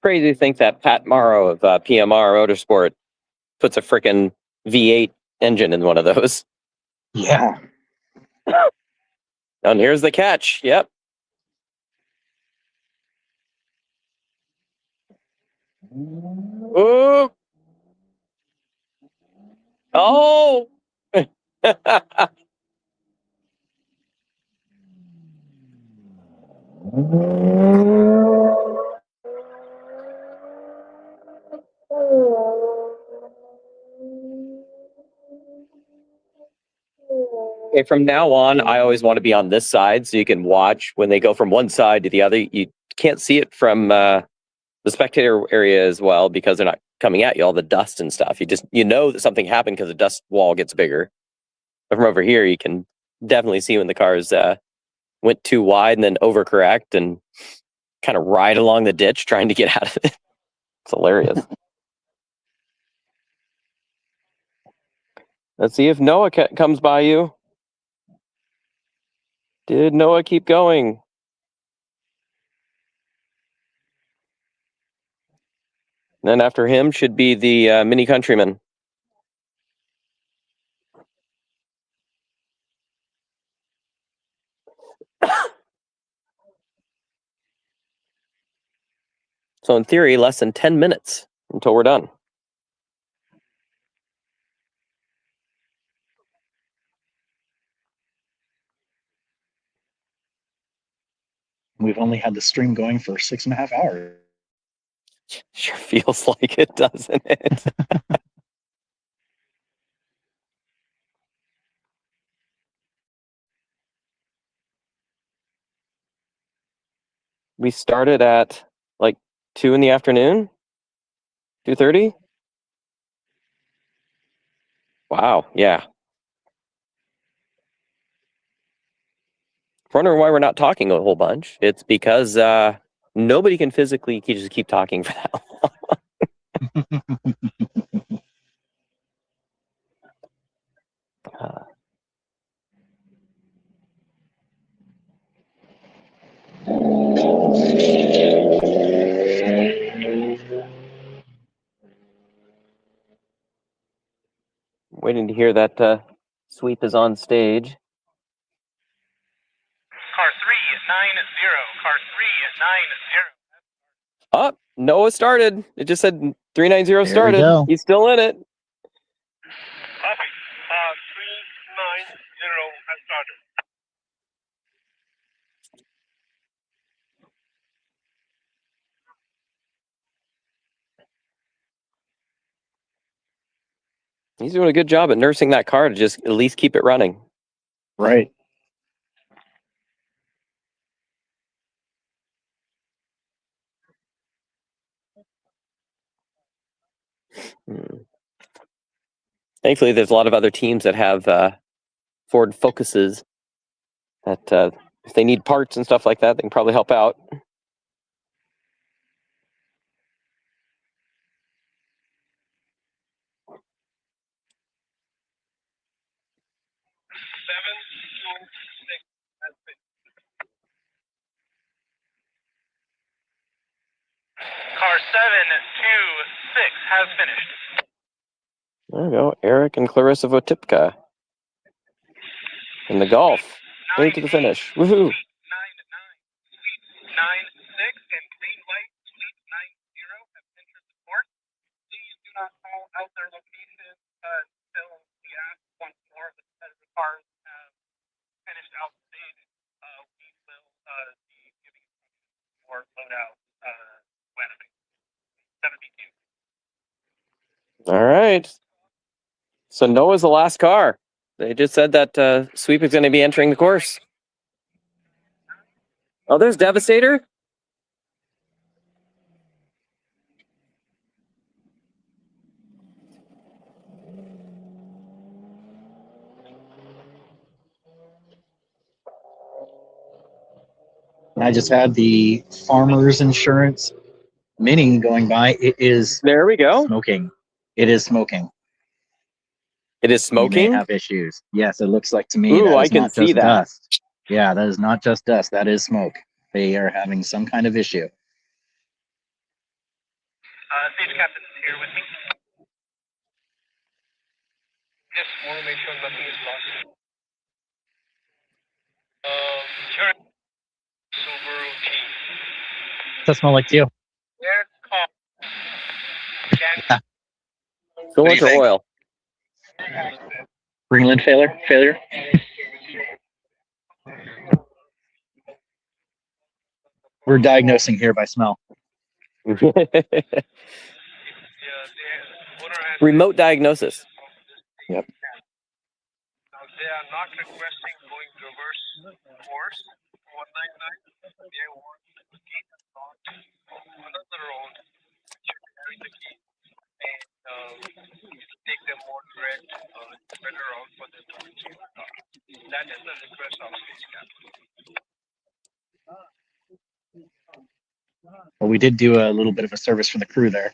Crazy to think that Pat Morrow of PMR Motorsport puts a frickin' V8 engine in one of those. Yeah. And here's the catch. Yep. Ooh. Oh. Okay, from now on, I always want to be on this side so you can watch when they go from one side to the other. You can't see it from the spectator area as well because they're not coming at you, all the dust and stuff. You know that something happened because the dust wall gets bigger. But from over here, you can definitely see when the cars went too wide and then overcorrect and kind of ride along the ditch trying to get out of it. It's hilarious. Let's see if Noah comes by you. Did Noah keep going? Then after him should be the Mini Countryman. So in theory, less than 10 minutes until we're done. We've only had the stream going for 6.5 hours. Sure feels like it, doesn't it? We started at like 2 in the afternoon, 2:30. Wow, yeah. Wondering why we're not talking a whole bunch. It's because nobody can physically just keep talking for that long. Waiting to hear that sweep is on stage. Car 390. Car 390. Oh, Noah started. It just said 390 There we started. go. He's still in it. Copy. 390 has started. He's doing a good job at nursing that car to just at least keep it running. Right. Thankfully, there's a lot of other teams that have Ford Focuses that if they need parts and stuff like that, they can probably help out. Car 726 has finished. There we go. Eric and Clarissa Votipka in the golf. Made it to the finish. Woohoo! 9-9. Sweep 9-6 and green light. Sweep 9-0 have entered the course. Please do not call out their location until we ask once more as the cars have finished out the stage. We will be giving instructions for loadout when 72. All right. So Noah's the last car. They just said that Sweep is going to be entering the course. Oh, there's Devastator. I just had the Farmers Insurance Mini going by. It is There we go. smoking. It is smoking. It is We may smoking. have issues. Yes, it looks like to me Ooh, that I is can not see just that. dust. Yeah, that is not just dust. That is smoke. They are having some kind of issue. Stage captain is here with me. Just want to make sure nothing is lost. Sure. Subaru team. What's that smell like to you? Their car. Coolant or oil? Greenland failure? We're diagnosing here by smell. Remote diagnosis. Yep. Now they are not requesting going reverse course 199. They want to keep another road carry the key and take them more direct, better route for them to reach. That is the request of stage captain. Well, we did do a little bit of a service for the crew there.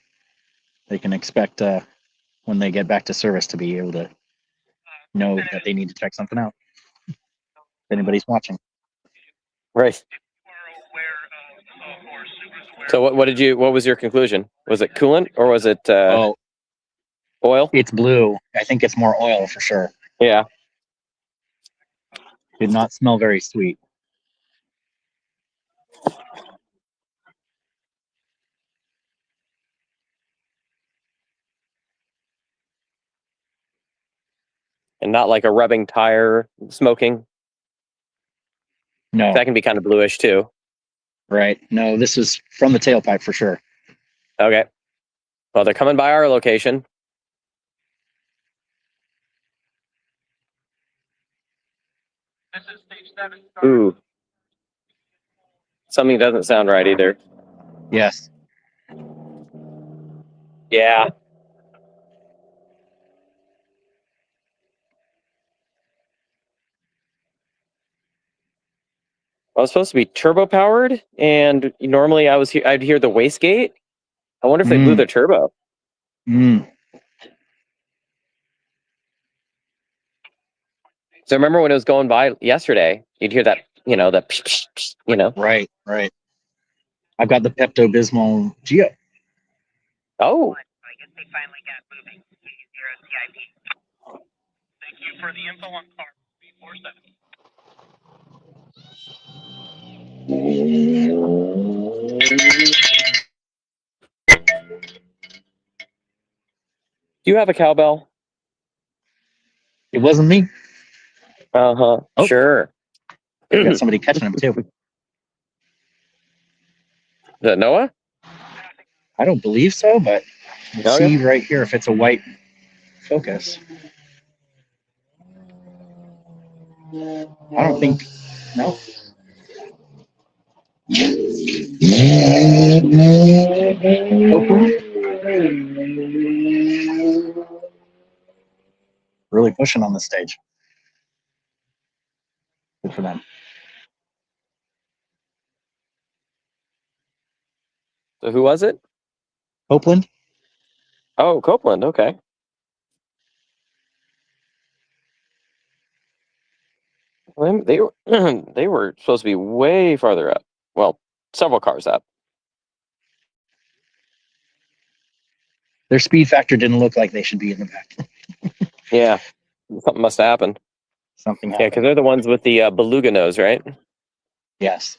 They can expect when they get back to service to be able to know that they need to check something out. If anybody's watching. Right. So what was your conclusion? Was it coolant or was it oil? It's blue. I think it's more oil for sure. Yeah. Did not smell very sweet. And not like a rubbing tire smoking. No. That can be kind of bluish too. Right. No, this is from the tailpipe for sure. Okay. Well, they're coming by our location. This is stage 7. Ooh. Something doesn't sound right either. Yes. Yeah. I was supposed to be turbo powered, and normally I'd hear the wastegate. I wonder if they blew Mm. the turbo. Mm. So remember when it was going by yesterday, you'd hear that, that, psh, psh, psh. Right. Right. I've got the Pepto Bismol Geo. Oh, I guess they finally got moving. 0 CIP. Thank you for the info on car 347. do you have a cowbell? It wasn't me. Uh-huh. Oh, Sure. we got Is somebody catching him too. that Noah? I don't believe so, but we'll Okay. see right here if it's a white focus. I don't think. No. Really pushing on the stage. Good for them. So who was it? Copeland. Oh, Copeland. Okay. Well, they were they were supposed to be way farther up. Well, several cars up. Their speed factor didn't look like they should be in the back. Yeah. Something must have happened. Something Yeah, because happened. they're the ones with the beluga nose, right? Yes.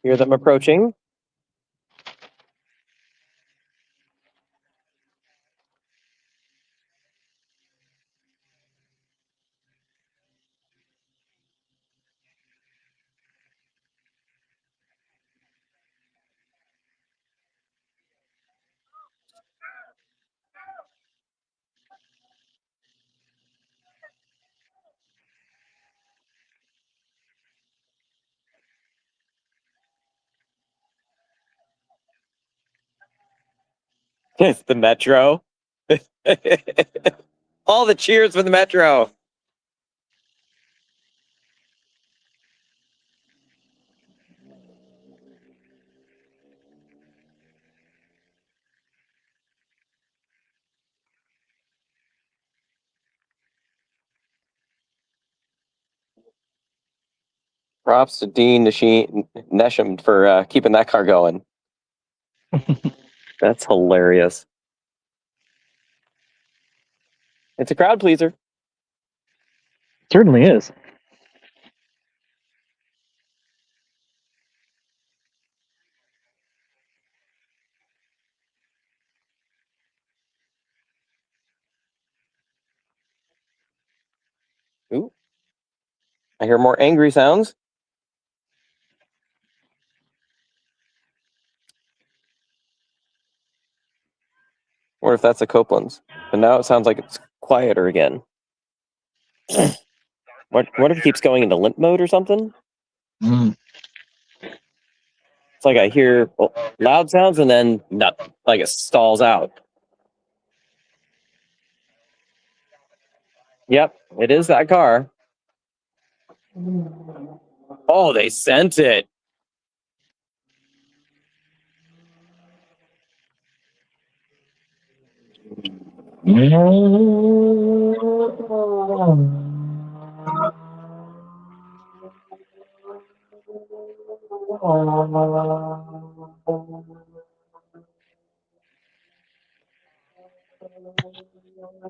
Hear them approaching. It's the Metro. All the cheers for the Metro. Props to Dean Nesham for keeping that car going. That's hilarious. It's a crowd pleaser. Certainly is. Ooh, I hear more angry sounds. Or if that's a Copeland's. But now it sounds like it's quieter again. What if it keeps going into limp mode or something? Mm. It's like I hear loud sounds and then nothing. Like it stalls out. Yep, it is that car. Oh, they sent it.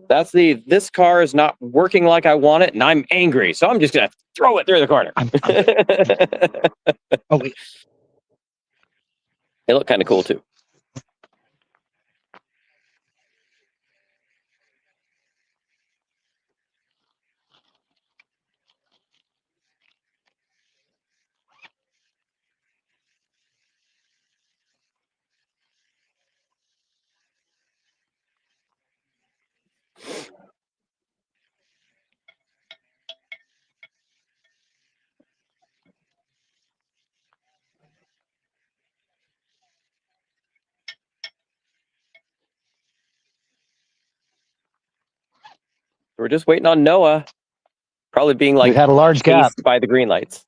This car is not working like I want it, and I'm angry, so I'm just gonna throw it through the corner. Oh wait, They look kind of cool too. We're just waiting on Noah, probably being like we've had a large gap. chased by the green lights.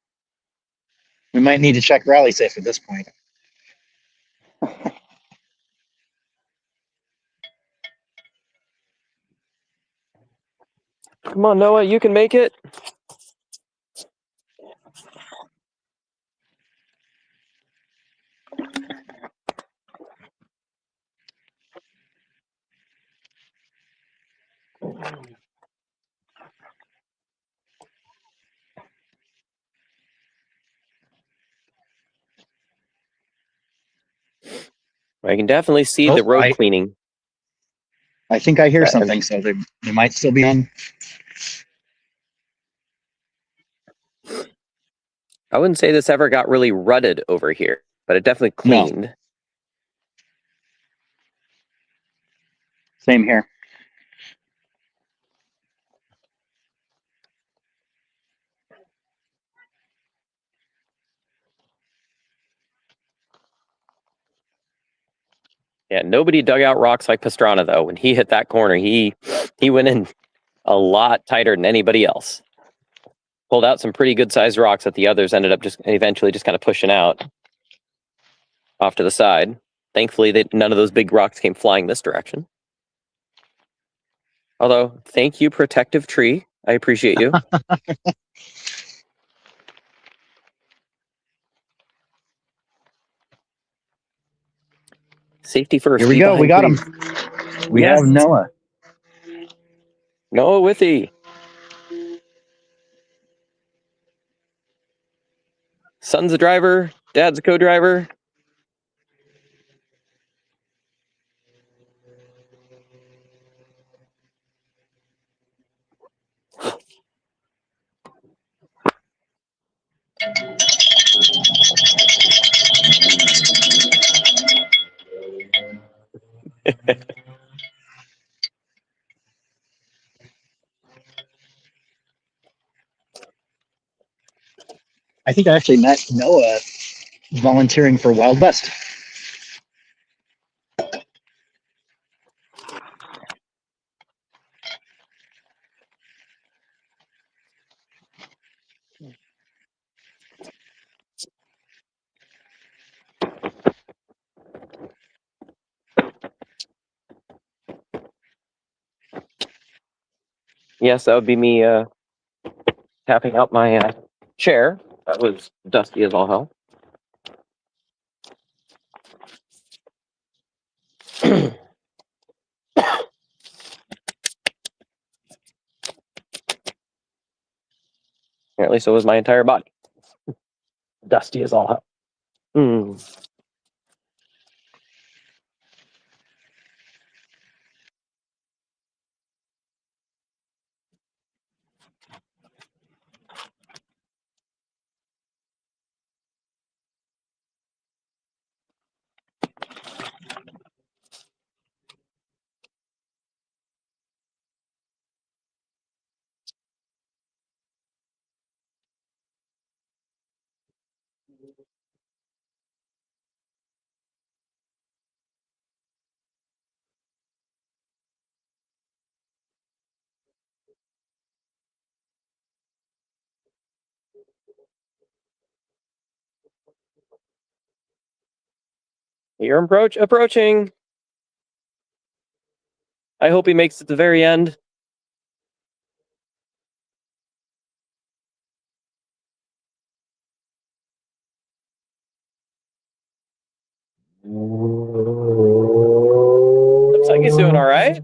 We might need to check rally safe at this point. Come on, Noah, you can make it. I can definitely see Oh, the road cleaning. I think I hear something, so they might still be on. I wouldn't say this ever got really rutted over here, but it definitely cleaned. Same here. Yeah, nobody dug out rocks like Pastrana though. When he hit that corner, he went in a lot tighter than anybody else. Pulled out some pretty good sized rocks that the others ended up just eventually just kind of pushing out off to the side. Thankfully, none of those big rocks came flying this direction. Although, thank you, protective tree. I appreciate you. Safety first. Here we go. We got him. We have Noah. Noah Withy. Son's a driver. Dad's a co-driver. I think I actually met Noah volunteering for Wild West. Yes, that would be me tapping out my chair. That was dusty as all hell. Apparently, so was my entire body. Dusty as all hell. You're approaching. I hope he makes it to the very end. Looks like he's doing all right.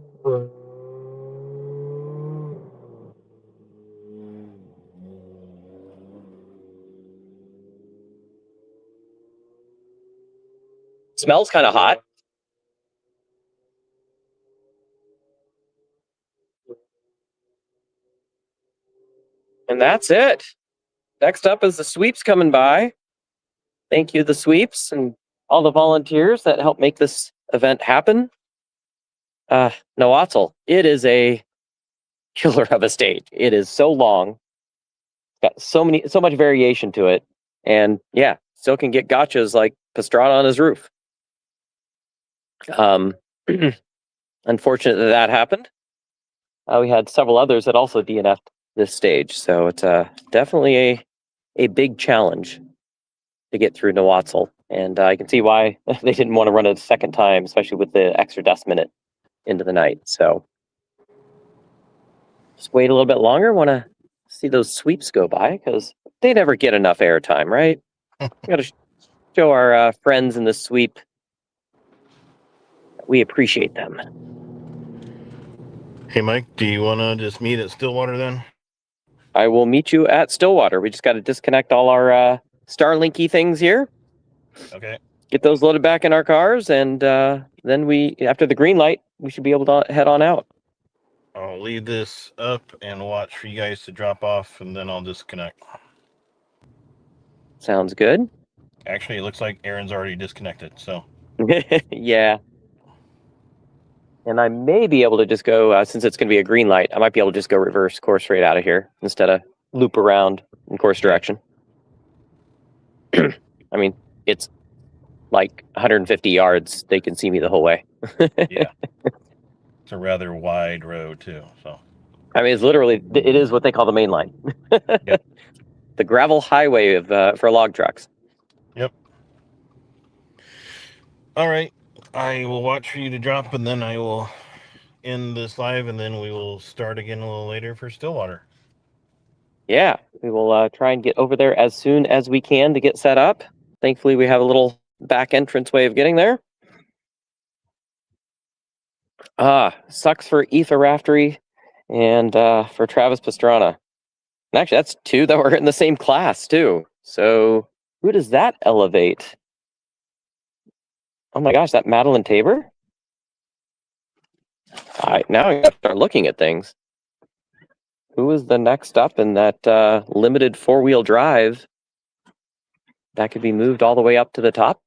Smells kind of hot. And that's it. Next up is the sweeps coming by. Thank you, the sweeps, and all the volunteers that helped make this event happen. Noatzel, it is a killer of a stage. It is so long. Got so much variation to it. And yeah, still can get gotchas like Pastrana on his roof. Unfortunate that happened. We had several others that also DNF'd this stage. So it's definitely a big challenge to get through Noatzel. And I can see why they didn't want to run it a second time, especially with the extra dust minute into the night. So just wait a little bit longer. Want to see those sweeps go by because they never get enough airtime, right? We got to show our friends in the sweep we appreciate them. Hey, Mike, do you want to just meet at Stillwater then? I will meet you at Stillwater. We just got to disconnect all our Starlinky things here. Okay. Get those loaded back in our cars, and then we, after the green light, we should be able to head on out. I'll leave this up and watch for you guys to drop off, and then I'll disconnect. Sounds good. Actually, it looks like Aaron's already disconnected, so. Yeah. And I may be able to just go, since it's going to be a green light, I might be able to just go reverse course right out of here instead of loop around in course direction. I mean, it's like 150 yards. They can see me the whole way. Yeah. It's a rather wide road, too, so. I mean, it is what they call the main line. Yep. The gravel highway of for log trucks. Yep. All right. I will watch for you to drop, and then I will end this live, and then we will start again a little later for Stillwater. Yeah, we will try and get over there as soon as we can to get set up. Thankfully, we have a little back entrance way of getting there. Sucks for Ether Raftery and for Travis Pastrana. And actually, that's two that were in the same class, too. So who does that elevate? Oh my gosh, that Madeline Tabor? Now I gotta start looking at things. Who is the next up in that limited four-wheel drive that could be moved all the way up to the top?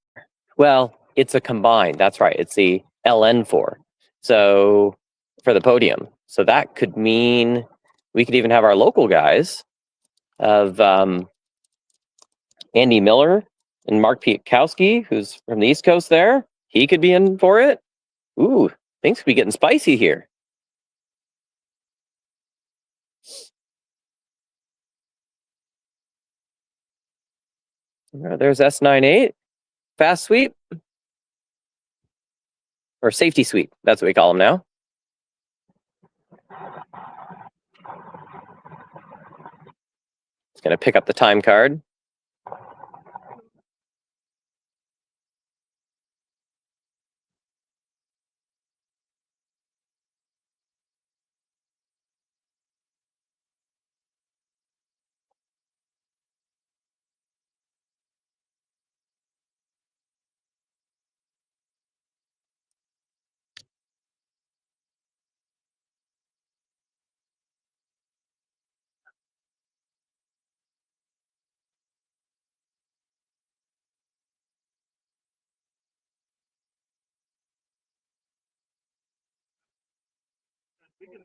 Well, it's a combined. That's right. It's the LN4. So for the podium. So that could mean we could even have our local guys of Andy Miller and Mark Pietkowski, who's from the East Coast there. He could be in for it. Ooh, things could be getting spicy here. There's S98. Fast sweep. Or safety sweep. That's what we call them now. It's going to pick up the time card.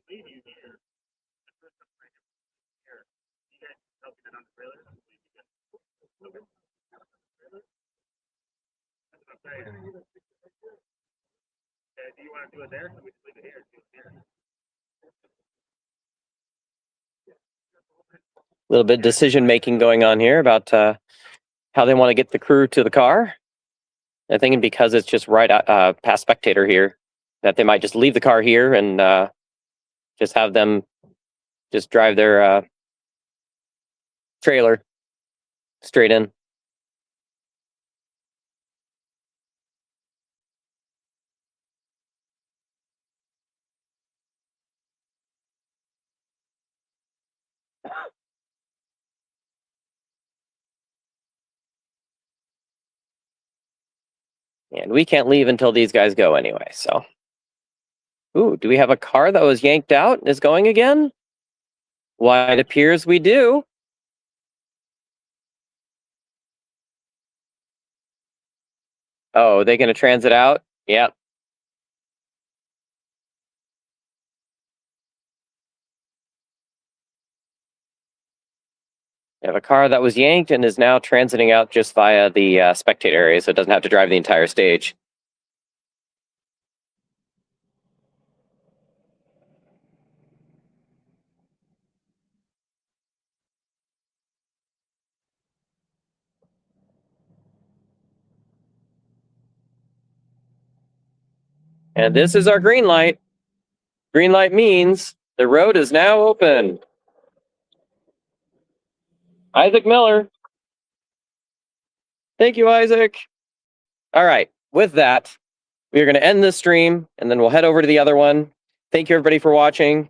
Do you want to do it there? We leave it here. A little bit of decision making going on here about how they want to get the crew to the car. I'm thinking because it's just right past Spectator here, that they might just leave the car here and just have them just drive their trailer straight in. And we can't leave until these guys go anyway, so. Ooh, do we have a car that was yanked out and is going again? Why, it appears we do. Oh, are they going to transit out? Yep. We have a car that was yanked and is now transiting out just via the spectator area, so it doesn't have to drive the entire stage. And this is our green light. Green light means the road is now open. Isaac Miller. Thank you, Isaac. All right, with that, we are going to end this stream, and then we'll head over to the other one. Thank you, everybody, for watching.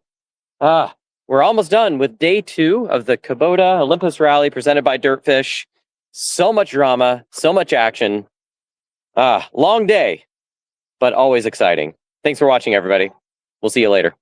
We're almost done with day 2 of the Kubota Olympus Rally presented by Dirtfish. So much drama, so much action. Long day, but always exciting. Thanks for watching, everybody. We'll see you later.